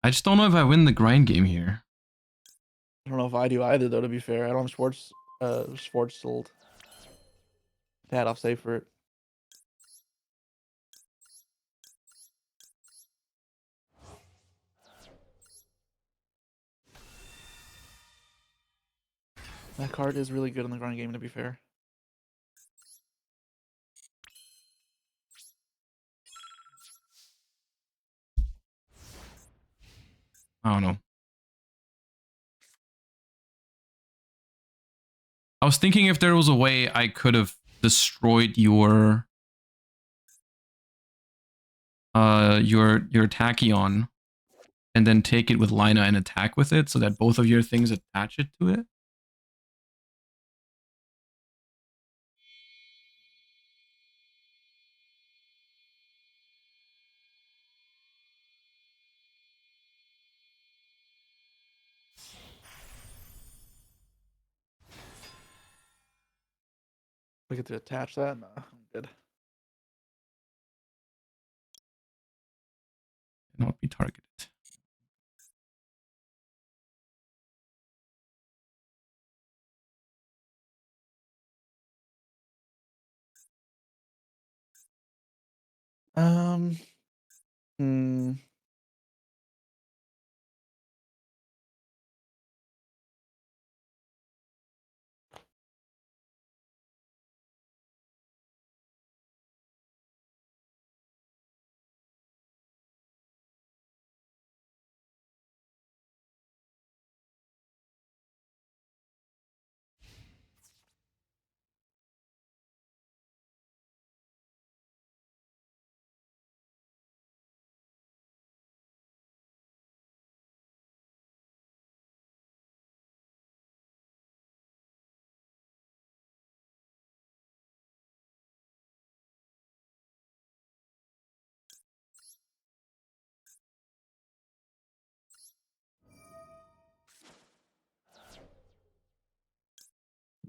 I just don't know if I win the grind game here. I don't know if I do either, though, to be fair. I don't have Schwartz sold. That off save for it. That card is really good in the grind game, to be fair. I don't know. I was thinking if there was a way I could have destroyed your Tachyon and then take it with Lina and attack with it so that both of your things attach it to it. We get to attach that? No, I'm good. Not be targeted. Hmm.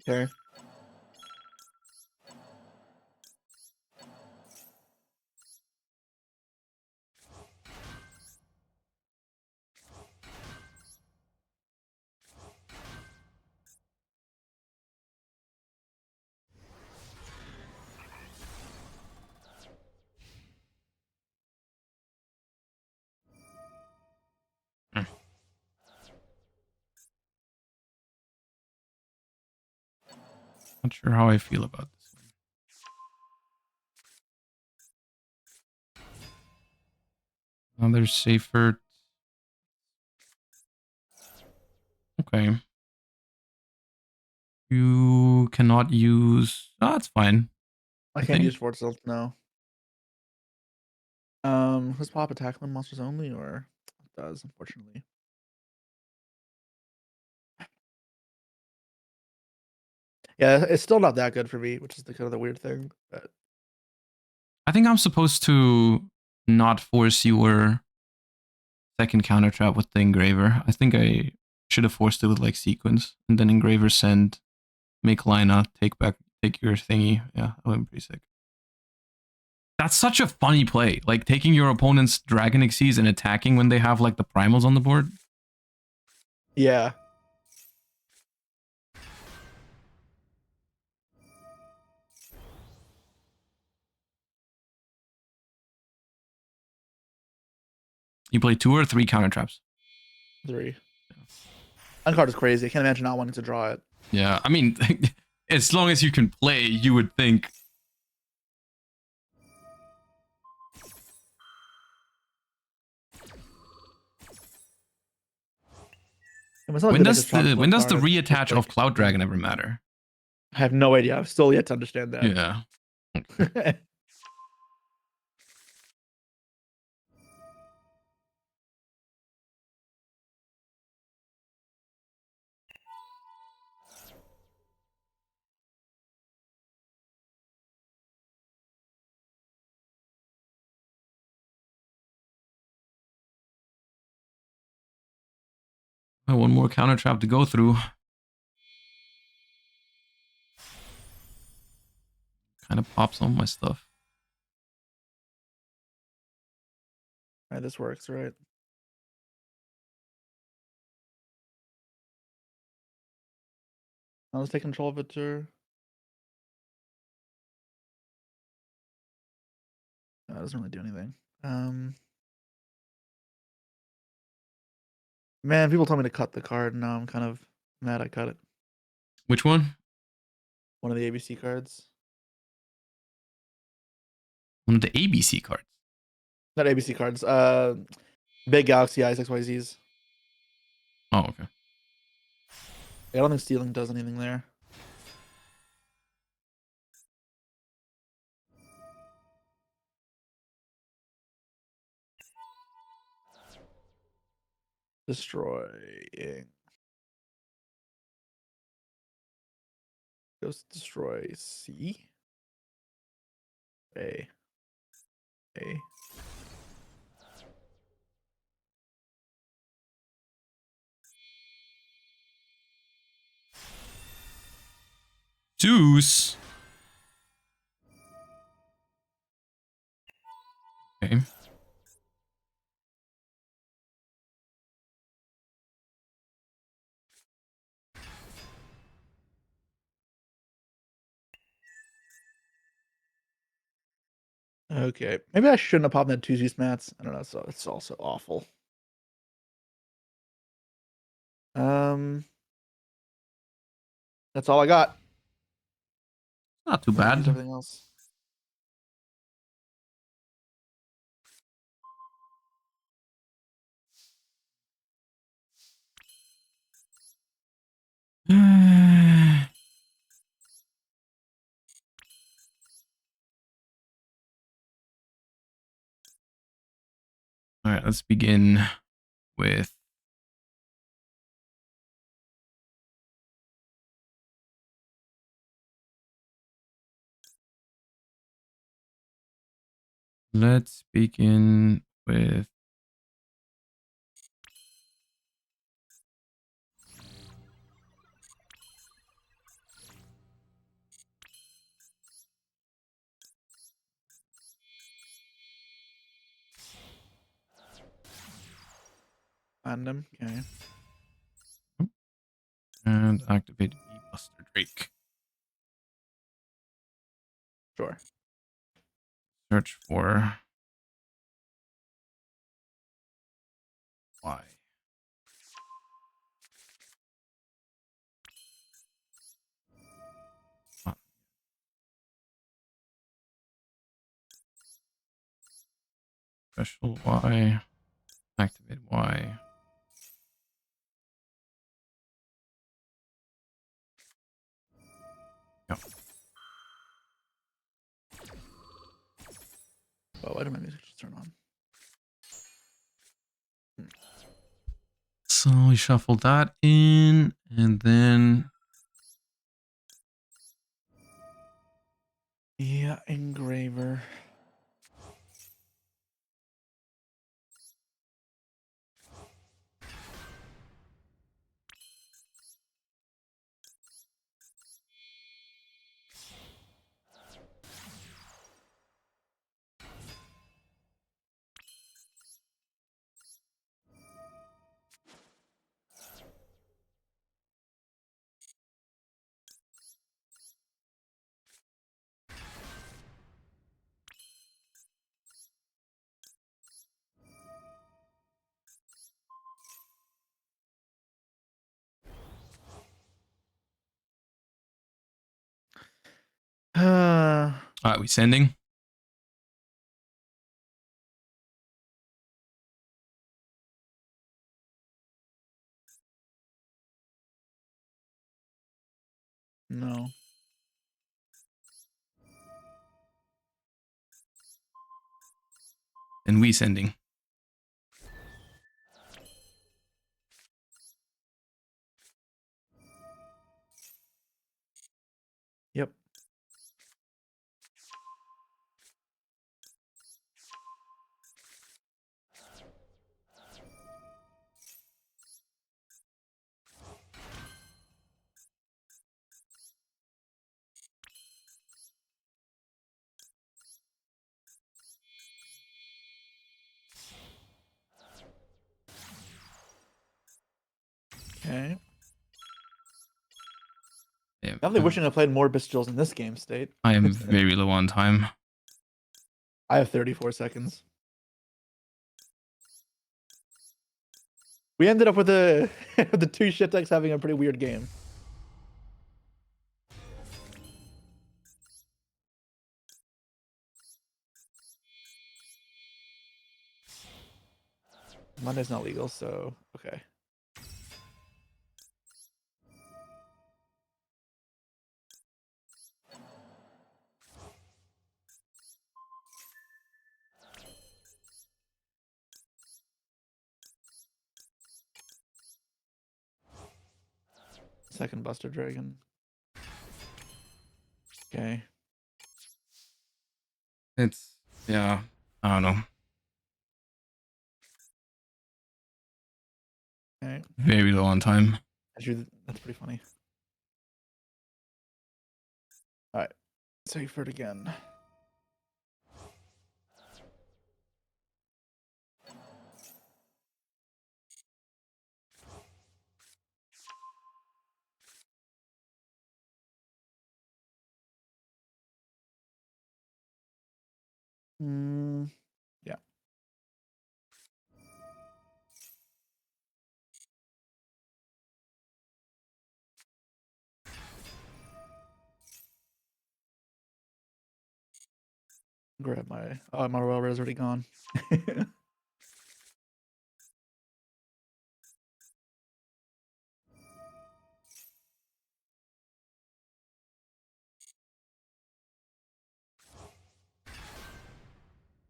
Okay. Not sure how I feel about this one. Another safer. Okay. You cannot use. Oh, that's fine. I can't think. use Schwartz Tilt, no. Does Pop attack them monsters only, or it does, unfortunately. Yeah, it's still not that good for me, which is the kind of the weird thing. But I think I'm supposed to not force your second counter trap with the engraver. I think I should have forced it with like sequence and then engraver send, make Lina, take your thingy. Yeah, that would be pretty sick. That's such a funny play. Like taking your opponent's Dragon Xyz and attacking when they have like the primals on the board. yeah. You play 2 or 3 counter traps. 3. That card is crazy. I can't imagine not wanting to draw it. Yeah, I mean, as long as you can play, you would think. When does the reattach of Cloud Dragon ever matter? I have no idea. I've still yet to understand that. Yeah. One more counter trap to go through. Kind of pops on my stuff. All right, this works, right? Now let's take control of it, too. No, it doesn't really do anything. Man, people told me to cut the card. Now I'm kind of mad I cut it. Which one? One of the ABC cards. One of the ABC cards. Not ABC cards. Big Galaxy Eyes XYZs. Oh, okay. I don't think stealing does anything there. Destroying. Goes to destroy C. A. Deuce. Okay. Okay. Maybe I shouldn't have popped that 2 Zeus mats. I don't know. So it's also awful. That's all I got. Not too Use bad. everything else. All right, let's begin with Random. Okay. and activate Buster Drake. Sure. Search for Y. Special Y. Activate Y. Yep. Oh, why did my music just turn on? So we shuffle that in, and then Yeah, engraver. all right, we sending. No. than we sending. Yep. Okay. Yeah, Definitely wishing I played more Bestials in this game state. I am very low on time. I have 34 seconds. We ended up with the the two shit decks having a pretty weird game. Monday's not legal, so okay. Second Buster Dragon. Okay. It's, yeah, I don't know. Okay. Very low on time. That's pretty funny. All right. Save for it again. Yeah. Grab my my Royal Rare is already gone.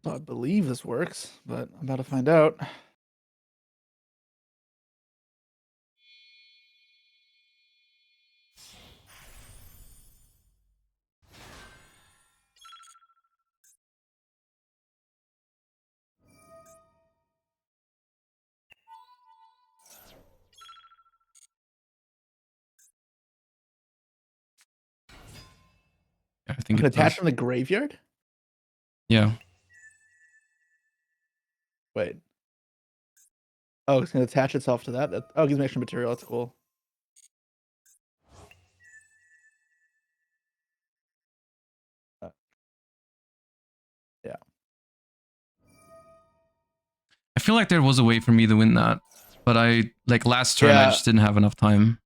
So I believe this works, but I'm about to find out. I think Can it attach does. from the graveyard? Yeah. Wait. Oh, it's gonna attach itself to that. Oh, it gives me extra material. That's cool. Yeah. I feel like there was a way for me to win that, but I, like last turn, I Yeah. just didn't have enough time.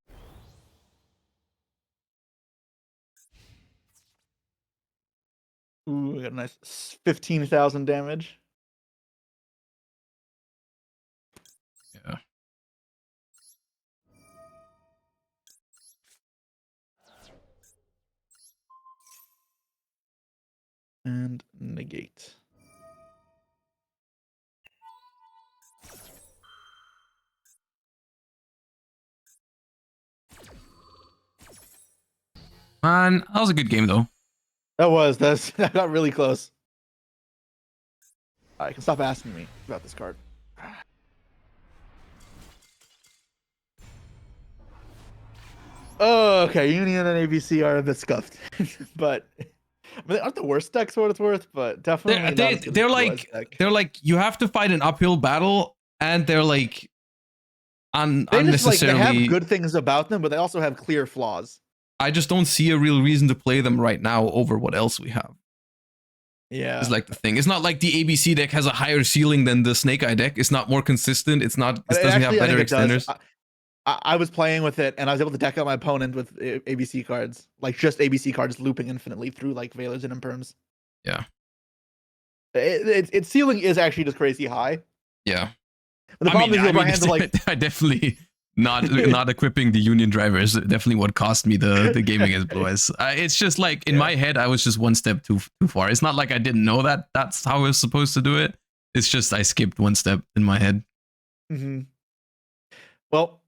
Ooh, we got a nice 15,000 damage. Yeah. And negate. Man, that was a good game though. That got really close. I can stop asking me about this card. Oh, okay. Union and ABC are a bit scuffed, but I mean, they aren't the worst decks for what it's worth, but definitely not as good as They're the like Duelist deck. they're like you have to fight an uphill battle, and they're like They unnecessarily. have good things about them, but they also have clear flaws. I just don't see a real reason to play them right now over what else we have. Yeah, Is like the thing. It's not like the ABC deck has a higher ceiling than the Snake Eye deck. It's not more consistent. It's not. It doesn't have better extenders. I was playing with it, and I was able to deck out my opponent with ABC cards, like just ABC cards looping infinitely through like Veilers and Imperms. Yeah. Its ceiling is actually just crazy high. Yeah. But the problem is your hands are like I definitely not equipping the Union driver is definitely what cost me the gaming as Blue Eyes. It's just like in my head I was just one step too far. It's not like I didn't know that that's how I was supposed to do it. It's just I skipped one step in my head. Mm-hmm. Well,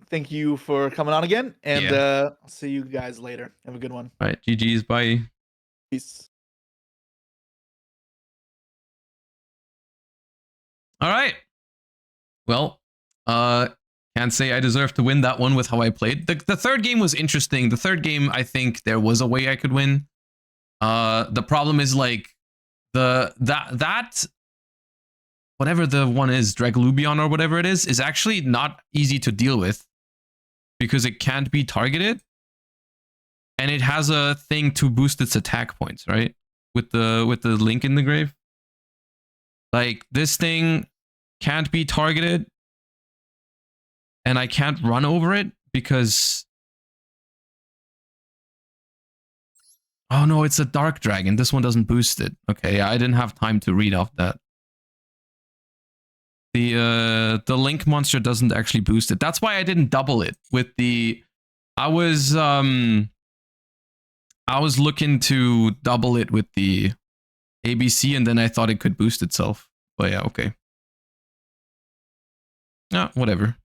thank you for coming on again, and I'll see you guys later. Have a good one. All right, GG's, bye. Peace. All right. Well, can't say I deserve to win that one with how I played. The third game was interesting. The third game, I think there was a way I could win. The problem is like that whatever the one is, Draglubion or whatever it is actually not easy to deal with because it can't be targeted, and it has a thing to boost its attack points, right? With the link in the grave. Like this thing can't be targeted, and I can't run over it because... Oh no, it's a dark dragon. This one doesn't boost it. Okay, I didn't have time to read off that. The link monster doesn't actually boost it. That's why I didn't double it with the... I was looking to double it with the ABC, and then I thought it could boost itself. But yeah, okay. Yeah, whatever.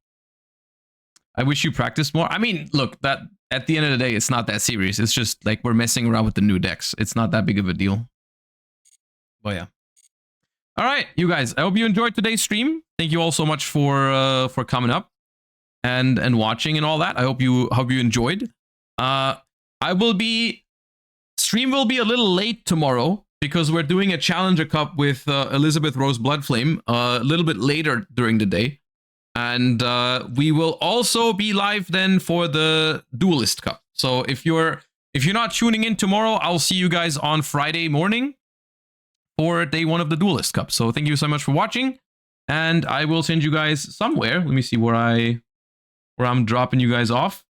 I wish you practiced more. I mean, look, that at the end of the day, it's not that serious. It's just like we're messing around with the new decks. It's not that big of a deal. But yeah. All right, you guys. I hope you enjoyed today's stream. Thank you all so much for coming up and watching and all that. I hope you enjoyed. Stream will be a little late tomorrow because we're doing a Challenger Cup with Elizabeth Rose Bloodflame a little bit later during the day. And we will also be live then for the Duelist Cup. So if you're not tuning in tomorrow, I'll see you guys on Friday morning for day 1 of the Duelist Cup. So thank you so much for watching, and I will send you guys somewhere. Let me see where I'm dropping you guys off.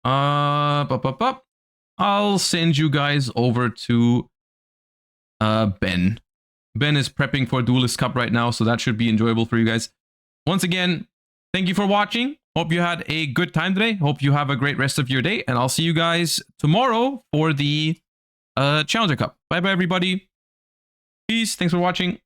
I'll send you guys over to Ben. Ben is prepping for Duelist Cup right now, so that should be enjoyable for you guys. Once again, thank you for watching. Hope you had a good time today. Hope you have a great rest of your day. And I'll see you guys tomorrow for the Challenger Cup. Bye-bye, everybody. Peace. Thanks for watching.